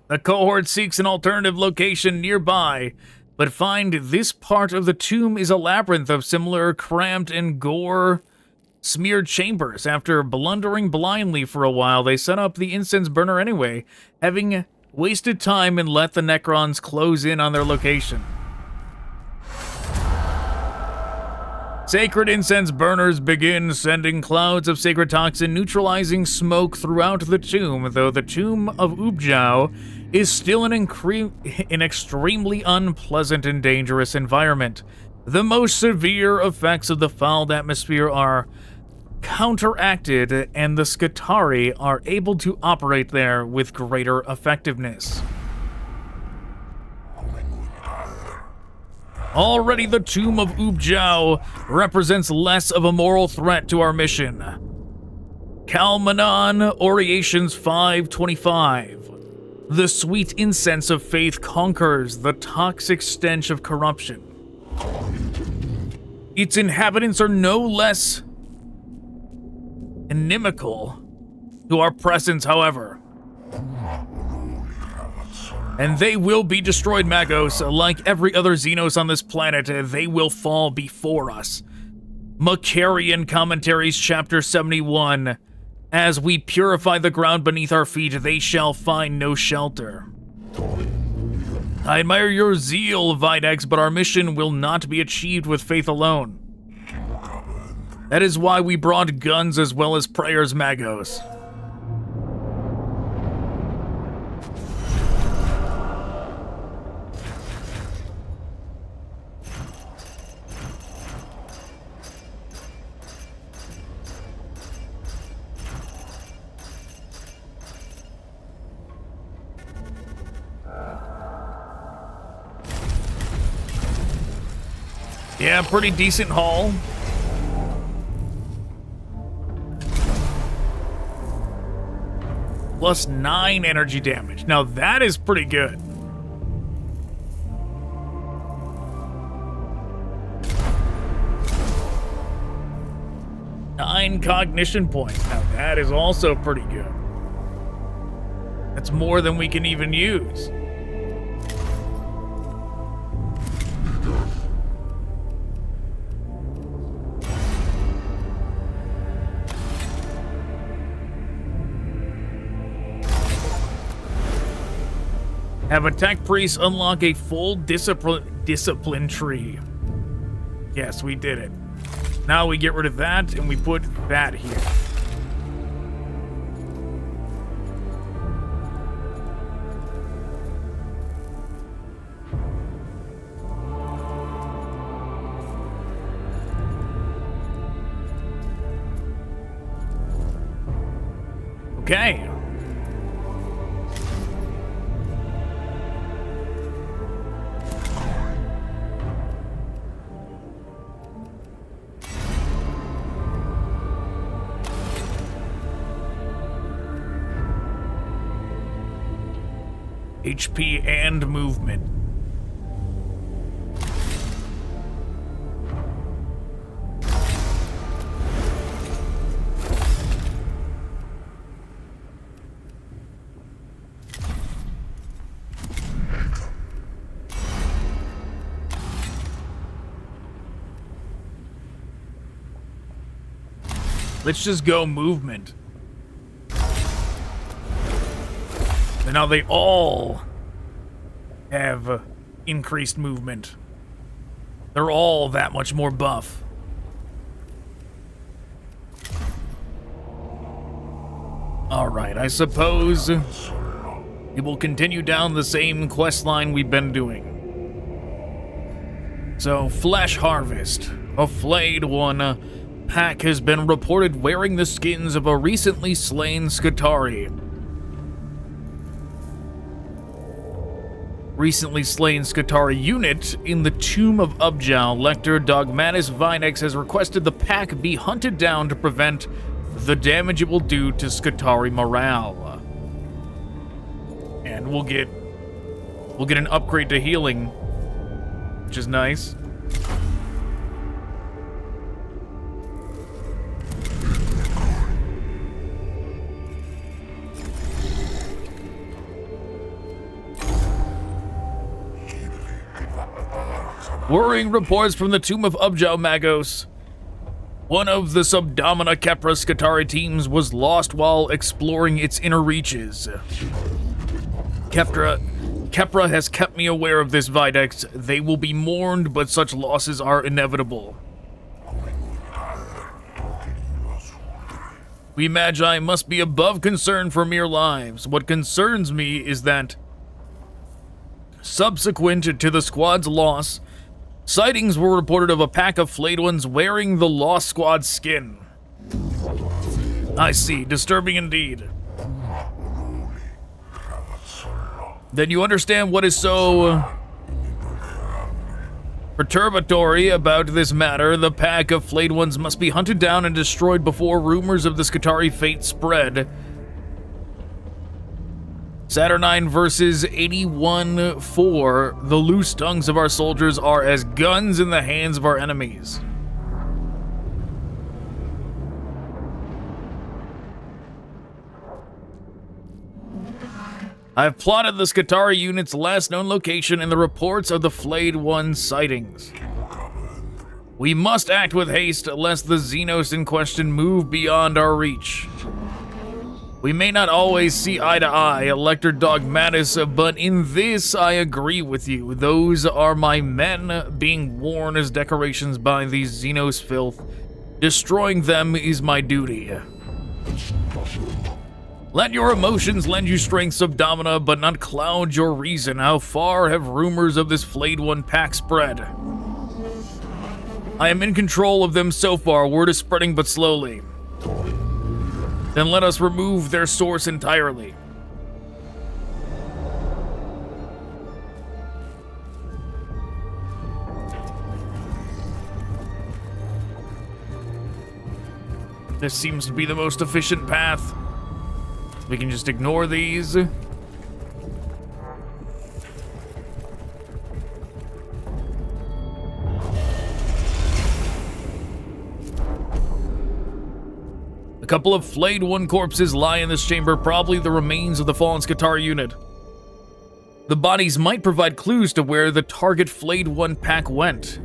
The cohort seeks an alternative location nearby, but find this part of the tomb is a labyrinth of similar cramped and gore-smeared chambers. After blundering blindly for a while, they set up the incense burner anyway, having wasted time and let the Necrons close in on their location. Sacred incense burners begin sending clouds of sacred toxin, neutralizing smoke throughout the tomb, though the tomb of Ubjao is still an extremely unpleasant and dangerous environment. The most severe effects of the fouled atmosphere are counteracted, and the Skitarii are able to operate there with greater effectiveness. Already the tomb of Ubjao represents less of a moral threat to our mission. Kalmanon Orations 525. The sweet incense of faith conquers the toxic stench of corruption. Its inhabitants are no less inimical to our presence, however. And they will be destroyed, Magos. Like every other xenos on this planet, they will fall before us. Macarian Commentaries, Chapter 71. As we purify the ground beneath our feet, they shall find no shelter. I admire your zeal, Videx, but our mission will not be achieved with faith alone. That is why we brought guns as well as prayers, Magos. Yeah, pretty decent haul. Plus 9 energy damage. Now that is pretty good. Nine cognition points. Now that is also pretty good. That's more than we can even use. Have a tech priest unlock a full discipline tree. Yes, we did it. Now we get rid of that and we put that here. Okay. HP and movement. Let's just go movement. And now they all have increased movement. They're all that much more buff. Alright, I suppose we will continue down the same quest line we've been doing. So, Flesh Harvest. A flayed one pack has been reported wearing the skins of a recently slain Skitarii. Recently slain Skitarii unit in the Tomb of Ubjao, Lector Dogmatis Vinex has requested the pack be hunted down to prevent the damage it will do to Skitarii morale. And we'll get an upgrade to healing, which is nice. Worrying reports from the Tomb of Ubjao, Magos. One of the Subdomina Kepra Skitarii teams was lost while exploring its inner reaches. Kepra has kept me aware of this, Videx. They will be mourned, but such losses are inevitable. We Magi must be above concern for mere lives. What concerns me is that, subsequent to the squad's loss, sightings were reported of a pack of flayed ones wearing the Lost Squad skin. I see. Disturbing indeed. Then you understand what is so perturbatory about this matter. The pack of flayed ones must be hunted down and destroyed before rumors of the Skitarii fate spread. Saturnine versus 81-4. The loose tongues of our soldiers are as guns in the hands of our enemies. I've plotted the Skitarii unit's last known location in the reports of the Flayed One sightings. We must act with haste lest the xenos in question move beyond our reach. We may not always see eye to eye, Elector Dogmatis, but in this I agree with you. Those are my men being worn as decorations by these xenos filth. Destroying them is my duty. Let your emotions lend you strength, Subdomina, but not cloud your reason. How far have rumors of this flayed one pack spread? I am in control of them so far. Word is spreading but slowly. Then let us remove their source entirely. This seems to be the most efficient path. We can just ignore these. A couple of flayed one corpses lie in this chamber, probably the remains of the fallen Skitarii unit. The bodies might provide clues to where the target flayed one pack went.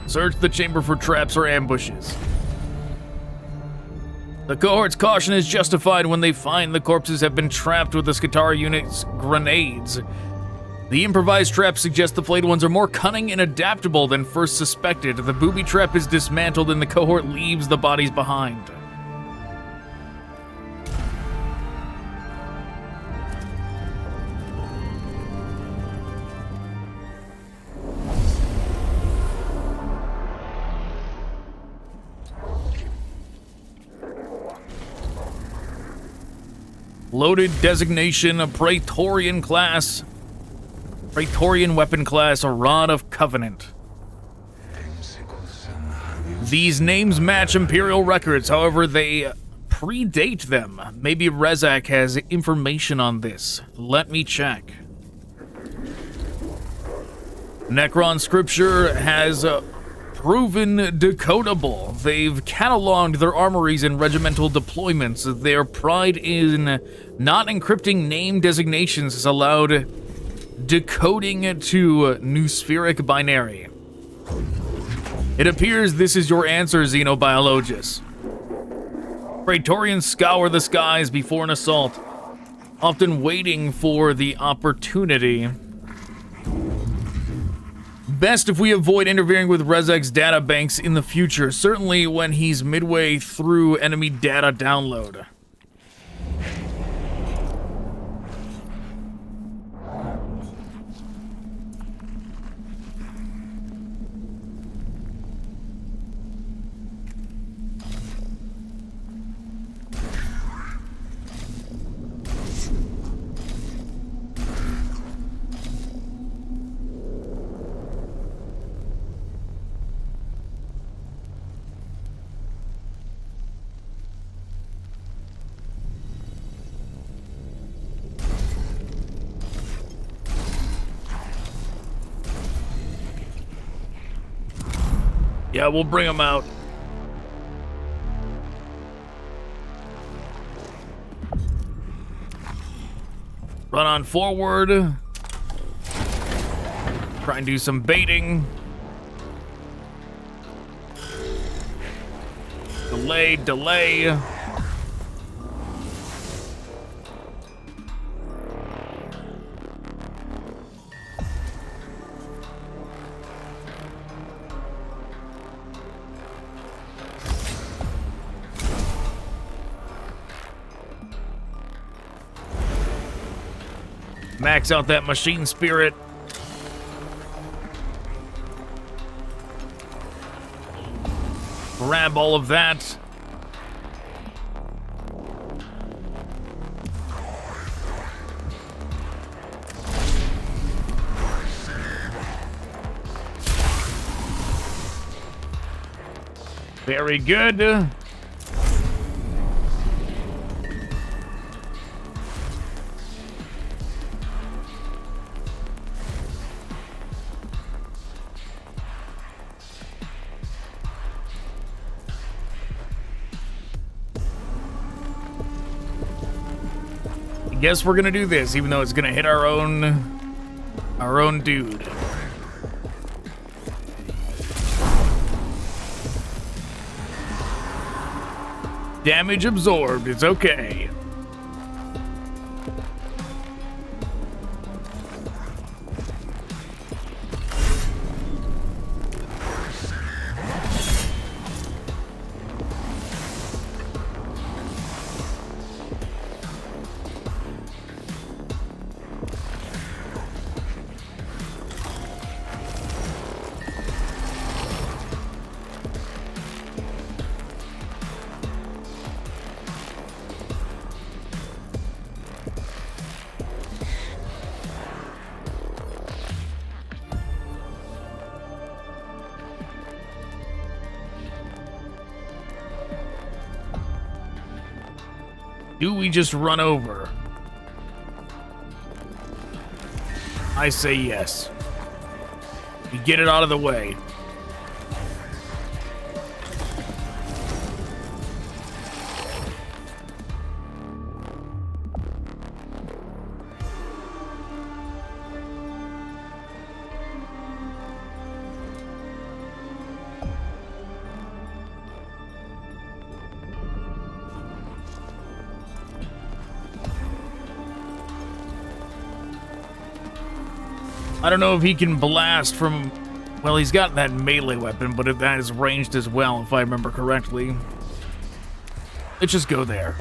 Search the chamber for traps or ambushes. The cohort's caution is justified when they find the corpses have been trapped with the Skitarii unit's grenades. The improvised traps suggest the flayed ones are more cunning and adaptable than first suspected. The booby trap is dismantled and the cohort leaves the bodies behind. Loaded designation, a Praetorian class. Praetorian weapon class, a Rod of Covenant. These names match Imperial records, however, they predate them. Maybe Rezak has information on this. Let me check. Necron scripture has proven decodable. They've cataloged their armories and regimental deployments. Their pride in not encrypting name designations has allowed decoding to Nuspheric binary. It appears this is your answer, Xenobiologist. Praetorians scour the skies before an assault, often waiting for the opportunity. Best if we avoid interfering with Rezek's data banks in the future, certainly when he's midway through enemy data download. Yeah, we'll bring them out. Run on forward. Try and do some baiting. Delay. Max out that machine spirit. Grab all of that. Very good. Guess we're gonna do this, even though it's gonna hit our own dude. Damage absorbed, it's okay. Do we just run over? I say yes. We get it out of the way. I don't know if he can blast from... Well, he's got that melee weapon, but that is ranged as well, if I remember correctly. Let's just go there.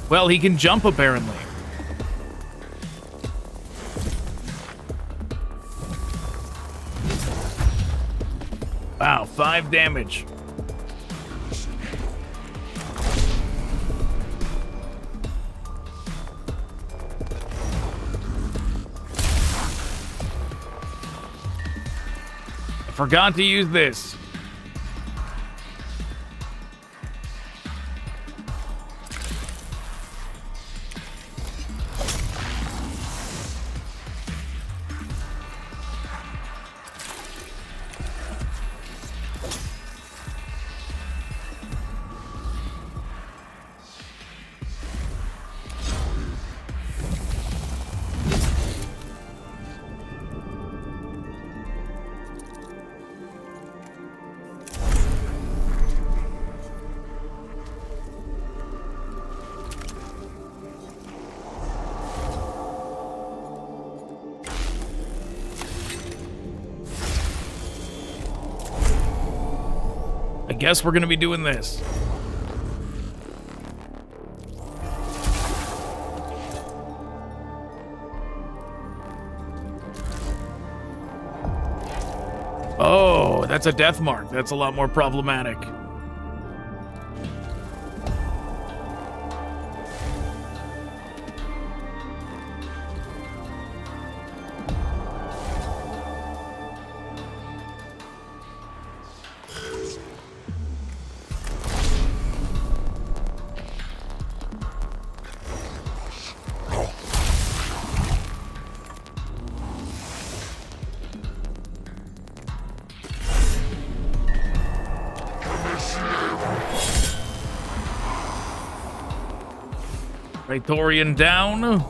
Well, he can jump, apparently. Wow, 5 damage. Forgot to use this. I guess we're gonna be doing this. Oh, that's a death mark. That's a lot more problematic. Praetorian down.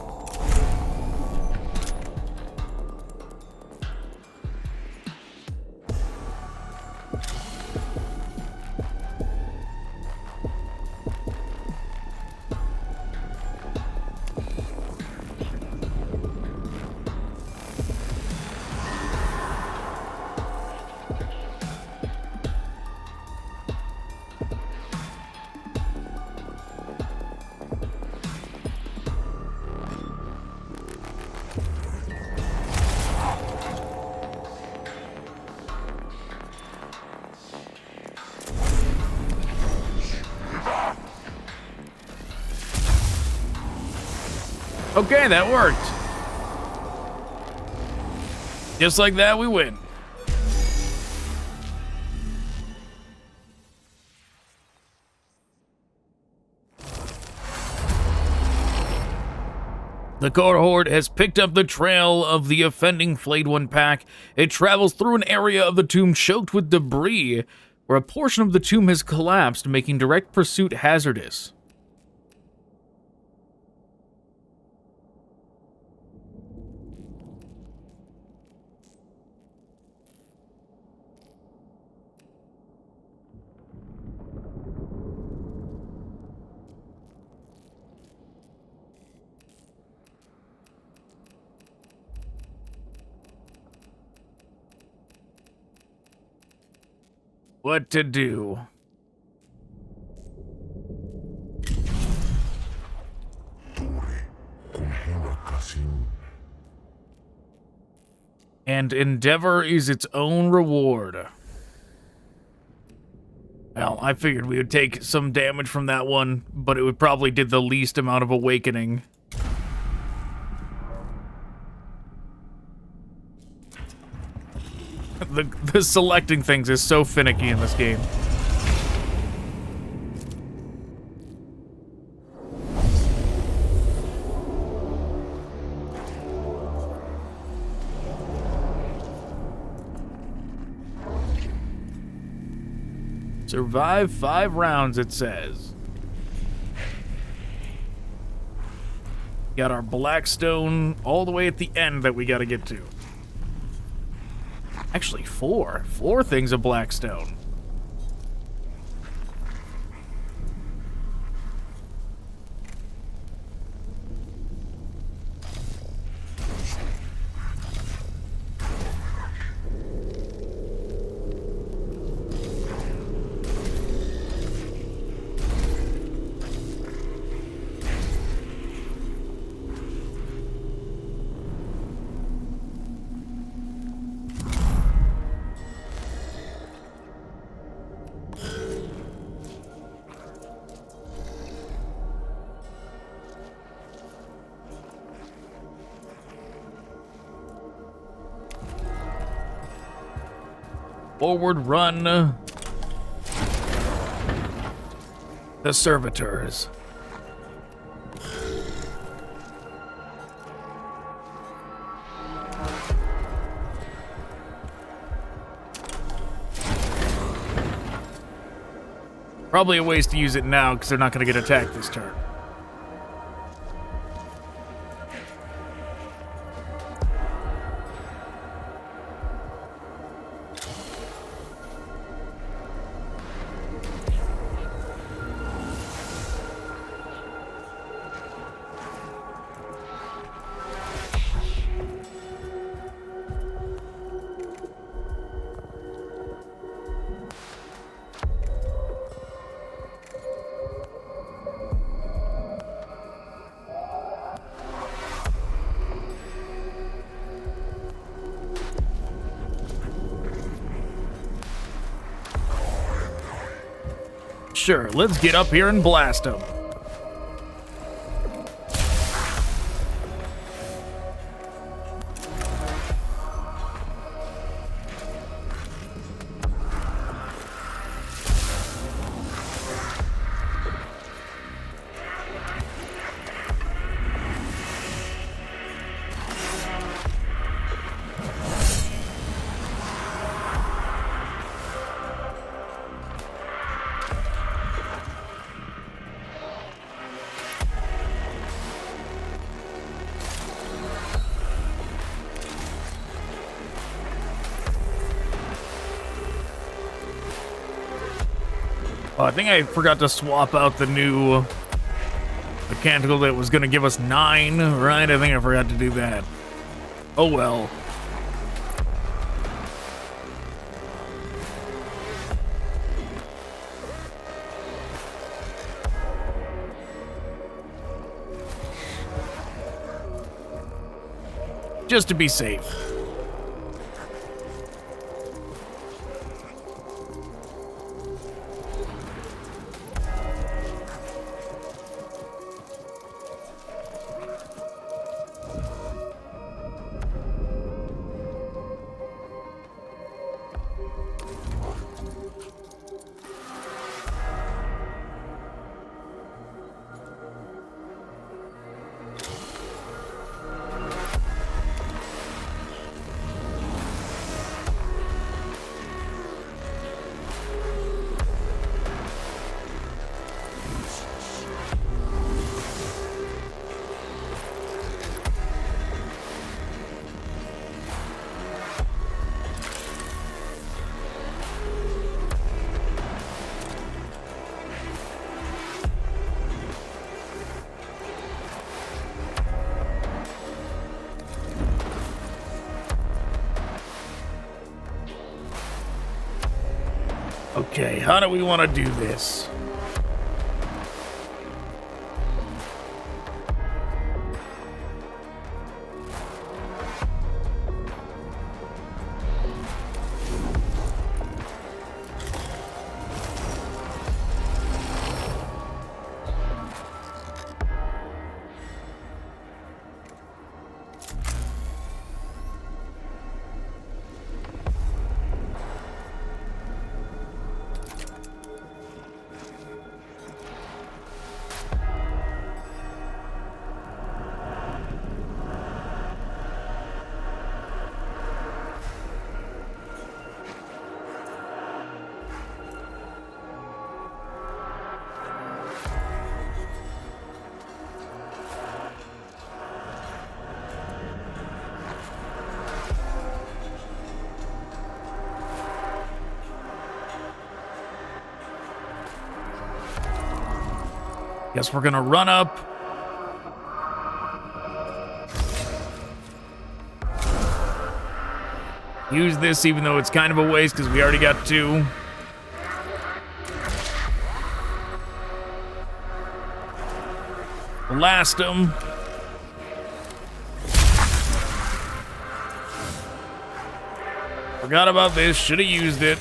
Okay, that worked. Just like that, we win. The cohort has picked up the trail of the offending Flayed One pack. It travels through an area of the tomb choked with debris, where a portion of the tomb has collapsed, making direct pursuit hazardous. What to do? And endeavor is its own reward. Well, I figured we would take some damage from that one, but it would probably did the least amount of awakening. The selecting things is so finicky in this game. Survive 5 rounds, it says. Got our Blackstone all the way at the end that we gotta get to. Actually, 4 things of Blackstone. Forward run the servitors. Probably a waste to use it now because they're not going to get attacked this turn. Sure, let's get up here and blast them. Oh, I think I forgot to swap out the new mechanical that was going to give us 9, right? I think I forgot to do that. Oh well. Just to be safe. Okay, how do we want to do this? Guess we're gonna run up. Use this even though it's kind of a waste because we already got 2. Blast them. Forgot about this, should have used it.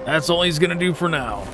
That's all he's gonna do for now.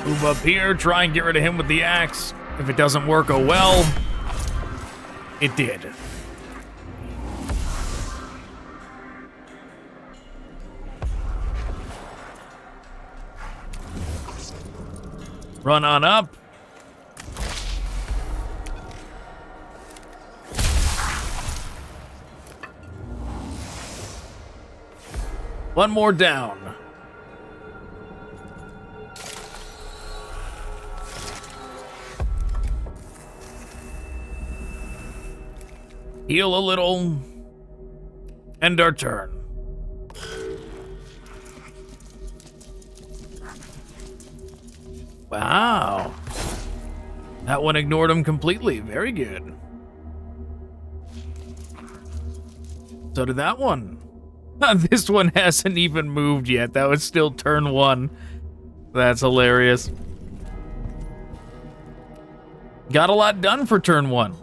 Move up here, try and get rid of him with the axe. If it doesn't work, oh well. It did. Run on up. One more down. Heal a little. End our turn. Wow. That one ignored him completely. Very good. So did that one. This one hasn't even moved yet. That was still turn one. That's hilarious. Got a lot done for turn one.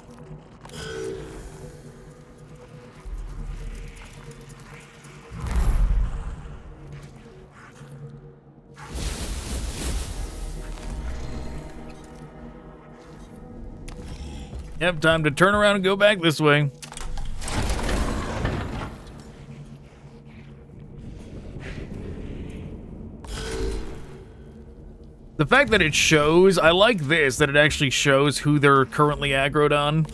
Yep, time to turn around and go back this way. The fact that it shows, I like this, that it actually shows who they're currently aggroed on.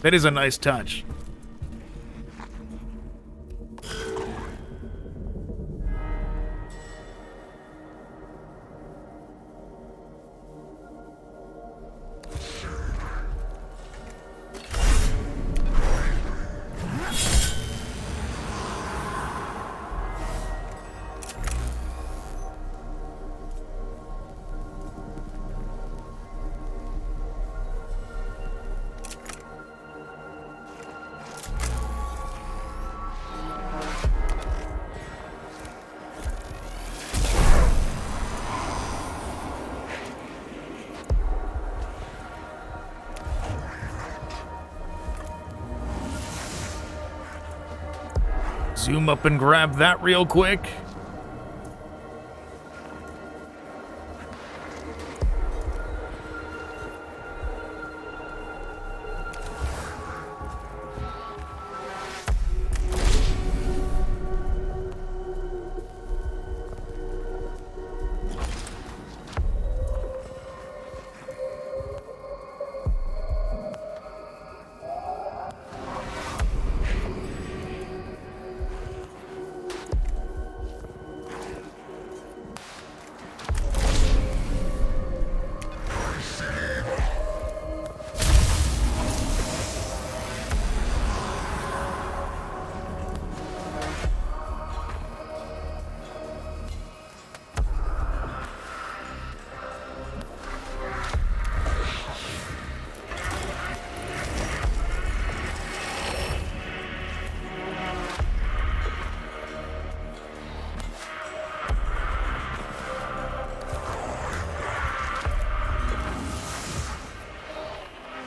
That is a nice touch. Zoom up and grab that real quick.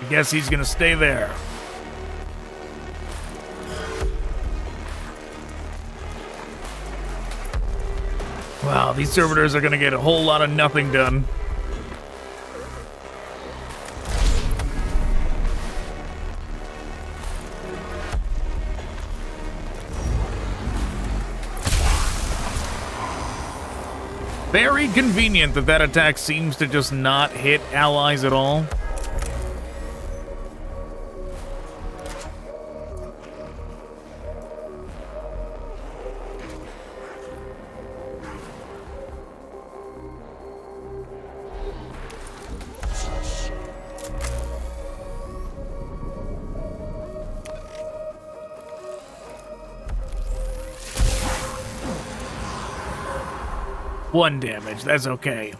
Guess he's gonna stay there. Wow, these servitors are gonna get a whole lot of nothing done. Very convenient that that attack seems to just not hit allies at all. One damage, that's okay.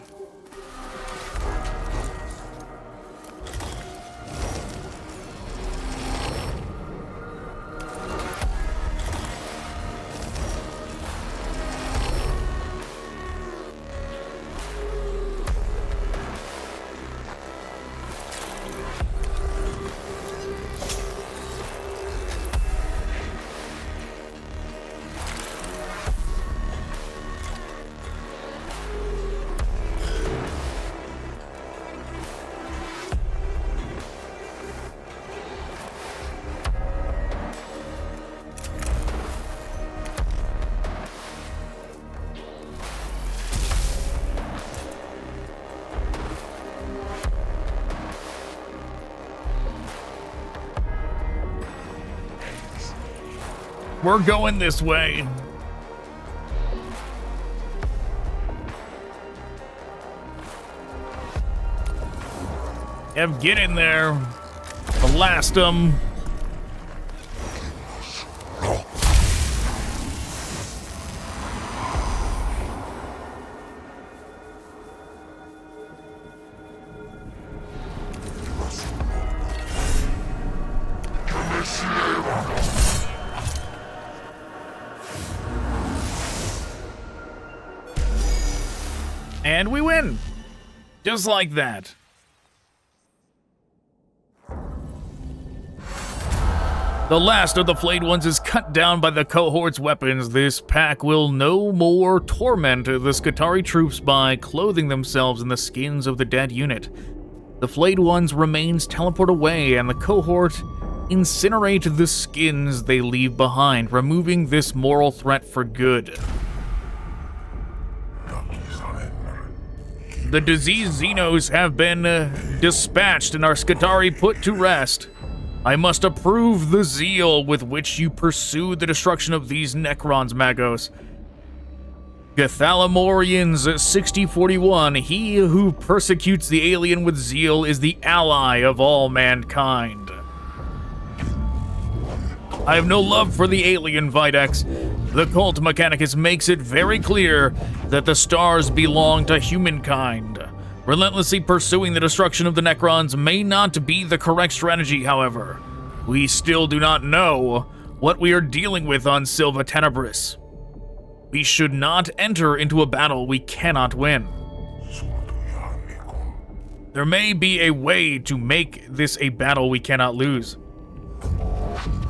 We're going this way. Ev, get in there. Blast them. And we win. Just like that. The last of the flayed ones is cut down by the cohort's weapons. This pack will no more torment the Skitarii troops by clothing themselves in the skins of the dead unit. The flayed ones' remains teleport away, and the cohort incinerate the skins they leave behind, removing this moral threat for good. The diseased xenos have been dispatched and our Skitarii put to rest. I must approve the zeal with which you pursue the destruction of these Necrons, Magos. Gathalamorians 6041, he who persecutes the alien with zeal is the ally of all mankind. I have no love for the alien, Videx. The cult Mechanicus makes it very clear that the stars belong to humankind. Relentlessly pursuing the destruction of the Necrons may not be the correct strategy, however. We still do not know what we are dealing with on Silva Tenebris. We should not enter into a battle we cannot win. There may be a way to make this a battle we cannot lose.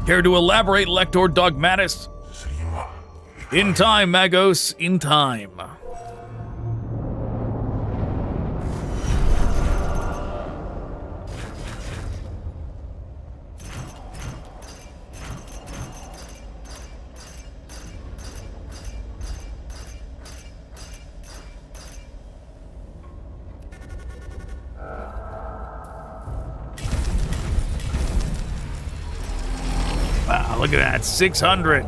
Care to elaborate, Lector Dogmatis? In time, Magos, in time. Wow, look at that, 600.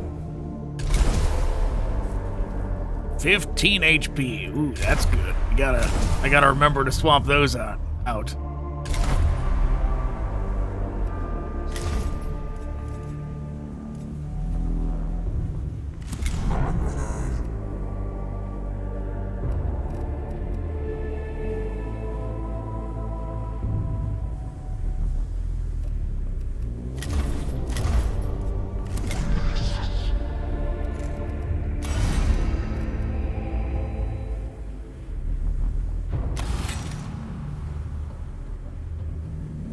15 HP. Ooh, that's good. I gotta remember to swap those out.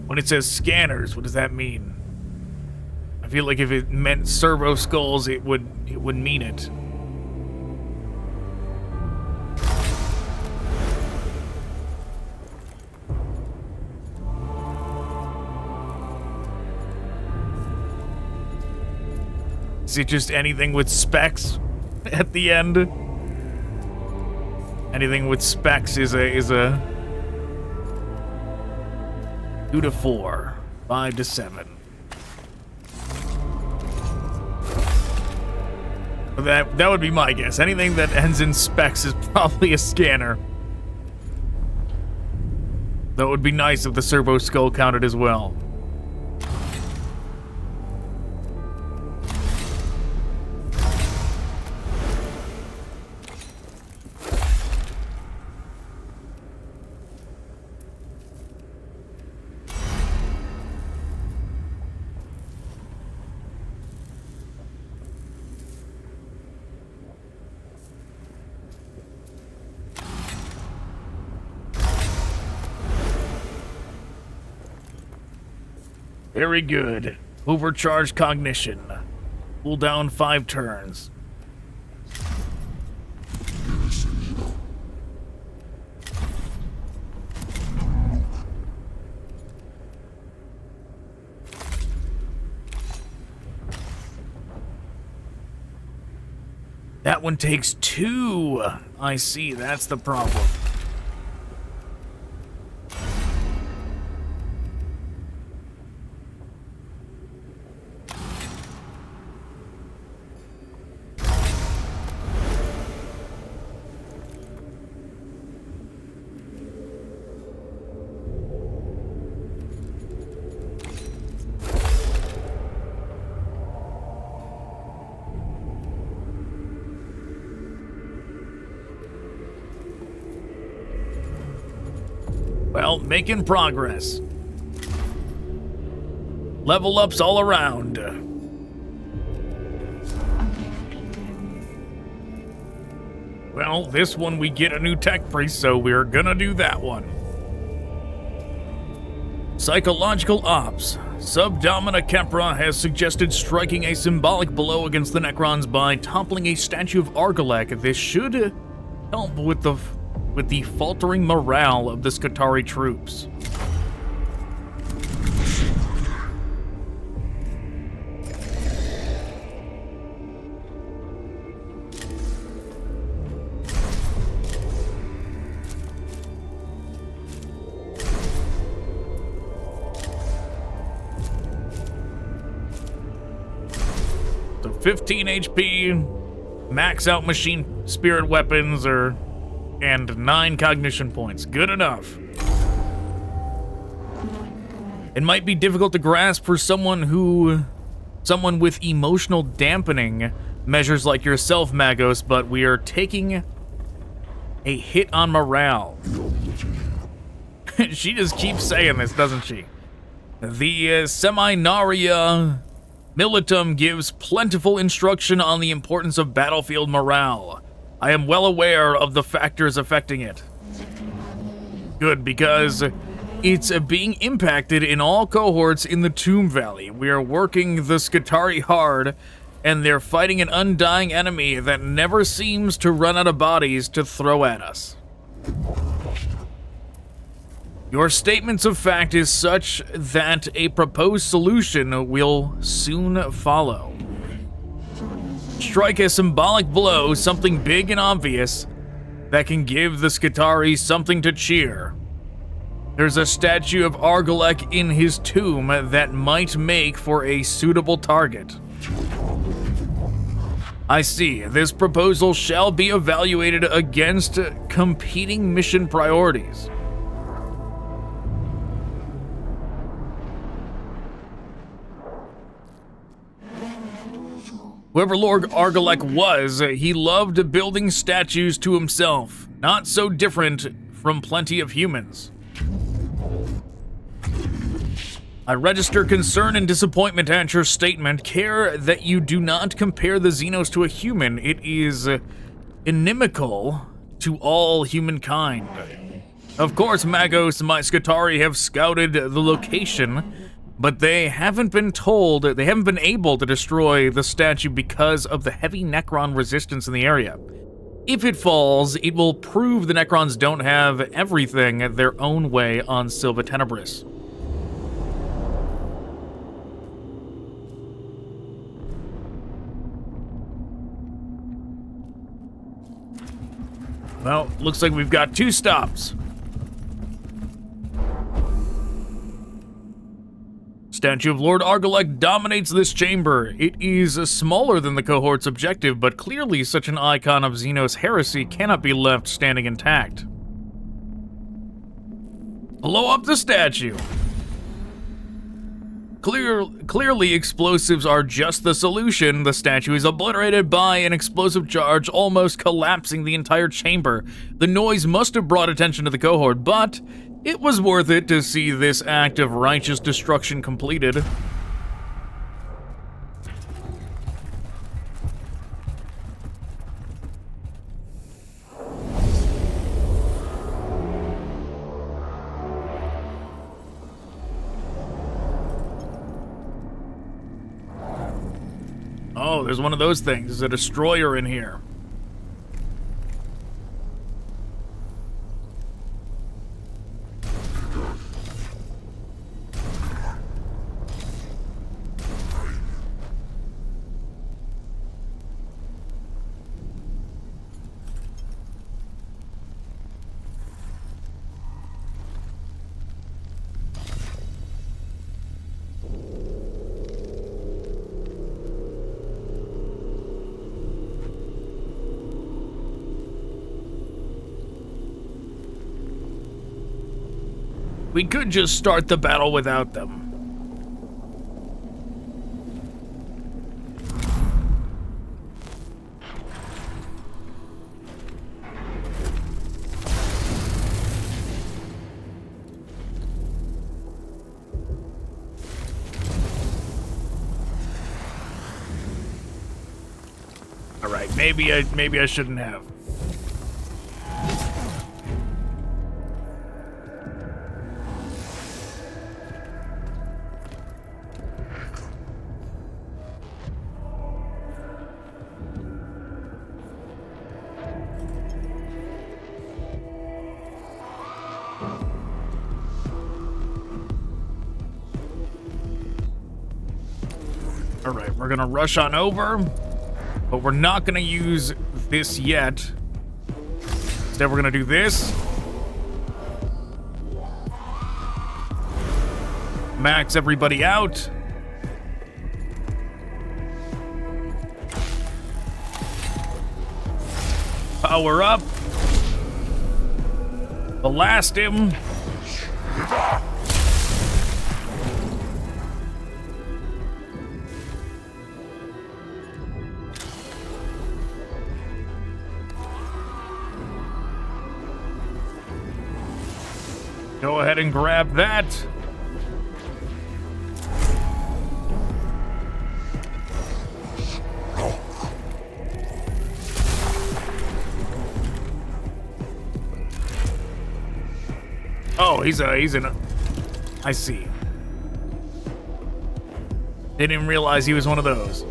When it says scanners, what does that mean? I feel like if it meant servo-skulls, it would mean it. Is it just anything with specs at the end? Anything with specs is a 2 to 4, 5 to 7. That would be my guess. Anything that ends in specs is probably a scanner. That would be nice if the servo-skull counted as well. Very good. Overcharged Cognition. Cool down 5 turns. That one takes 2. I see, that's the problem. Well, making progress. Level ups all around. Well, this one we get a new tech priest, so we're gonna do that one. Psychological Ops. Subdomina Kepra has suggested striking a symbolic blow against the Necrons by toppling a statue of Agrolekh. This should help with the faltering morale of the Skitarii troops. So 15 HP, max out machine spirit weapons, and 9 cognition points. Good enough. It might be difficult to grasp for someone with emotional dampening measures like yourself, Magos, but we are taking a hit on morale. She just keeps saying this, doesn't she? The Seminaria Militum gives plentiful instruction on the importance of battlefield morale. I am well aware of the factors affecting it. Good, because it's being impacted in all cohorts in the Tomb Valley. We are working the Skitarii hard, and they're fighting an undying enemy that never seems to run out of bodies to throw at us. Your statements of fact is such that a proposed solution will soon follow. Strike a symbolic blow, something big and obvious, that can give the Skitarii something to cheer. There's a statue of Agrolekh in his tomb that might make for a suitable target. I see. This proposal shall be evaluated against competing mission priorities. Whoever Lord Agrolekh was, he loved building statues to himself, not so different from plenty of humans. I register concern and disappointment at your statement. Care that you do not compare the xenos to a human. It is inimical to all humankind. Of course, Magos, my Skitarii have scouted the location, but they haven't been able to destroy the statue because of the heavy Necron resistance in the area. If it falls, it will prove the Necrons don't have everything their own way on Silva Tenebris. Well, looks like we've got 2 stops. Statue of Lord Agrolekh dominates this chamber. It is smaller than the cohort's objective, but clearly such an icon of xenos heresy cannot be left standing intact. Blow up the statue. Clearly explosives are just the solution. The statue is obliterated by an explosive charge, almost collapsing the entire chamber. The noise must have brought attention to the cohort, but it was worth it to see this act of righteous destruction completed. Oh, there's one of those things. There's a destroyer in here. We could just start the battle without them. All right, maybe I shouldn't have. All right, we're gonna rush on over, but we're not gonna use this yet. Instead, we're gonna do this. Max everybody out. Power up. Blast him. Go ahead and grab that. Oh, he's in a... I see. Didn't even realize he was one of those.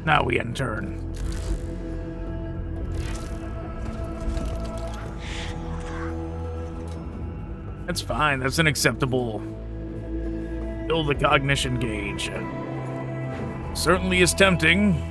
Now we end turn. That's fine. That's an acceptable. Fill the cognition gauge. Certainly is tempting.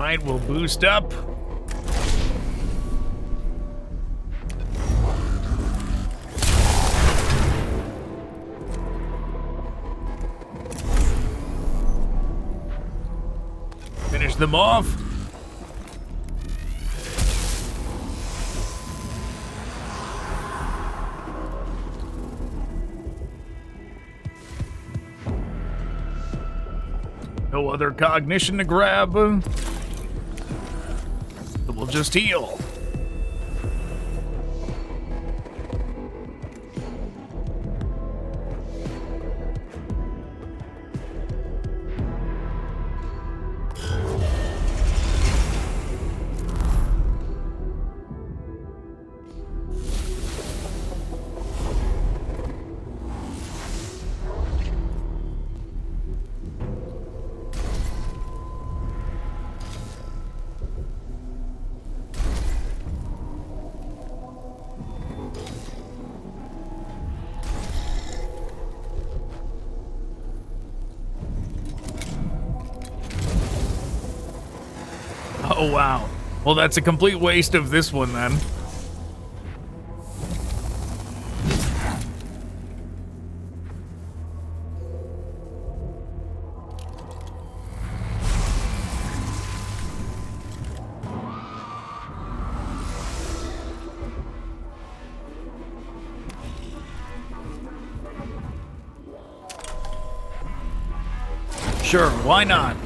Alright, we'll boost up. Finish them off. No other cognition to grab. So we'll just heal. Oh, wow. Well, that's a complete waste of this one, then. Sure, why not?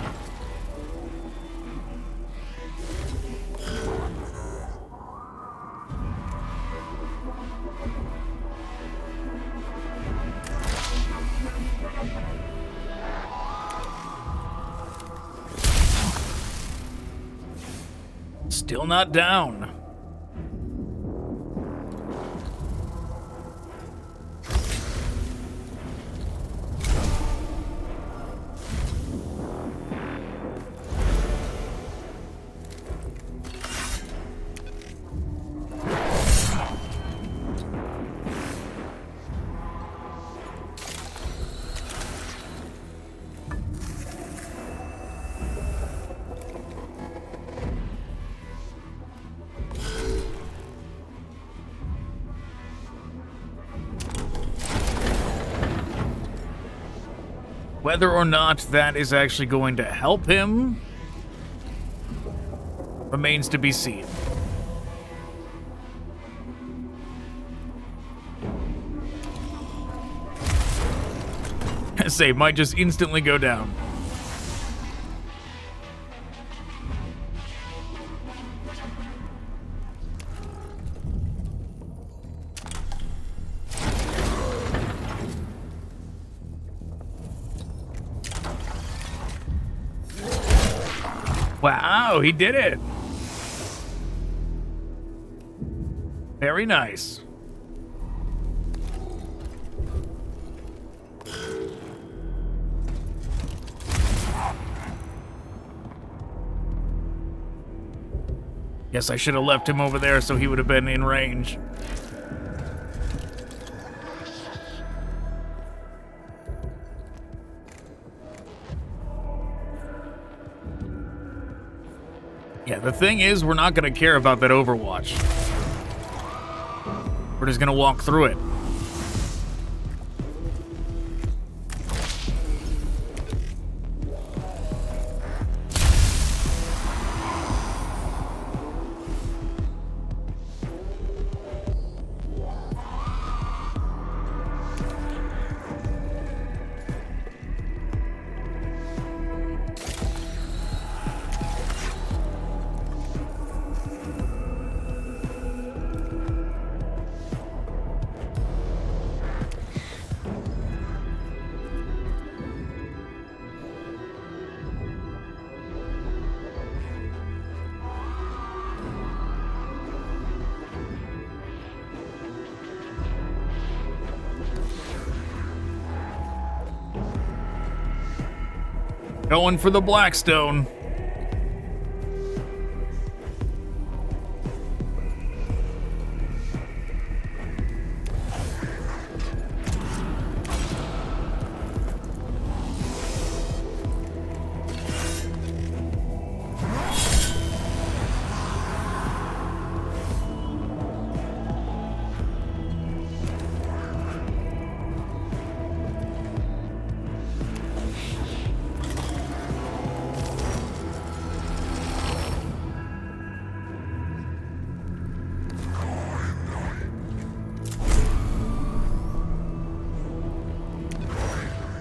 Still not down. Whether or not that is actually going to help him remains to be seen. I say, might just instantly go down. Wow, he did it. Very nice. Guess I should have left him over there so he would have been in range. Yeah, the thing is, we're not going to care about that Overwatch. We're just going to walk through it. Going for the Blackstone.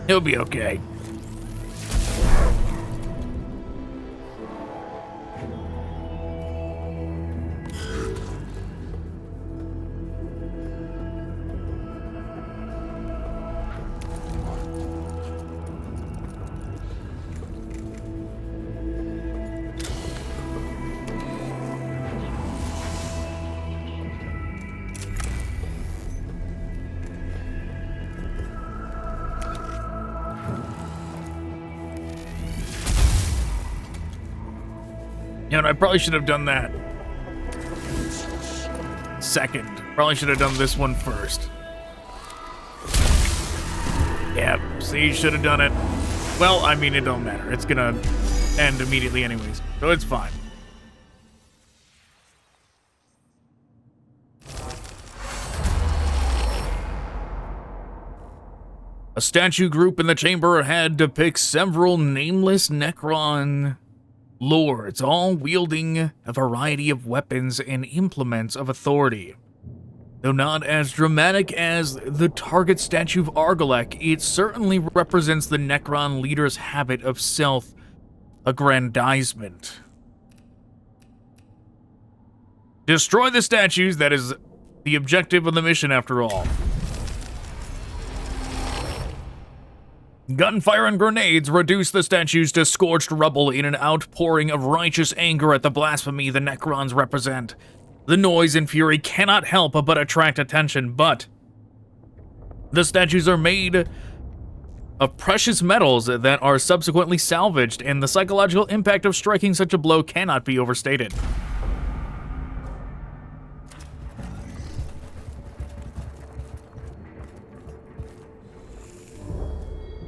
He'll be okay. You know, I probably should have done that second. Probably should have done this one first. Yeah, see, should have done it. Well, I mean, it don't matter. It's gonna end immediately anyways, so it's fine. A statue group in the chamber ahead depicts several nameless Necron lords, all wielding a variety of weapons and implements of authority. Though not as dramatic as the target statue of Agrolekh, it certainly represents the Necron leader's habit of self-aggrandizement. Destroy the statues, that is the objective of the mission after all. Gunfire and grenades reduce the statues to scorched rubble in an outpouring of righteous anger at the blasphemy the Necrons represent. The noise and fury cannot help but attract attention, but the statues are made of precious metals that are subsequently salvaged, and the psychological impact of striking such a blow cannot be overstated.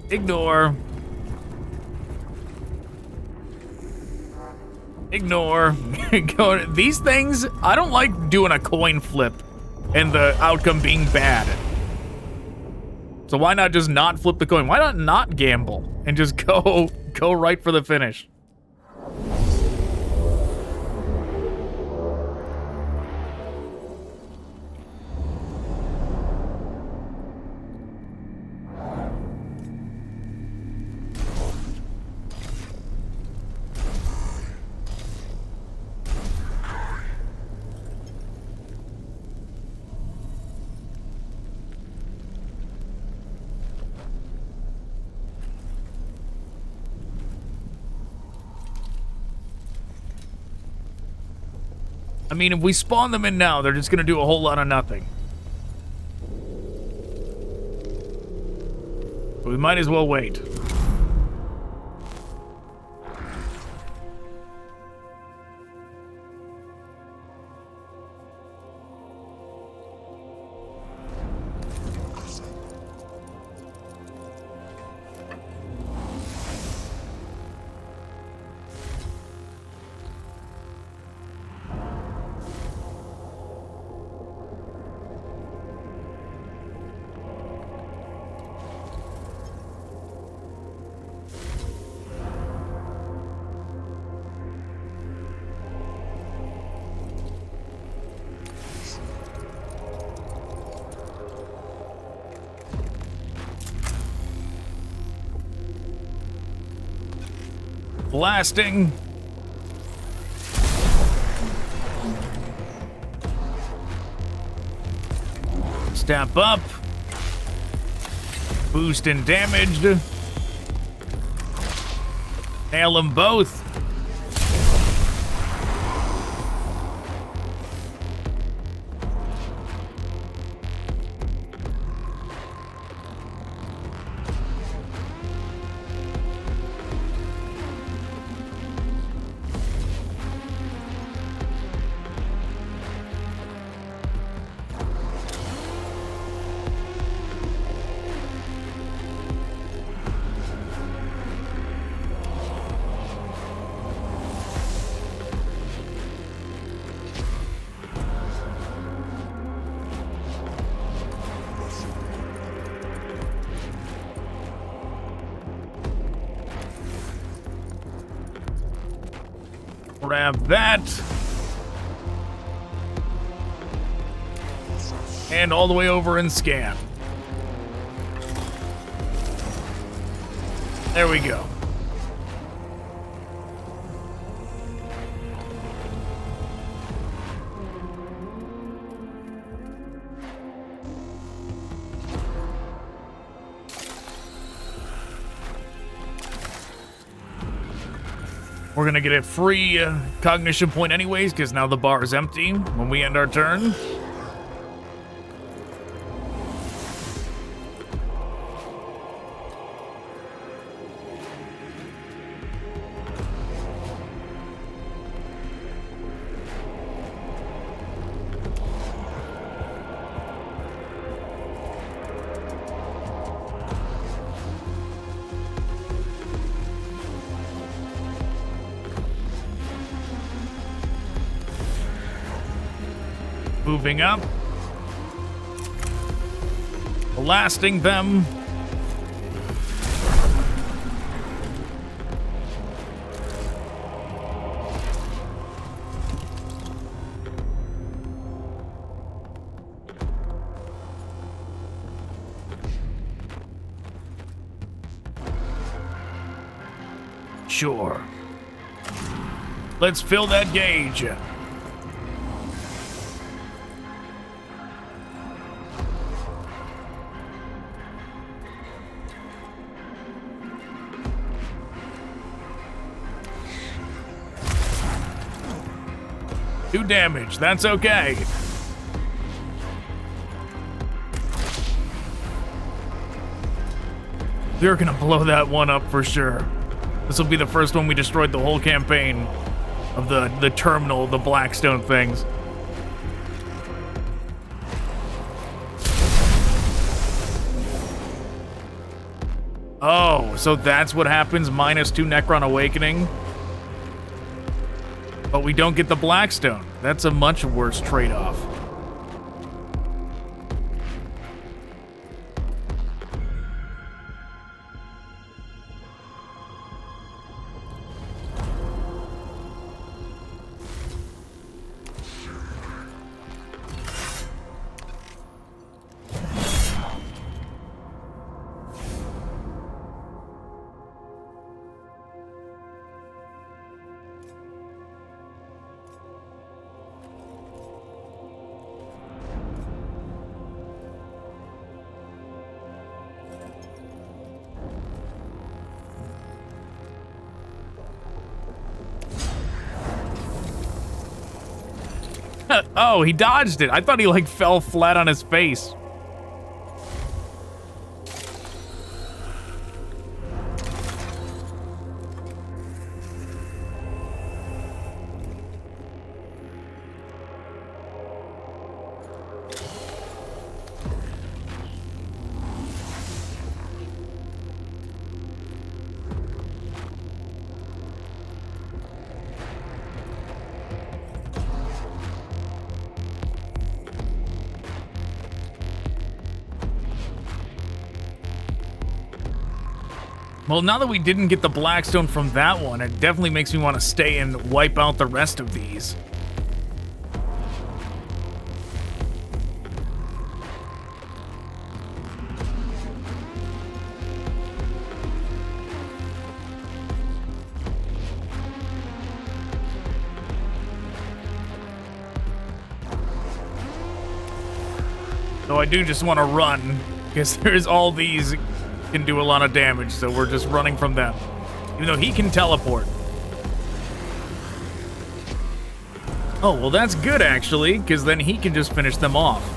Ignore. Ignore. These things, I don't like doing a coin flip and the outcome being bad. So why not just not flip the coin? Why not gamble and just go right for the finish? I mean, if we spawn them in now, they're just gonna do a whole lot of nothing. We might as well wait. Blasting. Step up. Boost in damage. Nail them both. Grab that. And all the way over and scan. There we go. We're gonna get a free cognition point anyways, because now the bar is empty when we end our turn. Moving up. Blasting them. Sure. Let's fill that gauge. Do damage, that's okay. We're gonna blow that one up for sure. This will be the first one we destroyed the whole campaign of the terminal, the Blackstone things. Oh, so that's what happens, -2 Necron Awakening? But we don't get the Blackstone. That's a much worse trade-off. Oh, he dodged it. I thought he, like, fell flat on his face. Well, now that we didn't get the Blackstone from that one, it definitely makes me want to stay and wipe out the rest of these. So I do just want to run, because there's all these can do a lot of damage, so we're just running from them. Even though he can teleport. Oh, well that's good actually, because then he can just finish them off.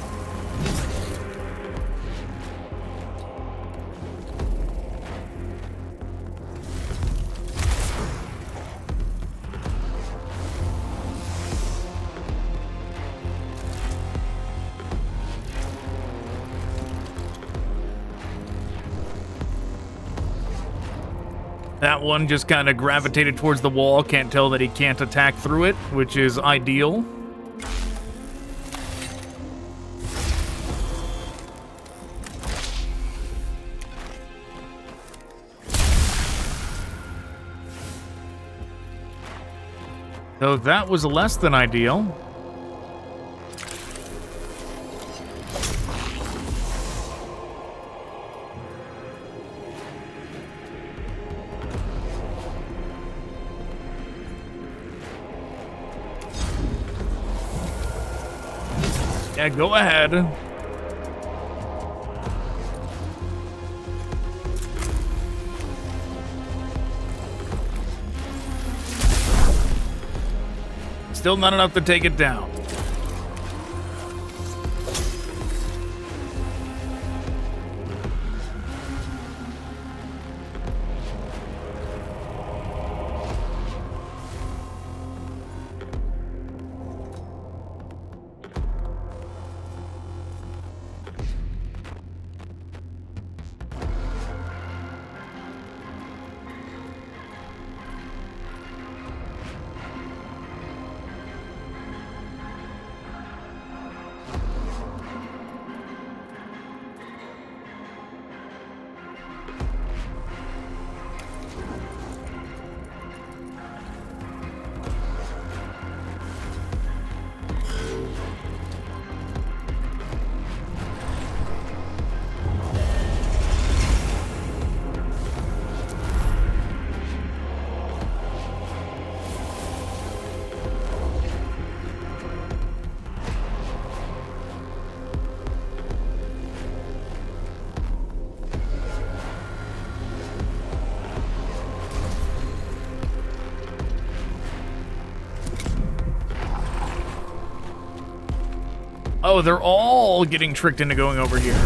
That one just kind of gravitated towards the wall. Can't tell that he can't attack through it, which is ideal. So that was less than ideal. Yeah, go ahead. Still not enough to take it down. Oh, they're all getting tricked into going over here.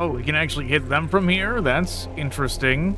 Oh, we can actually hit them from here? That's interesting.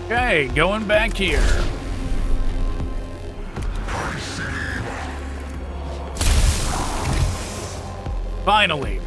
Okay, going back here. Finally.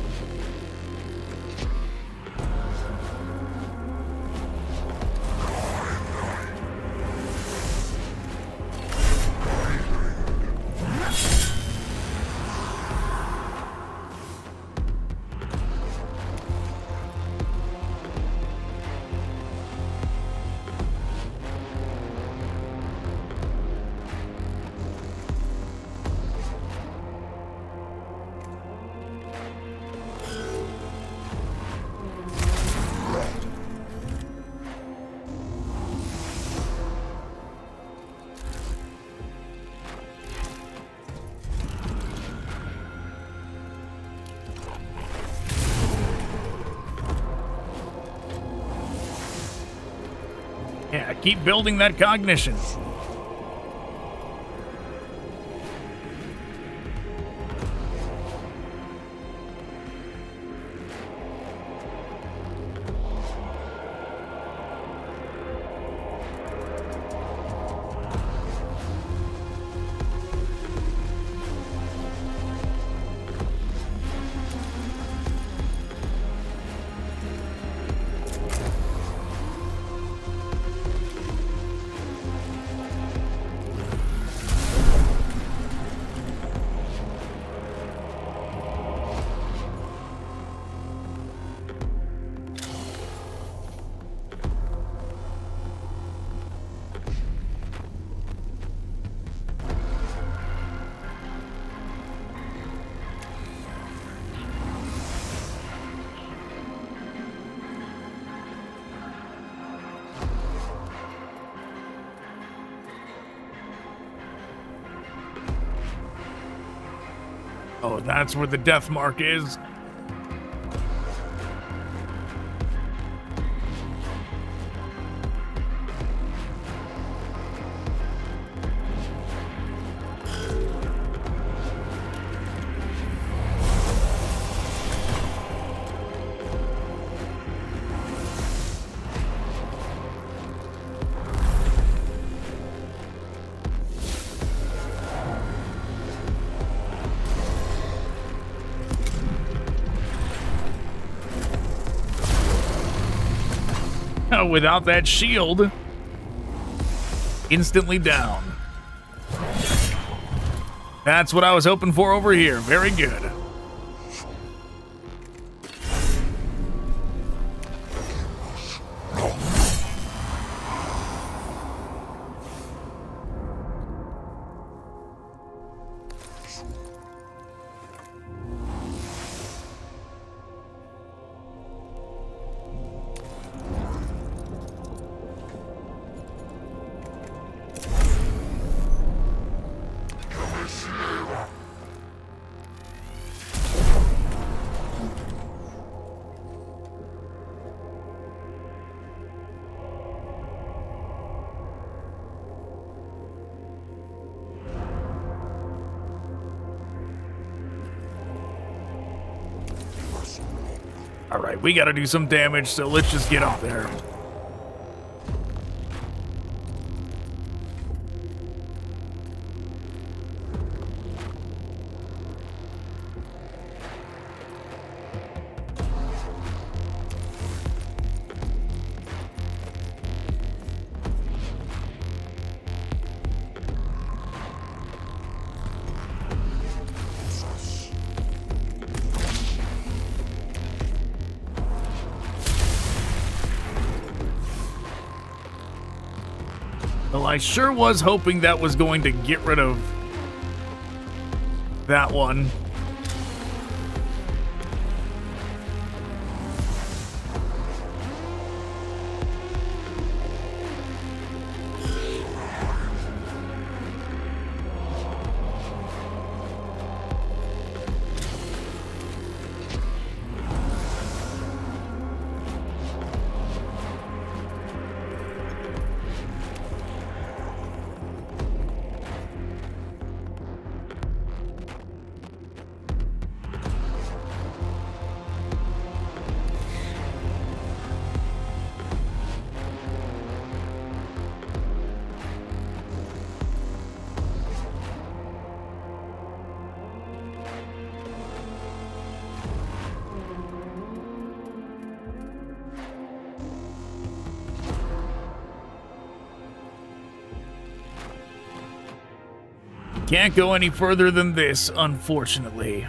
Yeah, keep building that cognition. Oh, that's where the death mark is. Without that shield, instantly down. That's what I was hoping for over here. Very good. Alright, we gotta do some damage, so let's just get up there. Well, I sure was hoping that was going to get rid of that one. Can't go any further than this, unfortunately.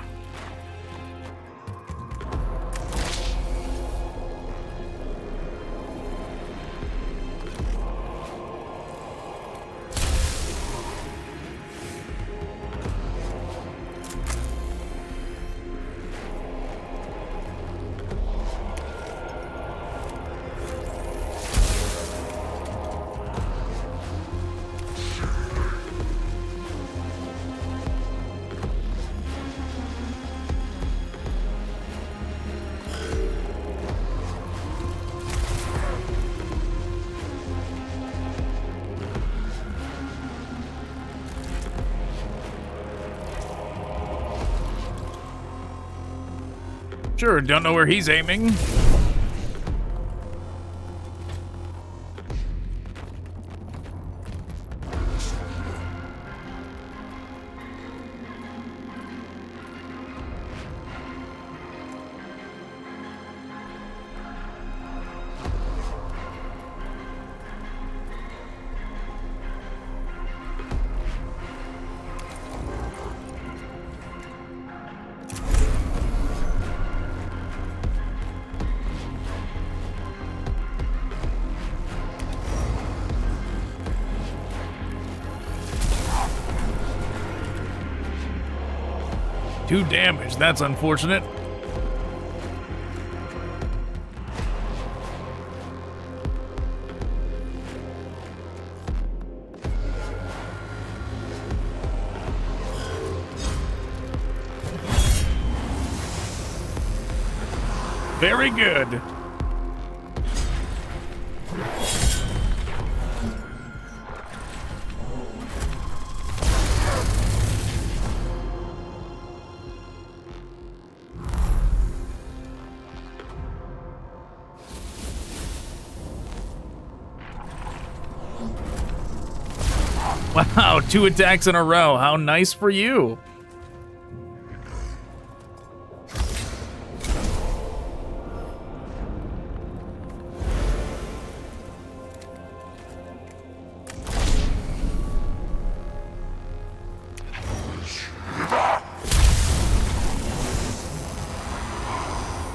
Sure, don't know where he's aiming. Two damage, that's unfortunate. Very good. Wow, 2 attacks in a row. How nice for you.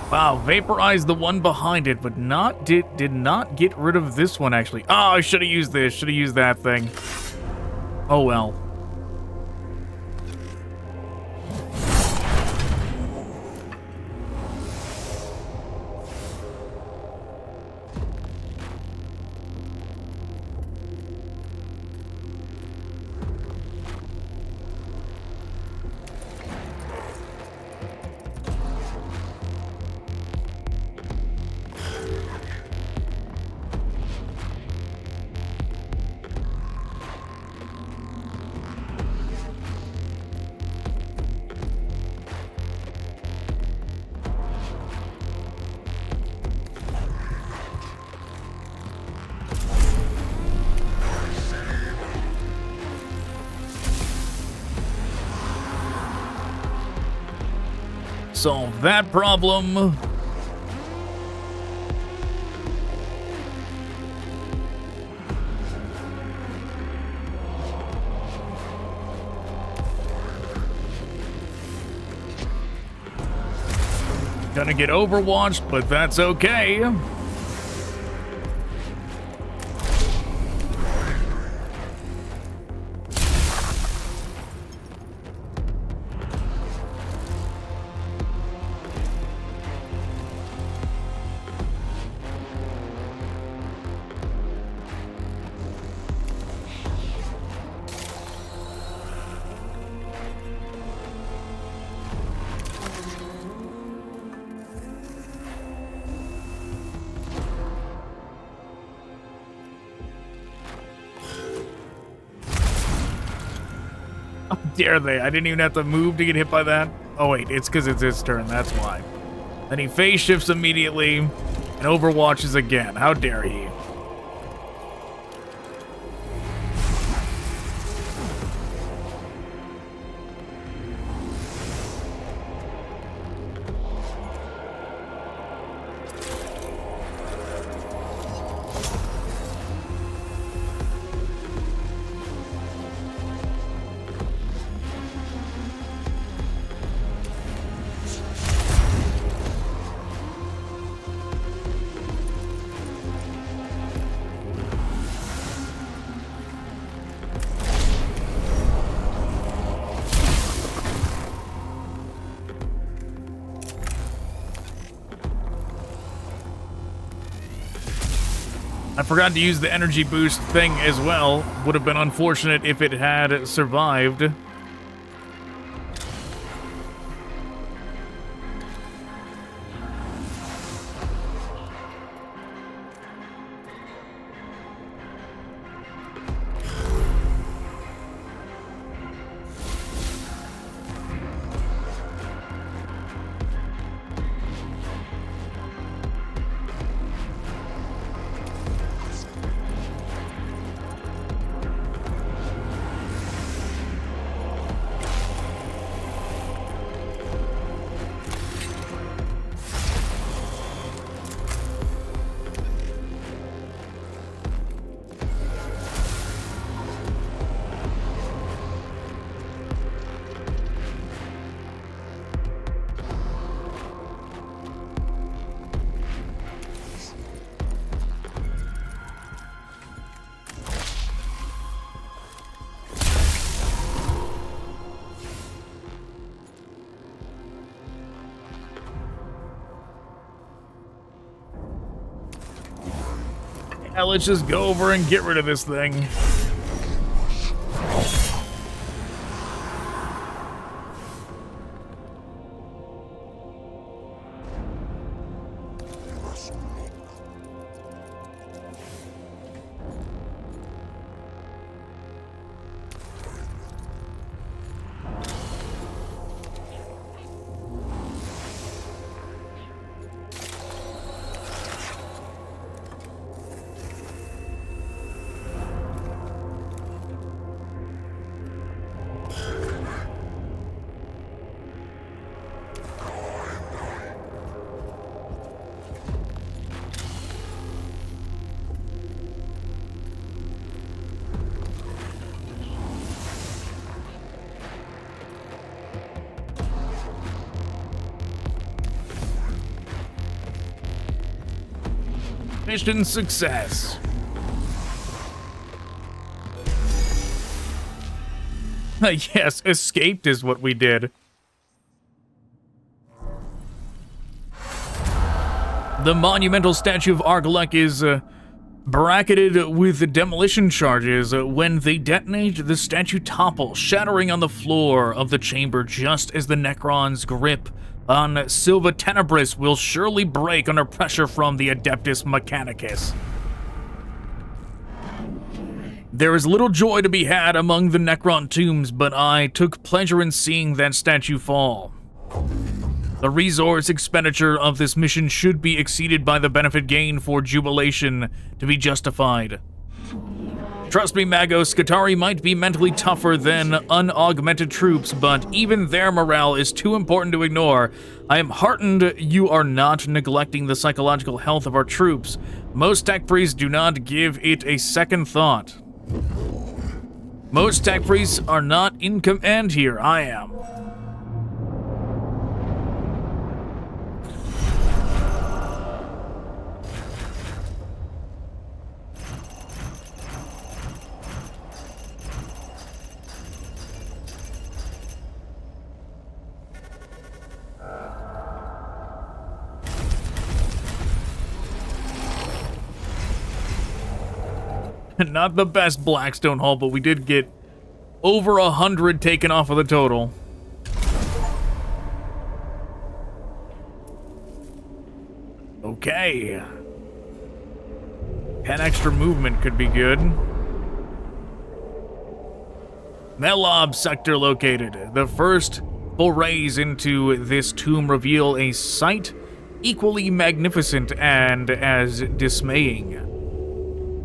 Wow, vaporized the one behind it, but did not get rid of this one, actually. Oh, I should have used this. Should have used that thing. Oh well. Solve that problem. Gonna get overwatched, but that's okay. How dare they? I didn't even have to move to get hit by that. Oh wait, it's because it's his turn, that's why. Then he phase shifts immediately and overwatches again. How dare he? I forgot to use the energy boost thing as well. Would have been unfortunate if it had survived. Yeah, let's just go over and get rid of this thing. Mission success. Yes, escaped is what we did. The monumental statue of Agrolekh is bracketed with demolition charges. When they detonate, the statue topples, shattering on the floor of the chamber just as the Necron's grip on Silva Tenebris will surely break under pressure from the Adeptus Mechanicus. There is little joy to be had among the Necron tombs, but I took pleasure in seeing that statue fall. The resource expenditure of this mission should be exceeded by the benefit gained for jubilation to be justified. Trust me, Magos, Skitarii might be mentally tougher than unaugmented troops, but even their morale is too important to ignore. I am heartened you are not neglecting the psychological health of our troops. Most tech priests do not give it a second thought. Most tech priests are not in command here. I am. Not the best Blackstone haul, but we did get over 100 taken off of the total. Okay. 10 extra movement could be good. Melob sector located. The first forays into this tomb reveal a sight equally magnificent and as dismaying.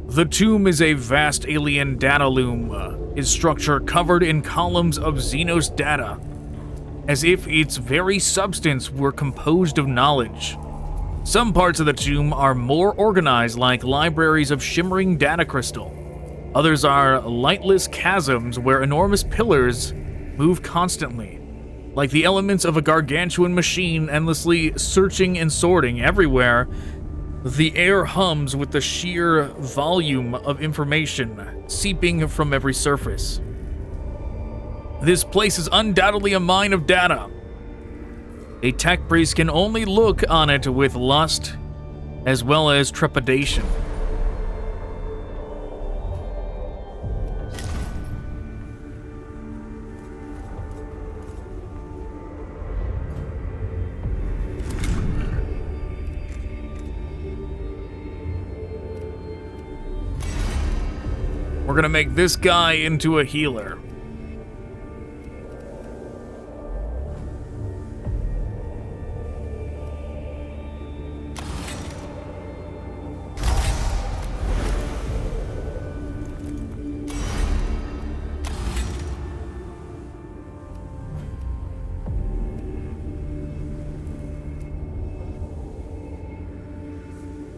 The tomb is a vast alien data loom, its structure covered in columns of xenos data, as if its very substance were composed of knowledge. Some parts of the tomb are more organized, like libraries of shimmering data crystal. Others are lightless chasms where enormous pillars move constantly, like the elements of a gargantuan machine endlessly searching and sorting everywhere. The air hums with the sheer volume of information seeping from every surface. This place is undoubtedly a mine of data. A tech priest can only look on it with lust as well as trepidation. We're gonna make this guy into a healer.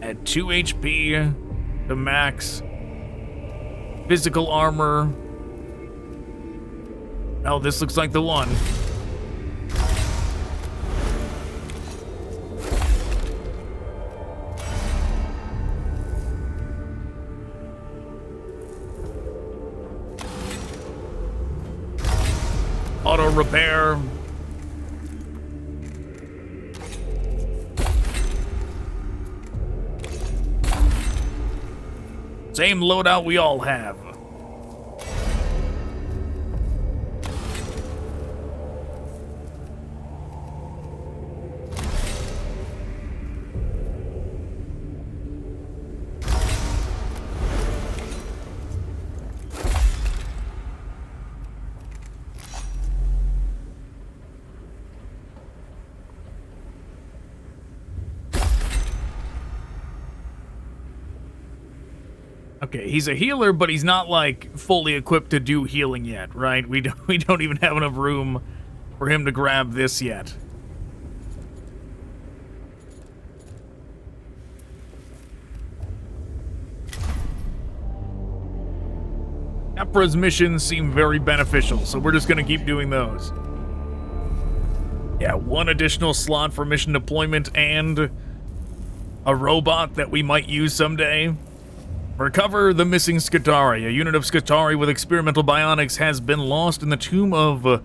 At 2 HP to max. Physical armor. Oh, this looks like the one. Auto repair. Same loadout we all have. Okay, he's a healer, but he's not like fully equipped to do healing yet, right? We don't even have enough room for him to grab this yet. Ephra's missions seem very beneficial, so we're just gonna keep doing those. Yeah, one additional slot for mission deployment and A robot that we might use someday? Recover the missing Skitarii. A unit of Skitarii with experimental bionics has been lost in the tomb of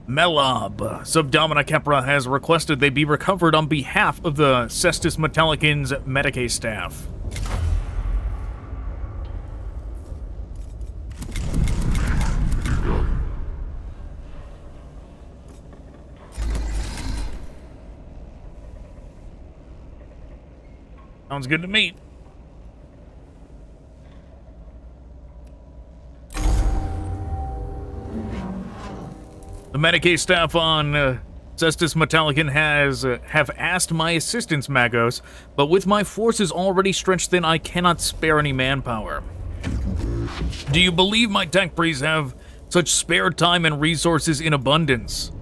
Melob. Subdomina Kepra has requested they be recovered on behalf of the Adeptus Mechanicus Medicae staff. Sounds good to me. The Medicae staff on Adeptus Mechanicus have asked my assistance, Magos, but with my forces already stretched thin, I cannot spare any manpower. Do you believe my tech priests have such spare time and resources in abundance?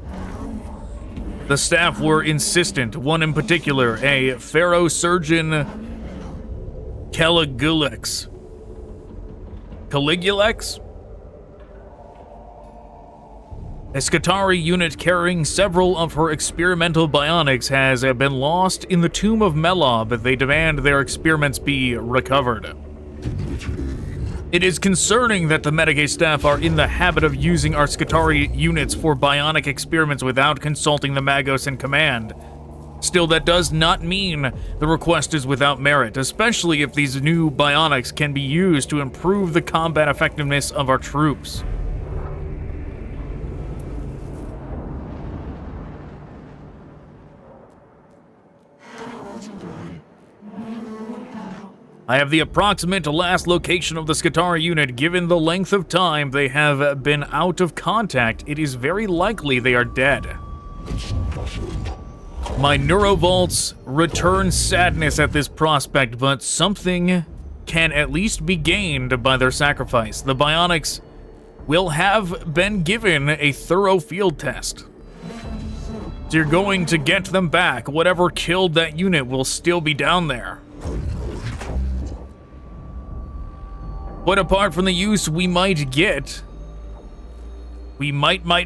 The staff were insistent, one in particular, a pharaoh surgeon Caligulix. Caligulix? A Skitarii unit carrying several of her experimental bionics has been lost in the tomb of Melob. They demand their experiments be recovered. It is concerning that the Medicae staff are in the habit of using our Skitarii units for bionic experiments without consulting the Magos in command. Still, that does not mean the request is without merit, especially if these new bionics can be used to improve the combat effectiveness of our troops. I have the approximate last location of the Skitarii unit. Given the length of time they have been out of contact, it is very likely they are dead. My neurovaults return sadness at this prospect, but something can at least be gained by their sacrifice. The bionics will have been given a thorough field test. So you're going to get them back. Whatever killed that unit will still be down there. But apart from the use we might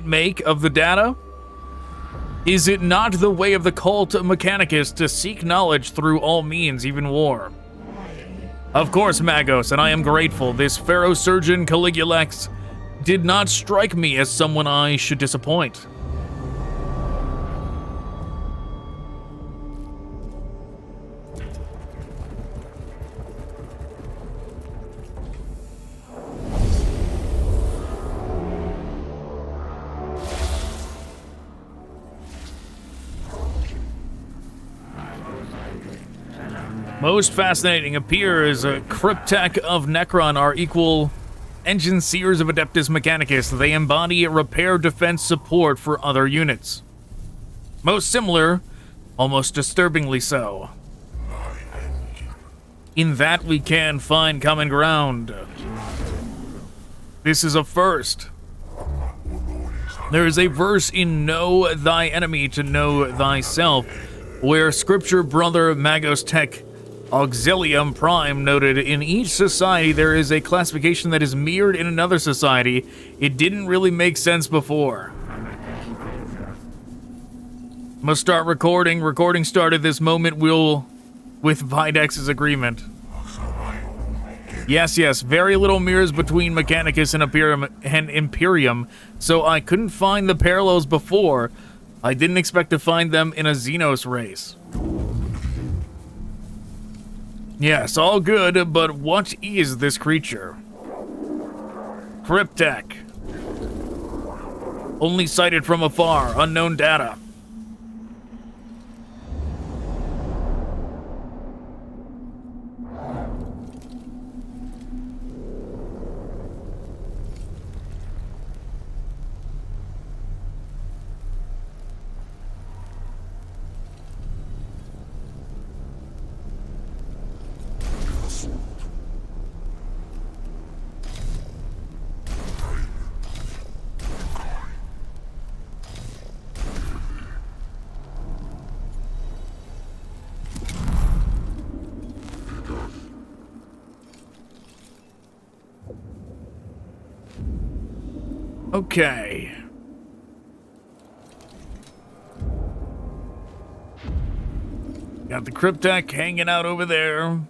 make of the data, is it not the way of the cult of Mechanicus to seek knowledge through all means, even war? Of course, Magos, and I am grateful. This pharaoh surgeon Caligulix did not strike me as someone I should disappoint. Most fascinating appears Cryptek of Necron are equal engine seers of Adeptus Mechanicus. They embody repair defense support for other units. Most similar, almost disturbingly so. In that we can find common ground. This is a first. There is a verse in Know Thy Enemy to Know Thyself, where scripture brother Magos Tech Auxilium Prime noted, in each society there is a classification that is mirrored in another society. It didn't really make sense before. Must start recording. Recording started this moment with Videx's agreement. Yes, very little mirrors between Mechanicus and Imperium, so I couldn't find the parallels before. I didn't expect to find them in a xenos race. Yes, all good, but what is this creature? Cryptek. Only sighted from afar, unknown data. Okay. Got the cryptek hanging out over there.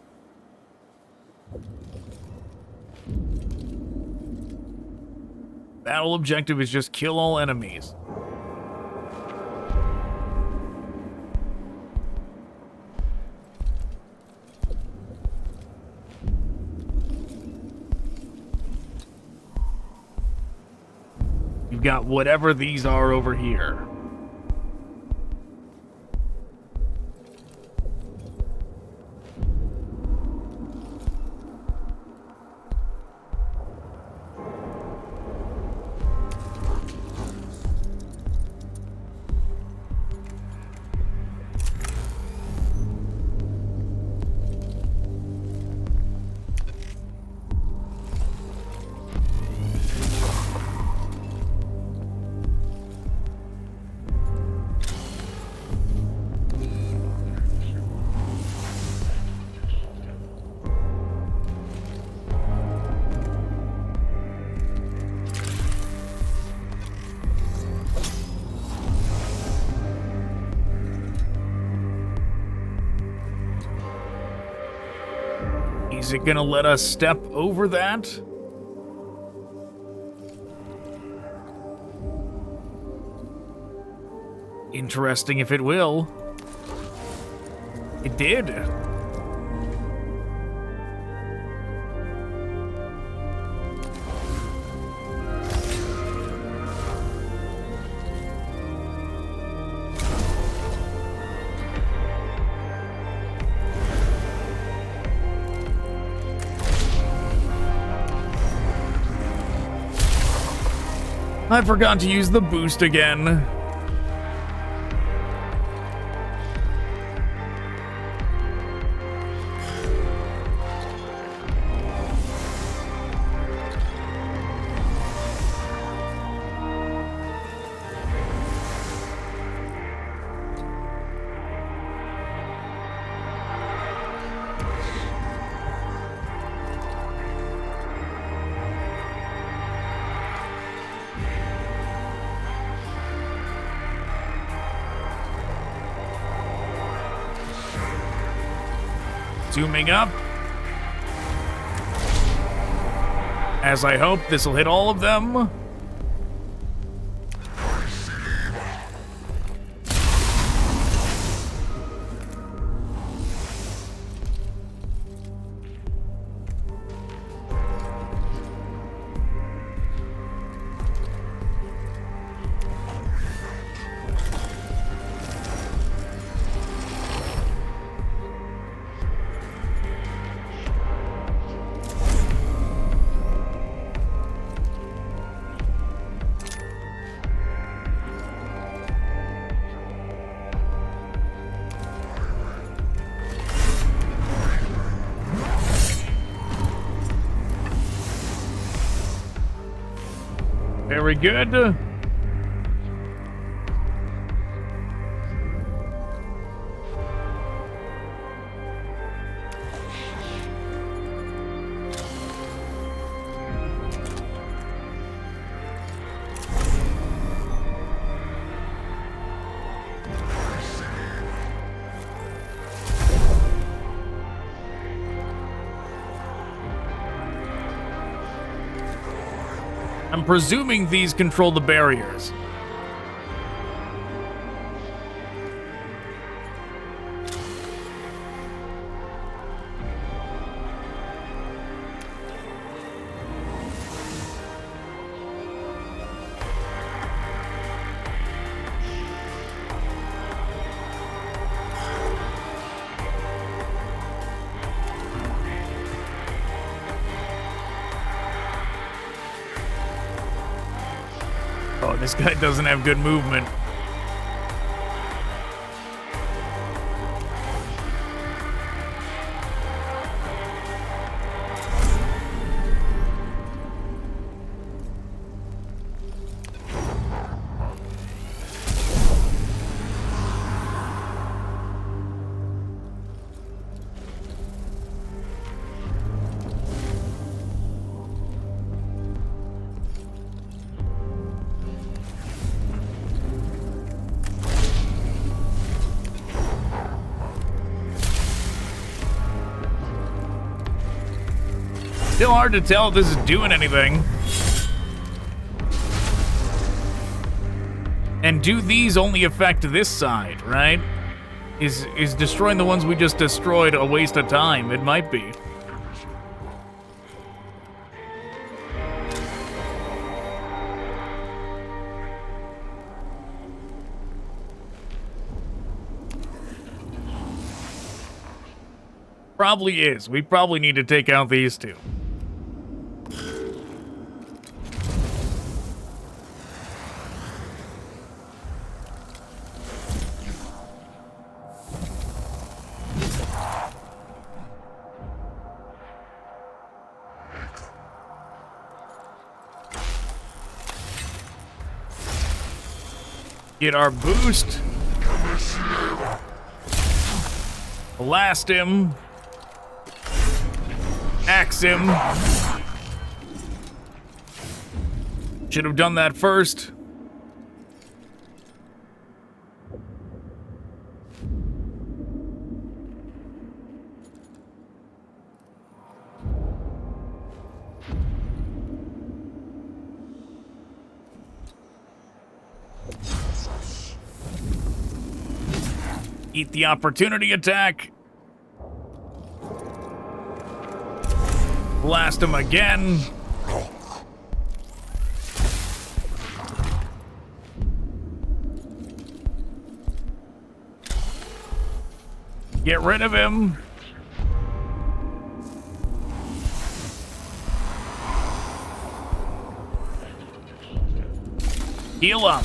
Battle objective is just kill all enemies. You've got whatever these are over here. Is it gonna let us step over that? Interesting if it will. It did. I forgot to use the boost again. Zooming up. As I hope, this will hit all of them. Very good. I'm presuming these control the barriers. Oh, this guy doesn't have good movement. Still hard to tell if this is doing anything. And do these only affect this side, right? Is destroying the ones we just destroyed a waste of time? It might be. Probably is. We probably need to take out these two. Get our boost. Blast him. Axe him. Should have done that first. Eat the opportunity attack. Blast him again. Get rid of him. Heal up.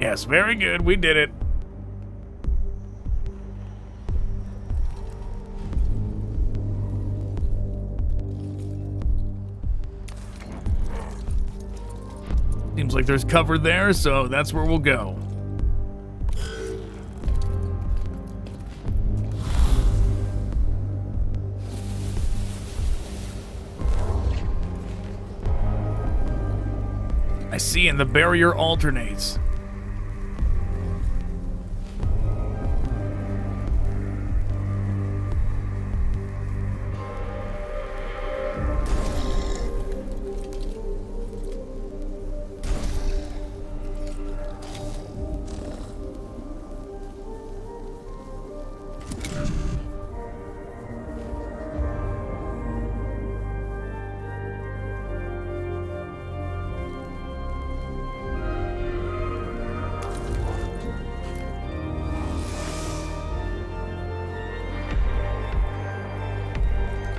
Yes, very good. We did it. Seems like there's cover there, so that's where we'll go. I see, and the barrier alternates.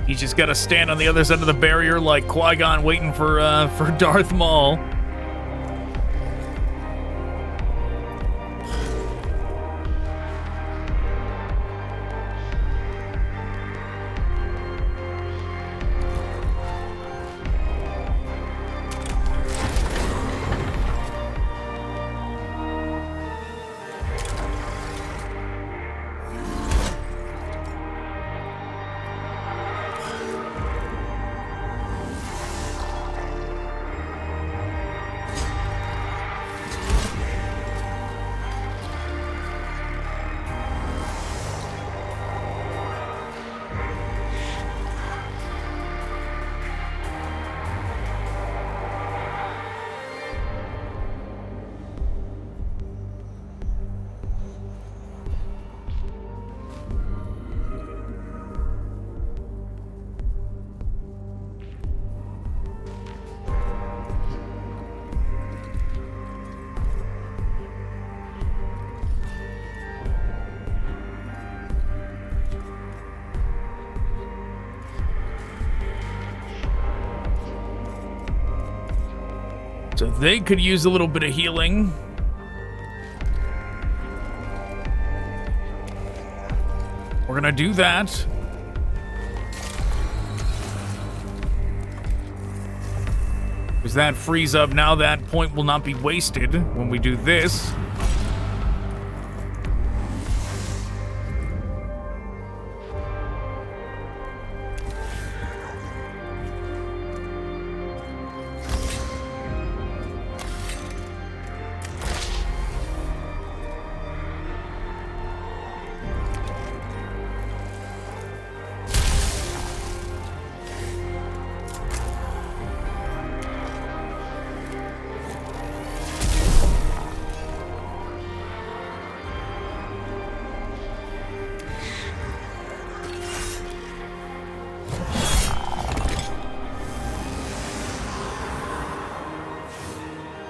He's just got to stand on the other side of the barrier like Qui-Gon waiting for Darth Maul. So they could use a little bit of healing. We're gonna do that. Because that frees up, now that point will not be wasted when we do this.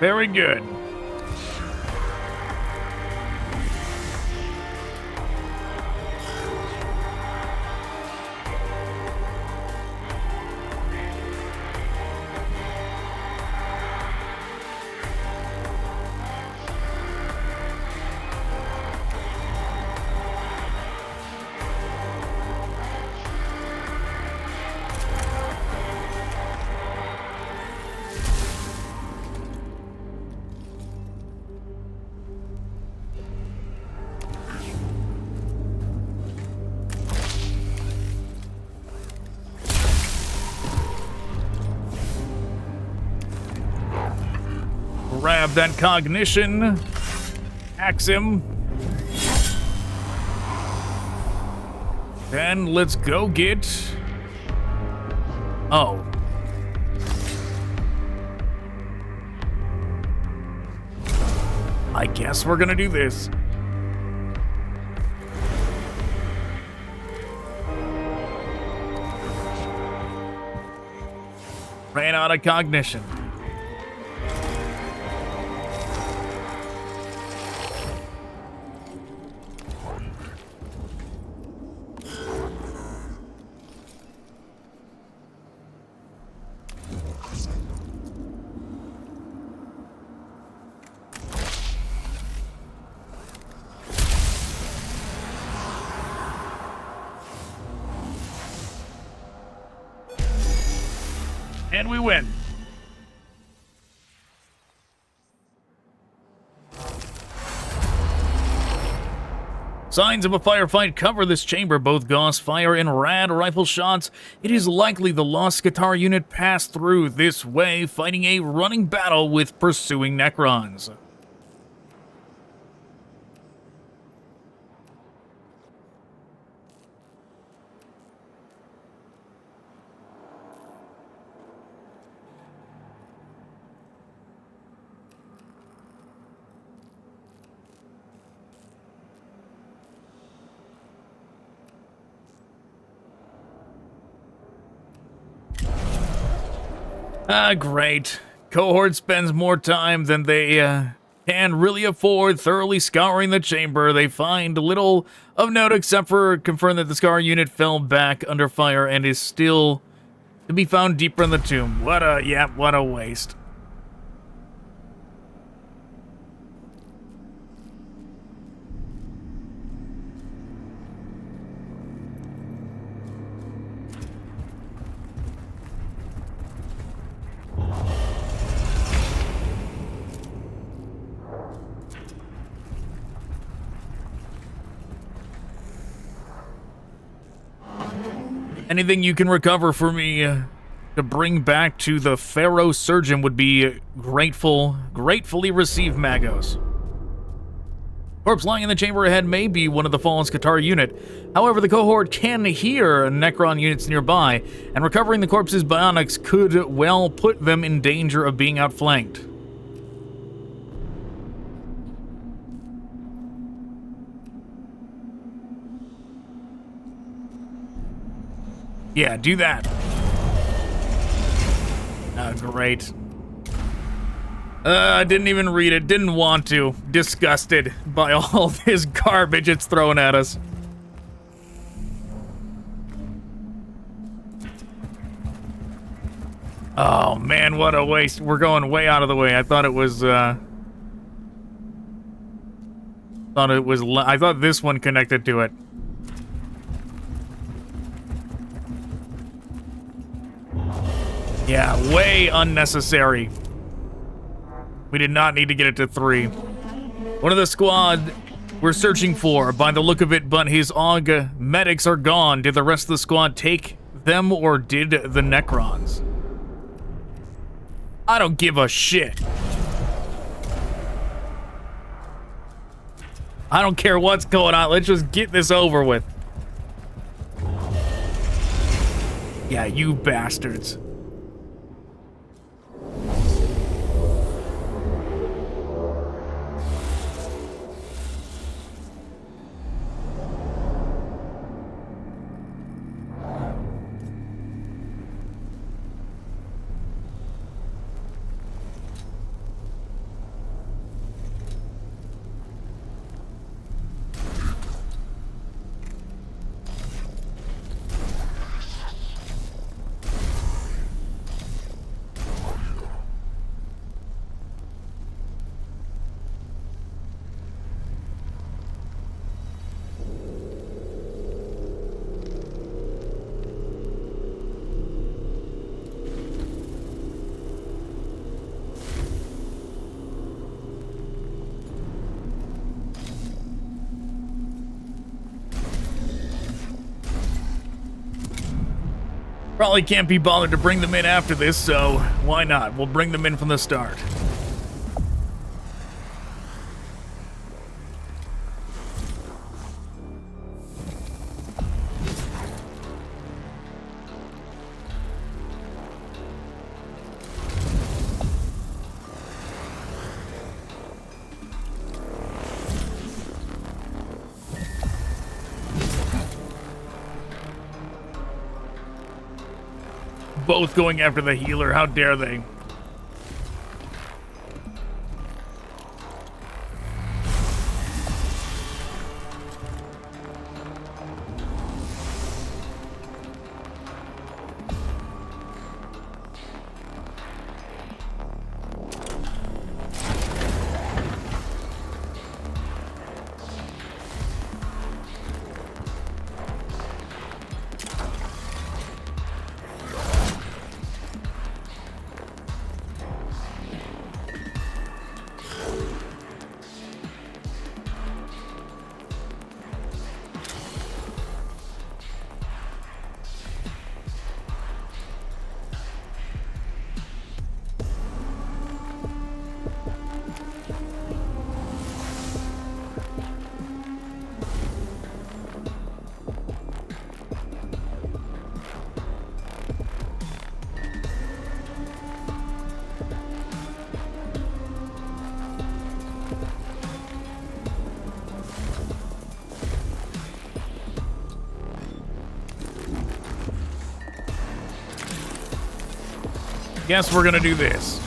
Very good. Grab that cognition. Axe him. Then let's go get... Oh. I guess we're gonna do this. Ran out of cognition. And we win. Signs of a firefight cover this chamber, both Gauss fire and rad rifle shots. It is likely the lost Qatar unit passed through this way, fighting a running battle with pursuing Necrons. Great. Cohort spends more time than they can really afford thoroughly scouring the chamber. They find little of note except for confirm that the Scar unit fell back under fire and is still to be found deeper in the tomb. What a waste. Anything you can recover for me to bring back to the Pharaoh Surgeon would be gratefully received, Magos. Corpse lying in the chamber ahead may be one of the fallen Qatar unit. However, the cohort can hear Necron units nearby, and recovering the corpse's bionics could well put them in danger of being outflanked. Yeah, do that. Great. I didn't even read it. Didn't want to. Disgusted by all this garbage it's throwing at us. Oh, man, what a waste. We're going way out of the way. I thought it was, I thought this one connected to it. Yeah, way unnecessary. We did not need to get it to 3. One of the squad we're searching for, by the look of it, but his augments are gone. Did the rest of the squad take them, or did the Necrons? I don't give a shit. I don't care what's going on. Let's just get this over with. Yeah, you bastards. Probably can't be bothered to bring them in after this, so why not? We'll bring them in from the start. Both going after the healer. How dare they? Guess we're gonna do this.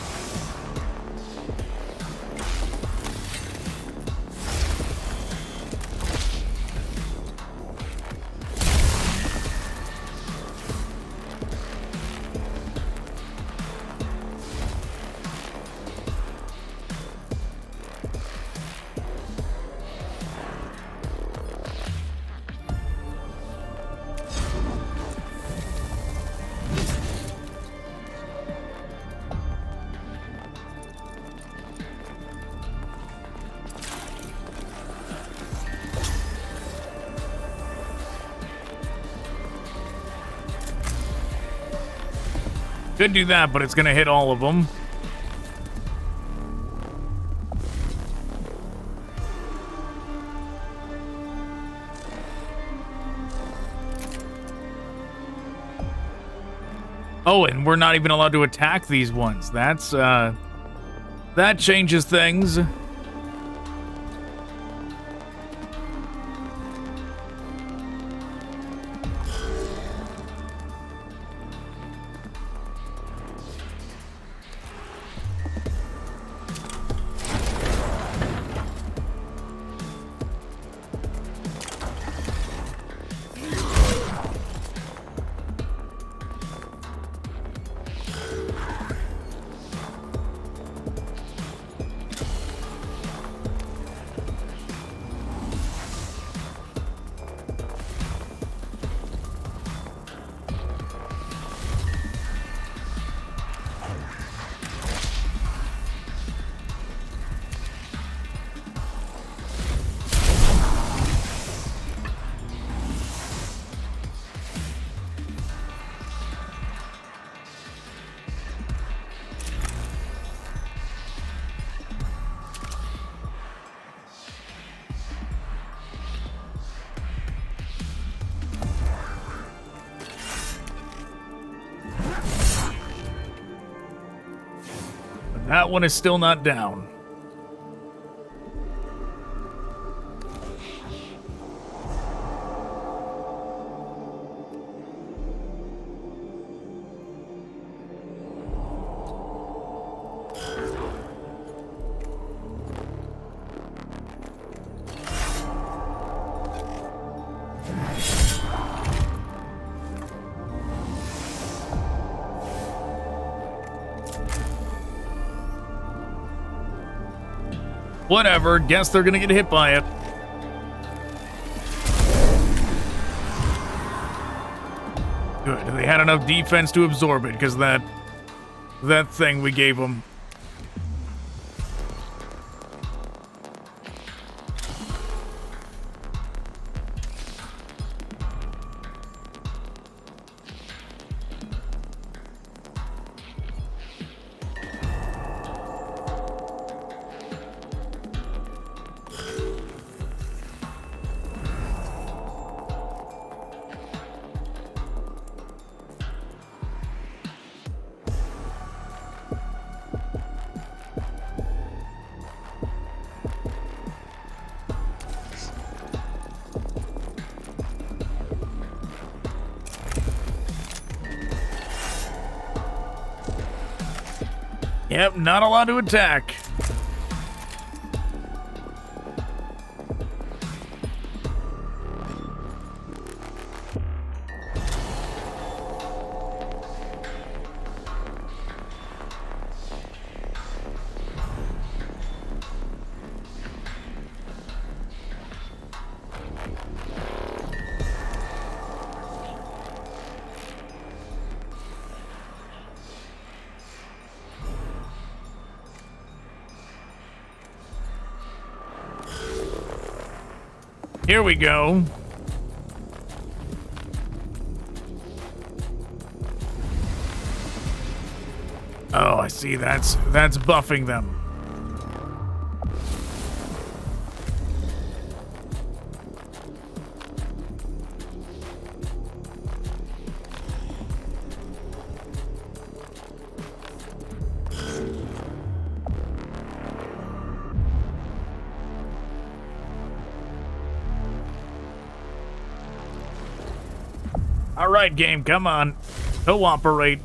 Could do that, but it's gonna hit all of them. Oh, and we're not even allowed to attack these ones. That's, that changes things. That one is still not down. Whatever, guess they're gonna get hit by it. Good, they had enough defense to absorb it, because that thing we gave them. Yep, not a lot to attack. Here we go. Oh, I see. That's buffing them. All right, game, come on. Cooperate.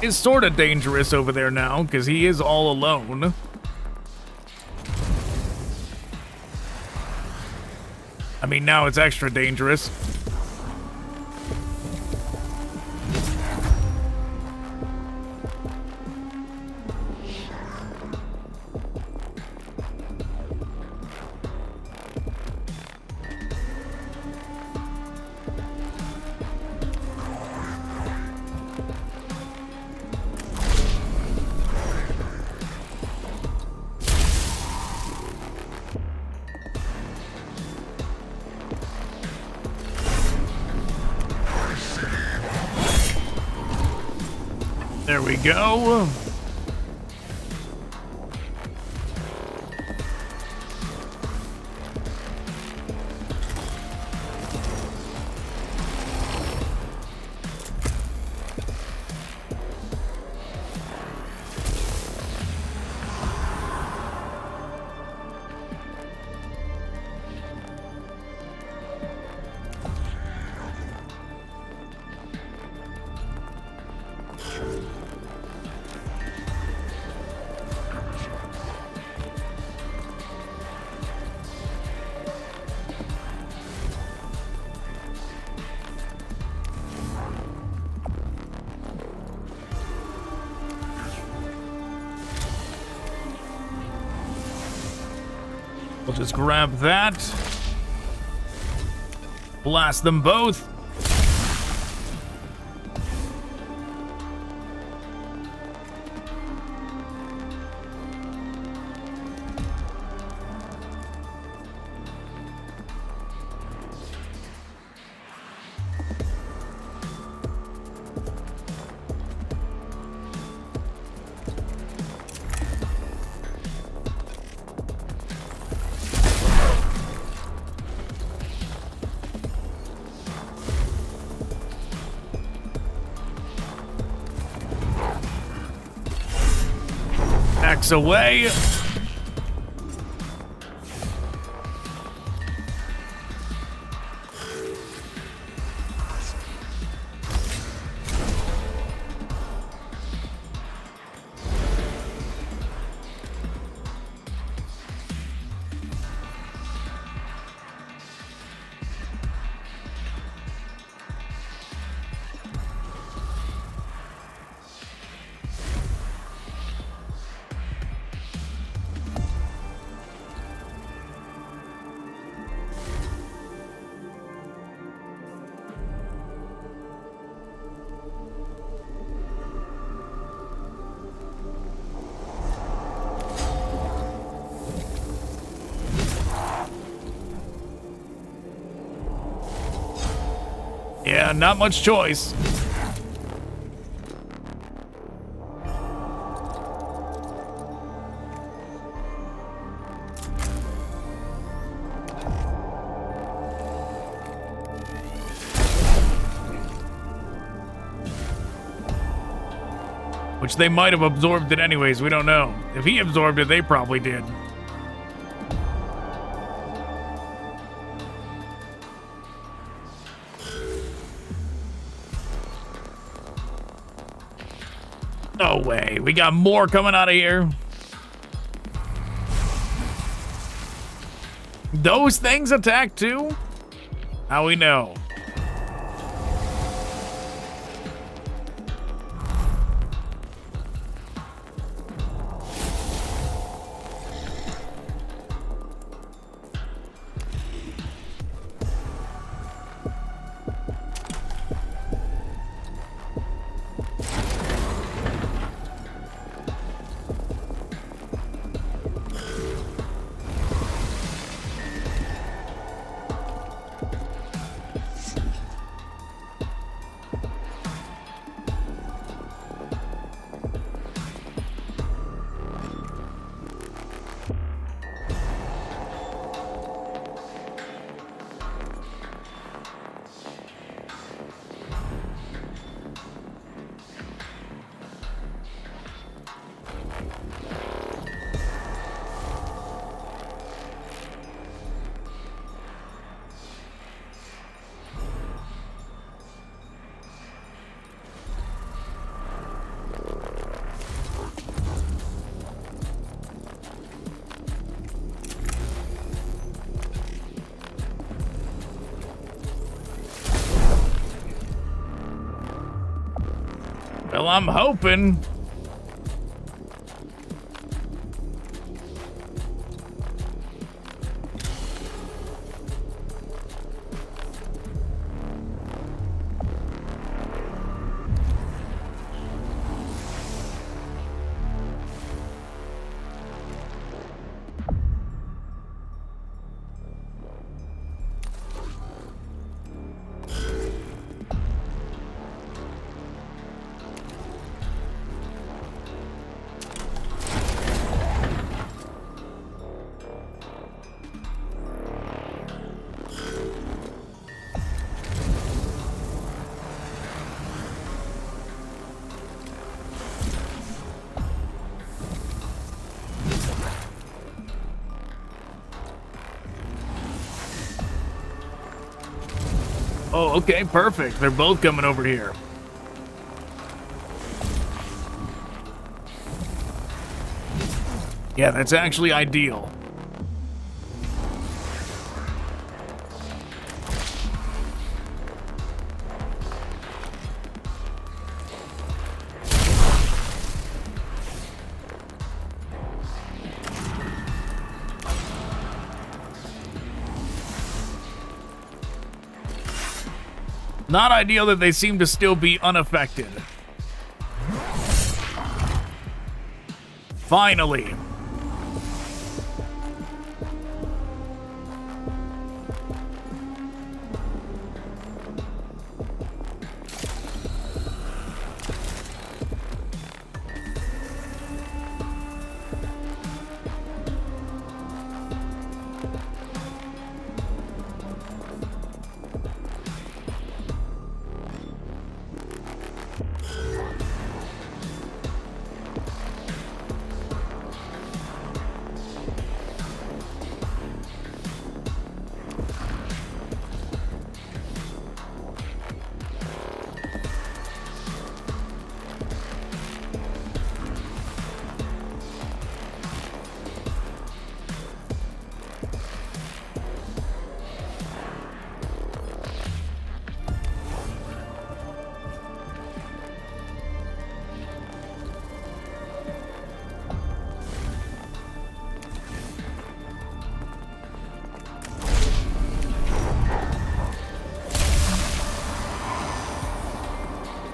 Is sort of dangerous over there now, because he is all alone. I mean, now it's extra dangerous. There we go. We'll just grab that. Blast them both. Axe away. Yeah, not much choice. Which they might have absorbed it anyways, we don't know. If he absorbed it, they probably did. No way, we got more coming out of here. Those things attack too? How we know? Well, I'm hoping. Oh, okay, perfect. They're both coming over here. Yeah, that's actually ideal. Not ideal that they seem to still be unaffected. Finally.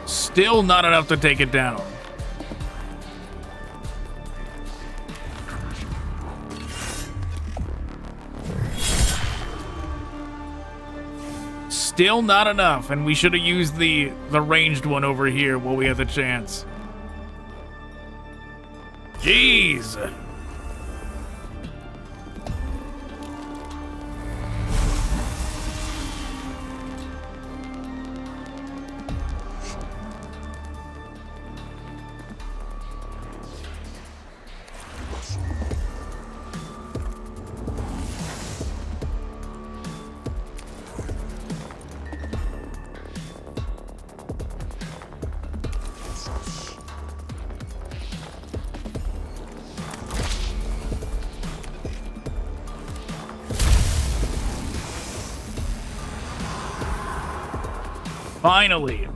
Still not enough to take it down. Still not enough, and we should have used the ranged one over here while we had the chance. Jeez! Finally.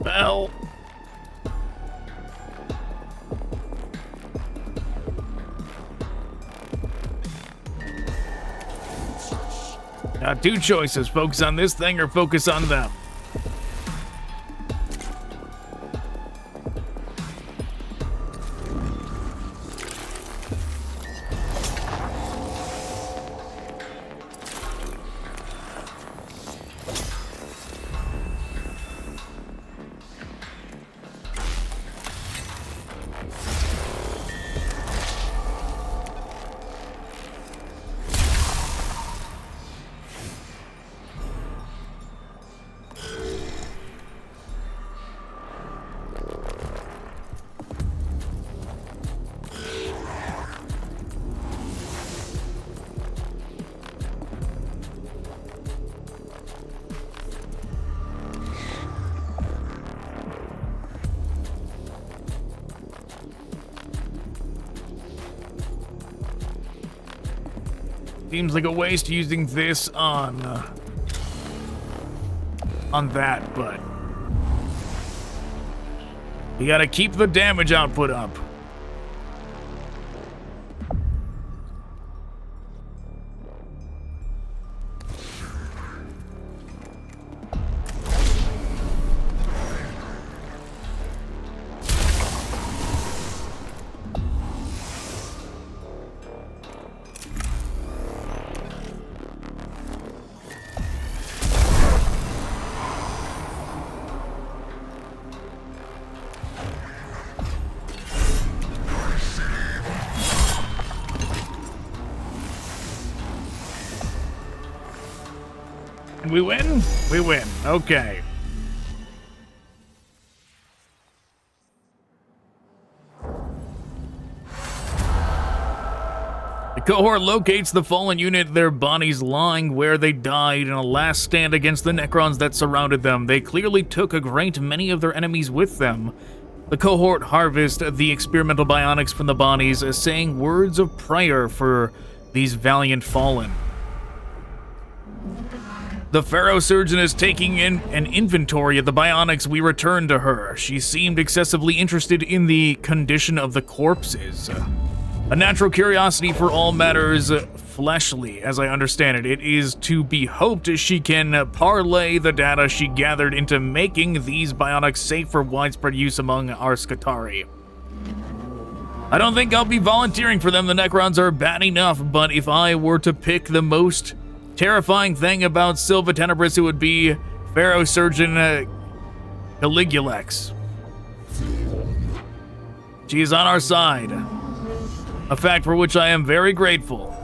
Well. Got two choices, focus on this thing or focus on them. Seems like a waste using this on that, but you gotta keep the damage output up. We win? We win. Okay. The cohort locates the fallen unit, their bodies lying where they died in a last stand against the Necrons that surrounded them. They clearly took a great many of their enemies with them. The cohort harvest the experimental bionics from the bodies, saying words of prayer for these valiant fallen. The Pharaoh Surgeon is taking in an inventory of the bionics we returned to her. She seemed excessively interested in the condition of the corpses. A natural curiosity for all matters fleshly, as I understand it. It is to be hoped she can parlay the data she gathered into making these bionics safe for widespread use among our Skatari. I don't think I'll be volunteering for them. The Necrons are bad enough, but if I were to pick the most terrifying thing about Silva Tenebris, it would be Pharaoh Surgeon Agrolekh. She is on our side, a fact for which I am very grateful.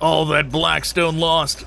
All that Blackstone lost.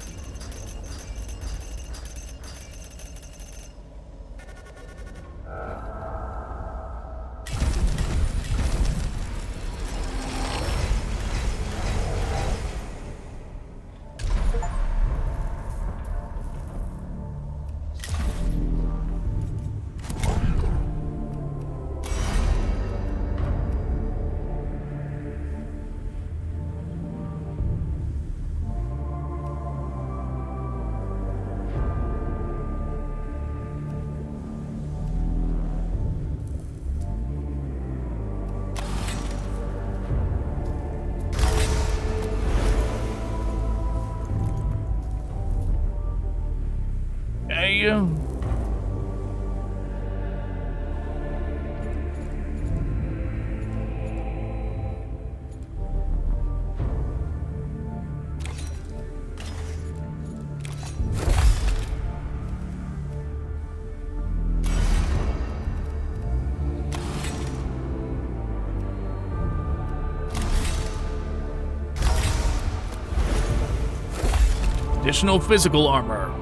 Additional physical armor.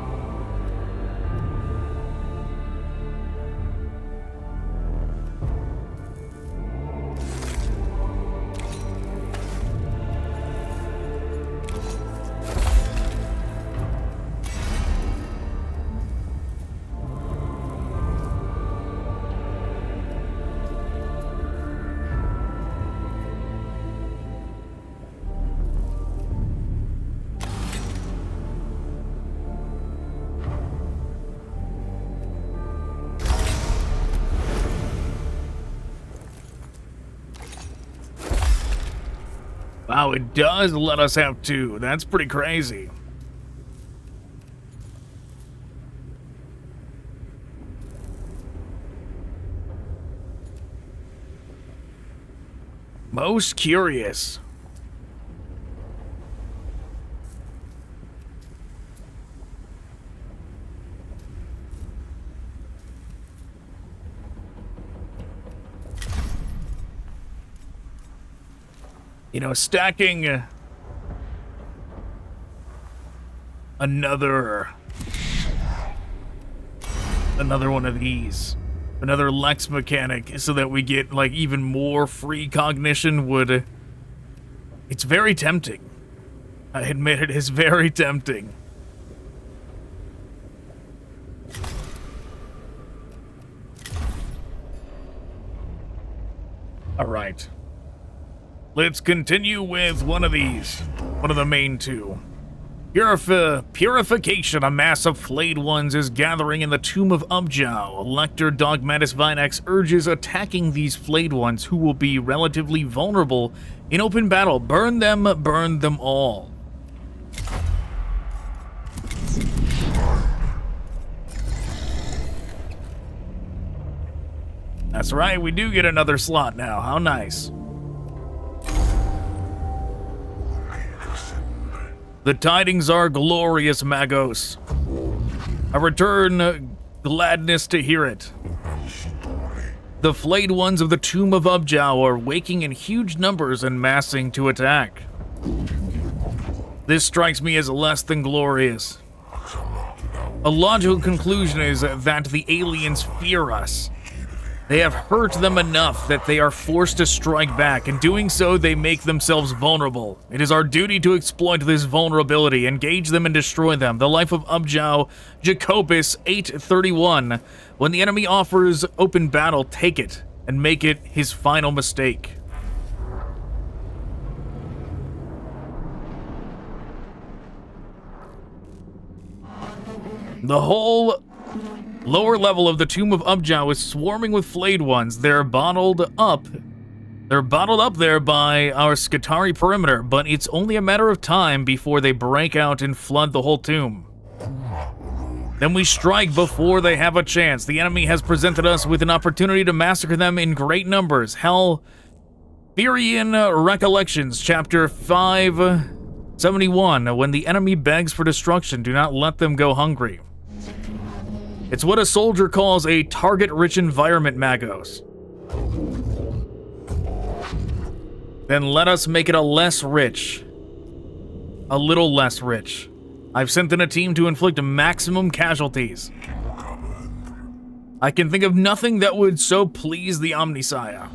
Wow, it does let us have two. That's pretty crazy. Most curious. You know, stacking another one of these, another Lex mechanic, so that we get like even more free cognition would. It's very tempting. I admit it is very tempting. All right. Let's continue with one of these. One of the main two. Purification. A mass of flayed ones is gathering in the tomb of Ubjao. Lector Dogmatus Vinex urges attacking these flayed ones, who will be relatively vulnerable in open battle. Burn them all. That's right, we do get another slot now. How nice. The tidings are glorious, Magos. I return gladness to hear it. The flayed ones of the tomb of Ubjao are waking in huge numbers and massing to attack. This strikes me as less than glorious. A logical conclusion is that the aliens fear us. They have hurt them enough that they are forced to strike back. In doing so, they make themselves vulnerable. It is our duty to exploit this vulnerability, engage them and destroy them. The life of Ubjao, Ekropis 831. When the enemy offers open battle, take it and make it his final mistake. The whole lower level of the Tomb of Ubjao is swarming with flayed ones. They're bottled up. They're bottled up there by our Skitarii perimeter, but it's only a matter of time before they break out and flood the whole tomb. Then we strike before they have a chance. The enemy has presented us with an opportunity to massacre them in great numbers. Therian Recollections, chapter 571. When the enemy begs for destruction, do not let them go hungry. It's what a soldier calls a target-rich environment, Magos. Then let us make it a less rich. A little less rich. I've sent in a team to inflict maximum casualties. I can think of nothing that would so please the Omnissiah.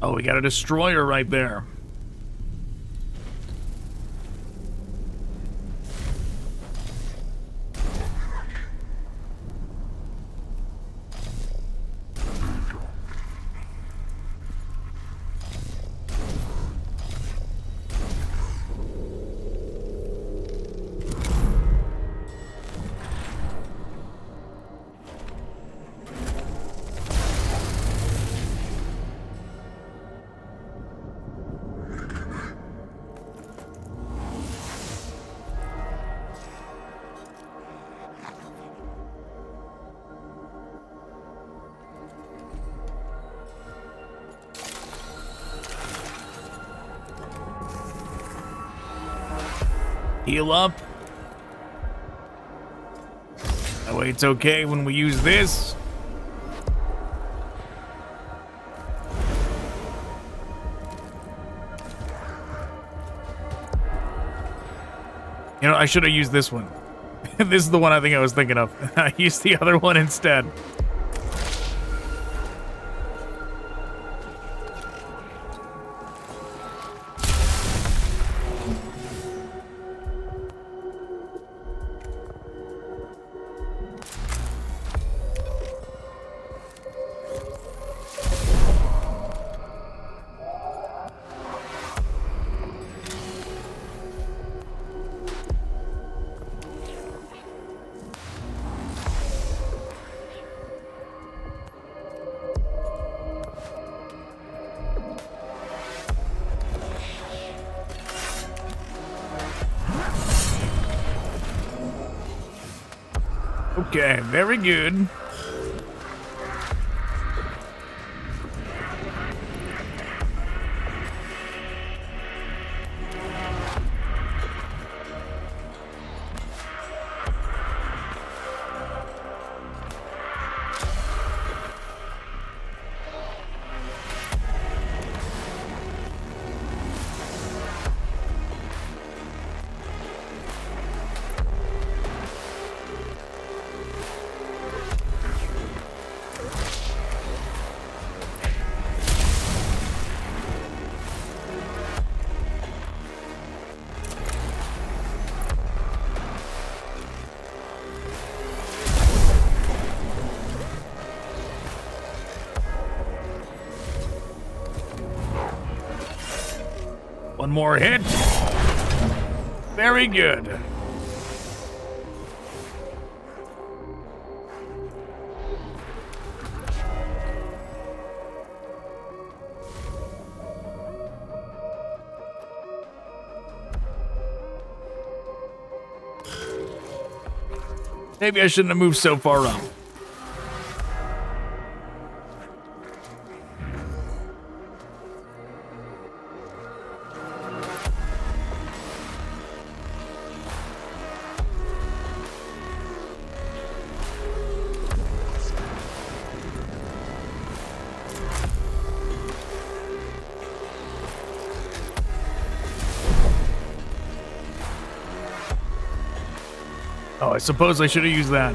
Oh, we got a destroyer right there. Heal up. That way it's okay when we use this. You know, I should have used this one. This is the one I think I was thinking of. I used the other one instead. Okay, very good. One more hit. Very good. Maybe I shouldn't have moved so far up. Oh, I suppose I should have used that.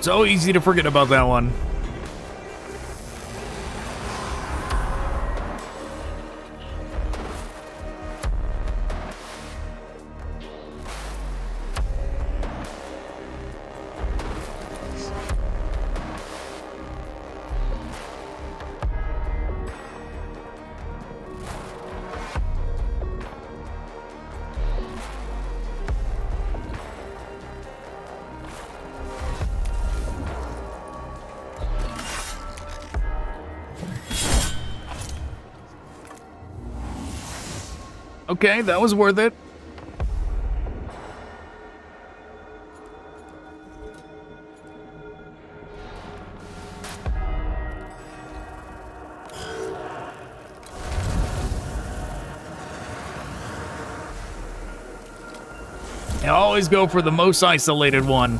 So easy to forget about that one. Okay, that was worth it. I always go for the most isolated one.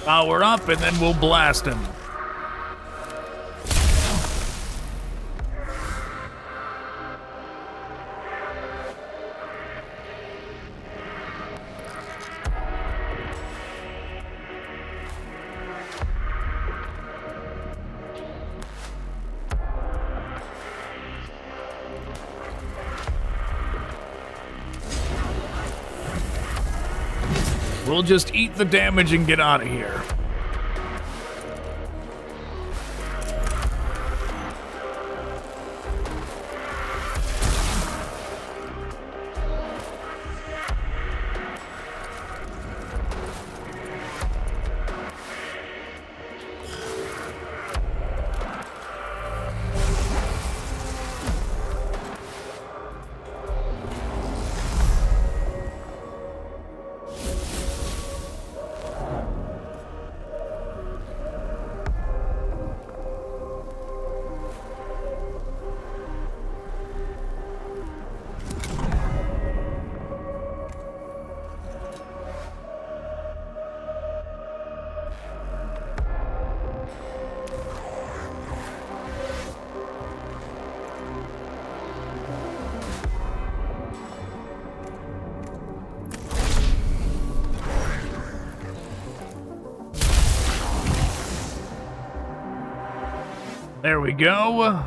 Power up, and then we'll blast him. We'll just eat the damage and get out of here. There we go.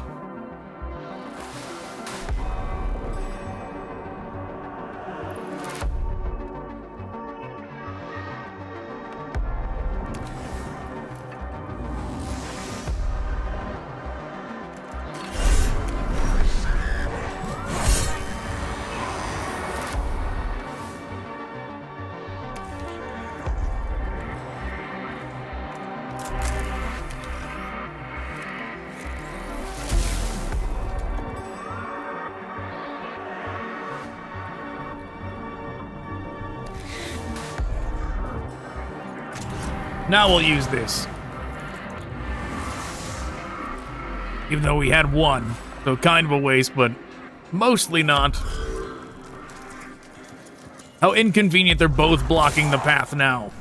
Now we'll use this. Even though we had one, so kind of a waste, but mostly not. How inconvenient they're both blocking the path now.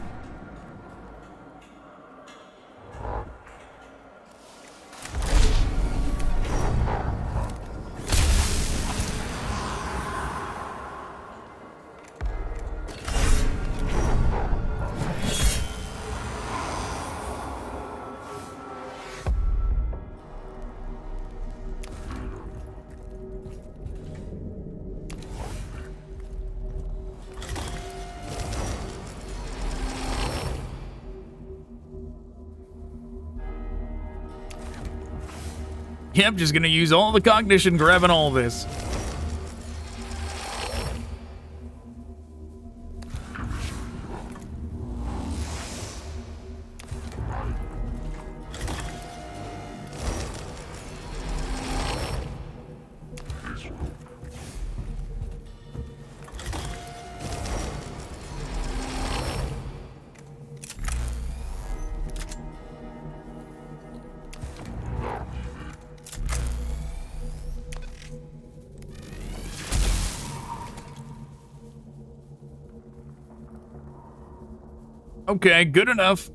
Yep, just gonna use all the cognition grabbing all this. Okay, good enough.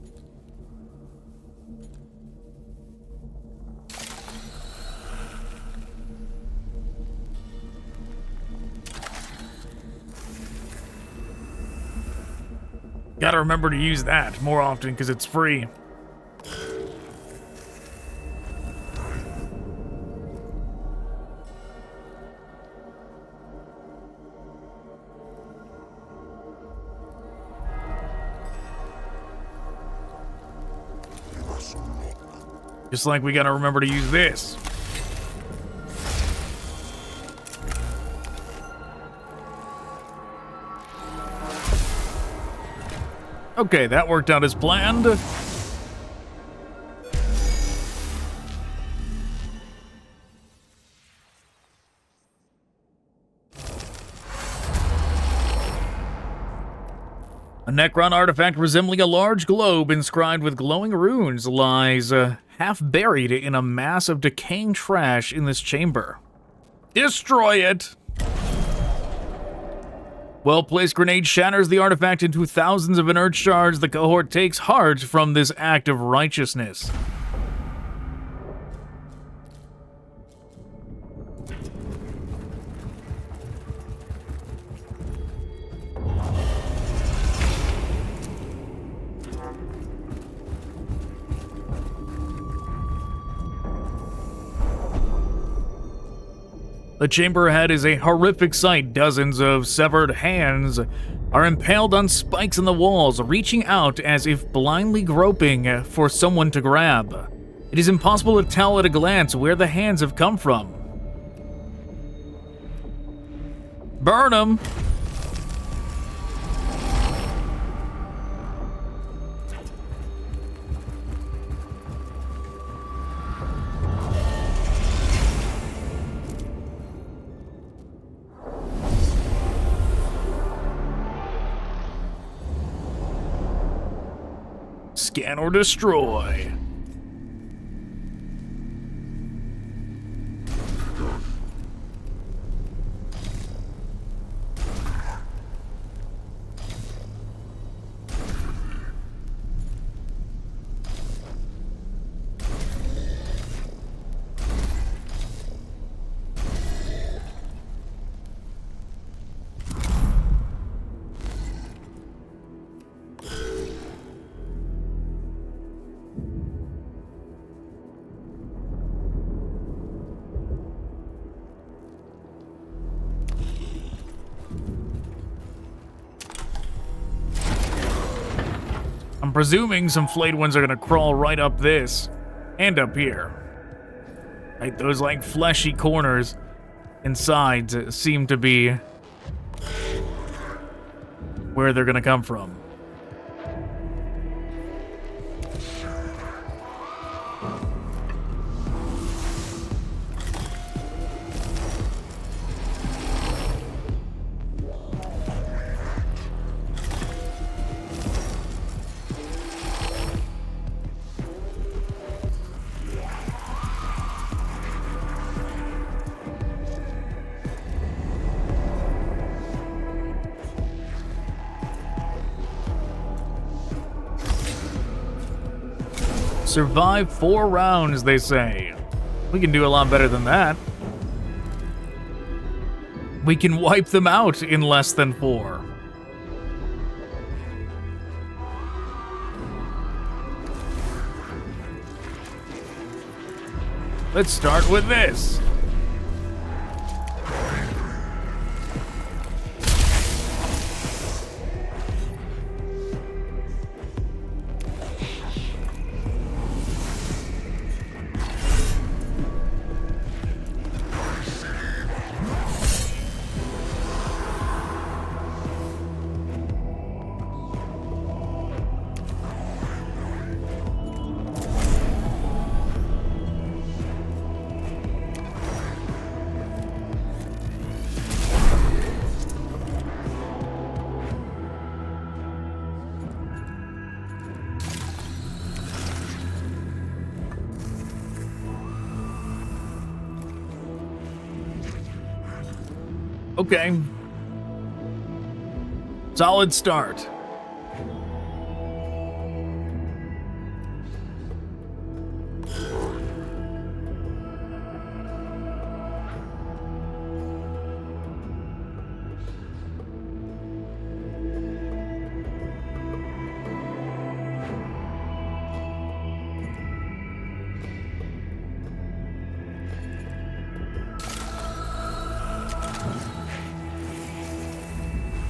Gotta remember to use that more often because it's free. Just like we gotta remember to use this. Okay, that worked out as planned. A Necron artifact resembling a large globe inscribed with glowing runes lies half buried in a mass of decaying trash in this chamber. Destroy it! Well-placed grenade shatters the artifact into thousands of inert shards. The cohort takes heart from this act of righteousness. The chamber ahead is a horrific sight. Dozens of severed hands are impaled on spikes in the walls, reaching out as if blindly groping for someone to grab. It is impossible to tell at a glance where the hands have come from. Burn them! Scan or destroy. I'm presuming some flayed ones are gonna crawl right up this and up here. Right, those like fleshy corners and sides seem to be where they're gonna come from. Survive 4 rounds, they say. We can do a lot better than that. We can wipe them out in less than 4. Let's start with this. Okay. Solid start.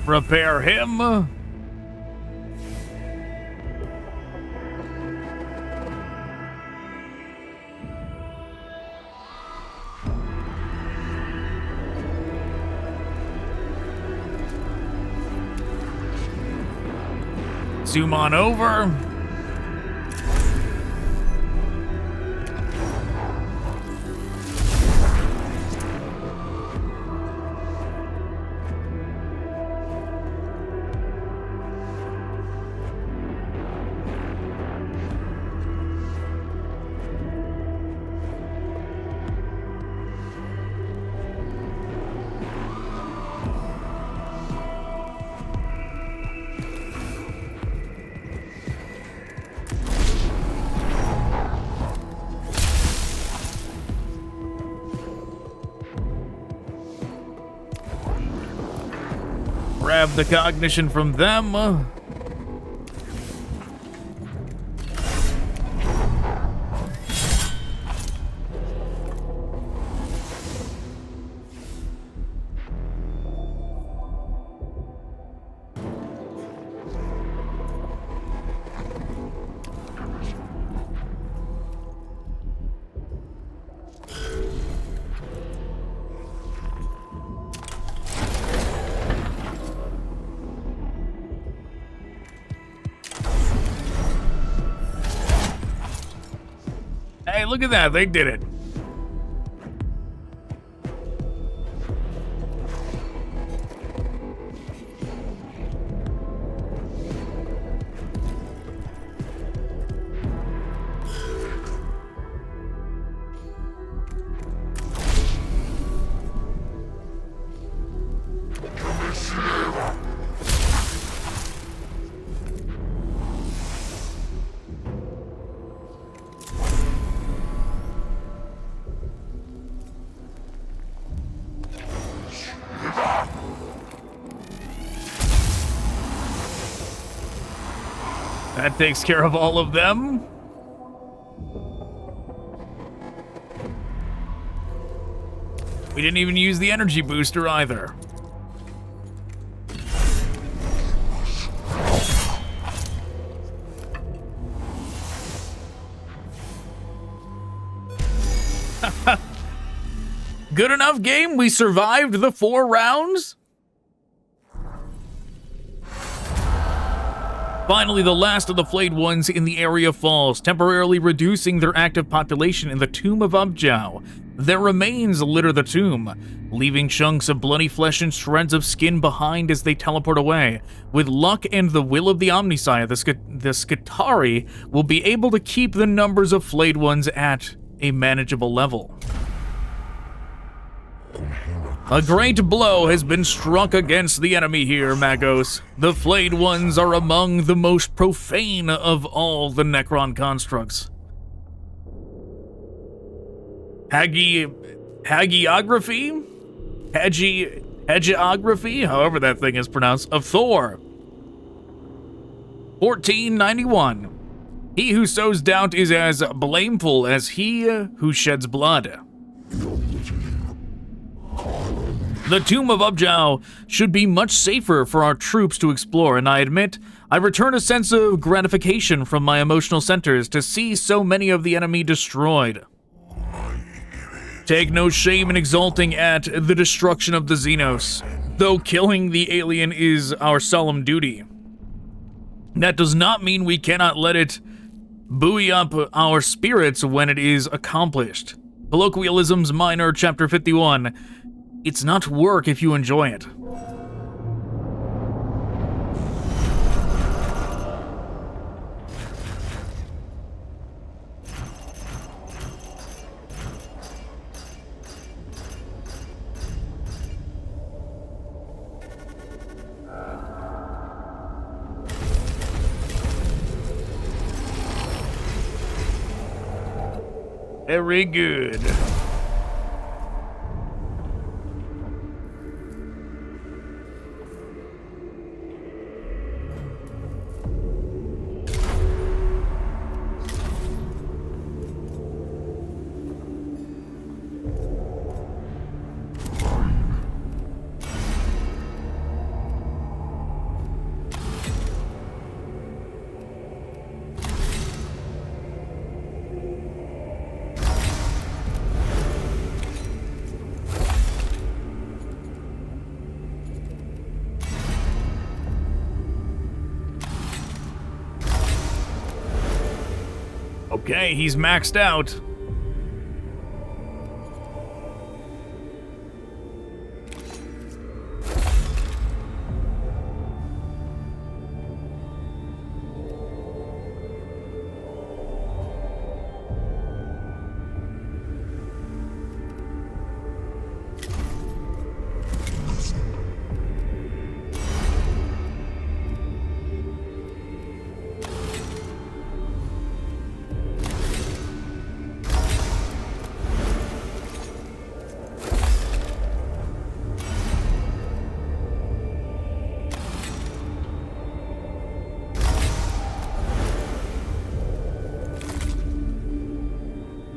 Repair him. Zoom on over. Grab the cognition from them. Hey, look at that. They did it. That takes care of all of them. We didn't even use the energy booster either. Good enough game. We survived the 4 rounds. Finally, the last of the flayed ones in the area falls, temporarily reducing their active population in the tomb of Ubjao. Their remains litter the tomb, leaving chunks of bloody flesh and shreds of skin behind as they teleport away. With luck and the will of the Omnissiah, the Skitarii will be able to keep the numbers of flayed ones at a manageable level. A great blow has been struck against the enemy here, Magos. The flayed ones are among the most profane of all the Necron constructs. Hagiography, however that thing is pronounced, of Thor. 1491. He who sows doubt is as blameful as he who sheds blood. The tomb of Ubjao should be much safer for our troops to explore, and I admit, I return a sense of gratification from my emotional centers to see so many of the enemy destroyed. Take no shame in exulting at the destruction of the xenos, though killing the alien is our solemn duty. That does not mean we cannot let it buoy up our spirits when it is accomplished. Colloquialisms Minor, Chapter 51. It's not work if you enjoy it. Very good. Okay, he's maxed out.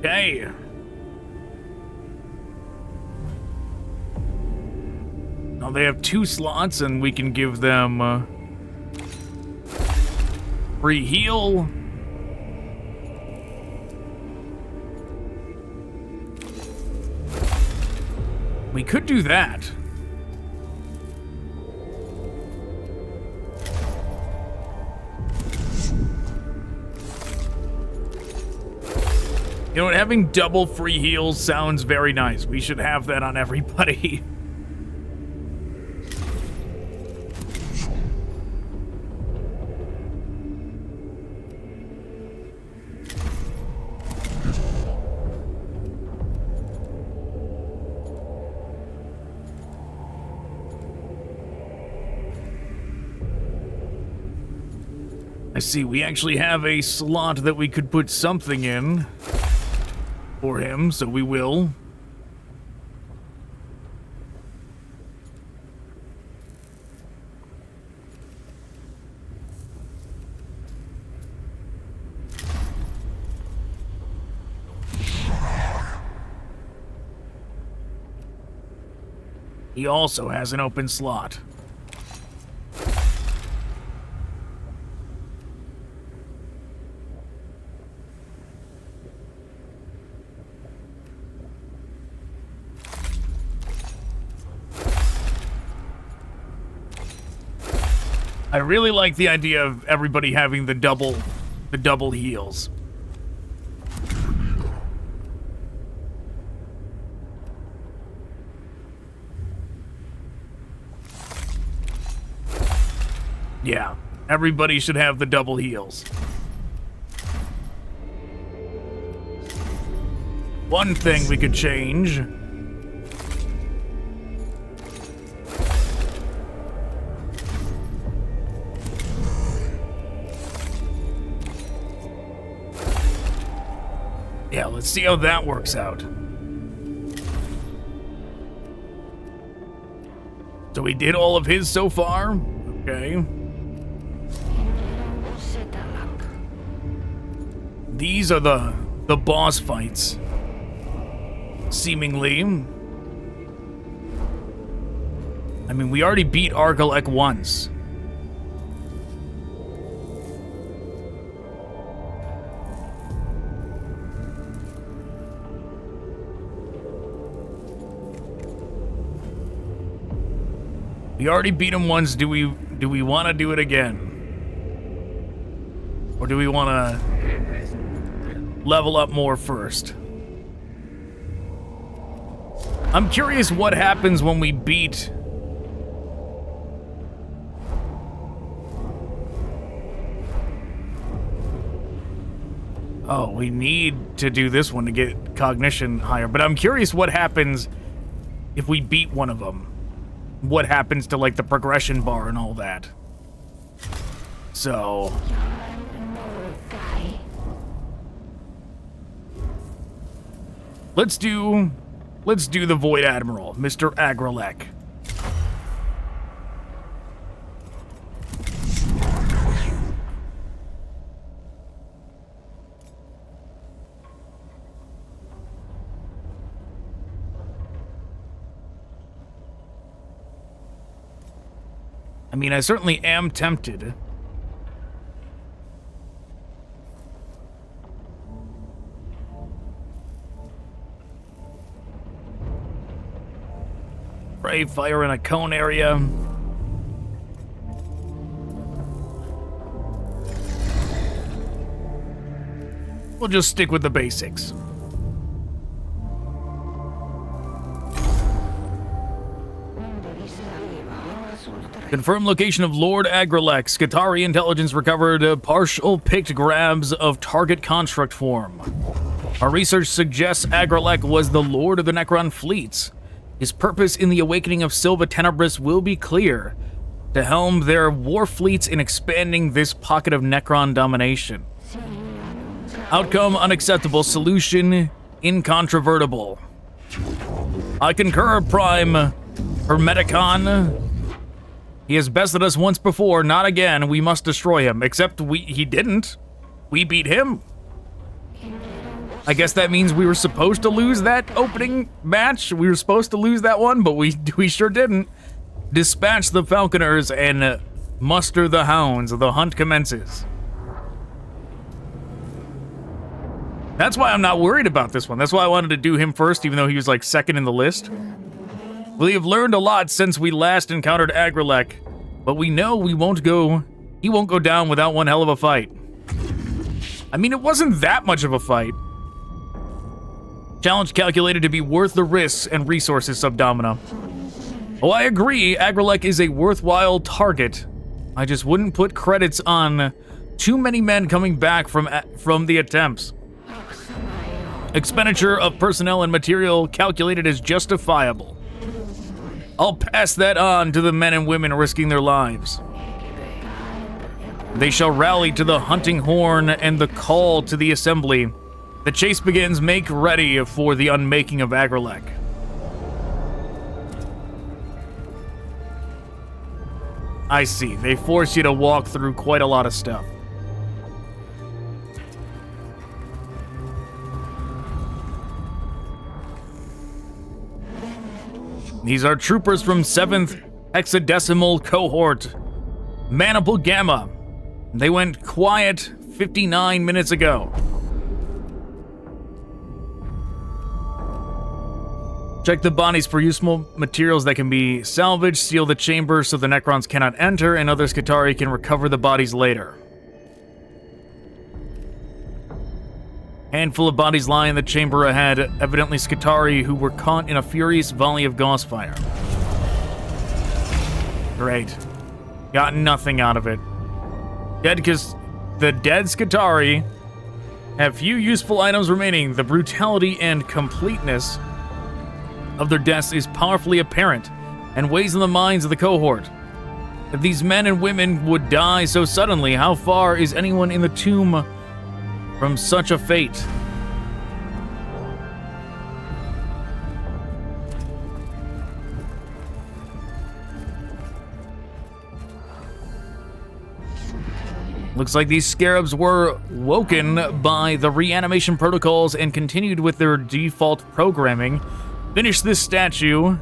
Okay. Now they have 2 slots, and we can give them free heal. We could do that. You know what, having double free heals sounds very nice. We should have that on everybody. I see, we actually have a slot that we could put something in for him, so we will. He also has an open slot. I really like the idea of everybody having the double heals. Yeah, everybody should have the double heals. One thing we could change. Yeah, let's see how that works out. So we did all of his so far? Okay. These are the boss fights. Seemingly. I mean, we already beat Agrolekh once. We already beat him once. Do we want to do it again? Or do we want to level up more first? I'm curious what happens when we beat... Oh, we need to do this one to get Cognition higher. But I'm curious what happens if we beat one of them. What happens to, like, the progression bar and all that. So... Let's do the Void Admiral, Mr. Agrolekh. I mean, I certainly am tempted. Spray fire in a cone area. We'll just stick with the basics. Confirmed location of Lord Agrolekh. Skitarii intelligence recovered partial picked grabs of target construct form. Our research suggests Agrolekh was the lord of the Necron fleets. His purpose in the awakening of Silva Tenebris will be clear: to helm their war fleets in expanding this pocket of Necron domination. Outcome unacceptable, solution incontrovertible. I concur, Prime Hermeticon. He has bested us once before, not again. We must destroy him. Except he didn't. We beat him. I guess that means we were supposed to lose that opening match. We were supposed to lose that one, but we sure didn't. Dispatch the falconers and muster the hounds. The hunt commences. That's why I'm not worried about this one. That's why I wanted to do him first, even though he was like second in the list. We have learned a lot since we last encountered Agrolekh, but we know he won't go down without one hell of a fight. I mean, it wasn't that much of a fight. Challenge calculated to be worth the risks and resources, Subdomina. Oh, I agree, Agrolekh is a worthwhile target. I just wouldn't put credits on too many men coming back from the attempts. Expenditure of personnel and material calculated as justifiable. I'll pass that on to the men and women risking their lives. They shall rally to the hunting horn and the call to the assembly. The chase begins. Make ready for the unmaking of Agrolekh. I see. They force you to walk through quite a lot of stuff. These are troopers from 7th Hexadecimal Cohort, Maniple Gamma. They went quiet 59 minutes ago. Check the bodies for useful materials that can be salvaged, seal the chamber so the Necrons cannot enter, and other Skitarii can recover the bodies later. Handful of bodies lie in the chamber ahead, evidently Skitarii who were caught in a furious volley of gauss fire. Great. Got nothing out of it. The dead Skitarii have few useful items remaining. The brutality and completeness of their deaths is powerfully apparent and weighs on the minds of the cohort. If these men and women would die so suddenly, how far is anyone in the tomb from such a fate? Looks like these scarabs were woken by the reanimation protocols and continued with their default programming. Finish this statue.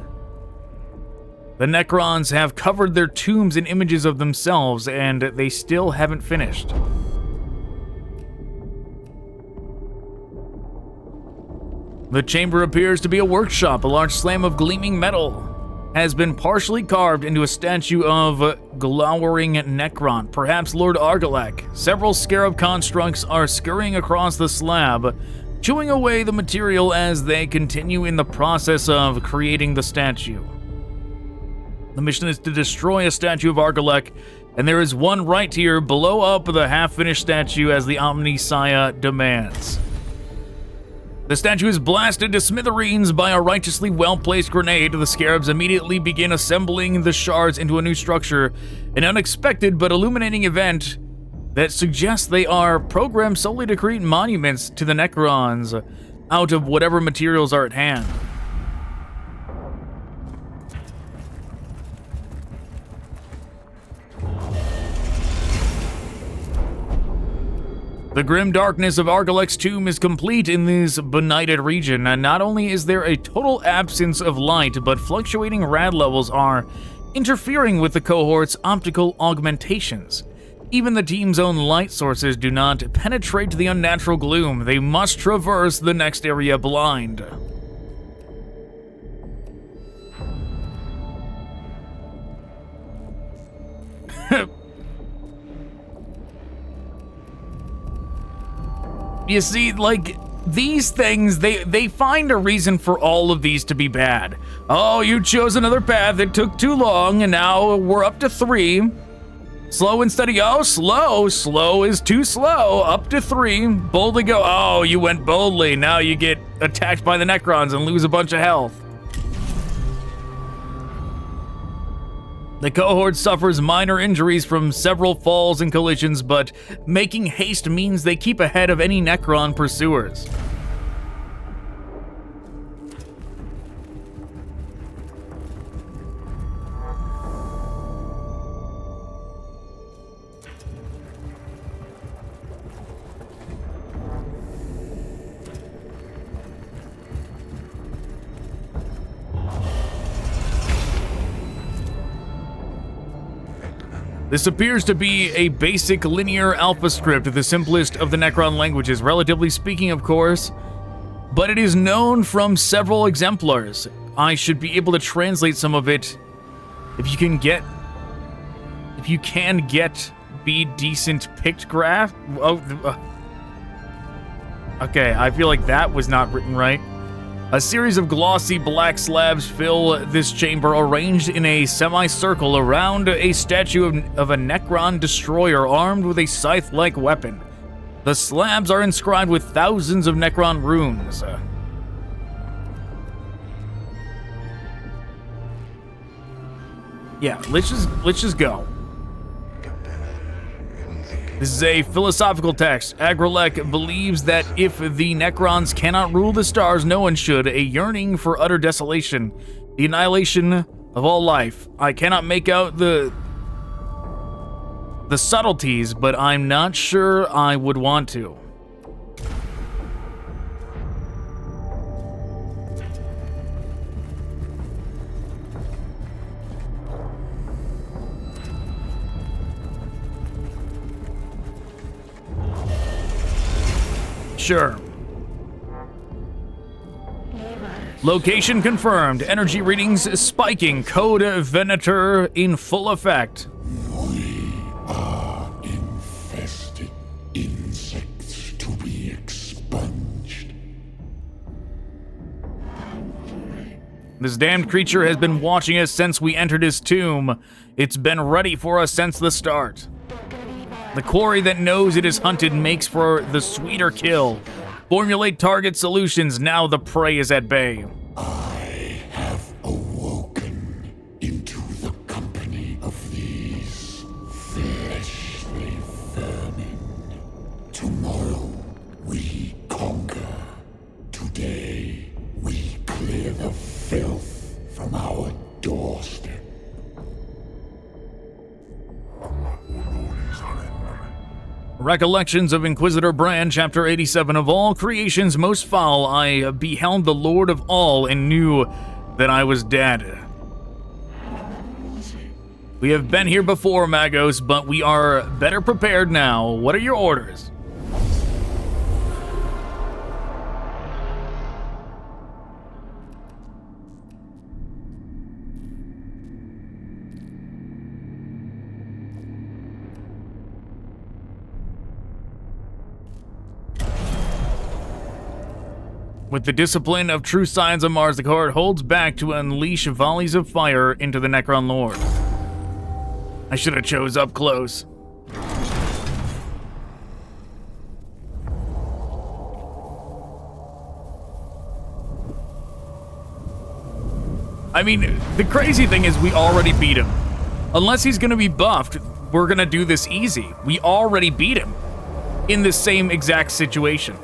The Necrons have covered their tombs in images of themselves, and they still haven't finished. The chamber appears to be a workshop. A large slam of gleaming metal has been partially carved into a statue of glowering Necron, perhaps Lord Agrolekh. Several scarab constructs are scurrying across the slab, chewing away the material as they continue in the process of creating the statue. The mission is to destroy a statue of Agrolekh, and there is one right here. Blow up the half-finished statue as the Omnissiah demands. The statue is blasted to smithereens by a righteously well-placed grenade. The scarabs immediately begin assembling the shards into a new structure, an unexpected but illuminating event that suggests they are programmed solely to create monuments to the Necrons out of whatever materials are at hand. The grim darkness of Agrolek's tomb is complete in this benighted region, and not only is there a total absence of light, but fluctuating rad levels are interfering with the cohort's optical augmentations. Even the team's own light sources do not penetrate the unnatural gloom. They must traverse the next area blind. You see, like, these things, they find a reason for all of these to be bad. Oh, you chose another path, it took too long, and now we're up to 3. Slow and steady, oh, slow is too slow, up to 3. Boldly go, oh, you went boldly, now you get attacked by the Necrons and lose a bunch of health. The cohort suffers minor injuries from several falls and collisions, but making haste means they keep ahead of any Necron pursuers. This appears to be a basic linear alpha script, the simplest of the Necron languages, relatively speaking, of course, but it is known from several exemplars. I should be able to translate some of it if you can get be decent pictograph. Okay, I feel like that was not written right. A series of glossy black slabs fill this chamber, arranged in a semicircle around a statue of a Necron destroyer armed with a scythe-like weapon. The slabs are inscribed with thousands of Necron runes. Yeah, let's just go. This is a philosophical text. Agrolekh believes that if the Necrons cannot rule the stars, no one should. A yearning for utter desolation, the annihilation of all life. I cannot make out the subtleties, but I'm not sure I would want to. Sure. Location confirmed. Energy readings spiking. Code Venator in full effect. We are infested insects to be expunged. This damned creature has been watching us since we entered his tomb. It's been ready for us since the start. The quarry that knows it is hunted makes for the sweeter kill. Formulate target solutions, now the prey is at bay. I have awoken into the company of these fleshly vermin. Tomorrow we conquer. Today we clear the filth from our doorstep. Recollections of Inquisitor Brand, Chapter 87. Of all creations most foul, I beheld the Lord of all and knew that I was dead. We have been here before, Magos, but we are better prepared now. What are your orders? With the discipline of true science of Mars, the cohort holds back to unleash volleys of fire into the Necron Lord. I should have chose up close. I mean, the crazy thing is we already beat him. Unless he's gonna be buffed, we're gonna do this easy. We already beat him in the same exact situation.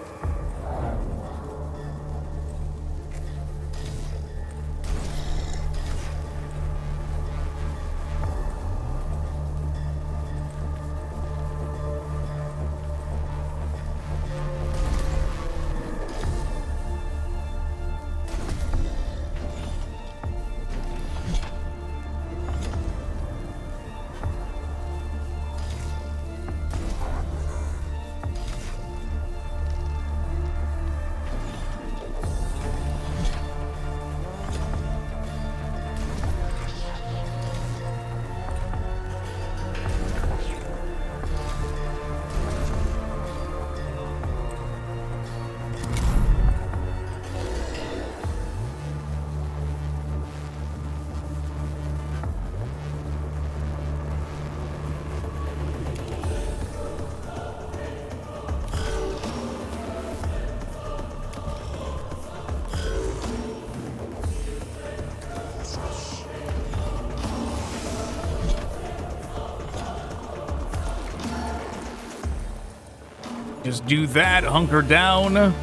Just do that, hunker down.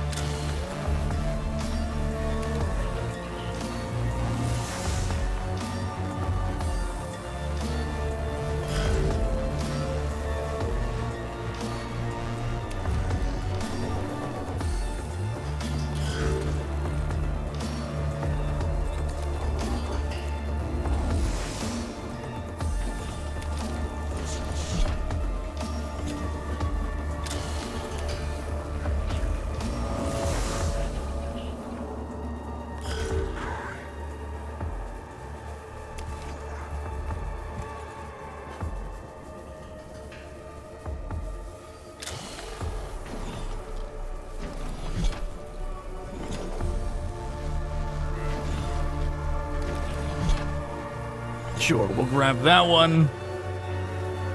Sure, we'll grab that one.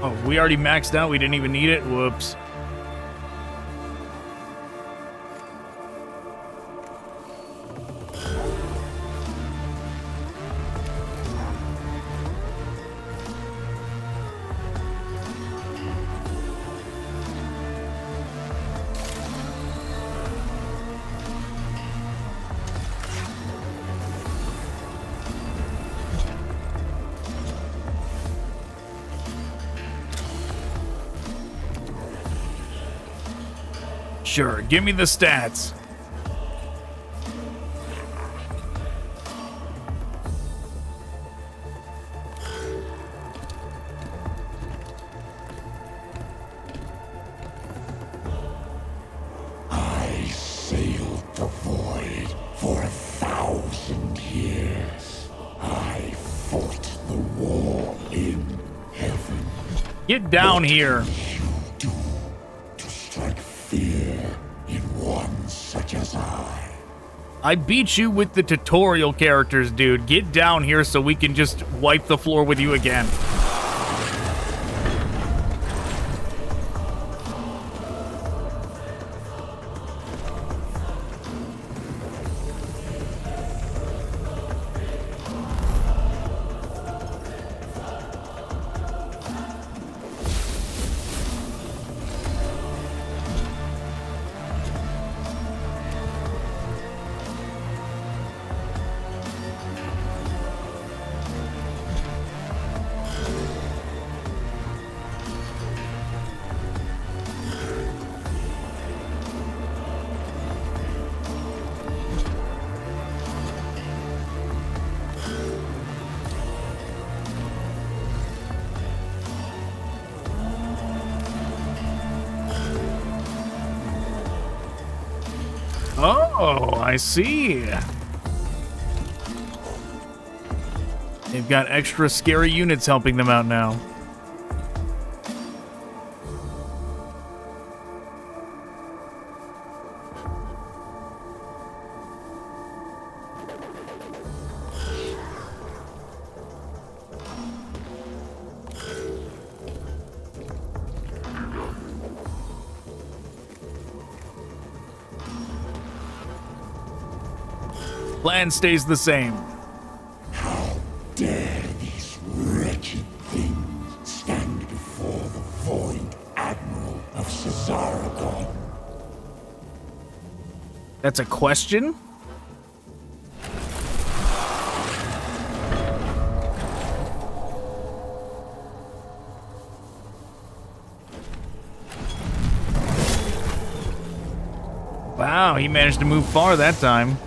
Oh, we already maxed out. We didn't even need it. Whoops. Sure, give me the stats. I sailed the void for 1,000 years. I fought the war in heaven. Get down here. Do to strike fear in one such as I beat you with the tutorial characters, dude. Get down here so we can just wipe the floor with you again. Oh, I see. They've got extra scary units helping them out now. Plan stays the same. How dare these wretched things stand before the Void Admiral of Cesaragon? That's a question? Wow, he managed to move far that time.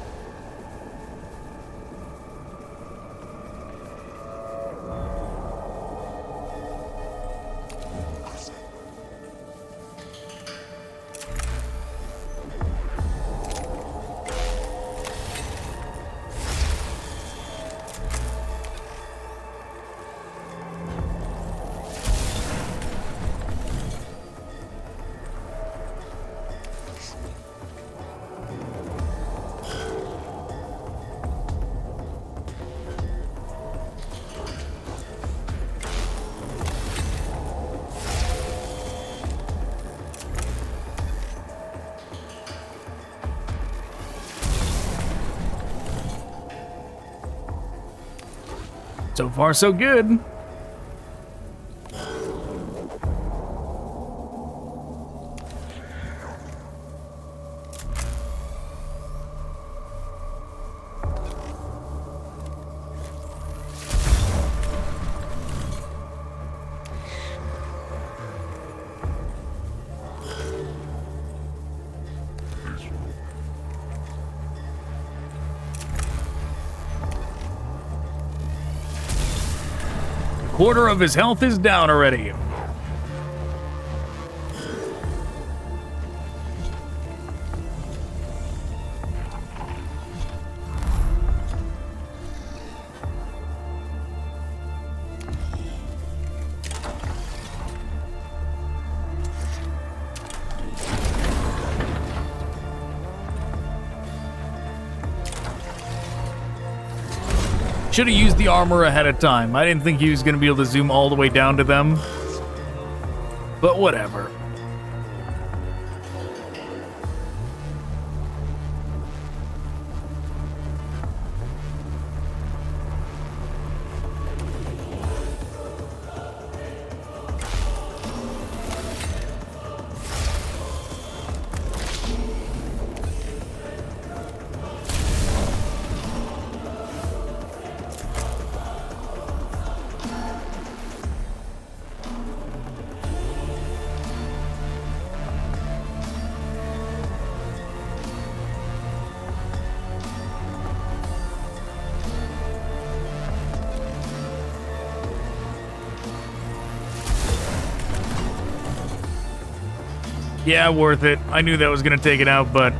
So far, so good. quarter of his health is down already. Should have used the armor ahead of time. I didn't think he was going to be able to zoom all the way down to them. But whatever. Yeah, worth it. I knew that was going to take it out, but...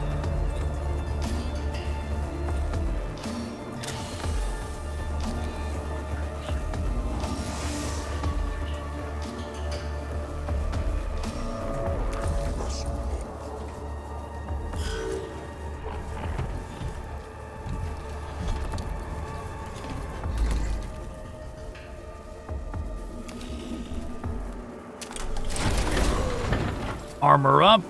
armor up.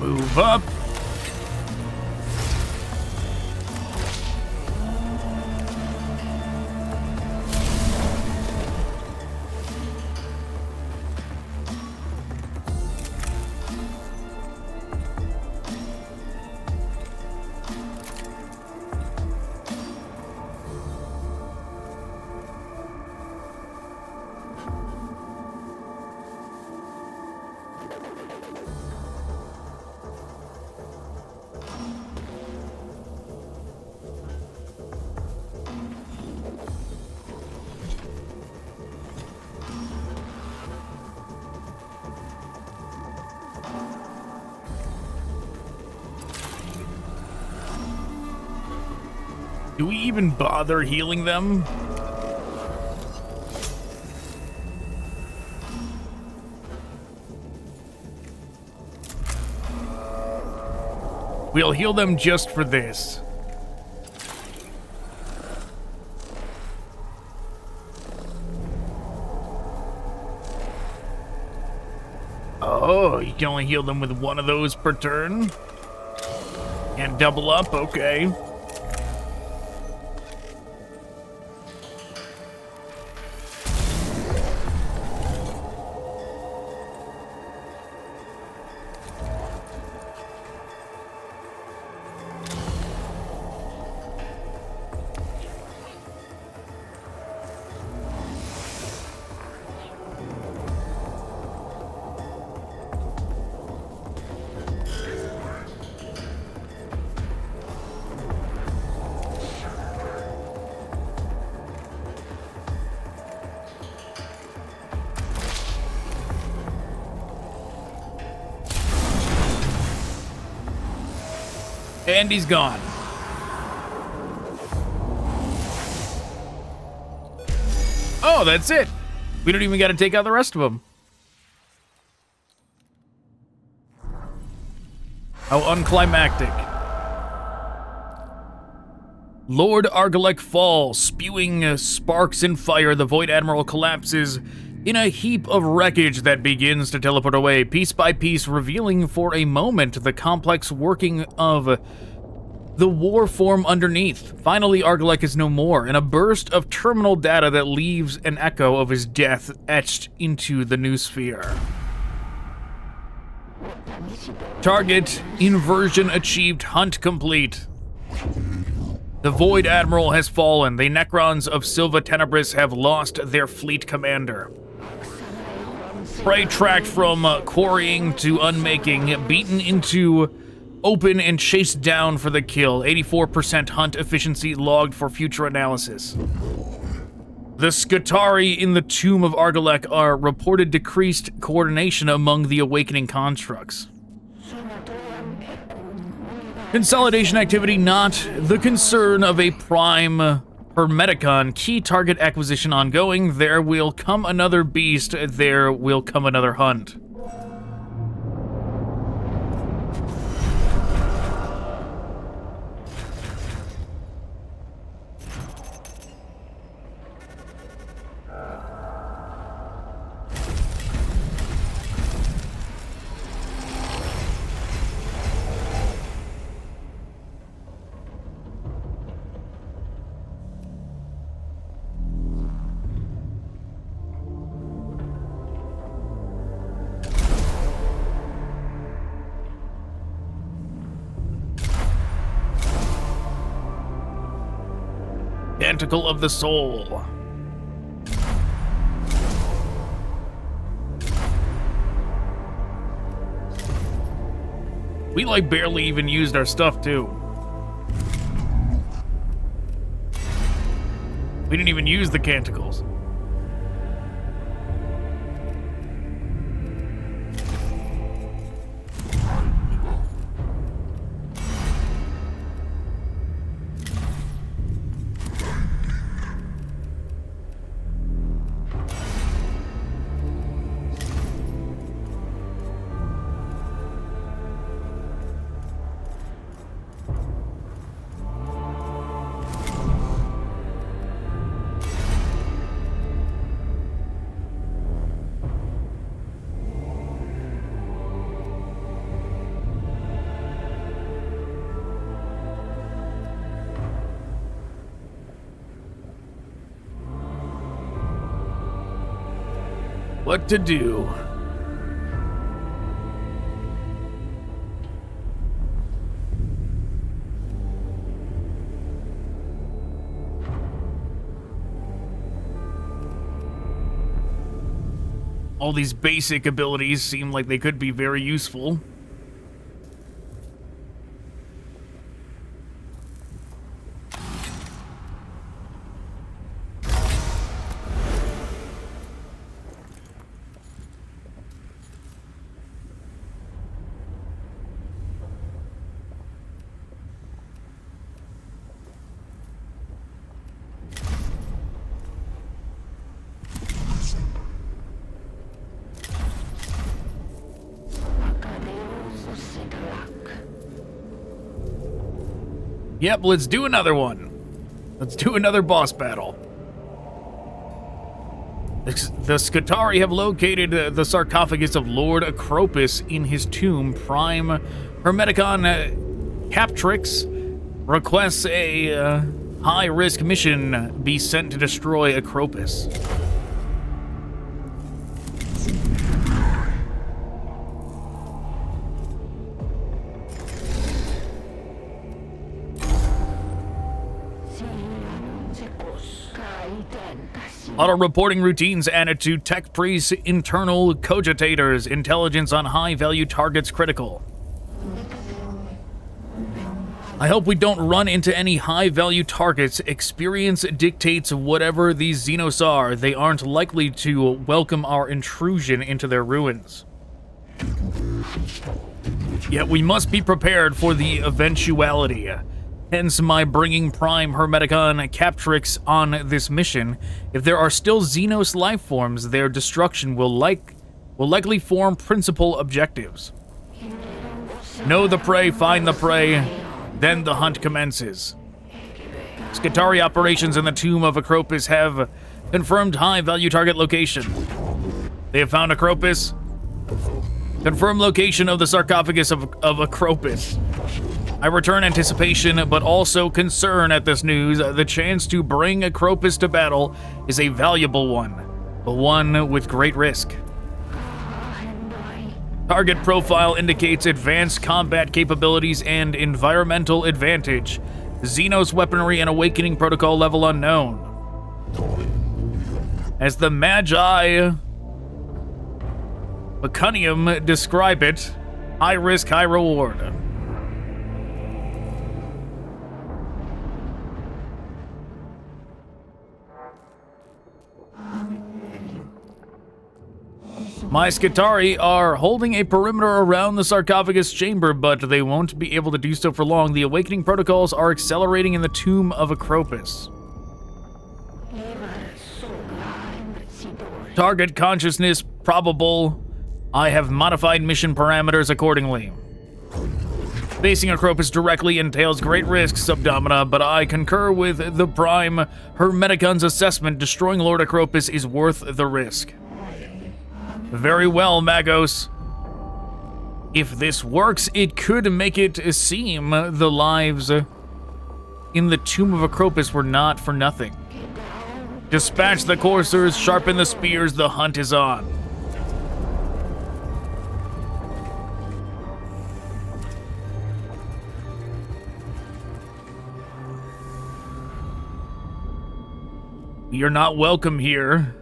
Move up. Do we even bother healing them? We'll heal them just for this. Oh, you can only heal them with one of those per turn? And double up, okay. And he's gone. Oh, that's it. We don't even got to take out the rest of them. How unclimactic. Lord Agrolekh falls, spewing sparks and fire. The Void Admiral collapses in a heap of wreckage that begins to teleport away, piece by piece, revealing for a moment the complex working of the war form underneath. Finally, Agrolekh is no more, and a burst of terminal data that leaves an echo of his death etched into the new sphere. Target inversion achieved. Hunt complete. The Void Admiral has fallen. The Necrons of Silva Tenebris have lost their fleet commander. Prey tracked from quarrying to unmaking, beaten into open and chased down for the kill. 84% hunt efficiency logged for future analysis. The Skitarii in the tomb of Agrolekh are reported decreased coordination among the awakening constructs. Consolidation activity not the concern of a prime Hermeticon. Key target acquisition ongoing. There will come another beast. There will come another hunt. Tentacle of the Soul. We like barely even used our stuff too. We didn't even use the canticles. What to do? All these basic abilities seem like they could be very useful. Yep, let's do another one. Let's do another boss battle. The Skitarii have located the sarcophagus of Lord Ekropis in his tomb. Prime Hermeticon Captrix requests a high-risk mission be sent to destroy Ekropis. Auto-reporting routines added to Tech Priest's internal cogitators. Intelligence on high-value targets critical. I hope we don't run into any high-value targets. Experience dictates whatever these xenos are. They aren't likely to welcome our intrusion into their ruins. Yet we must be prepared for the eventuality. Hence my bringing Prime Hermeticon Captrix on this mission. If there are still xenos life forms, their destruction will likely form principal objectives. Know the prey, find the prey, then the hunt commences. Skitarii operations in the tomb of Ekropis have confirmed high-value target location. They have found Ekropis. Confirmed location of the sarcophagus of Ekropis. I return anticipation, but also concern at this news. The chance to bring Ekropis to battle is a valuable one, but one with great risk. Target profile indicates advanced combat capabilities and environmental advantage. Xenos weaponry and awakening protocol level unknown. As the Magi Mecunium describe it, high risk, high reward. My Skitarii are holding a perimeter around the sarcophagus chamber, but they won't be able to do so for long. The awakening protocols are accelerating in the tomb of Ekropis. Target consciousness probable. I have modified mission parameters accordingly. Facing Ekropis directly entails great risks, Subdomina, but I concur with the Prime Hermeticon's assessment. Destroying Lord Ekropis is worth the risk. Very well, Magos. If this works, it could make it seem the lives in the tomb of Ekropis were not for nothing. Dispatch the coursers, sharpen the spears, the hunt is on. You're not welcome here.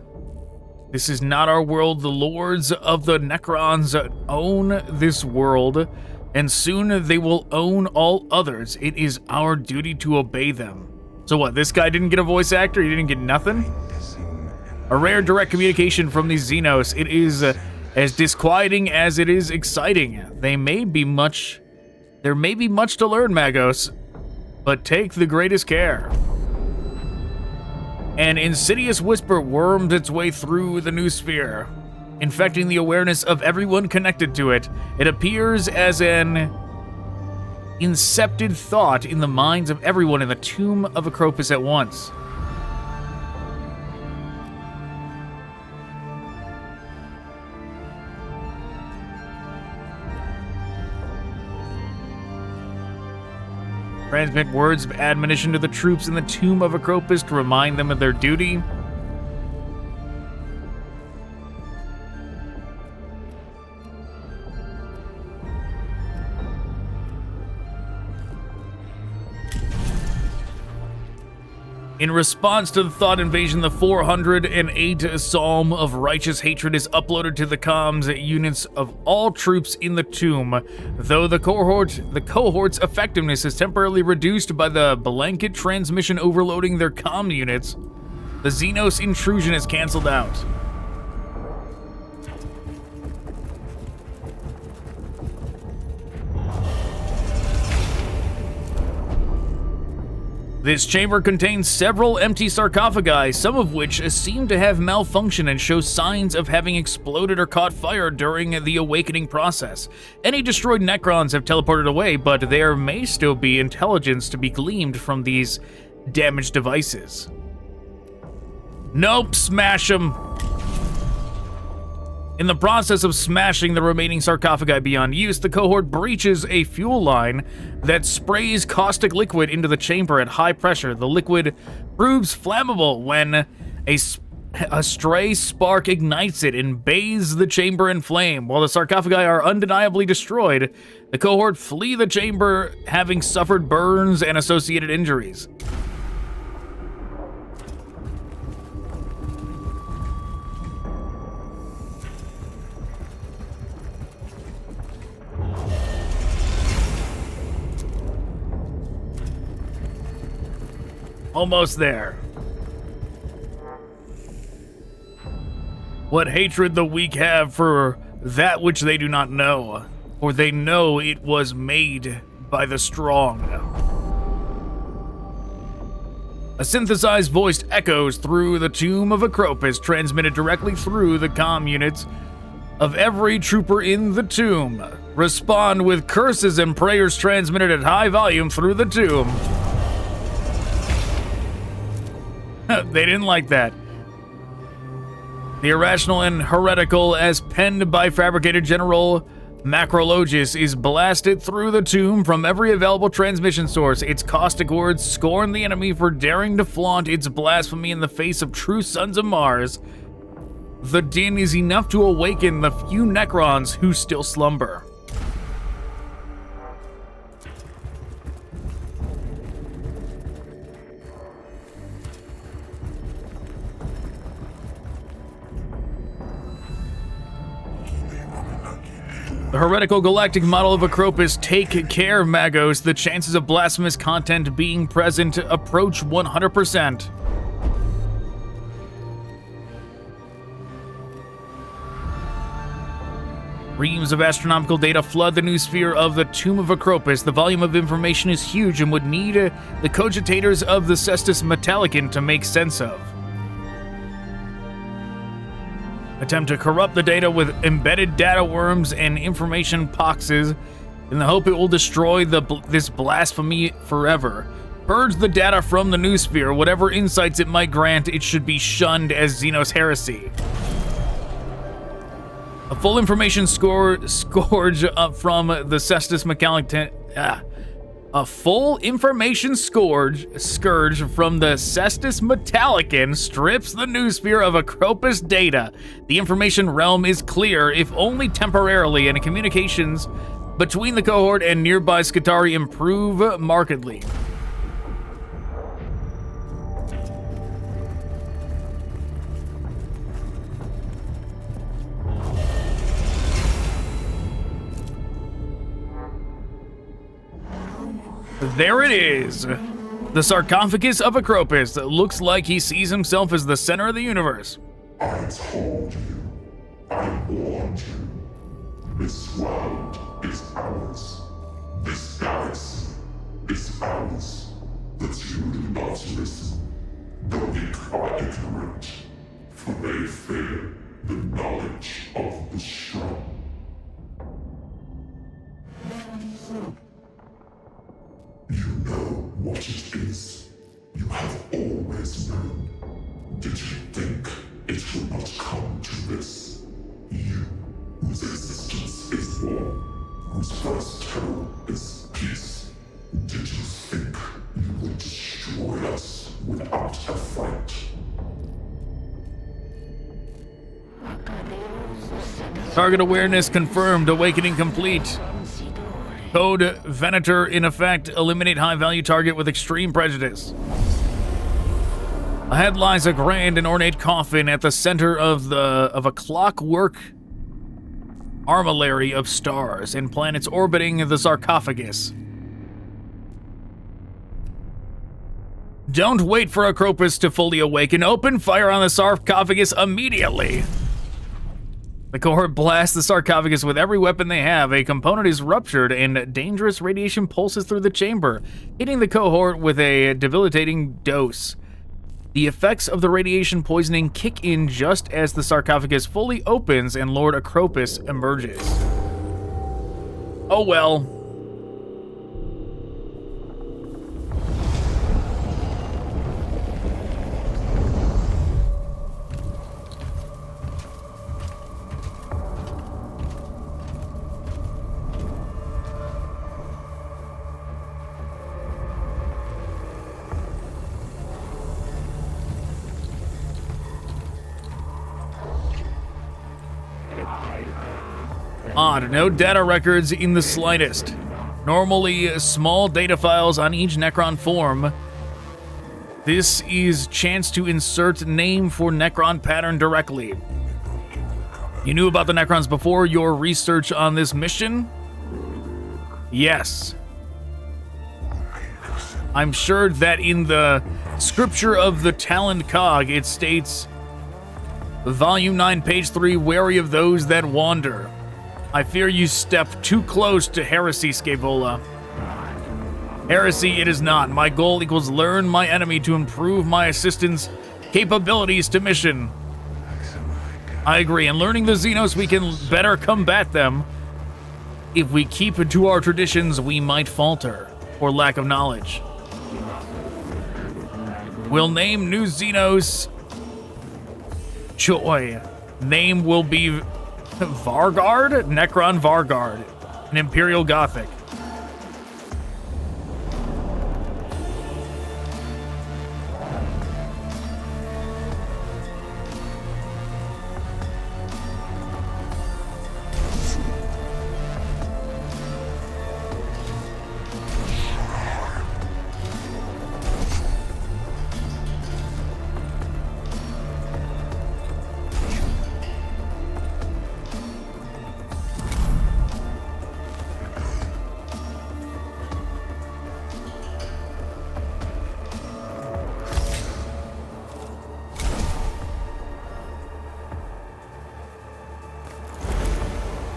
This is not our world. The lords of the Necrons own this world, and soon they will own all others. It is our duty to obey them. So what, this guy didn't get a voice actor? He didn't get nothing? A rare direct communication from these xenos. It is as disquieting as it is exciting. There may be much to learn, Magos, but take the greatest care. An insidious whisper wormed its way through the new sphere, infecting the awareness of everyone connected to it. It appears as an incepted thought in the minds of everyone in the tomb of Ekropis at once. Transmit words of admonition to the troops in the tomb of Ekropis to remind them of their duty. In response to the thought invasion, the 408 Psalm of Righteous Hatred is uploaded to the comms units of all troops in the tomb. Though the cohort's effectiveness is temporarily reduced by the blanket transmission overloading their comm units, the Xenos intrusion is cancelled out. This chamber contains several empty sarcophagi, some of which seem to have malfunctioned and show signs of having exploded or caught fire during the awakening process. Any destroyed Necrons have teleported away, but there may still be intelligence to be gleaned from these damaged devices. Nope, smash them. In the process of smashing the remaining sarcophagi beyond use, the cohort breaches a fuel line that sprays caustic liquid into the chamber at high pressure. The liquid proves flammable when a stray spark ignites it and bathes the chamber in flame. While the sarcophagi are undeniably destroyed, the cohort flee the chamber, having suffered burns and associated injuries. Almost there. What hatred the weak have for that which they do not know, for they know it was made by the strong. A synthesized voice echoes through the tomb of Ekropis, transmitted directly through the comm units of every trooper in the tomb. Respond with curses and prayers transmitted at high volume through the tomb. They didn't like that. The irrational and heretical, as penned by fabricated General Macrologis is blasted through the tomb from every available transmission source. Its caustic words scorn the enemy for daring to flaunt its blasphemy in the face of true sons of Mars. The din is enough to awaken the few Necrons who still slumber. The heretical galactic model of Ekropis, take care, Magos. The chances of blasphemous content being present approach 100%. Reams of astronomical data flood the noosphere of the Tomb of Ekropis. The volume of information is huge and would need the cogitators of the Adeptus Mechanicus to make sense of. Attempt to corrupt the data with embedded data worms and information poxes in the hope it will destroy this blasphemy forever. Purge the data from the noosphere. Whatever insights it might grant, it should be shunned as xenos heresy. A full information scourge from the Adeptus Mechanicus. A full information scourge from the Adeptus Mechanicus strips the noosphere of Ekropis data. The information realm is clear, if only temporarily, and communications between the cohort and nearby Skitarii improve markedly. There it is. The sarcophagus of Ekropis that looks like he sees himself as the center of the universe. I told you. I warned you. This world is ours. This galaxy is ours. But you do not listen. The weak are ignorant, for they fear the knowledge of the strong. You know what it is. You have always known. Did you think it would not come to this? You, whose existence is war, whose first terror is peace. Did you think you would destroy us without a fight? Target awareness confirmed. Awakening complete. Code Venator in effect. Eliminate high-value target with extreme prejudice. Ahead lies a grand and ornate coffin at the center of a clockwork armillary of stars and planets orbiting the sarcophagus. Don't wait for Ekropis to fully awaken. Open fire on the sarcophagus immediately. The cohort blasts the sarcophagus with every weapon they have. A component is ruptured and dangerous radiation pulses through the chamber, hitting the cohort with a debilitating dose. The effects of the radiation poisoning kick in just as the sarcophagus fully opens and Lord Ekropis emerges. Oh well. Odd, no data records in the slightest. Normally, small data files on each Necron form. This is chance to insert name for Necron pattern directly. You knew about the Necrons before your research on this mission? Yes. I'm sure that in the scripture of the Talent Cog, it states, Volume 9, page 3, wary of those that wander. I fear you step too close to heresy, Scaevola. Heresy it is not. My goal equals learn my enemy to improve my assistant's capabilities to mission. I agree. In learning the Xenos, we can better combat them. If we keep to our traditions, we might falter, or lack of knowledge. We'll name new Xenos Joy. Name will be Vargard? Necron Vargard. An Imperial Gothic.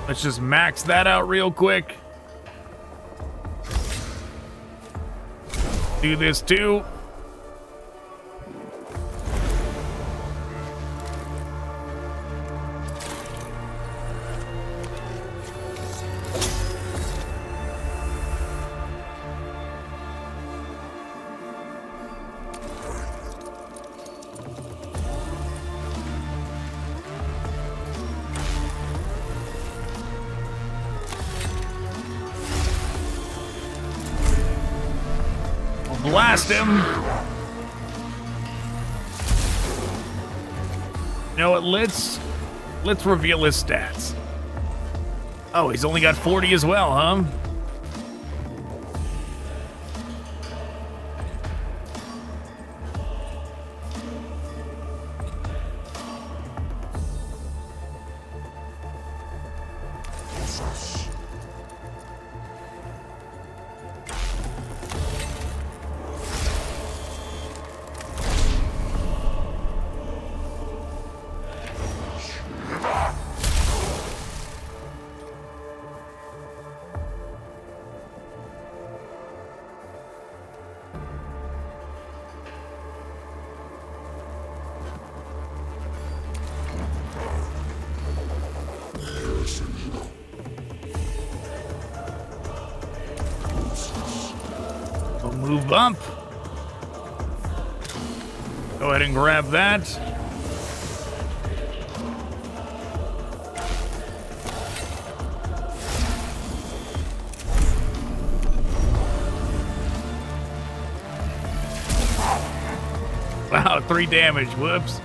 Let's just max that out real quick. Do this too. Blast him. You know what? Let's reveal his stats. Oh, he's only got 40 as well, huh? Move up. Go ahead and grab that. Wow, 3 damage. Whoops.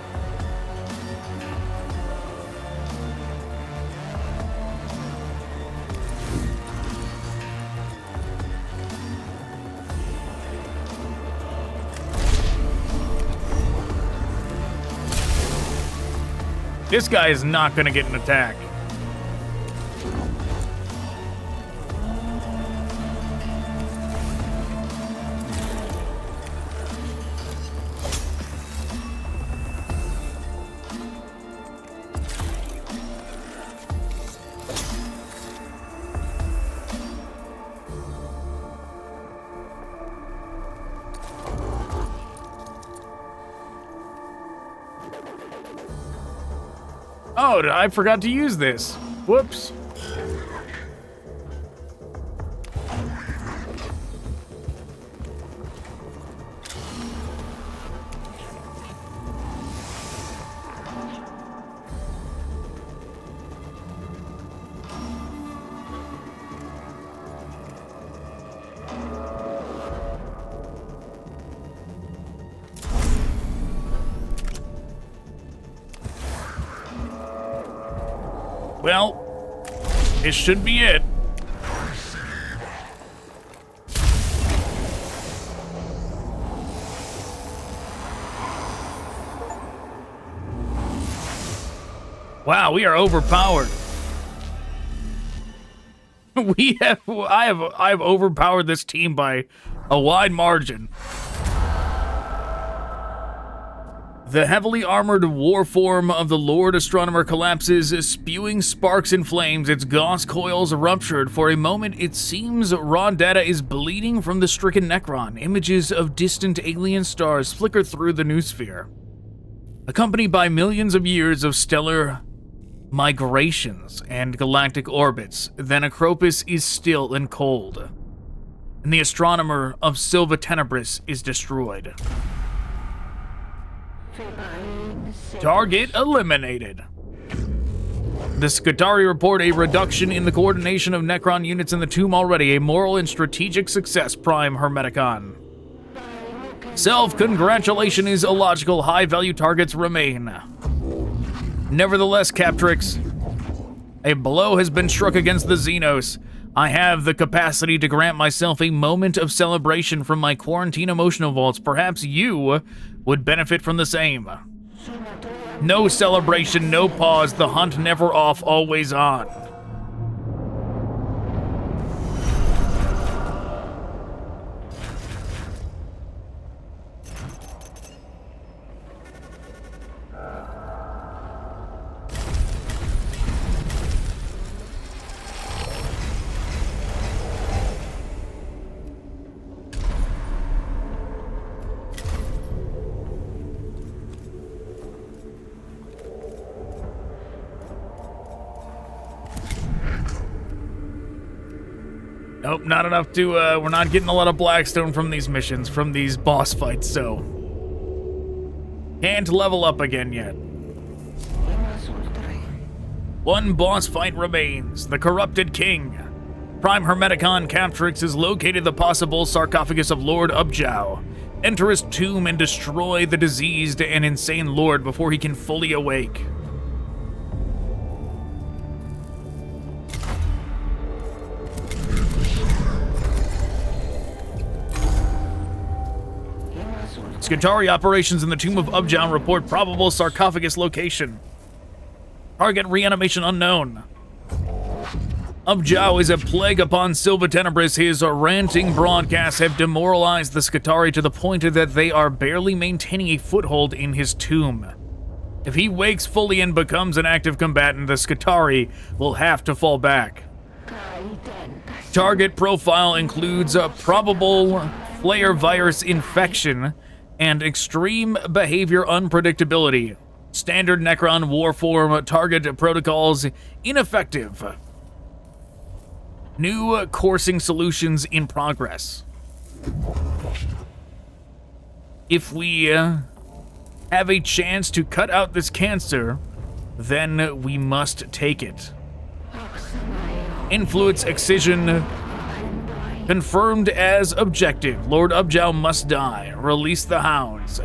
This guy is not going to get an attack. Oh, I forgot to use this. Whoops. Well, this should be it. Wow, we are overpowered. I have overpowered this team by a wide margin. The heavily armored war form of the Lord Astronomer collapses, spewing sparks and flames, its gauze coils ruptured. For a moment, it seems raw data is bleeding from the stricken Necron. Images of distant alien stars flicker through the noosphere, accompanied by millions of years of stellar migrations and galactic orbits. Then Ekropis is still and cold, and the Astronomer of Silva Tenebris is destroyed. Target eliminated. The Skitarii report a reduction in the coordination of Necron units in the tomb already, a moral and strategic success, Prime Hermeticon. Self-congratulation is illogical, high-value targets remain. Nevertheless, Captrix, a blow has been struck against the Xenos. I have the capacity to grant myself a moment of celebration from my quarantine emotional vaults. Perhaps you would benefit from the same. No celebration, no pause, the hunt never off, always on. Nope, not enough to, we're not getting a lot of Blackstone from these missions, from these boss fights, so. Can't level up again yet. One boss fight remains, the Corrupted King. Prime Hermeticon Captrix has located the possible sarcophagus of Lord Ubjao. Enter his tomb and destroy the diseased and insane lord before he can fully awake. Skitarii operations in the tomb of Ubjao report probable sarcophagus location. Target reanimation unknown. Ubjao is a plague upon Silva Tenebris. His ranting broadcasts have demoralized the Skitarii to the point that they are barely maintaining a foothold in his tomb. If he wakes fully and becomes an active combatant, the Skitarii will have to fall back. Target profile includes a probable flare virus infection and extreme behavior unpredictability. Standard Necron warform target protocols ineffective. New coursing solutions in progress. If we have a chance to cut out this cancer, then we must take it. Influence excision confirmed as objective. Lord Ubjao must die. Release the hounds.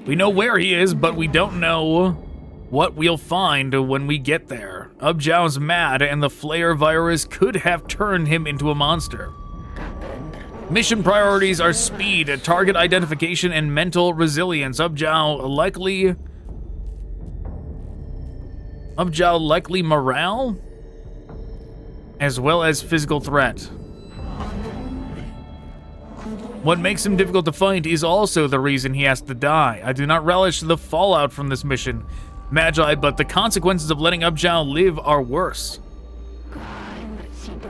We know where he is, but we don't know what we'll find when we get there. Ubjao's mad, and the flare virus could have turned him into a monster. Mission priorities are speed, target identification, and mental resilience. Ubjao likely morale, as well as physical threat. What makes him difficult to fight is also the reason he has to die. I do not relish the fallout from this mission, Magi, but the consequences of letting Ubjao live are worse.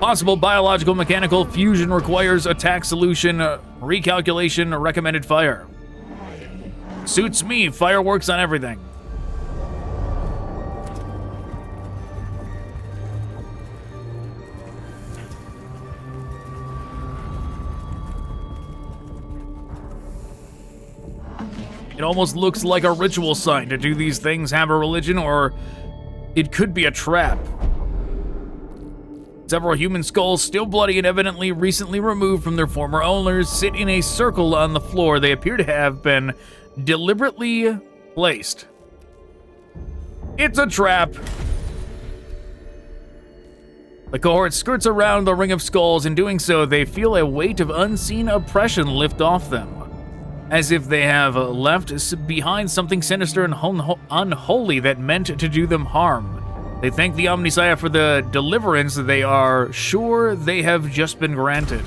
Possible biological mechanical fusion requires attack solution, recalculation, recommended fire. Suits me, fireworks on everything. It almost looks like a ritual sign. To do these things have a religion, or it could be a trap. Several human skulls, still bloody and evidently recently removed from their former owners, sit in a circle on the floor. They appear to have been deliberately placed. It's a trap. The cohort skirts around the ring of skulls. In doing so, they feel a weight of unseen oppression lift off them, as if they have left behind something sinister and unholy that meant to do them harm. They thank the Omnissiah for the deliverance they are sure they have just been granted.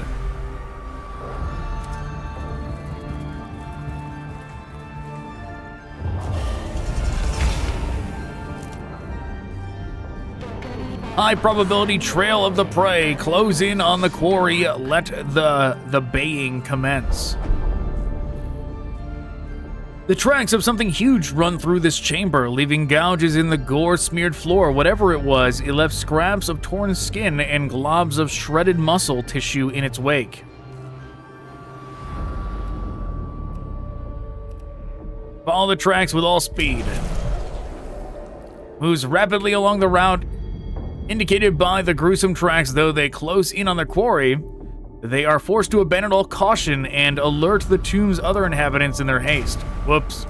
High probability trail of the prey. Close in on the quarry. Let the baying commence. The tracks of something huge run through this chamber, leaving gouges in the gore-smeared floor. Whatever it was, it left scraps of torn skin and globs of shredded muscle tissue in its wake. follow the tracks with all speed. Moves rapidly along the route indicated by the gruesome tracks. Though they close in on their quarry, they are forced to abandon all caution and alert the tomb's other inhabitants in their haste. Whoops.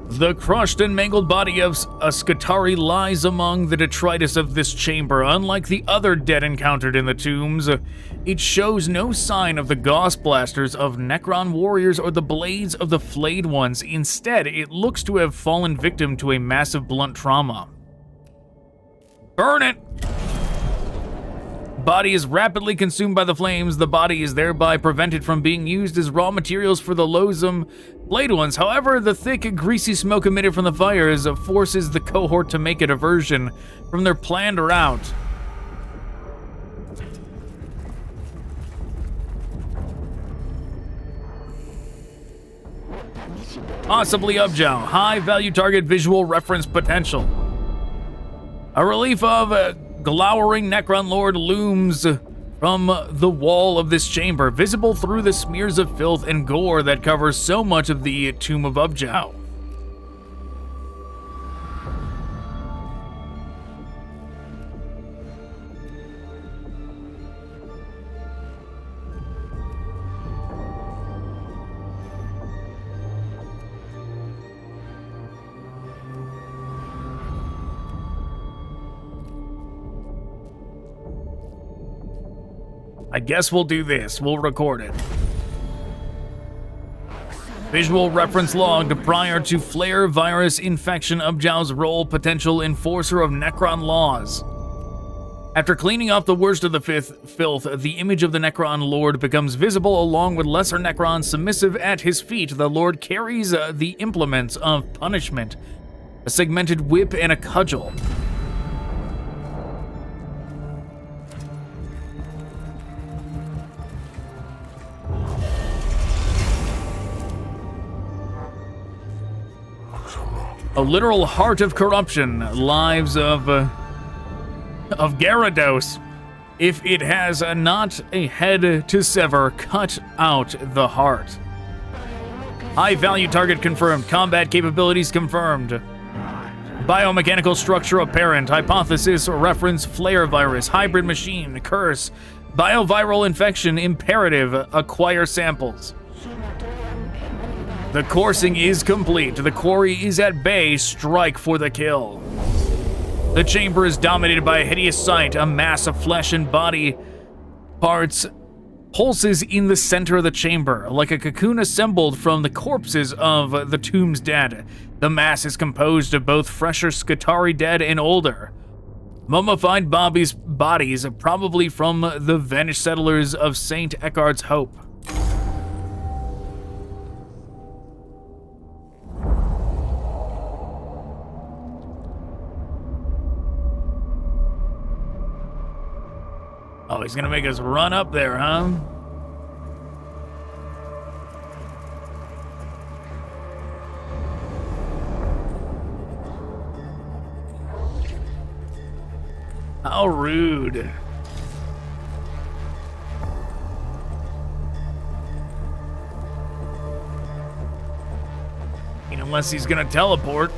The crushed and mangled body of a Skitarii lies among the detritus of this chamber. Unlike the other dead encountered in the tombs, it shows no sign of the Gauss blasters of Necron warriors or the blades of the flayed ones. Instead, it looks to have fallen victim to a massive blunt trauma. Burn it! Body is rapidly consumed by the flames. The body is thereby prevented from being used as raw materials for the loathsome blade ones. However, the thick, greasy smoke emitted from the fires forces the cohort to make a diversion from their planned route. Possibly Ubjao. High value target visual reference potential. A relief of glowering Necron Lord looms from the wall of this chamber, visible through the smears of filth and gore that cover so much of the tomb of Ubjao. I guess we'll do this. We'll record it. Visual reference logged prior to flare virus infection. Ubjao's role potential enforcer of Necron laws. After cleaning off the worst of the filth, the image of the Necron Lord becomes visible along with lesser Necrons submissive at his feet. The Lord carries the implements of punishment, a segmented whip and a cudgel. A literal heart of corruption, lives of Gyarados. If it has not a head to sever, cut out the heart. High value target confirmed. Combat capabilities confirmed. Biomechanical structure apparent. Hypothesis reference flare virus. Hybrid machine. Curse. Bioviral infection imperative. Acquire samples. The coursing is complete. The quarry is at bay. Strike for the kill. The chamber is dominated by a hideous sight. A mass of flesh and body parts pulses in the center of the chamber, like a cocoon assembled from the corpses of the tomb's dead. The mass is composed of both fresher Skitarii dead and older, mummified bodies, probably from the vanished settlers of St. Eckhard's Hope. Oh, he's gonna make us run up there, huh? How rude. Unless he's gonna teleport.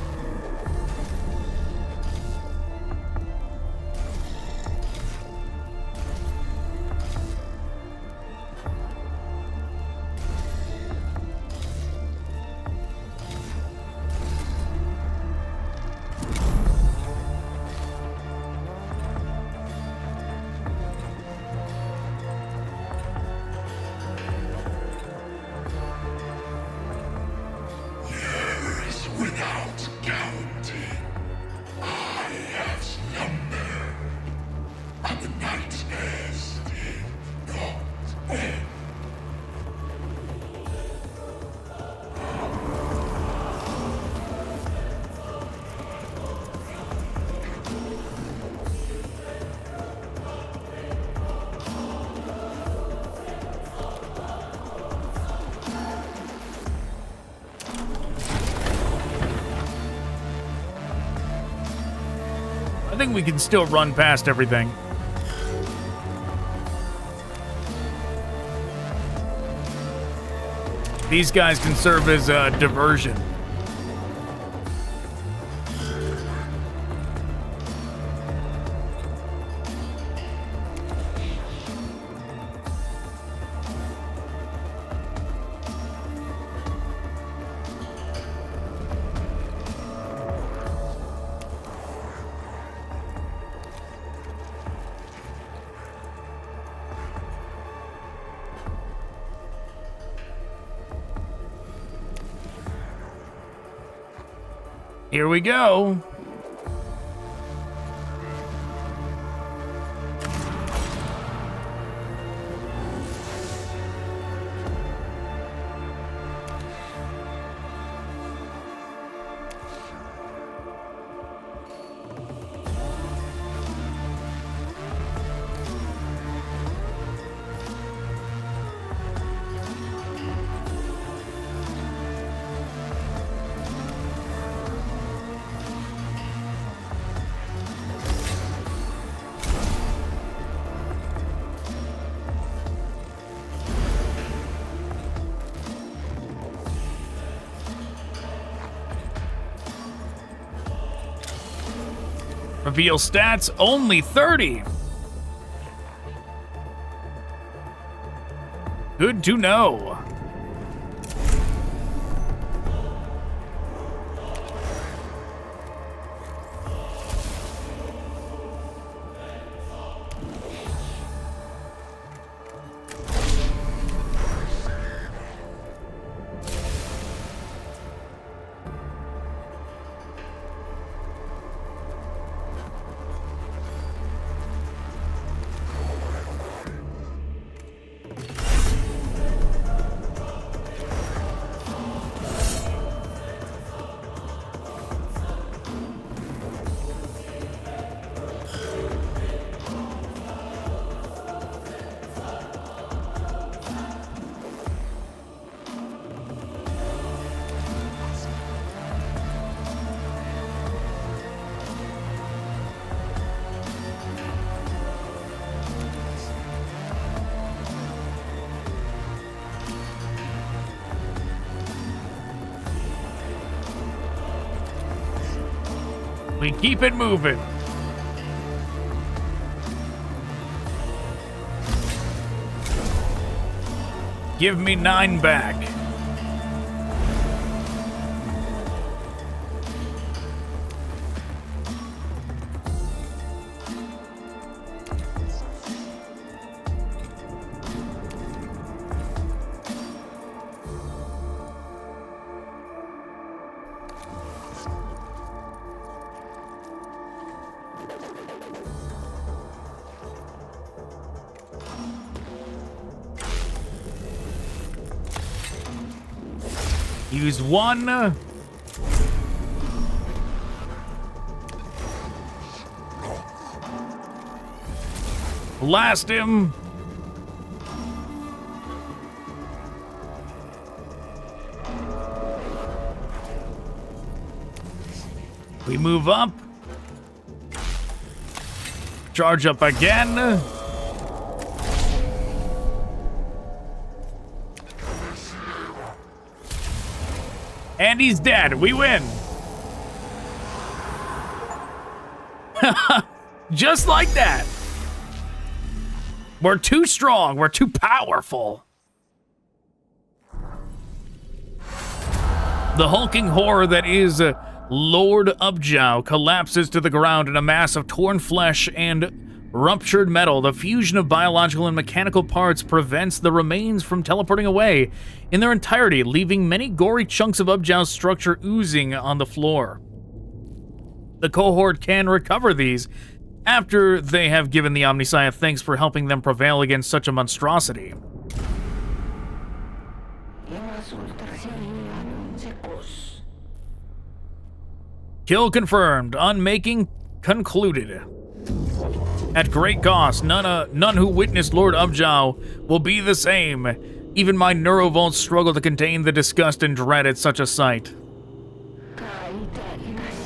think we can still run past everything. These guys can serve as a diversion. Here we go. Reveal stats, only 30. Good to know. We keep it moving. Give me 9 back. Use 1. Blast him. We move up. Charge up again. And he's dead. We win. Just like that. We're too strong. We're too powerful. The hulking horror that is Lord Ubjao collapses to the ground in a mass of torn flesh and ruptured metal. The fusion of biological and mechanical parts prevents the remains from teleporting away in their entirety, leaving many gory chunks of Ubjao's structure oozing on the floor. The cohort can recover these after they have given the Omnissiah thanks for helping them prevail against such a monstrosity. Kill confirmed. Unmaking concluded. At great cost, none who witnessed Lord Ubjao will be the same. Even my neurovaults struggle to contain the disgust and dread at such a sight.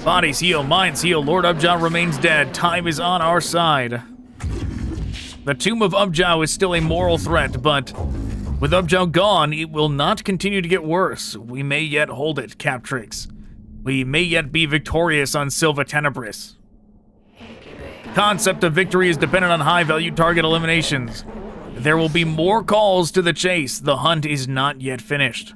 Bodies heal, minds heal, Lord Ubjao remains dead. Time is on our side. The tomb of Ubjao is still a moral threat, but with Ubjao gone, it will not continue to get worse. We may yet hold it, Captrix. We may yet be victorious on Silva Tenebris. Concept of victory is dependent on high-value target eliminations. There will be more calls to the chase. The hunt is not yet finished.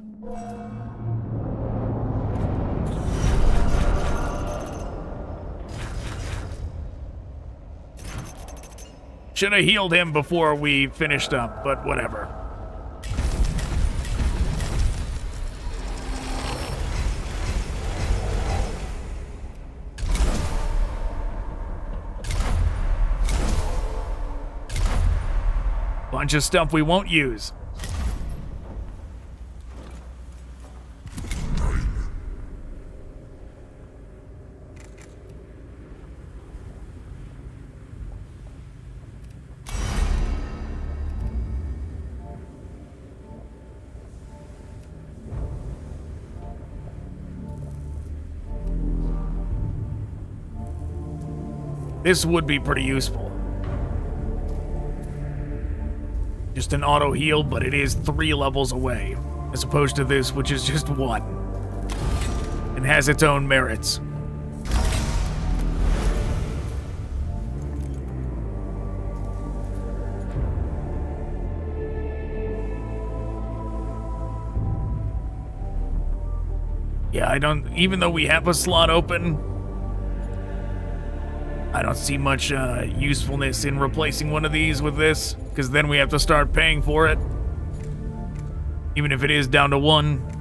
Should have healed him before we finished up, but whatever. Bunch of stuff we won't use. This would be pretty useful. Just an auto heal, but it is 3 levels away, as opposed to this, which is just 1. And has its own merits. Yeah, I don't, even though we have a slot open, I don't see much usefulness in replacing one of these with this, because then we have to start paying for it. Even if it is down to 1.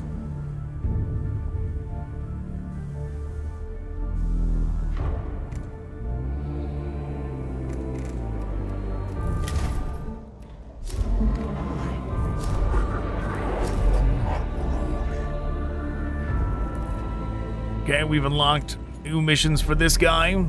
Okay, we've unlocked new missions for this guy.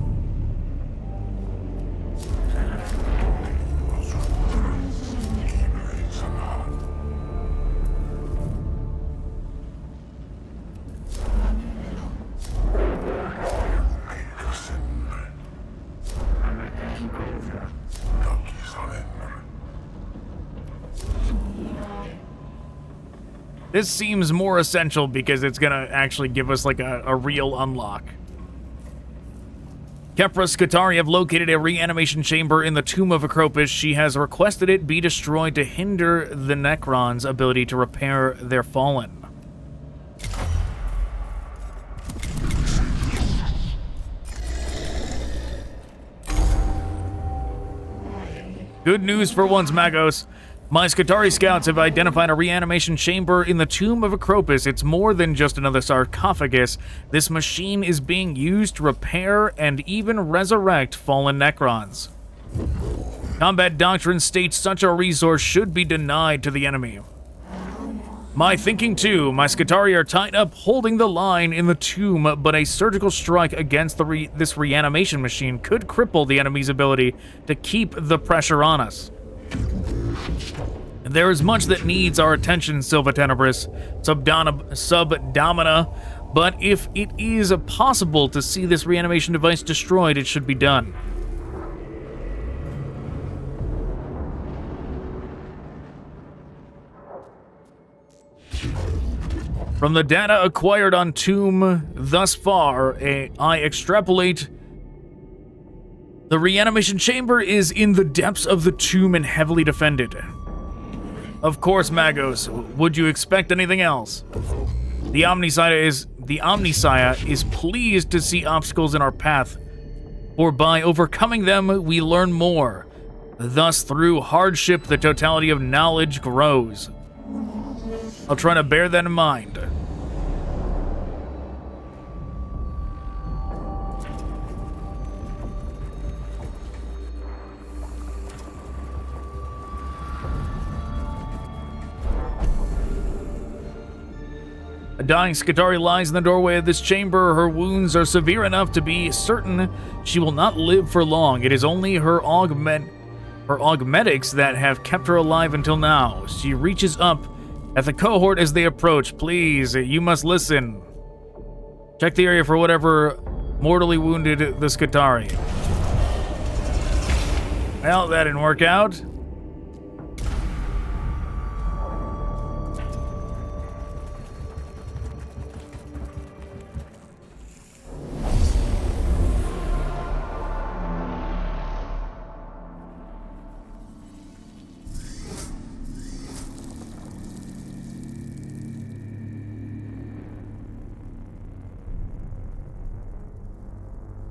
This seems more essential because it's gonna actually give us like a real unlock. Kepra Skatari have located a reanimation chamber in the tomb of Ekropis. She has requested it be destroyed to hinder the Necron's ability to repair their fallen. Good news for once, Magos. My Skatari scouts have identified a reanimation chamber in the tomb of Ekropis. It's more than just another sarcophagus. This machine is being used to repair and even resurrect fallen Necrons. Combat doctrine states such a resource should be denied to the enemy. My thinking too, my Skatari are tied up holding the line in the tomb, but a surgical strike against this reanimation machine could cripple the enemy's ability to keep the pressure on us. There is much that needs our attention, Silva Tenebris, Subdomina, but if it is possible to see this reanimation device destroyed, it should be done. From the data acquired on Tomb thus far, I extrapolate the reanimation chamber is in the depths of the tomb and heavily defended. Of course, Magos. Would you expect anything else? The Omnissiah is pleased to see obstacles in our path, for by overcoming them, we learn more. Thus, through hardship, the totality of knowledge grows. I'll try to bear that in mind. A dying Skatari lies in the doorway of this chamber. Her wounds are severe enough to be certain she will not live for long. It is only her augmentics that have kept her alive until now. She reaches up at the cohort as they approach. Please, you must listen. Check the area for whatever Mortally wounded the Skitarii. Well, that didn't work out.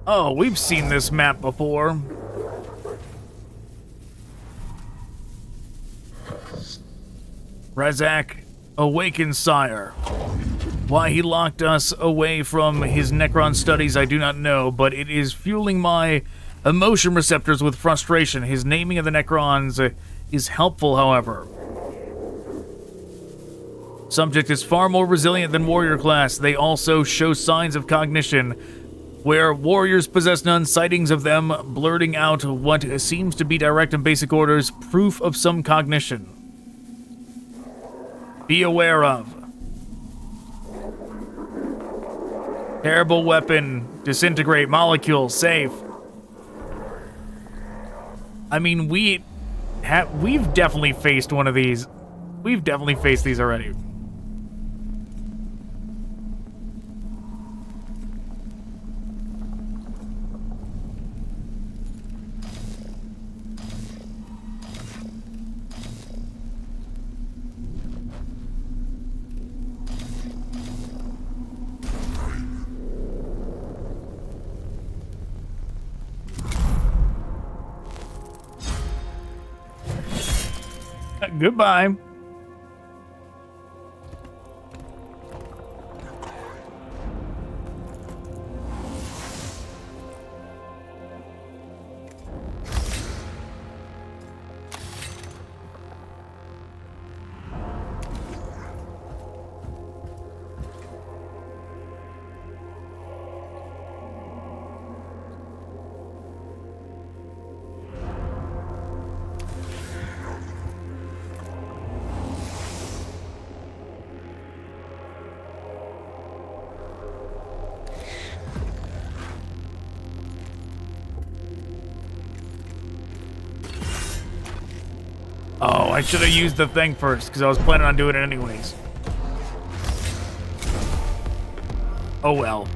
Oh, we've seen this map before. Razak, awaken, sire. Why he locked us away from his Necron studies, I do not know, but it is fueling my emotion receptors with frustration. His naming of the Necrons is helpful, however. Subject is far more resilient than warrior class. They also show signs of cognition, where warriors possess none. Sightings of them blurting out what seems to be direct and basic orders, proof of some cognition. Be aware of. Terrible weapon, disintegrate, molecule, safe. I mean, we've definitely faced one of these. We've definitely faced these already. Goodbye. Oh, I should have used the thing first, because I was planning on doing it anyways. Oh well.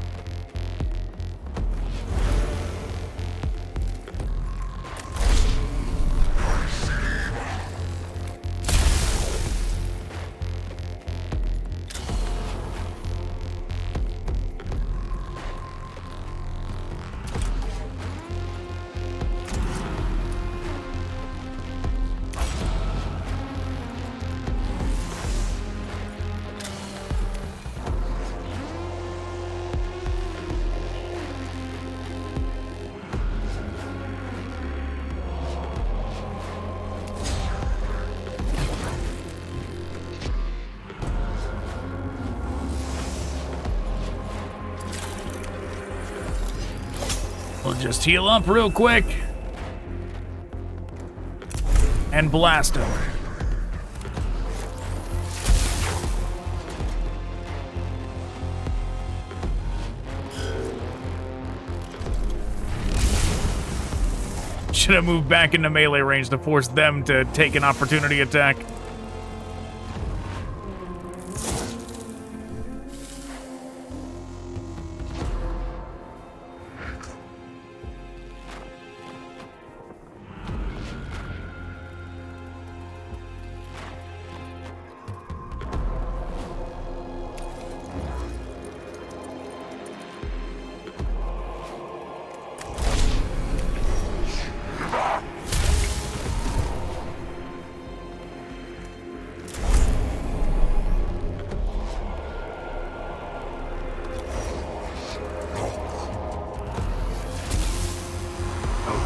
We'll just heal up real quick. And blast him. Should have moved back into melee range to force them to take an opportunity attack.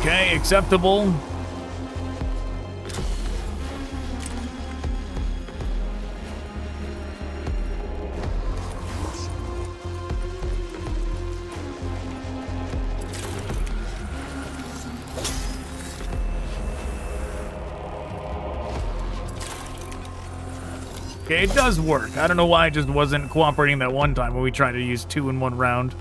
Okay, acceptable. Okay, it does work. I don't know why it just wasn't cooperating that one time when we tried to use 2 in 1 round.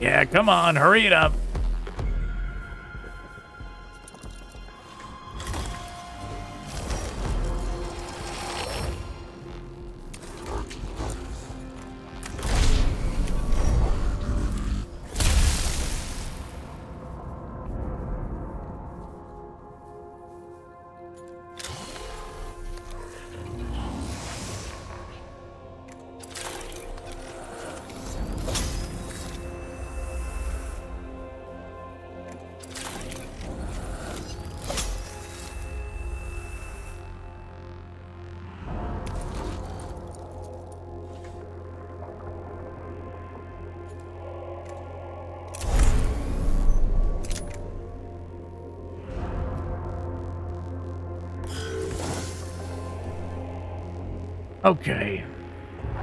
Yeah, come on, hurry it up. Okay.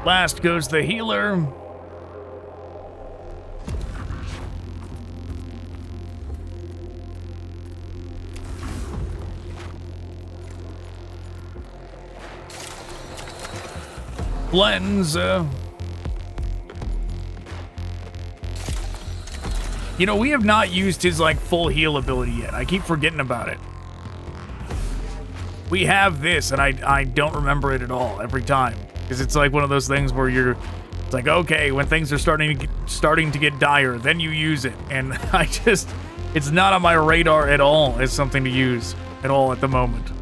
Last goes the healer. Cleanse. You know, we have not used his, like, full heal ability yet. I keep forgetting about it. We have this, and I don't remember it at all every time. Because it's like one of those things where it's like, okay, when things are starting to get dire, then you use it. And it's not on my radar at all as something to use at all at the moment.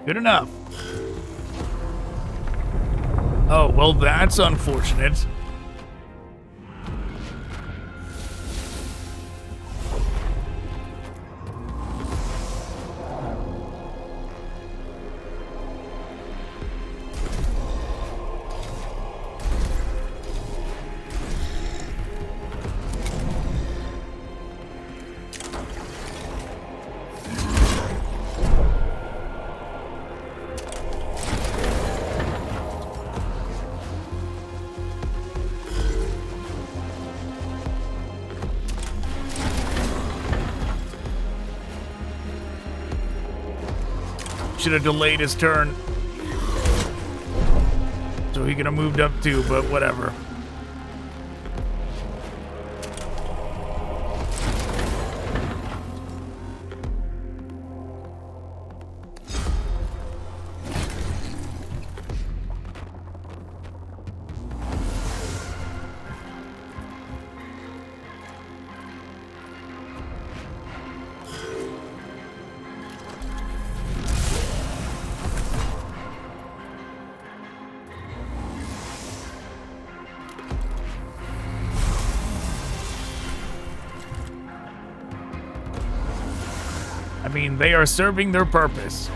Good enough. Oh, well, that's unfortunate. Should have delayed his turn. So he could have moved up too, but whatever. I mean, they are serving their purpose.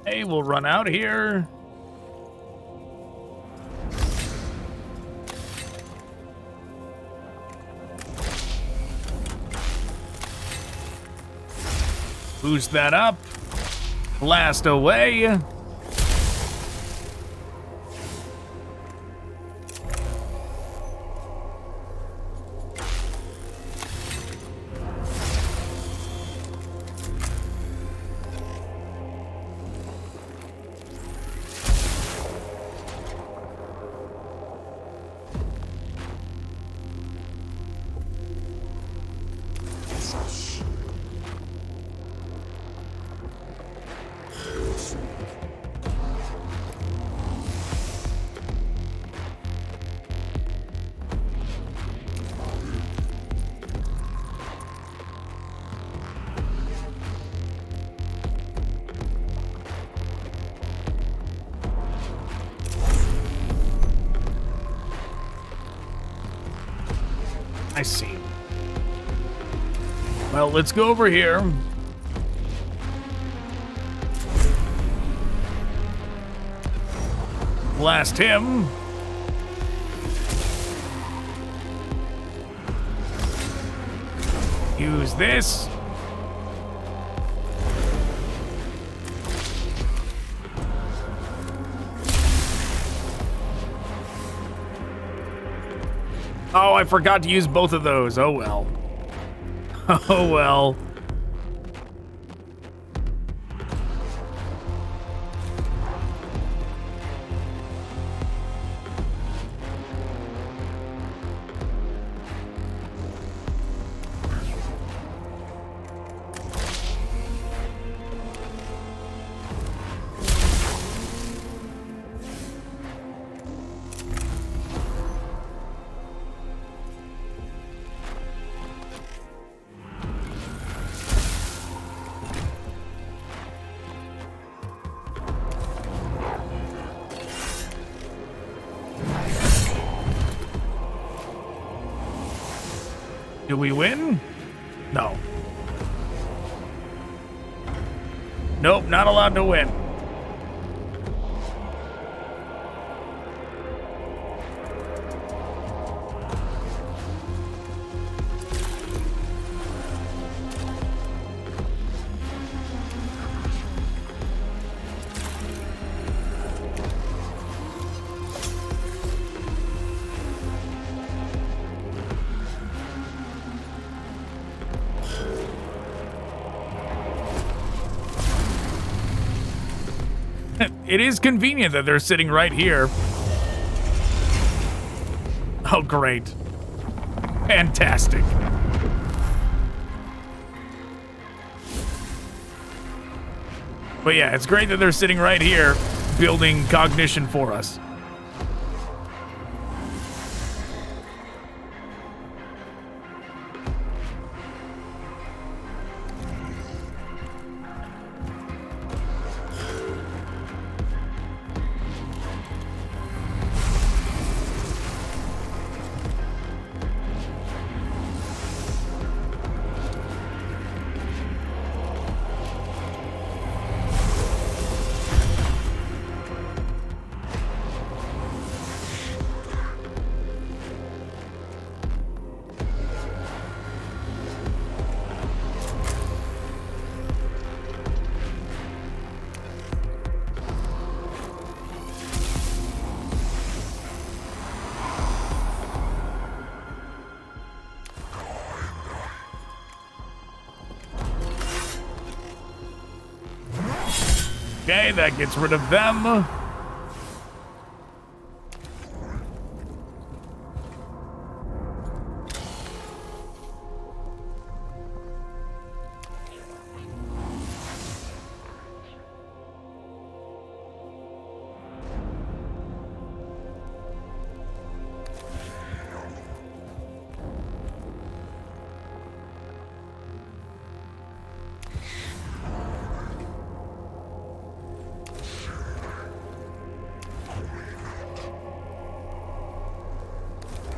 Hey, we'll run out here. Boost that up. Blast away. I see. Well, let's go over here. Blast him. Use this. Oh, I forgot to use both of those. Oh well. Oh well. Do we win? No. Nope, not allowed to win. It is convenient that they're sitting right here. Oh, great. Fantastic. But yeah, it's great that they're sitting right here building Cognition for us. Okay, that gets rid of them.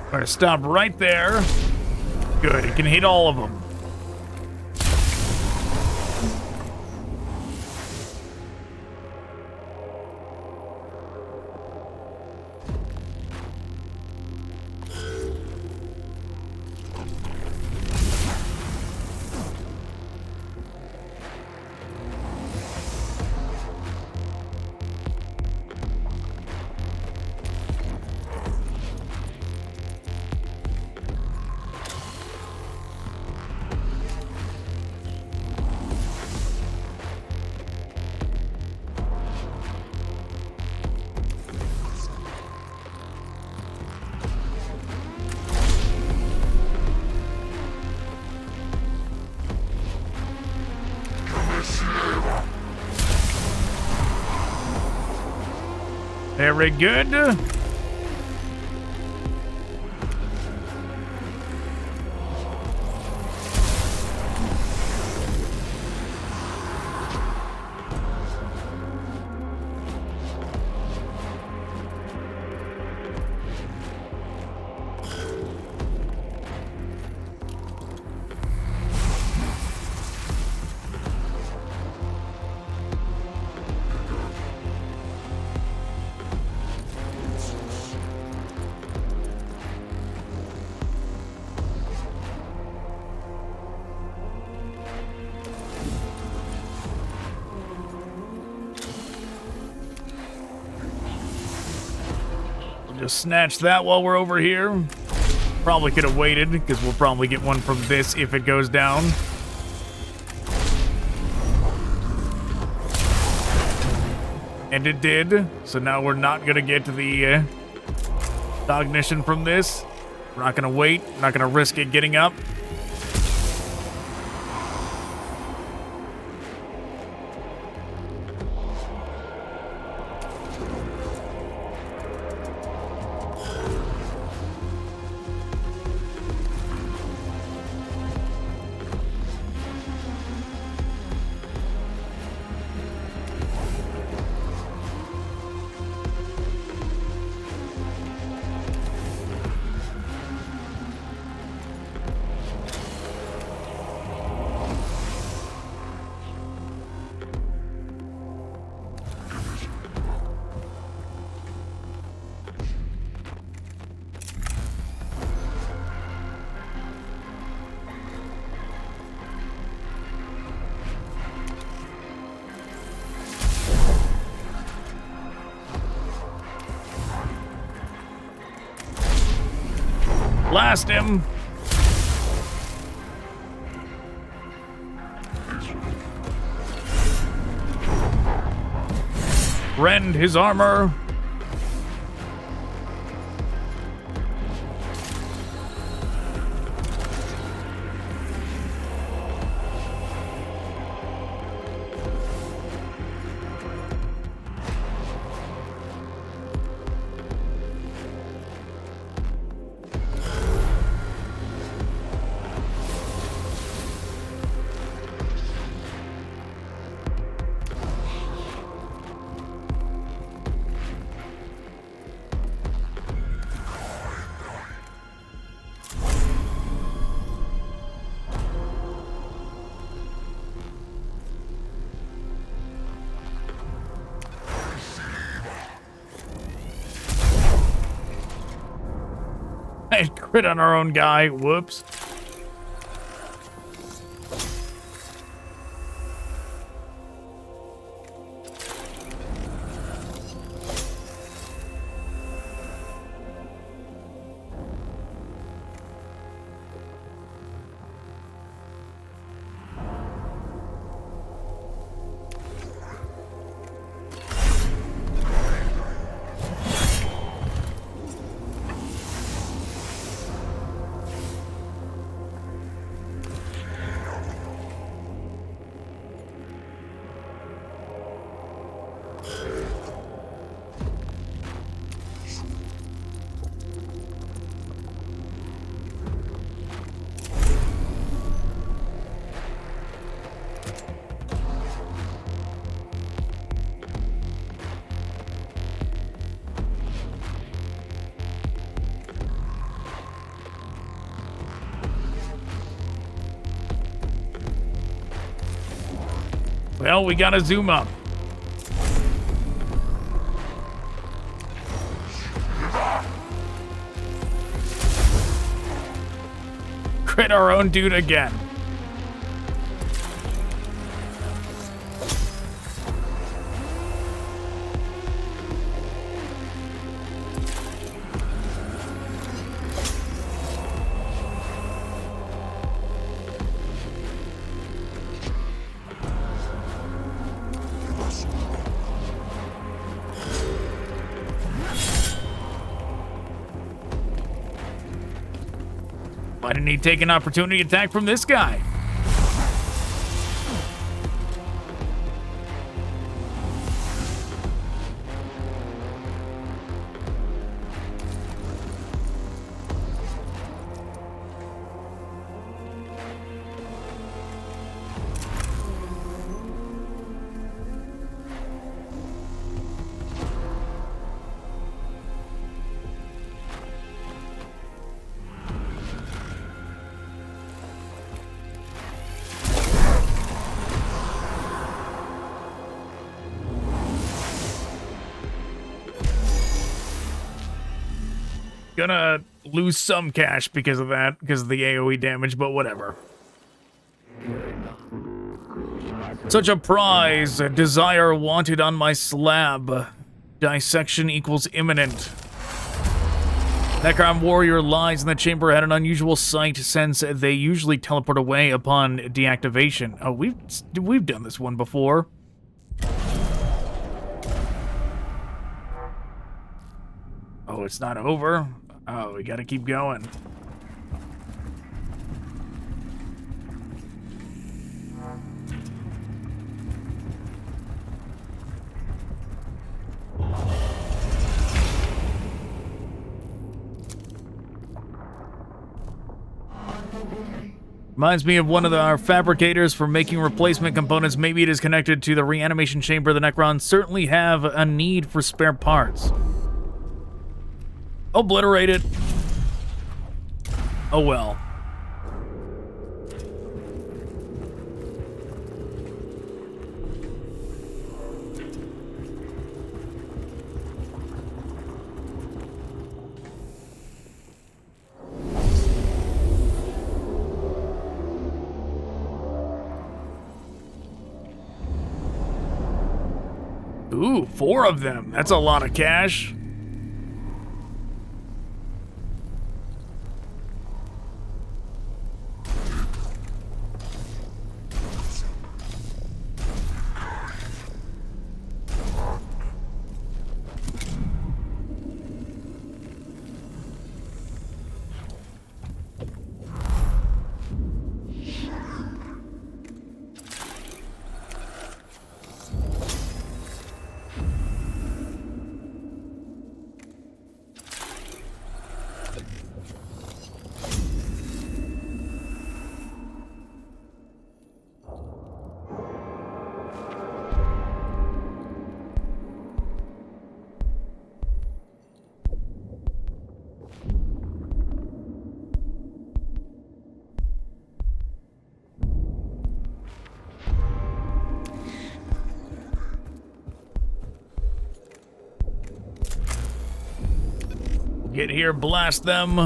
We're gonna stop right there. Good, it can hit all of them. Very good. Just snatch that while we're over here. Probably could have waited, because we'll probably get one from this if it goes down. And it did. So now we're not going to get to the Cognition from this. We're not going to wait. Not going to risk it getting up. Blast him. Rend his armor. Crit on our own guy. Whoops. Well, we gotta zoom up. Crit our own dude again. Why didn't he take an opportunity attack from this guy? Gonna lose some cash because of that, because of the AoE damage, but whatever. Such a prize, a desire wanted on my slab. Dissection equals imminent. Necron warrior lies in the chamber had an unusual sight since they usually teleport away upon deactivation. Oh, we've done this one before. Oh, it's not over? Oh, we gotta keep going. Reminds me of one of our fabricators for making replacement components. Maybe it is connected to the reanimation chamber. The Necrons certainly have a need for spare parts. Obliterate it. Oh well. Ooh, 4 of them. That's a lot of cash. Get here, blast them.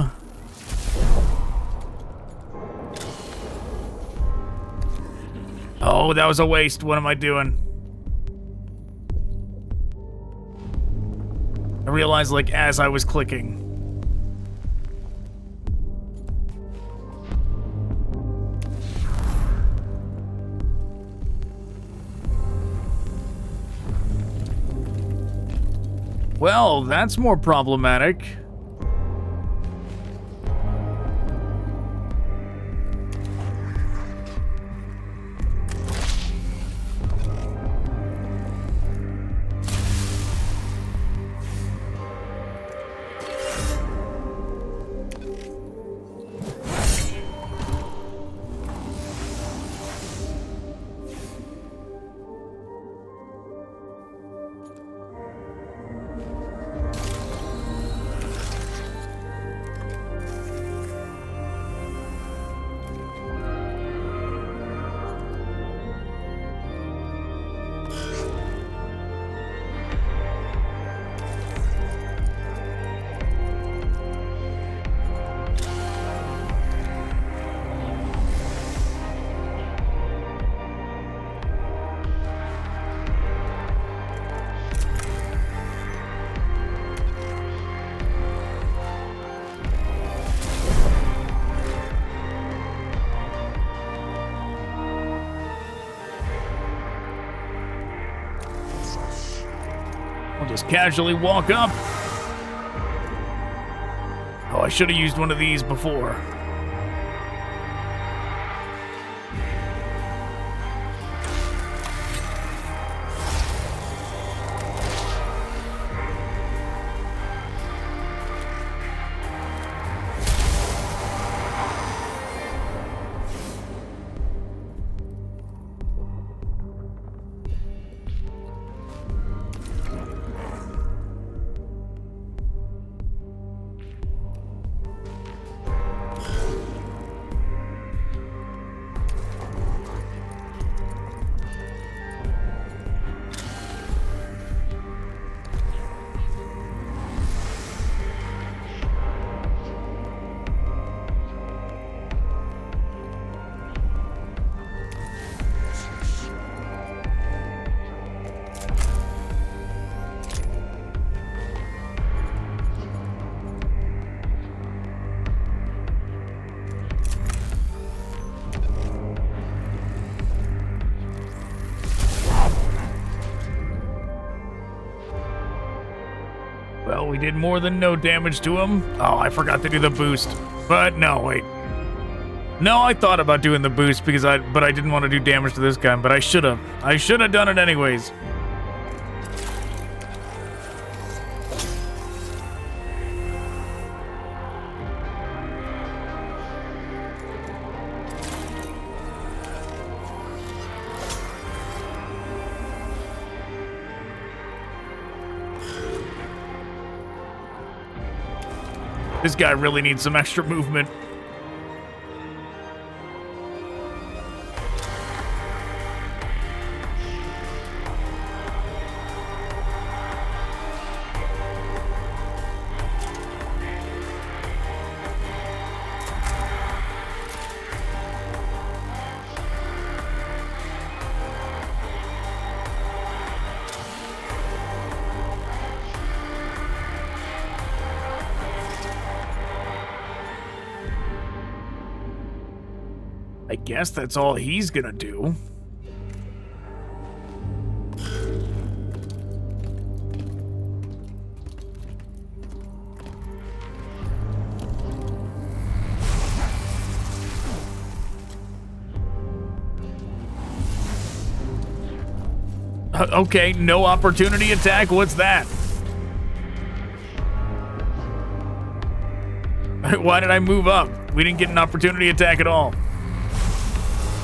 Oh, that was a waste. What am I doing? I realized, like, as I was clicking. Well, that's more problematic. Just casually walk up. Oh, I should have used one of these before. We did more than no damage to him. Oh, I forgot to do the boost. But no, wait. No, I thought about doing the boost but I didn't want to do damage to this guy, but I should have. I should have done it anyways. This guy really needs some extra movement. I guess that's all he's gonna do. Okay, no opportunity attack? What's that? Why did I move up? We didn't get an opportunity attack at all.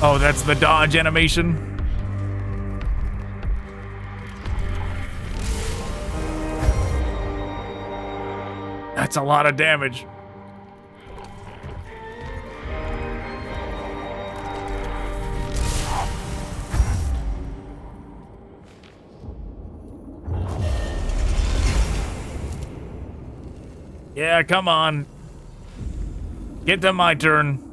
Oh, that's the dodge animation. That's a lot of damage. Yeah, come on. Get to my turn.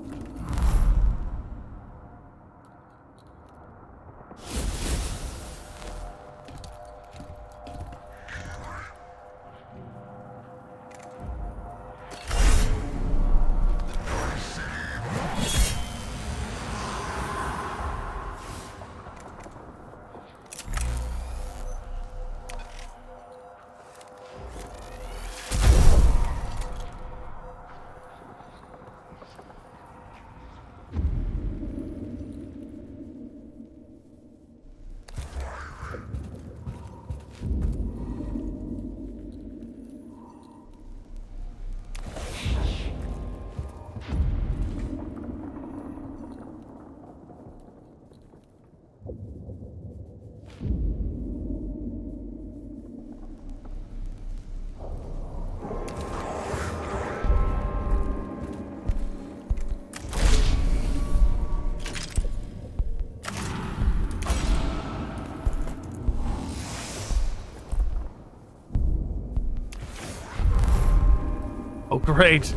Oh, great.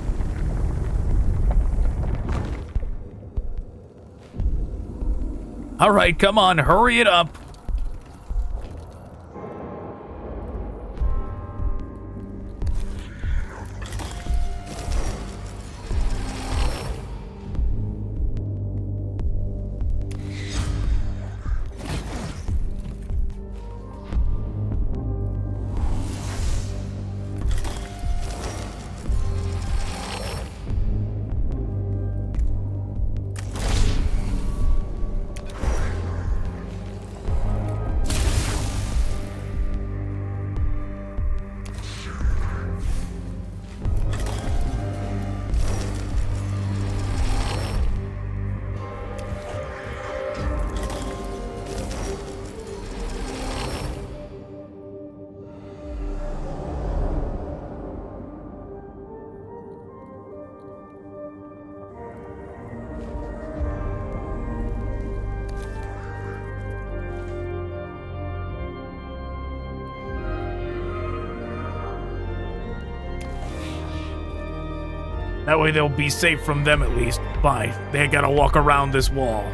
All right, come on, hurry it up. That way they'll be safe from them at least. Bye. They gotta walk around this wall.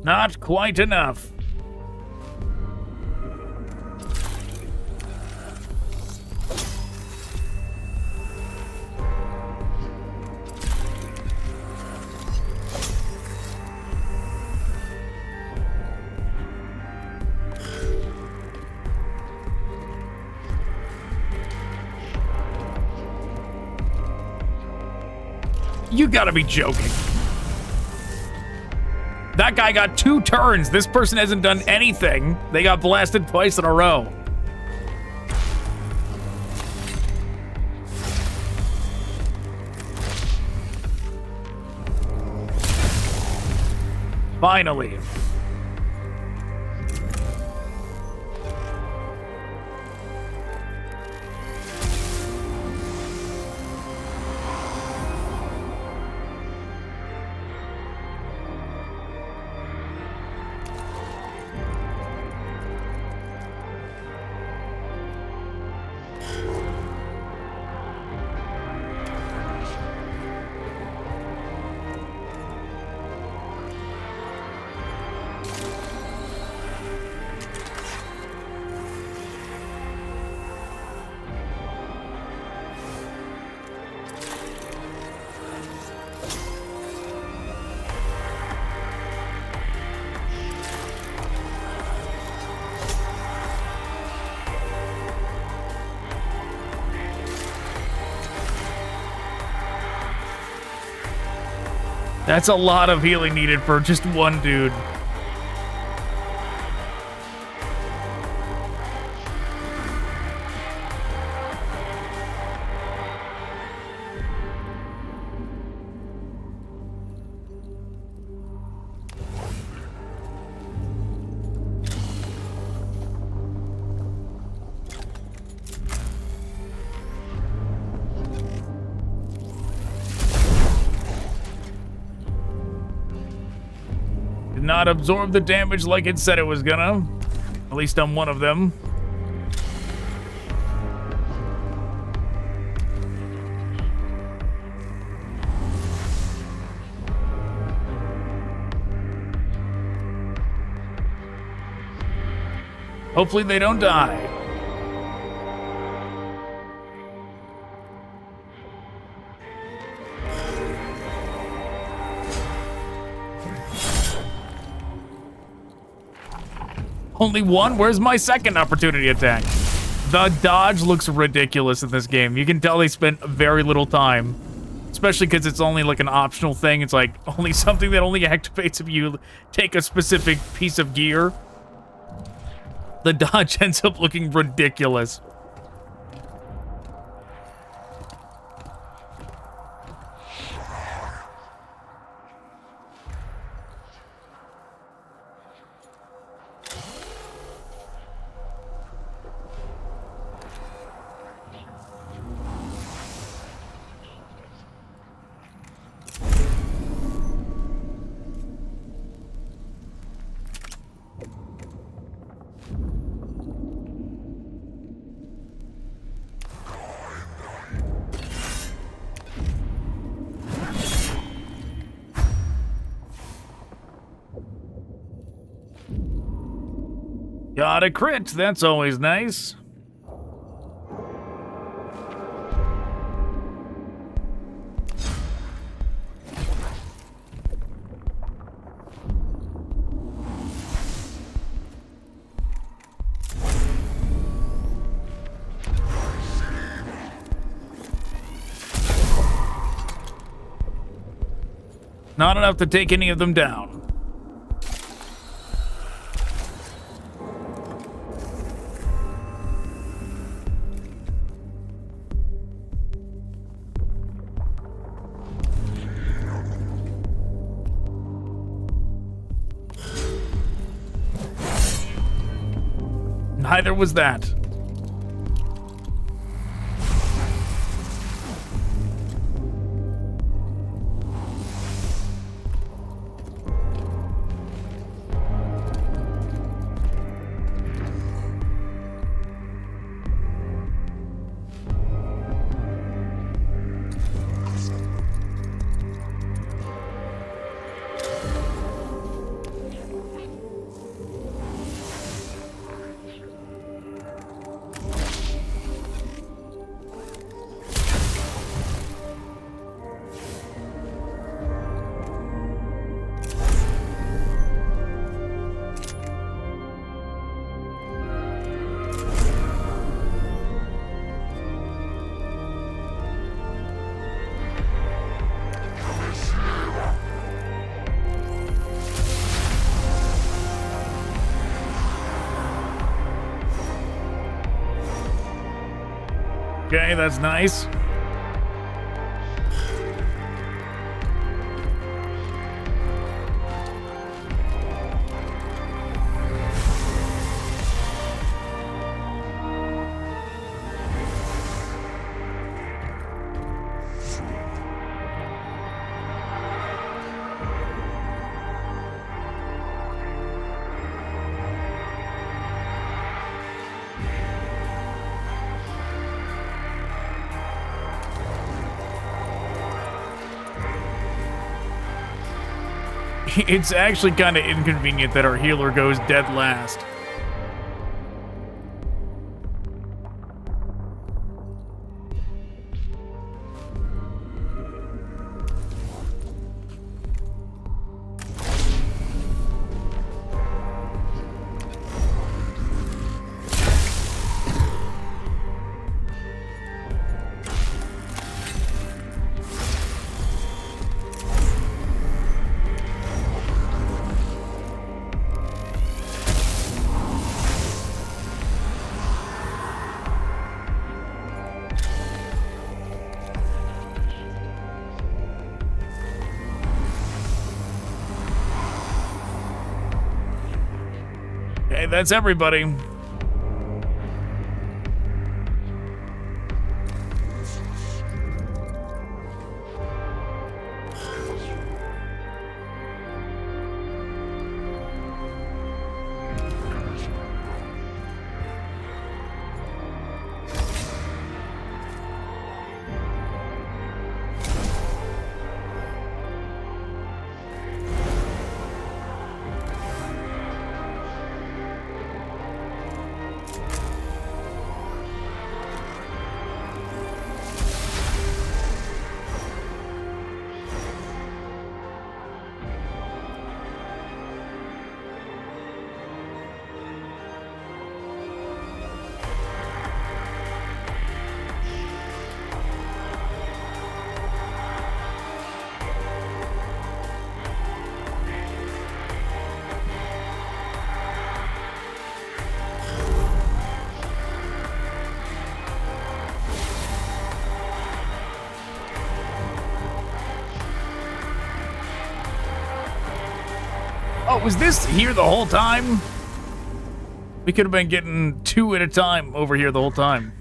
Not quite enough. You gotta be joking. That guy got 2 turns. This person hasn't done anything. They got blasted twice in a row. Finally. That's a lot of healing needed for just one dude. Not absorb the damage like it said it was gonna. At least on one of them. Hopefully they don't die. Only one? Where's my second opportunity attack? The dodge looks ridiculous in this game. You can tell they spent very little time. Especially because it's only like an optional thing. It's like only something that only activates if you take a specific piece of gear. The dodge ends up looking ridiculous. Got a crit, that's always nice. Not enough to take any of them down. Neither was that. Okay, that's nice. It's actually kind of inconvenient that our healer goes dead last. Okay, that's everybody. Oh, was this here the whole time? We could have been getting two at a time over here the whole time.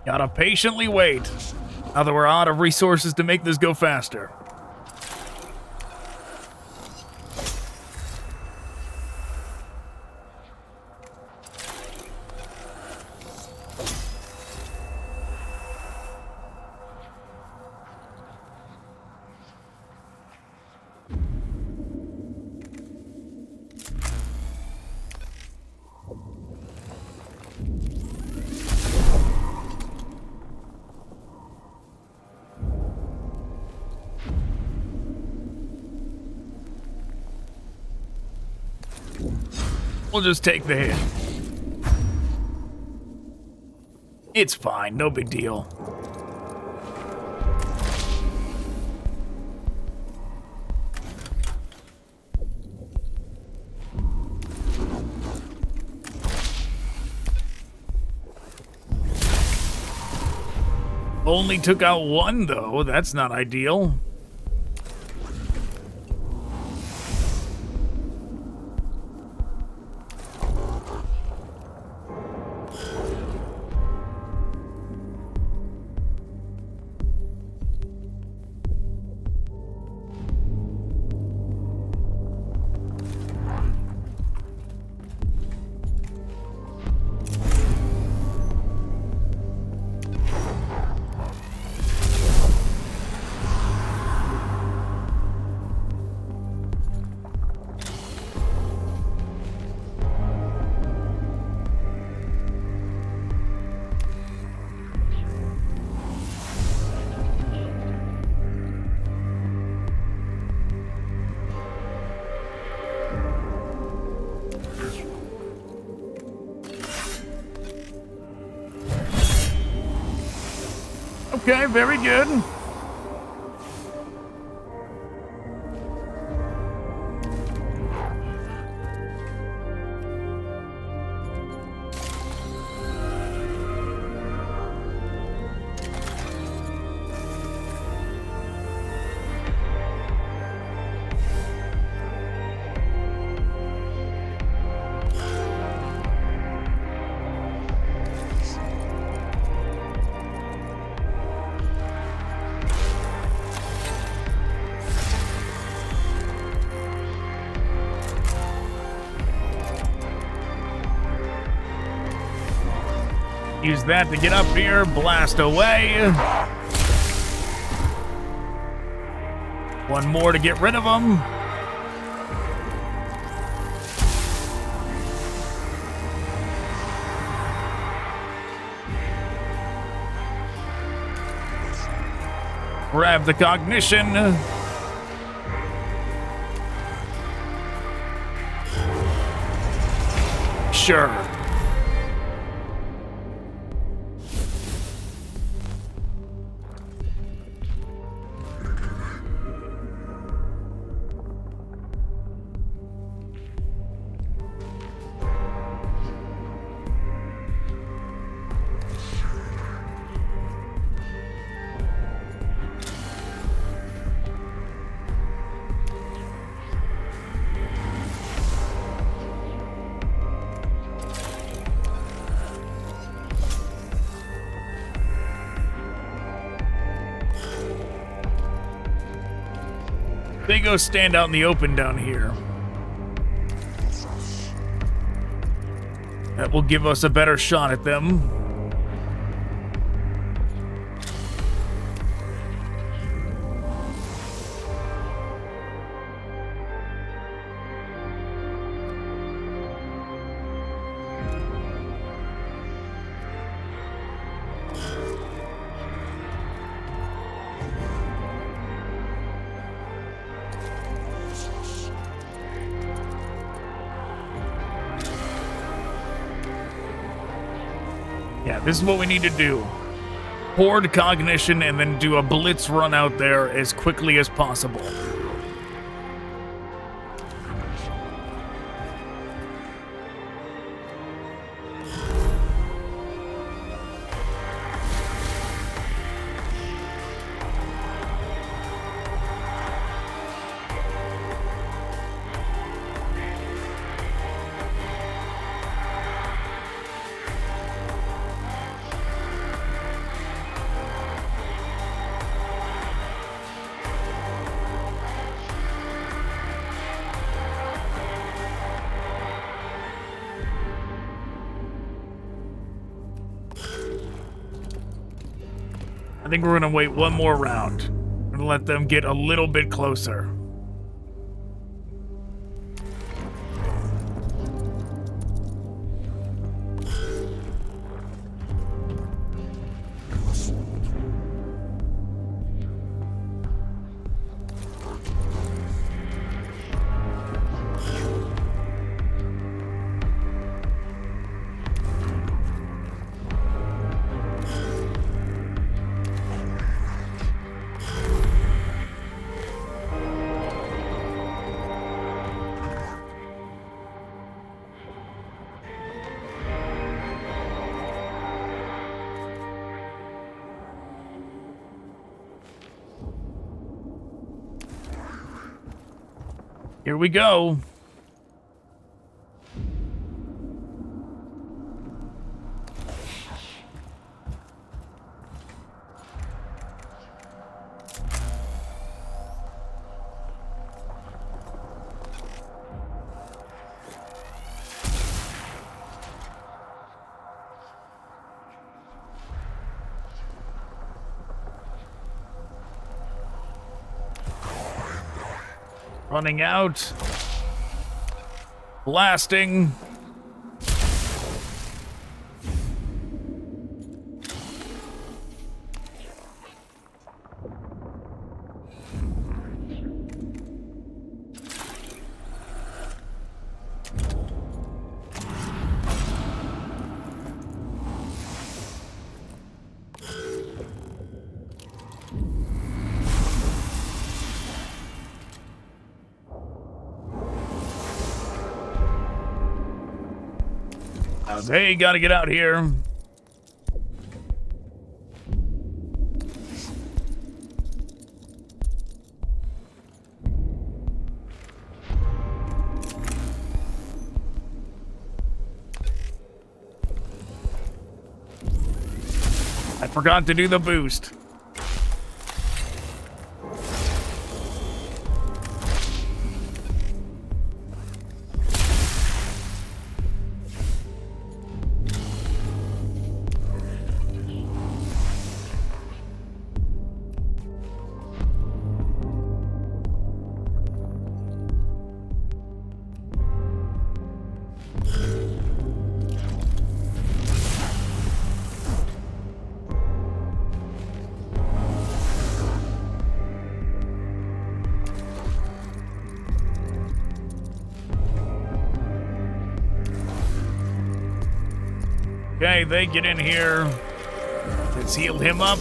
Gotta patiently wait. Now that we're out of resources to make this go faster. We'll just take the hit. It's fine, no big deal. Only took out one, though. That's not ideal. Okay, very good. Use that to get up here, blast away. One more to get rid of them. Grab the Cognition. Sure. They go stand out in the open down here. That will give us a better shot at them. Yeah, this is what we need to do. Hoard Cognition and then do a blitz run out there as quickly as possible. I think we're gonna wait one more round and let them get a little bit closer. Here we go. Running out. Blasting. Hey, gotta get out here. I forgot to do the boost. Okay, they get in here. Let's heal him up.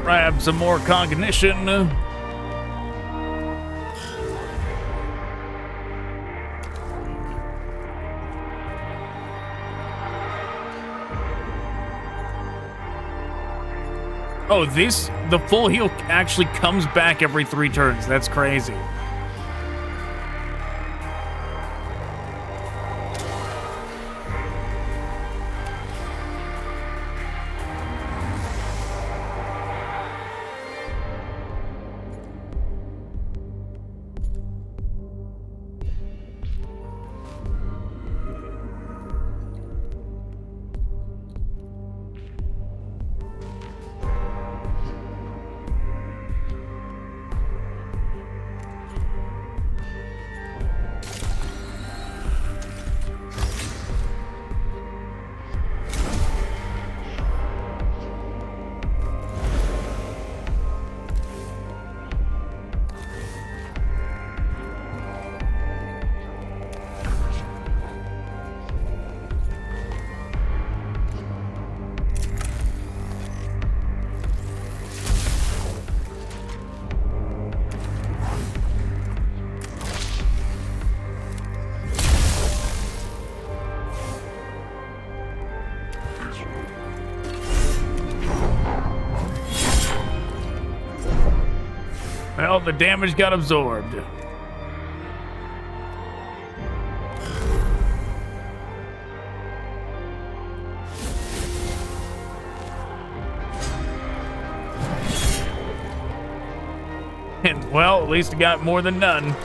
Grab some more cognition. Oh, the full heal actually comes back every 3 turns. That's crazy. Well, the damage got absorbed. And, well, at least it got more than none.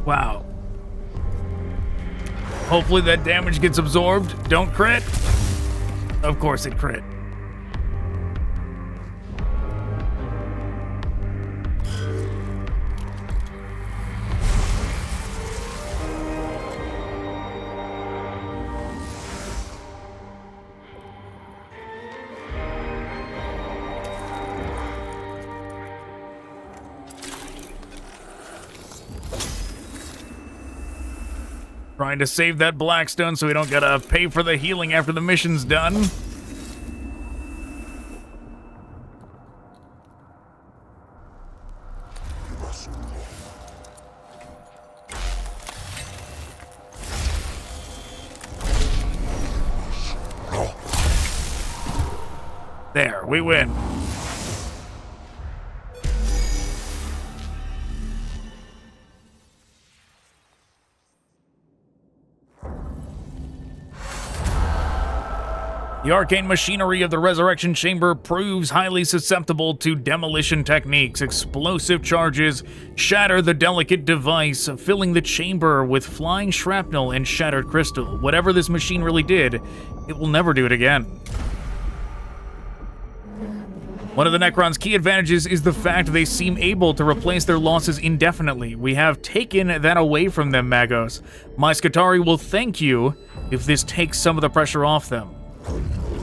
Wow. Hopefully that damage gets absorbed. Don't crit. Of course it crit. Trying to save that Blackstone so we don't gotta pay for the healing after the mission's done. There, we win. The arcane machinery of the Resurrection Chamber proves highly susceptible to demolition techniques. Explosive charges shatter the delicate device, filling the chamber with flying shrapnel and shattered crystal. Whatever this machine really did, it will never do it again. One of the Necron's key advantages is the fact they seem able to replace their losses indefinitely. We have taken that away from them, Magos. My Skitarii will thank you if this takes some of the pressure off them.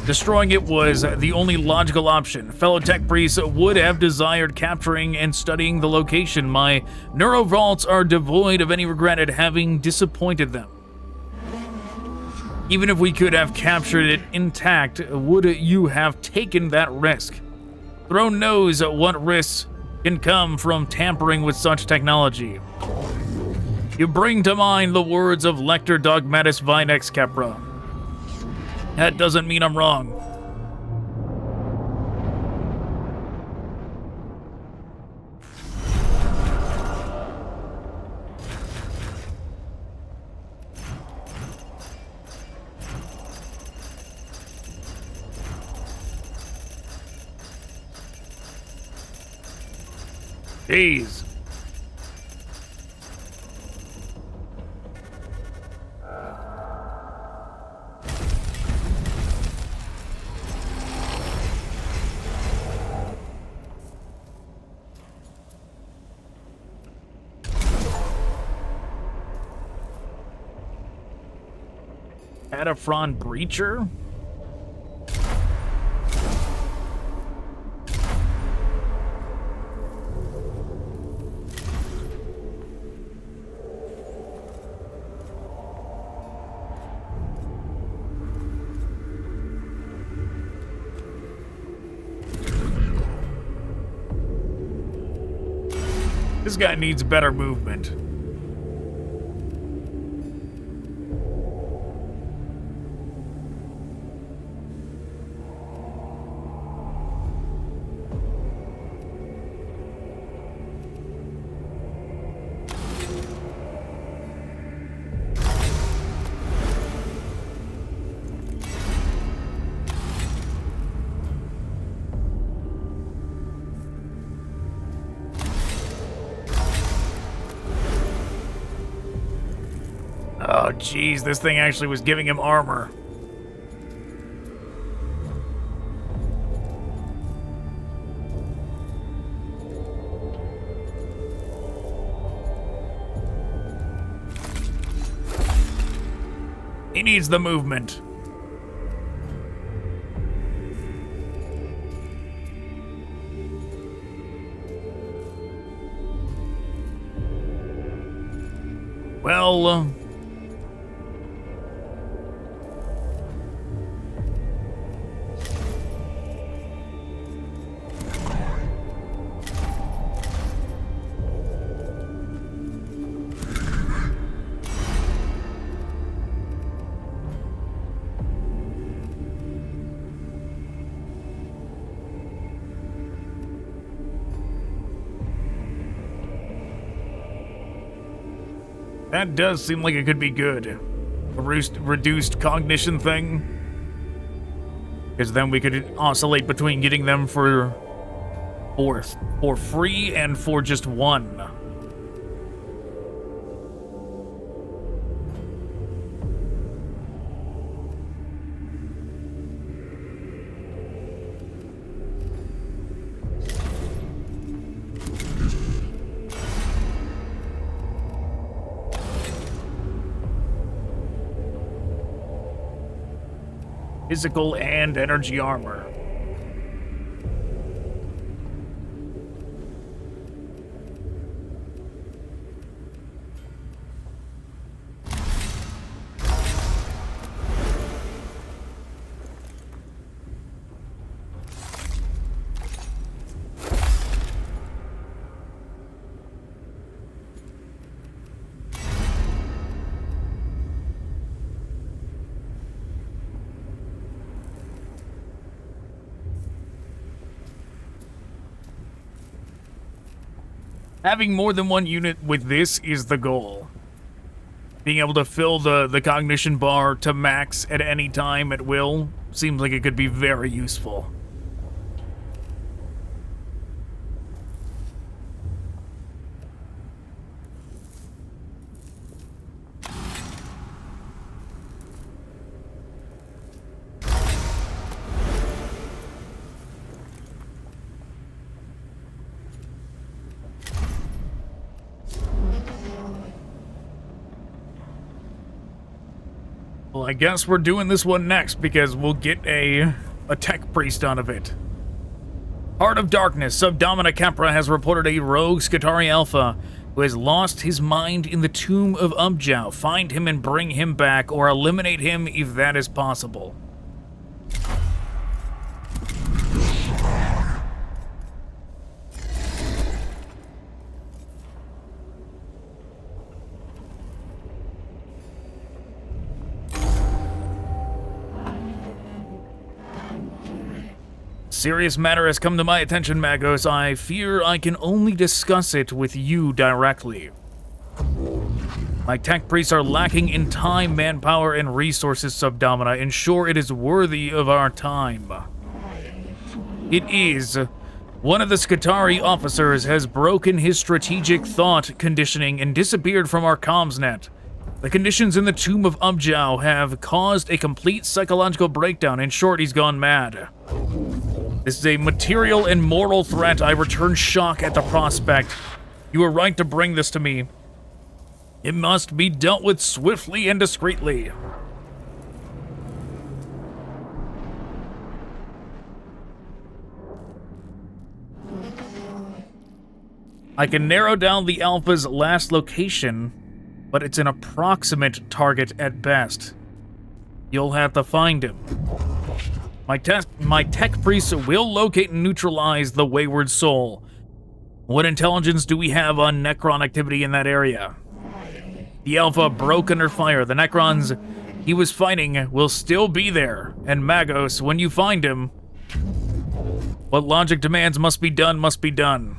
Destroying it was the only logical option. Fellow tech priests would have desired capturing and studying the location. My neurovaults are devoid of any regret at having disappointed them. Even if we could have captured it intact, would you have taken that risk? Throne knows what risks can come from tampering with such technology. You bring to mind the words of Lector Dogmatus Vinex Kepra. That doesn't mean I'm wrong. Jeez. Adafron Breacher? This guy needs better movement. Oh, jeez, this thing actually was giving him armor. He needs the movement. Well, that does seem like it could be good. A reduced cognition thing. Because then we could oscillate between getting them for free and for just one. Physical and energy armor. Having more than one unit with this is the goal. Being able to fill the cognition bar to max at any time at will seems like it could be very useful. Well, I guess we're doing this one next because we'll get a tech priest out of it. Heart of Darkness, Subdomina Capra has reported a rogue Skitarii Alpha who has lost his mind in the tomb of Ubjao. Find him and bring him back, or eliminate him if that is possible. Serious matter has come to my attention, Magos. I fear I can only discuss it with you directly. My tech priests are lacking in time, manpower, and resources, Subdomina. Ensure it is worthy of our time. It is. One of the Skitarii officers has broken his strategic thought conditioning and disappeared from our comms net. The conditions in the tomb of Ubjao have caused a complete psychological breakdown. In short, he's gone mad. This is a material and moral threat. I return shock at the prospect. You were right to bring this to me. It must be dealt with swiftly and discreetly. I can narrow down the Alpha's last location, but it's an approximate target at best. You'll have to find him. My tech priests will locate and neutralize the wayward soul. What intelligence do we have on Necron activity in that area? The Alpha broke under fire. The Necrons he was fighting will still be there. And Magos, when you find him, what logic demands must be done must be done.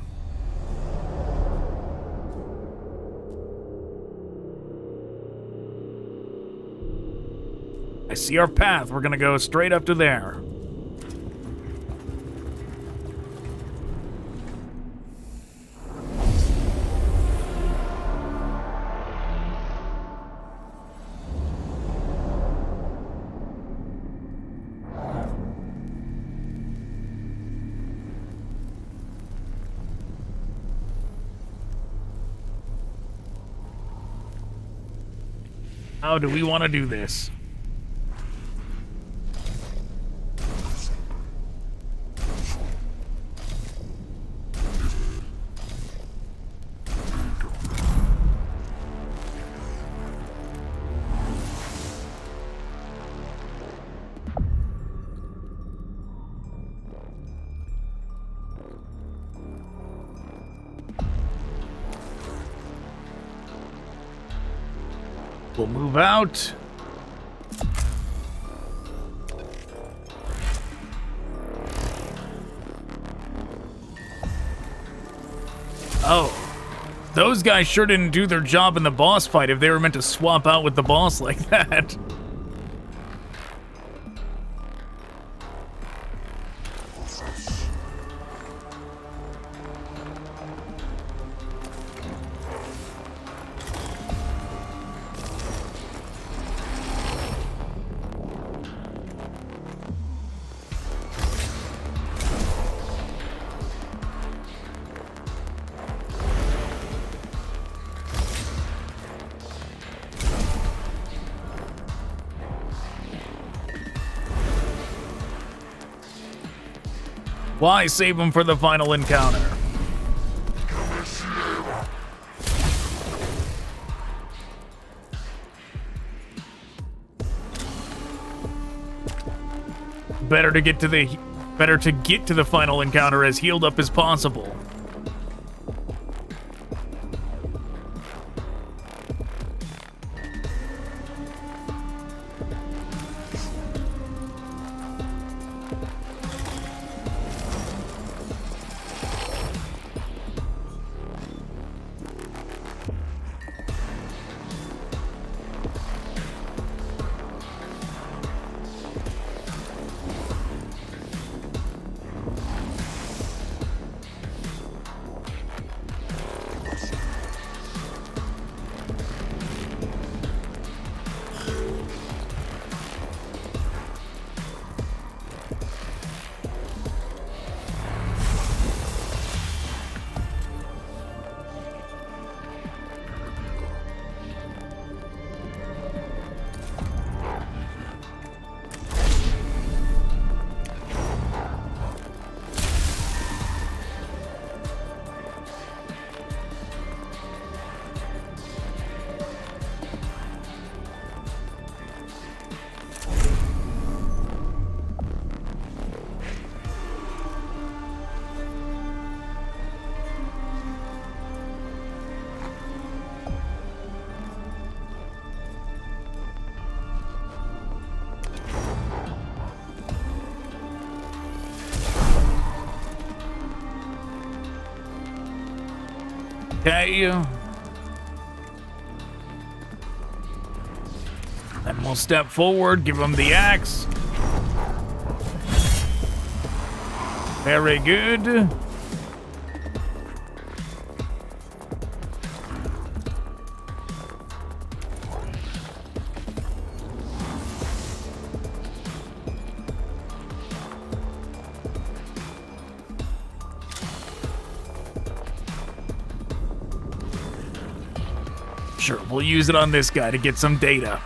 I see our path. We're gonna go straight up to there. How do we want to do this? We'll move out. Oh, those guys sure didn't do their job in the boss fight if they were meant to swap out with the boss like that. Why save him for the final encounter? Better to get to the final encounter as healed up as possible. Okay. Then we'll step forward, give him the axe. Very good. Sure, we'll use it on this guy to get some data.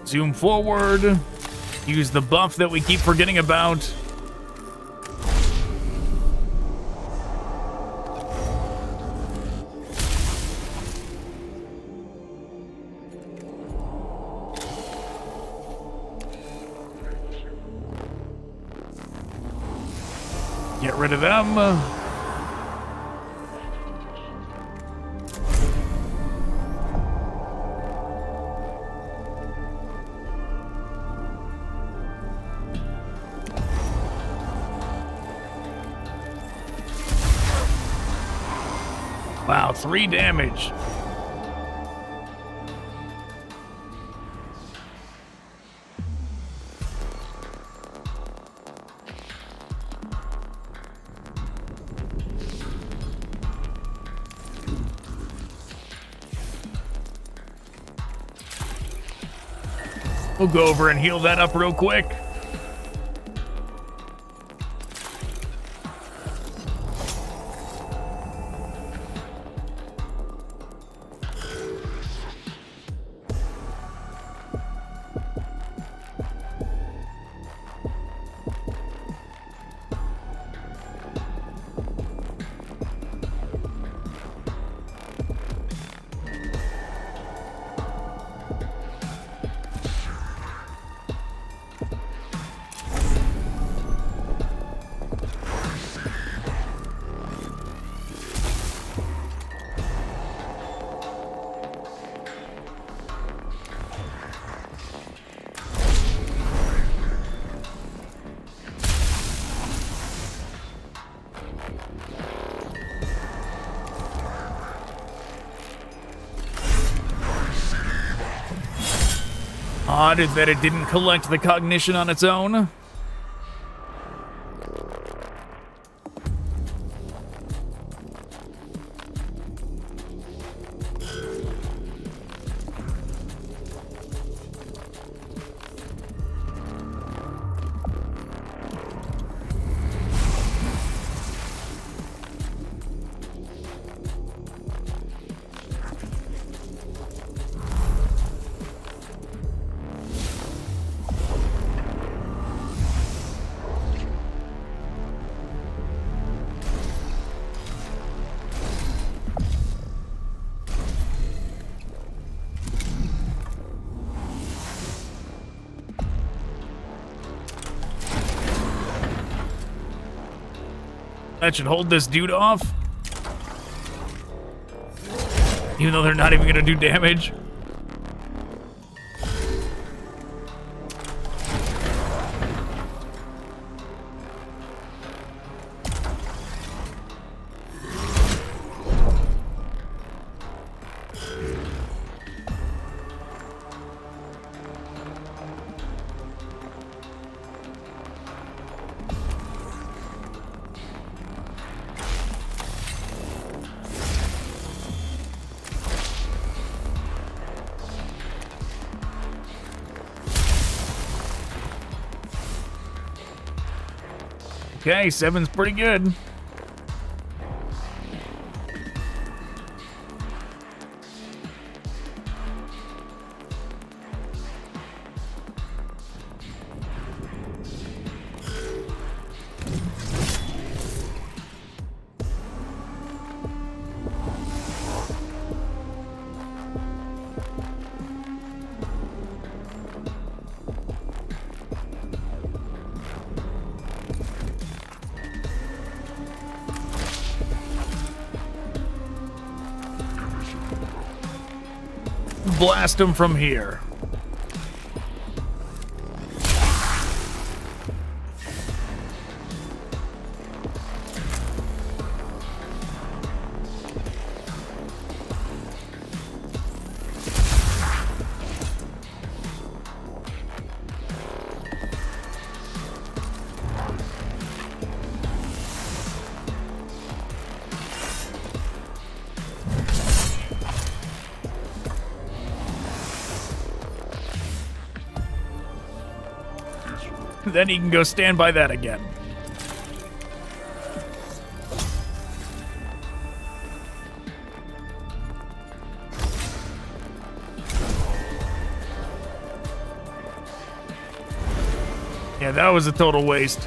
Zoom forward. Use the buff that we keep forgetting about. Get rid of them. Wow, 3 damage. We'll go over and heal that up real quick. Odd is that it didn't collect the cognition on its own. That should hold this dude off. Even though they're not even gonna do damage. Okay, 7's pretty good. blast him from here. Then he can go stand by that again. Yeah, that was a total waste.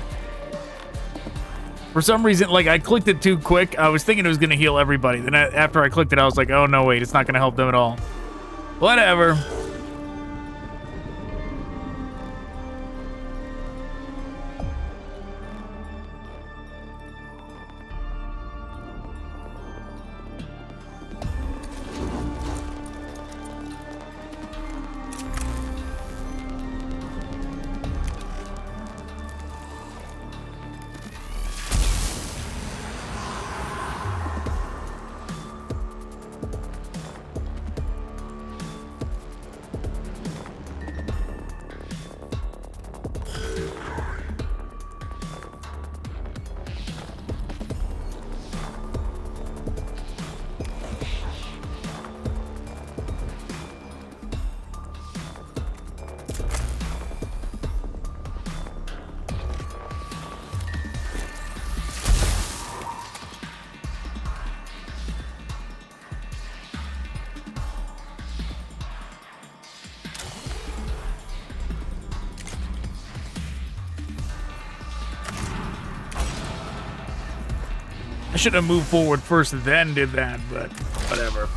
For some reason, like, I clicked it too quick. I was thinking it was going to heal everybody. Then after I clicked it, I was like, oh, no, wait, it's not going to help them at all. Whatever. I should have moved forward first, then did that, but whatever.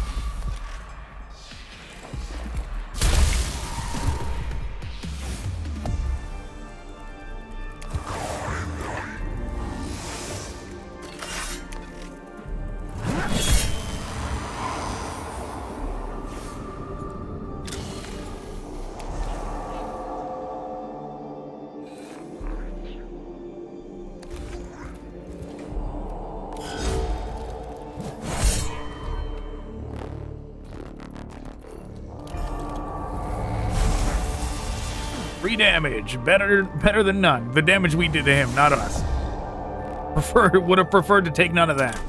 Free damage, better than none. The damage we did to him, not us. Would have preferred to take none of that.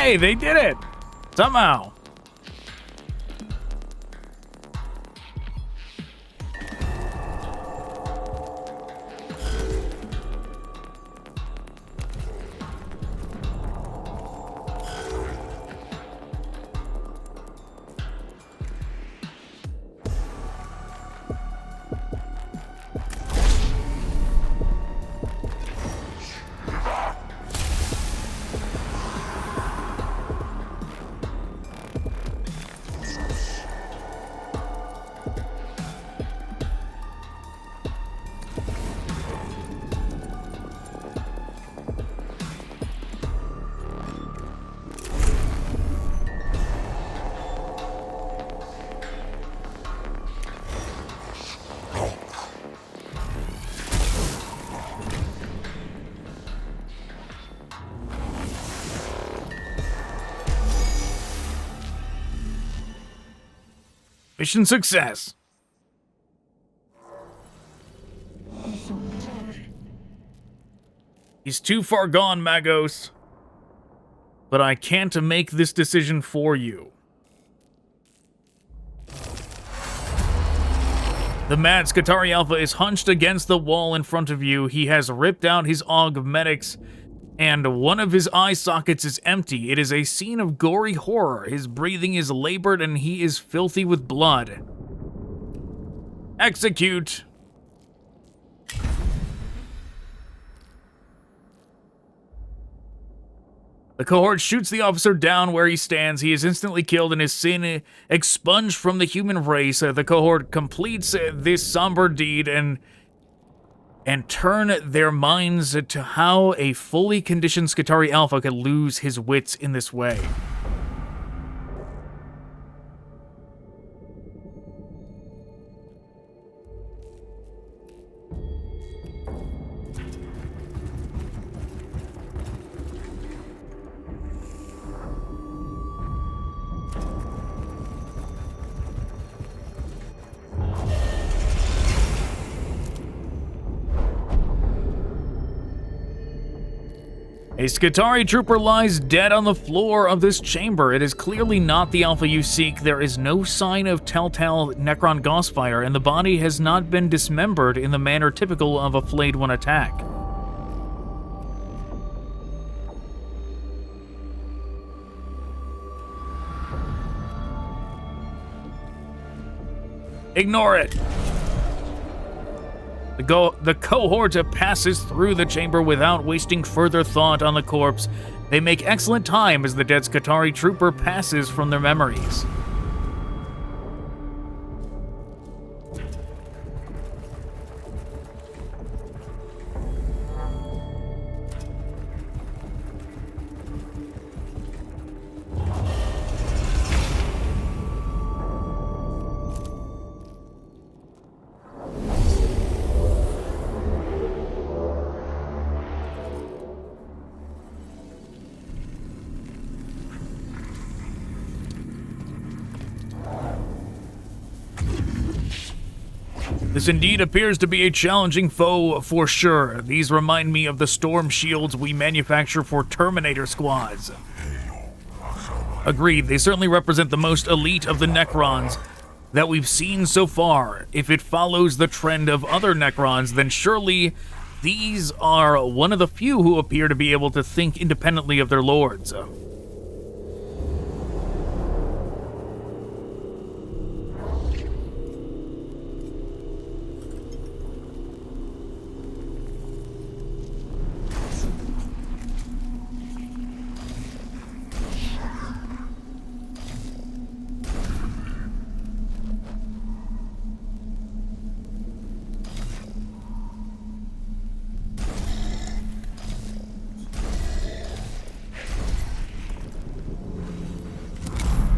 Hey, they did it! Somehow. Mission success. He's too far gone, Magos. But I can't make this decision for you. The mad Skitarii Alpha is hunched against the wall in front of you. He has ripped out his augments, and one of his eye sockets is empty. It is a scene of gory horror. His breathing is labored, and he is filthy with blood. Execute. The cohort shoots the officer down where he stands. He is instantly killed and his sin expunged from the human race. The cohort completes this somber deed and turn their minds to how a fully conditioned Skitarii Alpha could lose his wits in this way. A Skitarii trooper lies dead on the floor of this chamber. It is clearly not the Alpha you seek. There is no sign of telltale Necron Gaussfire, and the body has not been dismembered in the manner typical of a flayed one attack. Ignore it. The cohort passes through the chamber without wasting further thought on the corpse. They make excellent time as the dead Skitarii trooper passes from their memories. This indeed appears to be a challenging foe for sure. These remind me of the storm shields we manufacture for Terminator squads. Agreed, they certainly represent the most elite of the Necrons that we've seen so far. If it follows the trend of other Necrons, then surely these are one of the few who appear to be able to think independently of their lords.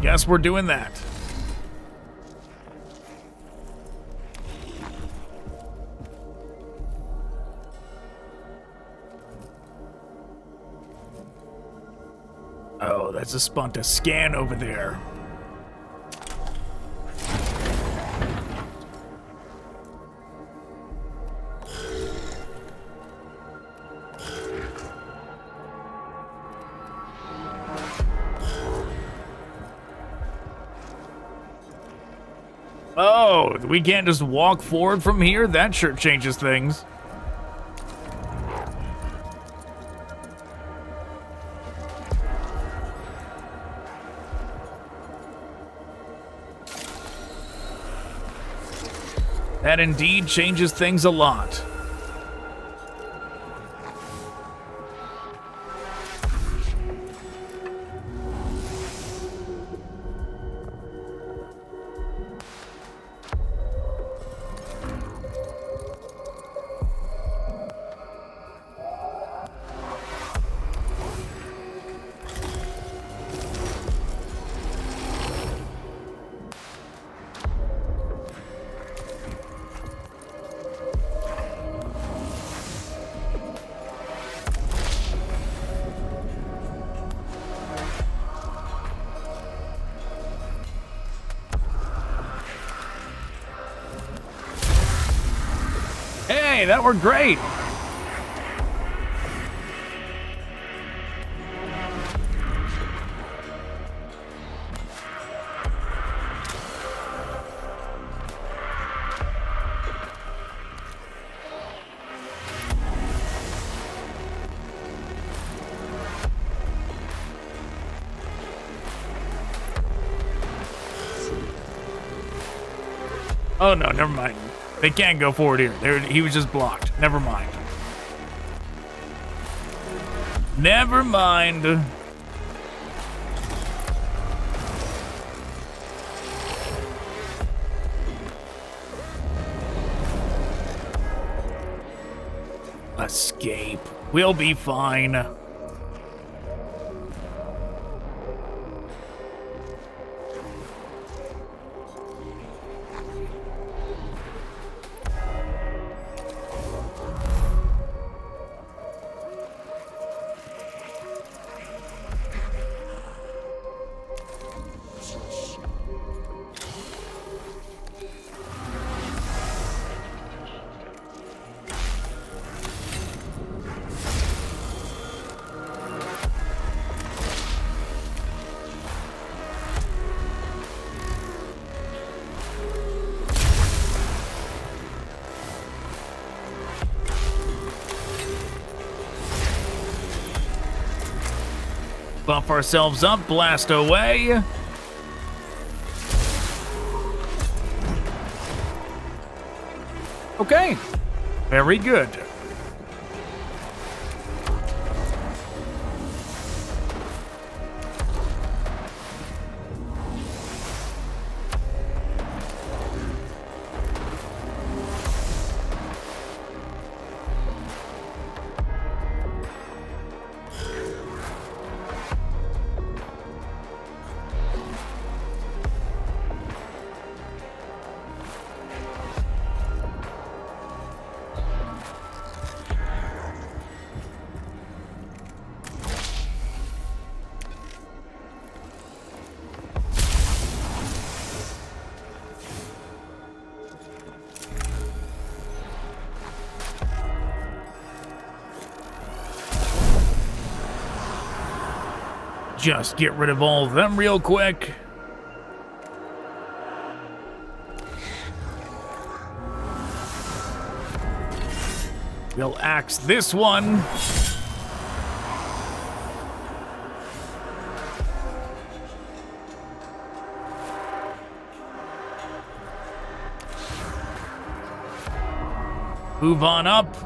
Guess we're doing that. Oh, that's a Spunta scan over there. Oh, we can't just walk forward from here? That sure changes things. That indeed changes things a lot. Hey, that worked great. Oh no, never mind. They can't go forward here. He was just blocked. Never mind. Never mind. Escape. We'll be fine. Buff ourselves up, blast away. Okay, very good. Just get rid of all of them real quick. We'll axe this one. Move on up.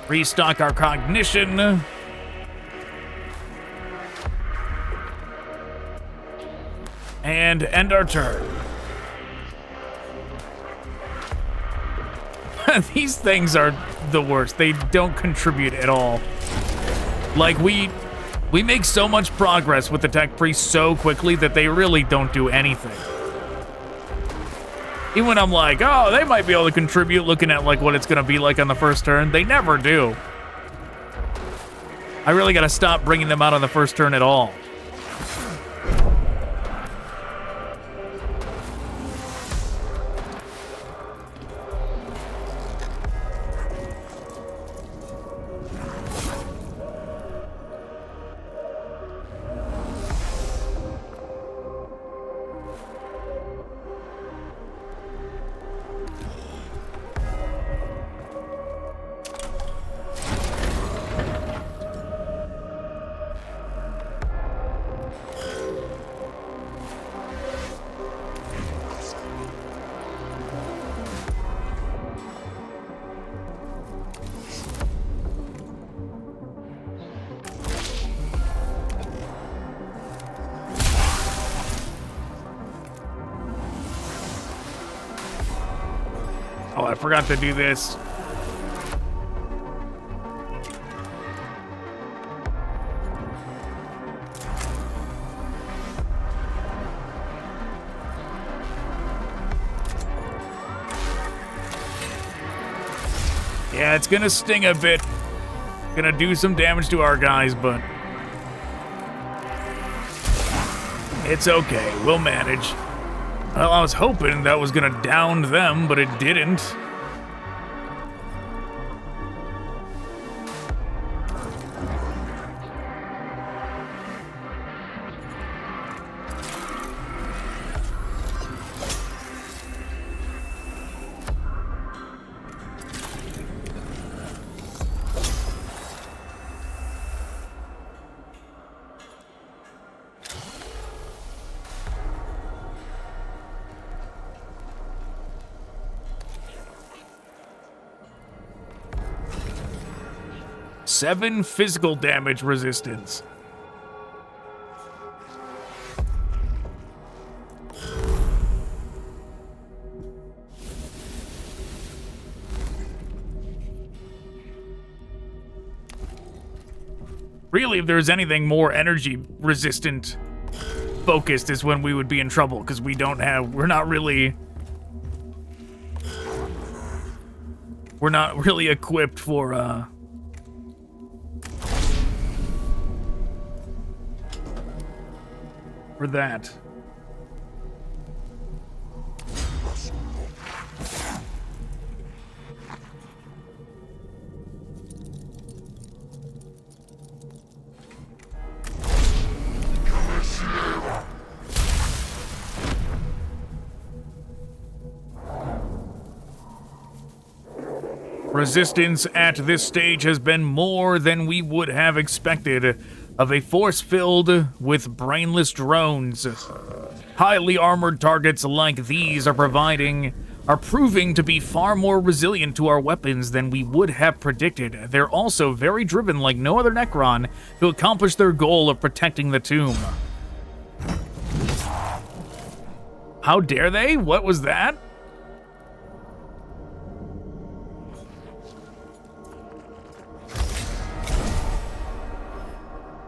Restock our Cognition. And end our turn. These things are the worst. They don't contribute at all. Like, we make so much progress with the tech priest so quickly that they really don't do anything. Even when I'm like, oh, they might be able to contribute looking at like what it's gonna be like on the first turn, they never do. I really gotta stop bringing them out on the first turn at all. Oh, I forgot to do this. Yeah, it's gonna sting a bit. Gonna do some damage to our guys, but it's okay. We'll manage. Well, I was hoping that was gonna down them, but it didn't. 7 physical damage resistance. Really, if there's anything more energy resistant focused is when we would be in trouble, because we're not really equipped for that. Resistance at this stage has been more than we would have expected of a force filled with brainless drones. Highly armored targets like these are proving to be far more resilient to our weapons than we would have predicted. They're also very driven like no other Necron to accomplish their goal of protecting the tomb. How dare they? What was that?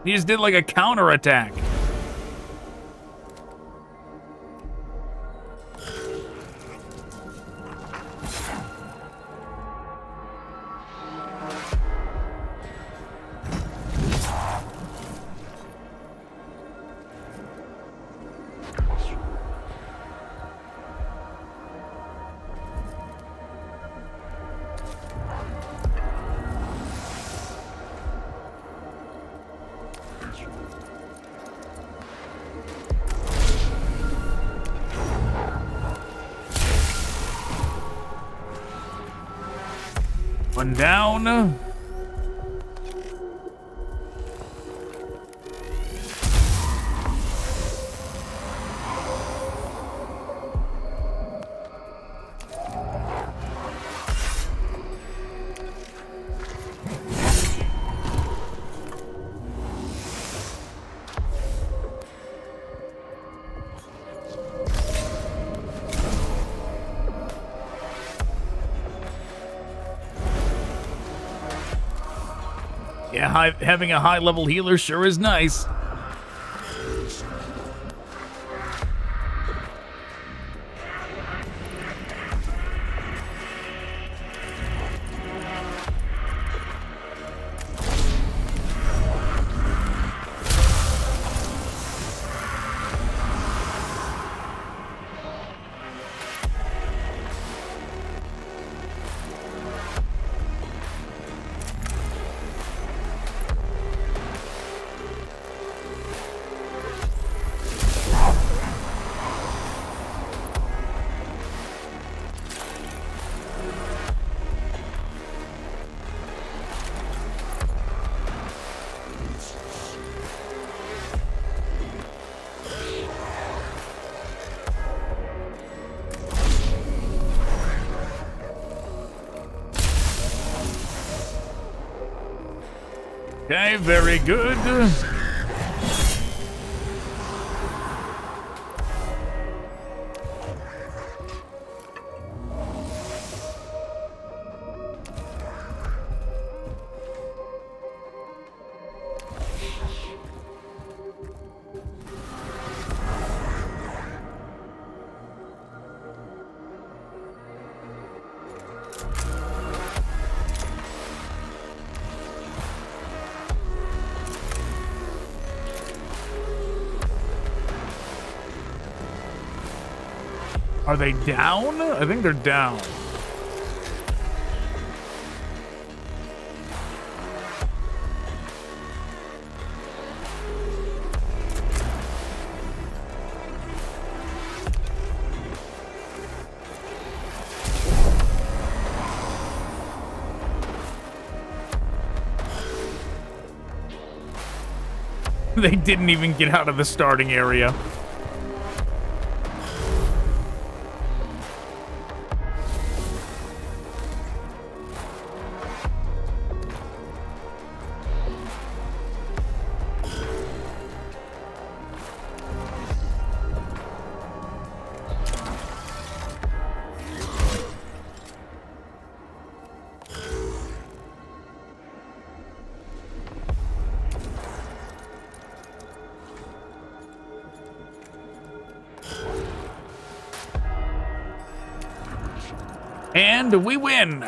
He just did like a counterattack. One down. Yeah, having a high-level healer sure is nice. Okay, very good. Are they down? I think they're down. They didn't even get out of the starting area. And we win!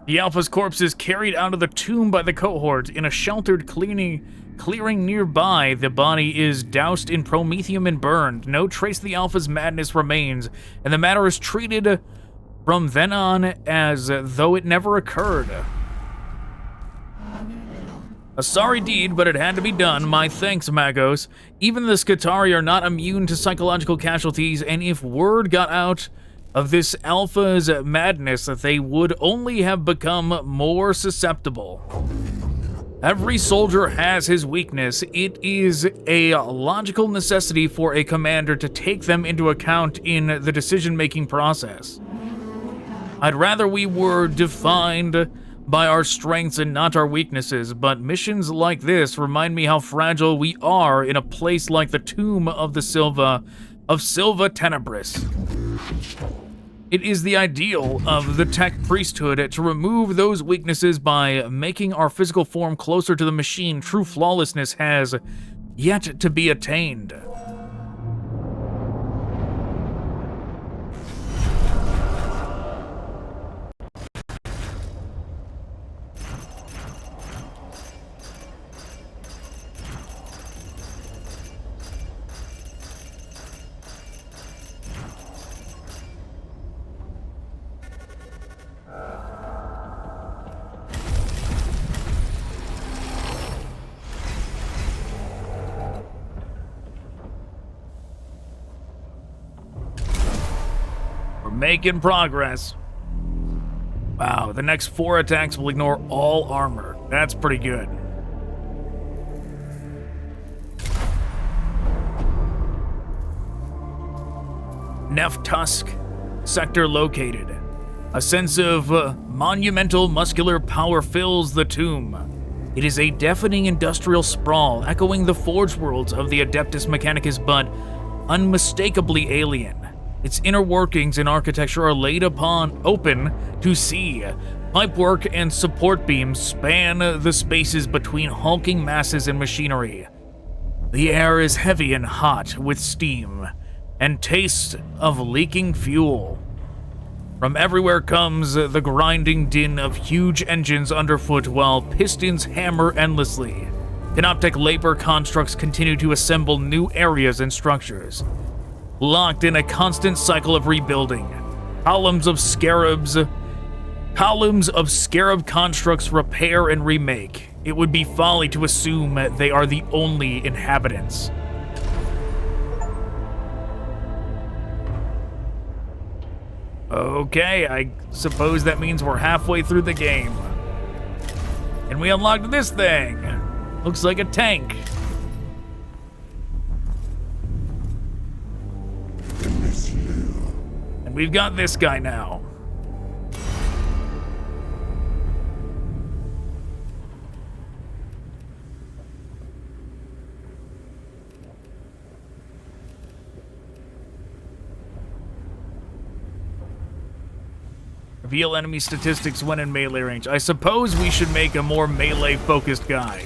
The Alpha's corpse is carried out of the tomb by the cohort in a sheltered clearing nearby. The body is doused in promethium and burned. No trace of the Alpha's madness remains, and the matter is treated from then on as though it never occurred. A sorry deed, but it had to be done. My thanks, Magos. Even the Skitarii are not immune to psychological casualties, and if word got out of this Alpha's madness, they would only have become more susceptible. Every soldier has his weakness. It is a logical necessity for a commander to take them into account in the decision-making process. I'd rather we were defined by our strengths and not our weaknesses, but missions like this remind me how fragile we are in a place like the tomb of the Silva Tenebris. It is the ideal of the tech priesthood to remove those weaknesses by making our physical form closer to the machine. True flawlessness has yet to be attained. Making progress. Wow, the next 4 attacks will ignore all armor. That's pretty good. Tusk sector located. A sense of monumental muscular power fills the tomb. It is a deafening industrial sprawl, echoing the forge worlds of the Adeptus Mechanicus, but unmistakably alien. Its inner workings and architecture are laid open to see. Pipework and support beams span the spaces between hulking masses and machinery. The air is heavy and hot with steam and taste of leaking fuel. From everywhere comes the grinding din of huge engines underfoot while pistons hammer endlessly. Panoptic labor constructs continue to assemble new areas and structures, locked in a constant cycle of rebuilding. Columns of scarab constructs repair and remake. It would be folly to assume they are the only inhabitants. Okay, I suppose that means we're halfway through the game. And we unlocked this thing. Looks like a tank. We've got this guy now. Reveal enemy statistics when in melee range. I suppose we should make a more melee-focused guy.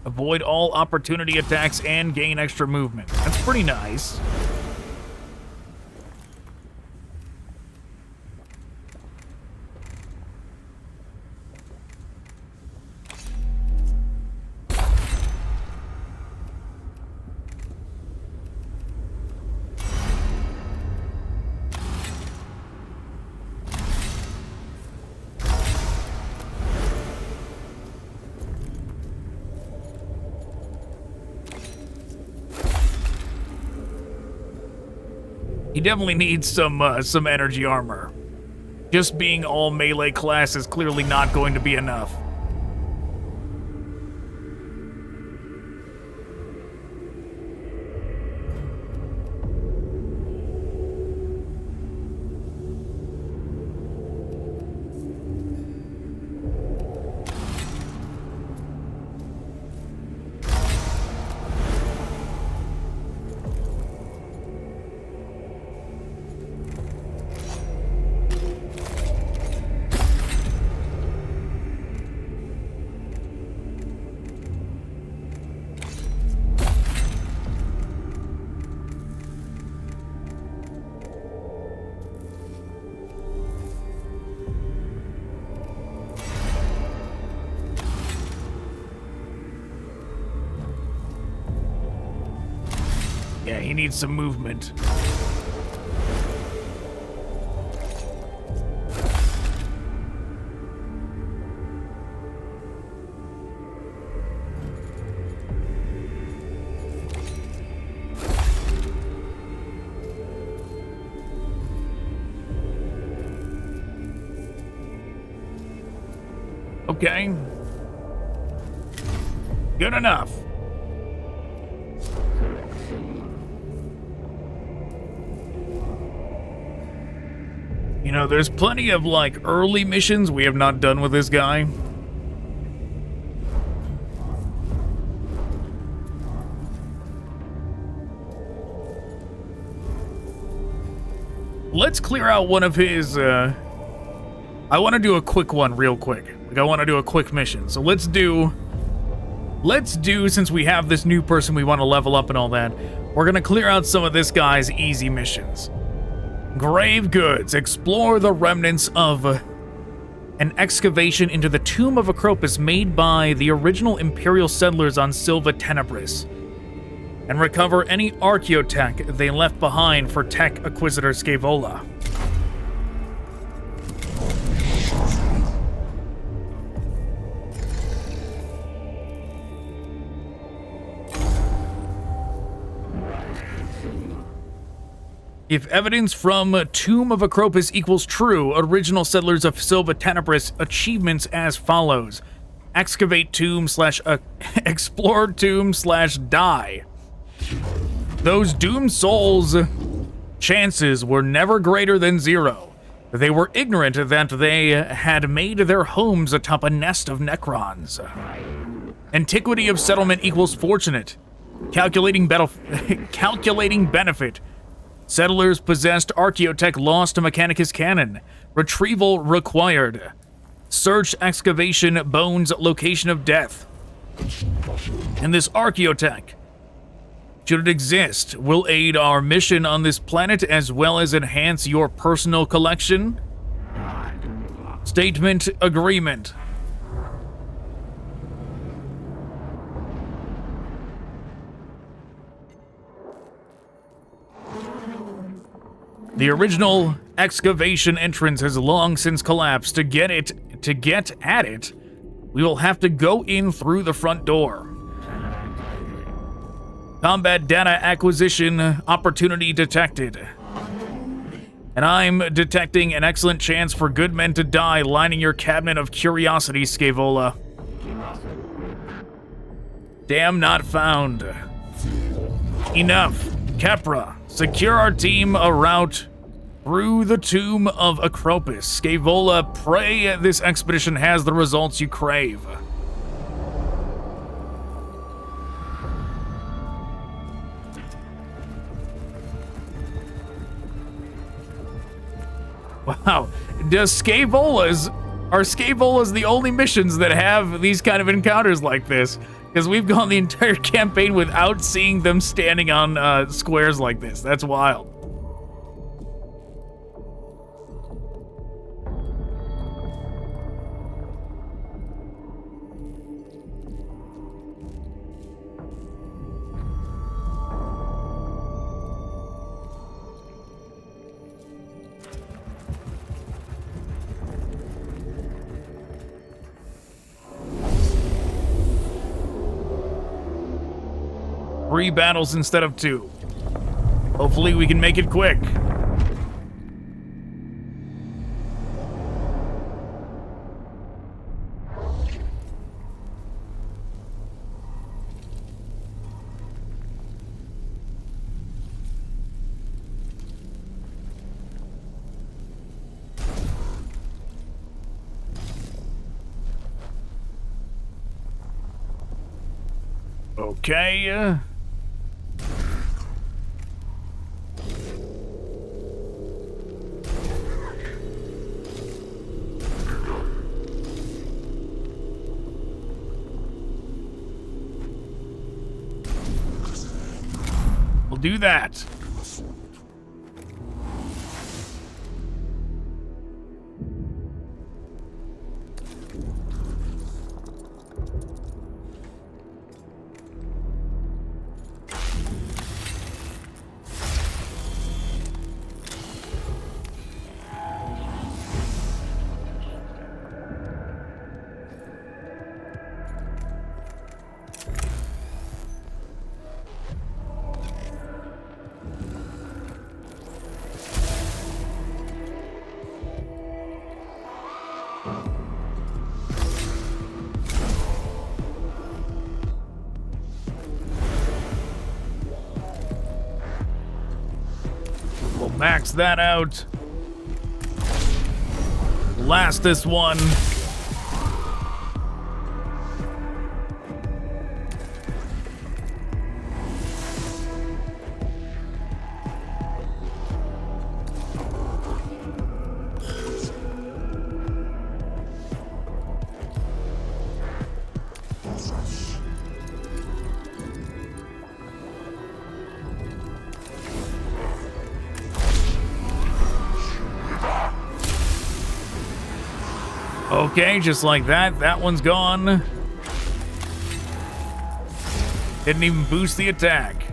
Avoid all opportunity attacks and gain extra movement. That's pretty nice. He definitely needs some energy armor. Just being all melee class is clearly not going to be enough. Yeah, he needs some movement. Okay. Good enough. You know, there's plenty of, like, early missions we have not done with this guy. Let's clear out one of his, I want to do a quick one real quick. Like, I want to do a quick mission. So let's do, since we have this new person we want to level up and all that, we're going to clear out some of this guy's easy missions. Grave goods. Explore the remnants of an excavation into the tomb of Ekropis made by the original Imperial settlers on Silva Tenebris, and recover any archaeotech they left behind for Tech Acquisitor Scaevola. If evidence from Tomb of Ekropis equals true, original settlers of Silva Tenebris achievements as follows. Excavate tomb / explore tomb / die. Those doomed souls' chances were never greater than 0. They were ignorant that they had made their homes atop a nest of Necrons. Antiquity of settlement equals fortunate. Calculating benefit. Settlers possessed archaeotech lost to Mechanicus cannon. Retrieval required. Search excavation bones location of death. And this archaeotech, should it exist, will aid our mission on this planet as well as enhance your personal collection. Statement agreement. The original excavation entrance has long since collapsed. To get at it, we will have to go in through the front door. Combat data acquisition opportunity detected. And I'm detecting an excellent chance for good men to die lining your cabinet of curiosities, Scaevola. Damn not found. Enough. Kepra, secure our team a route through the tomb of Ekropis. Scaevola, pray this expedition has the results you crave. Wow, are Scaevolas the only missions that have these kind of encounters like this? Because we've gone the entire campaign without seeing them standing on squares like this. That's wild. Three battles instead of 2. Hopefully we can make it quick. Okay. We'll do that. Max that out. Blast this one. Okay, just like that. That one's gone. Didn't even boost the attack.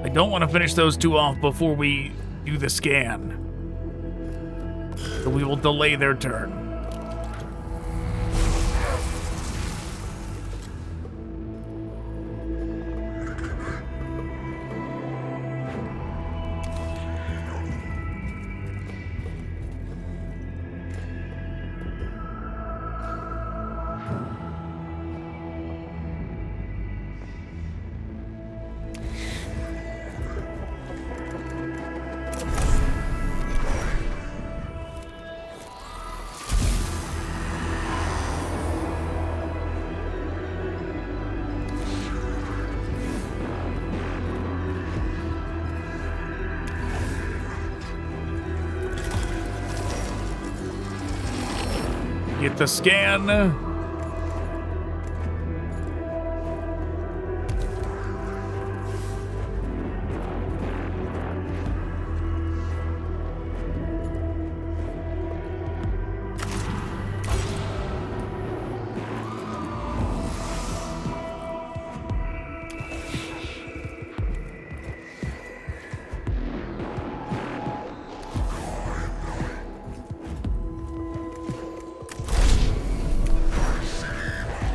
I don't want to finish those two off before we do the scan. So we will delay their turn. Get the scan.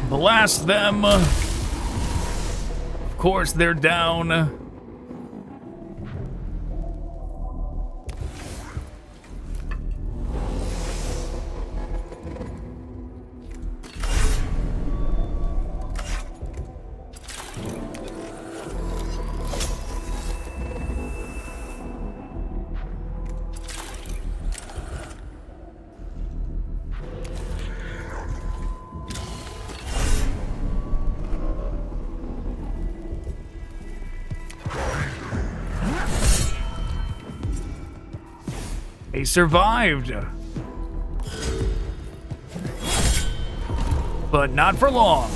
Blast them. Of course, they're down. They survived. But not for long.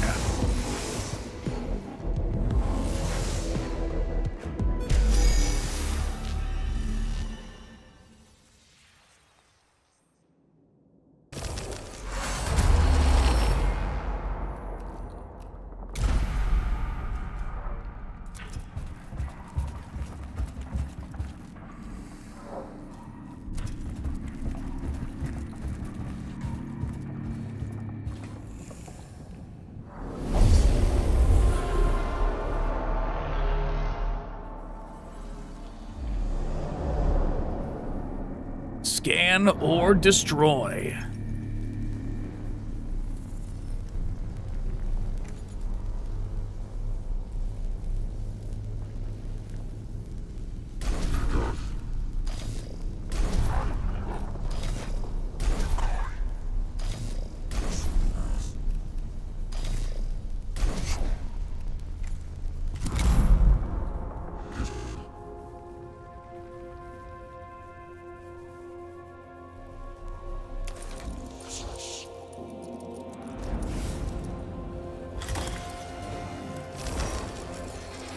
Scan or destroy.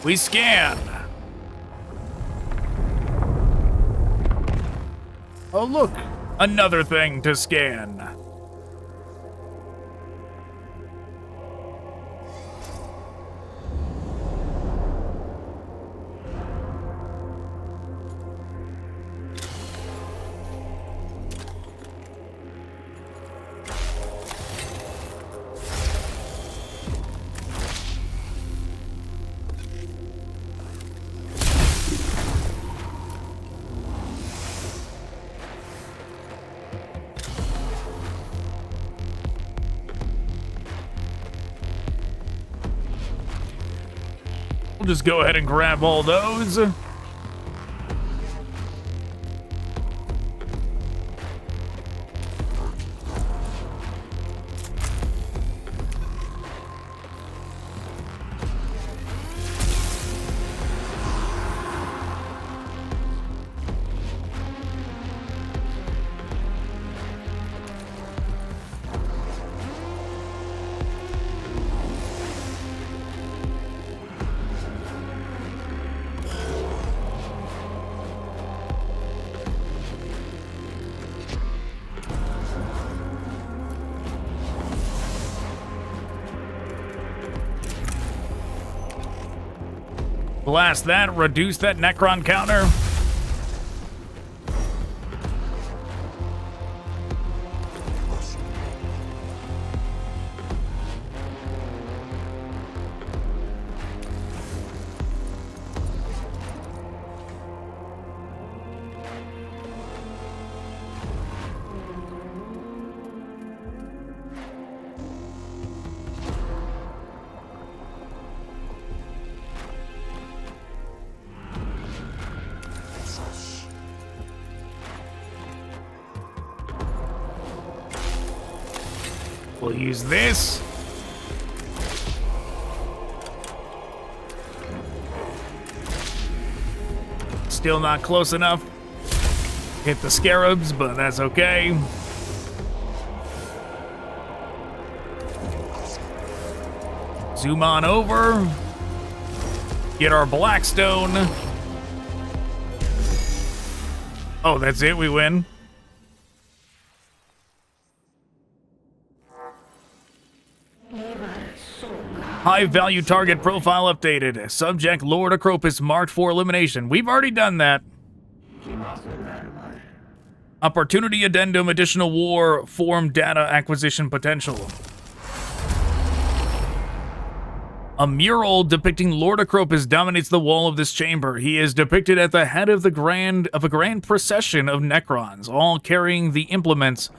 We scan. Oh, look. Another thing to scan. We'll just go ahead and grab all those. Blast that, reduce that Necron counter. We'll use this. Still not close enough. Hit the scarabs, but that's okay. Zoom on over. Get our Blackstone. Oh, that's it, we win. High-value target profile updated. Subject Lord Ekropis marked for elimination. We've already done that. Opportunity addendum, additional war, form data acquisition potential. A mural depicting Lord Ekropis dominates the wall of this chamber. He is depicted at the head of a grand procession of Necrons, all carrying the implements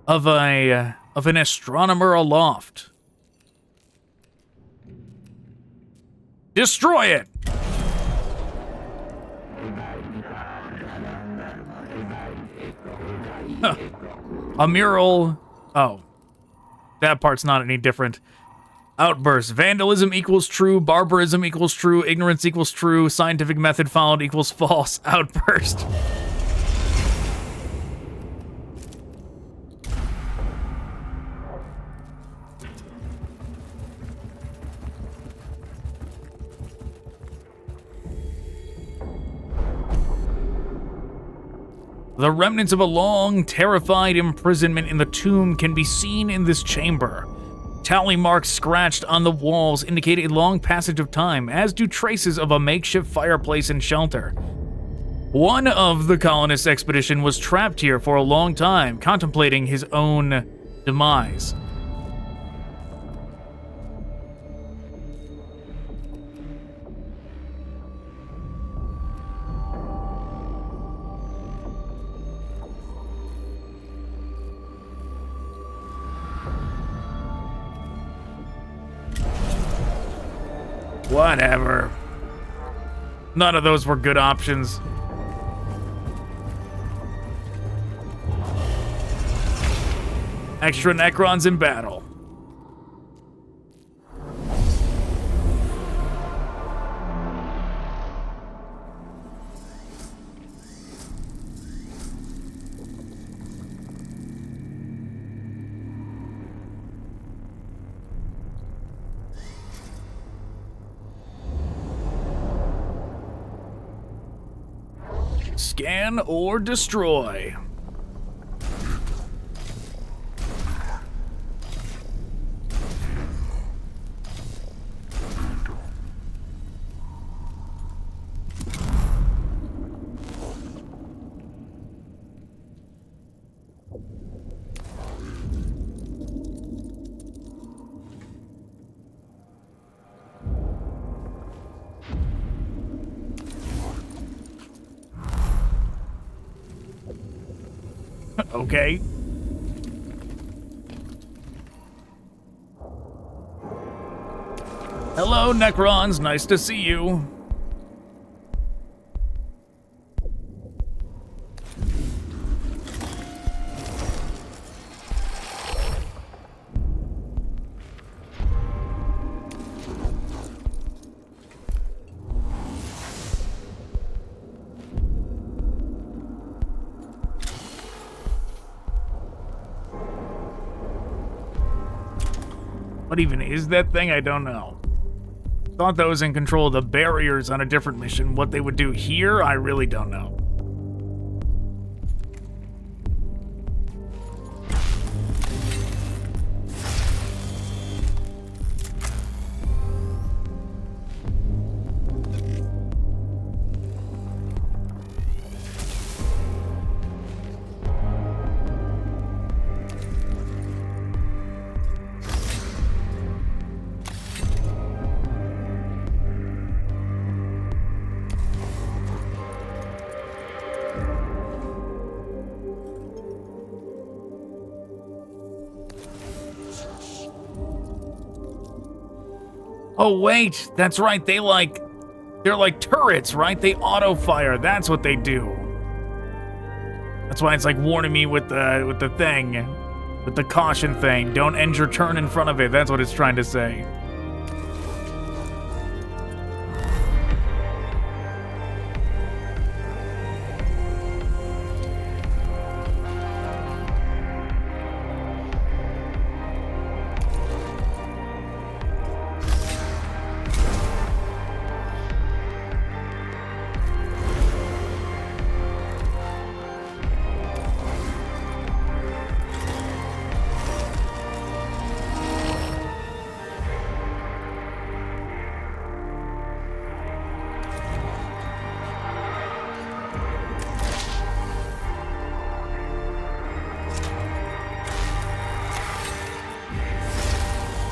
of an astronomer aloft. Destroy it! Huh. A mural. Oh. That part's not any different. Outburst. Vandalism equals true. Barbarism equals true. Ignorance equals true. Scientific method followed equals false. Outburst. The remnants of a long, terrified imprisonment in the tomb can be seen in this chamber. Tally marks scratched on the walls indicate a long passage of time, as do traces of a makeshift fireplace and shelter. One of the colonists' expedition was trapped here for a long time, contemplating his own demise. Whatever. None of those were good options. Extra Necrons in battle. Scan or destroy. Okay. Hello, Necrons. Nice to see you. What even is that thing? I don't know. Thought that was in control of the barriers on a different mission. What they would do here, I really don't know. Oh wait, that's right, they're like turrets, right? They auto-fire, that's what they do. That's why it's like warning me with the thing, with the caution thing. Don't end your turn in front of it, that's what it's trying to say.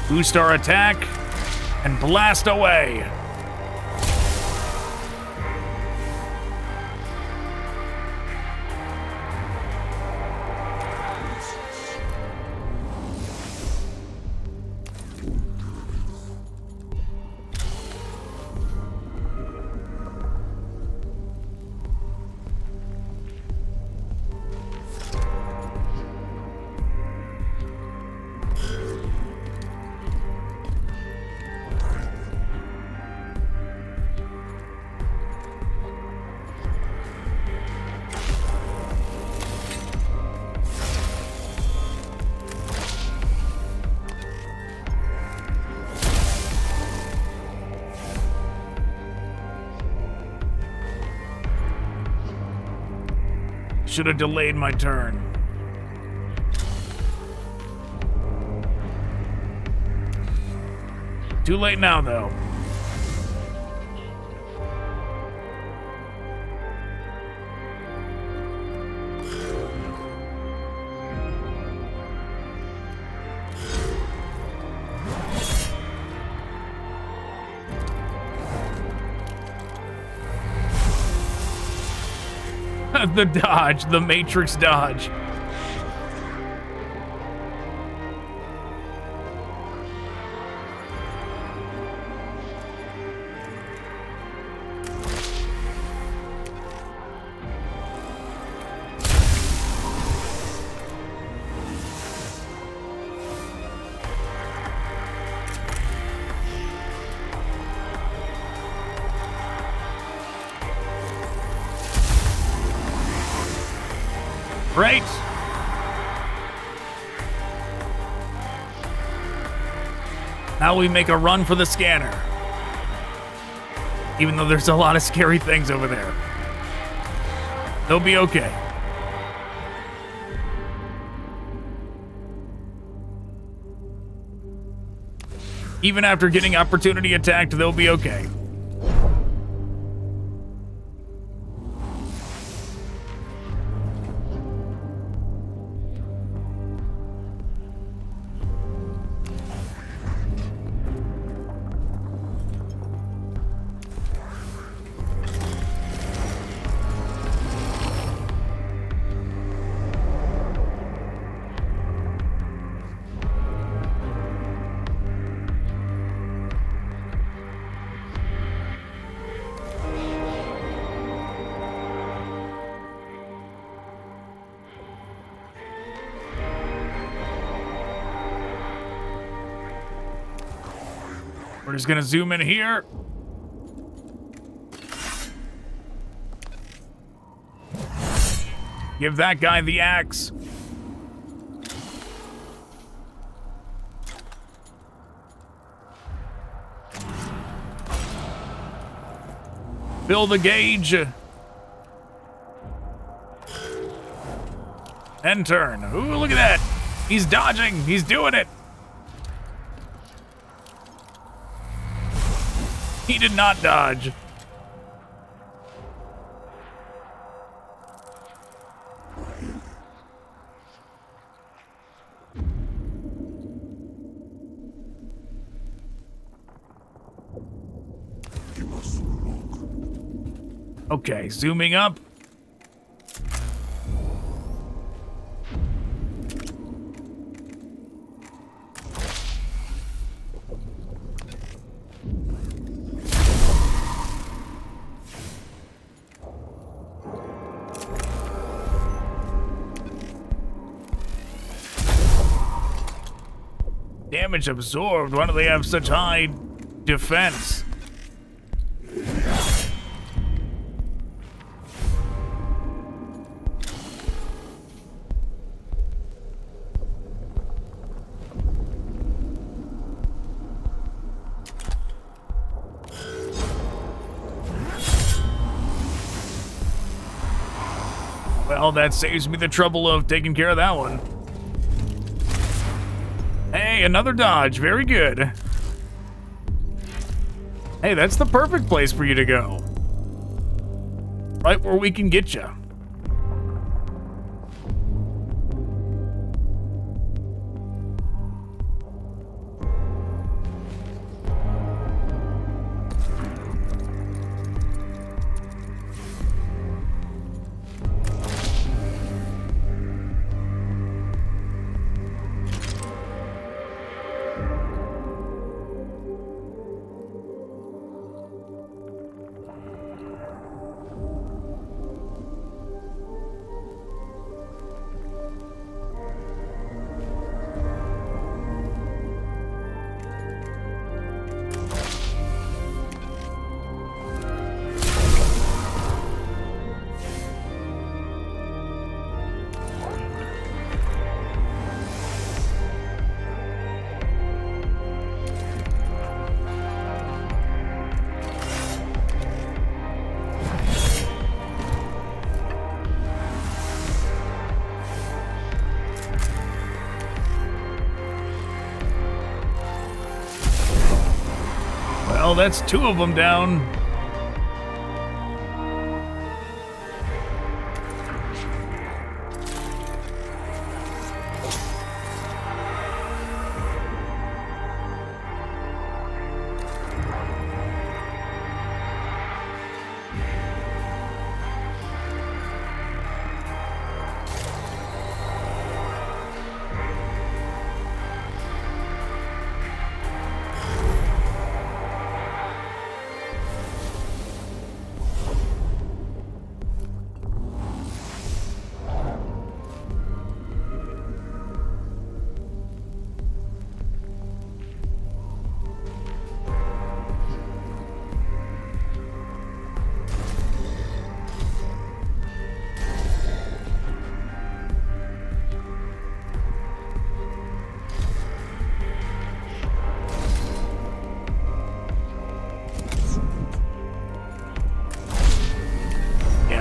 Boost our attack and blast away. Should have delayed my turn. Too late now, though. The dodge, the Matrix dodge. Great. Now we make a run for the scanner. Even though there's a lot of scary things over there. They'll be okay. Even after getting opportunity attacked, they'll be okay. We're just gonna zoom in here. Give that guy the axe. Fill the gauge. And turn. Ooh, look at that. He's dodging. He's doing it. He did not dodge. Okay, zooming up. Damage absorbed. Why do they have such high defense? Well, that saves me the trouble of taking care of that one. Hey, another dodge. Very good. Hey, that's the perfect place for you to go. Right where we can get you. Well, that's two of them down.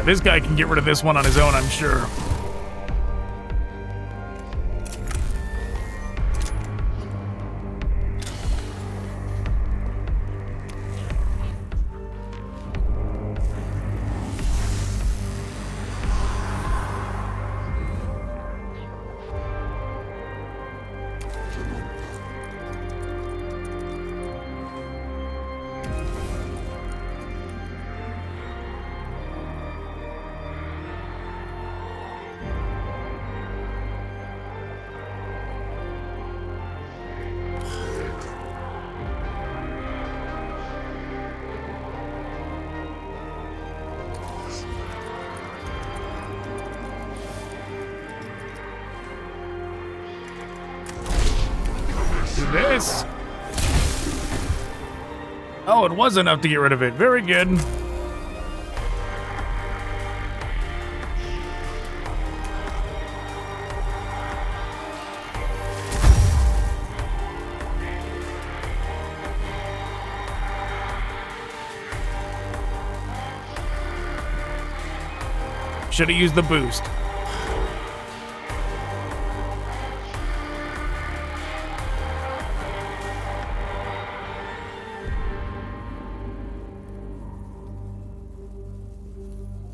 This guy can get rid of this one on his own, I'm sure. This. Oh, it was enough to get rid of it. Very good. Should have used the boost.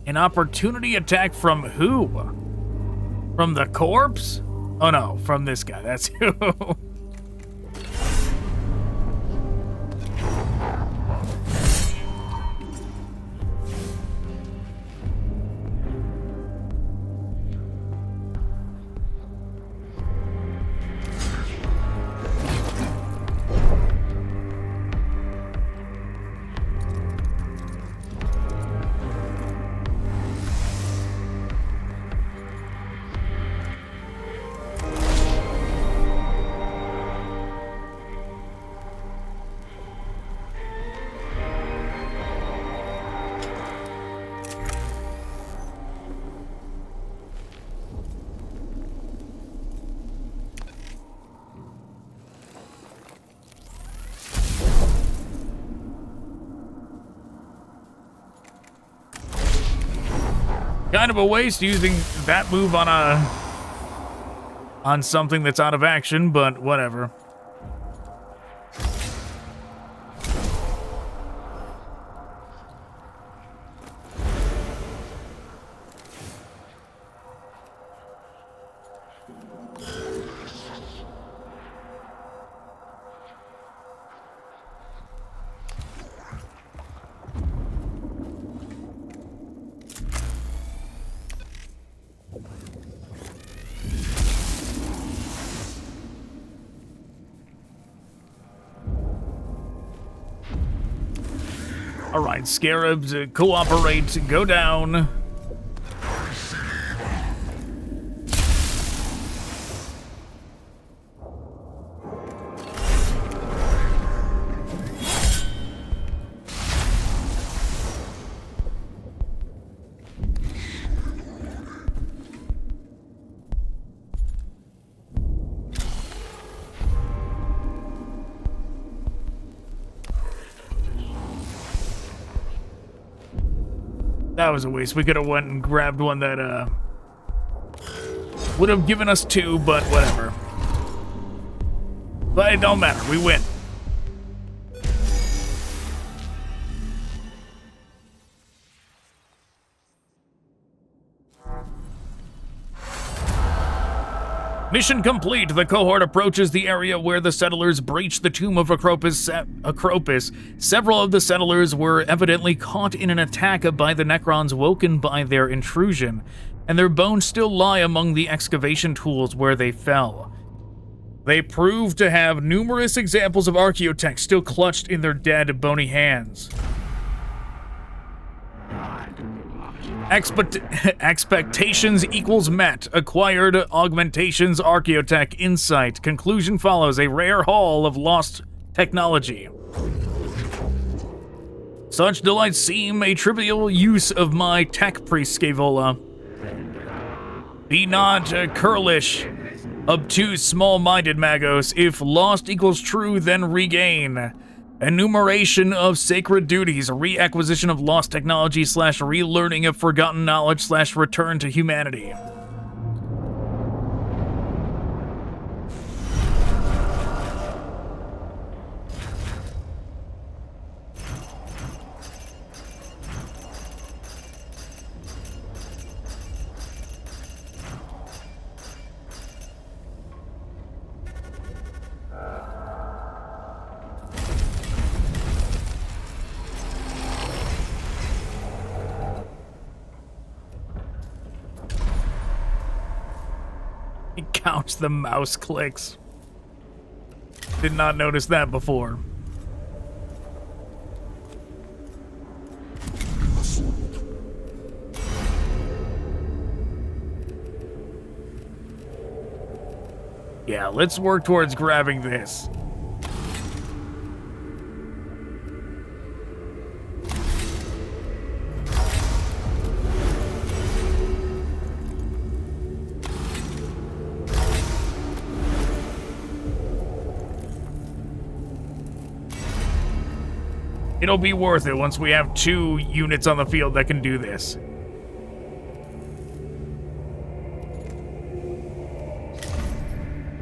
An opportunity attack from who? From the corpse? Oh no, from this guy. That's who. Kind of a waste using that move on something that's out of action, but whatever. Alright, scarabs, cooperate, go down. That was a waste. We could have went and grabbed one that would have given us two, but whatever. But it don't matter. We win. Mission complete. The cohort approaches the area where the settlers breached the tomb of Ekropis. Several of the settlers were evidently caught in an attack by the Necrons woken by their intrusion, and their bones still lie among the excavation tools where they fell. They prove to have numerous examples of archaeotech still clutched in their dead, bony hands. Expectations equals met. Acquired augmentations, archaeotech, insight. Conclusion follows. A rare haul of lost technology. Such delights seem a trivial use of my tech priest, Scaevola. Be not curlish, obtuse, small-minded Magos. If lost equals true, then regain. Enumeration of sacred duties, reacquisition of lost technology / relearning of forgotten knowledge / return to humanity. It counts the mouse clicks. Did not notice that before. Yeah, let's work towards grabbing this. It'll be worth it once we have 2 units on the field that can do this.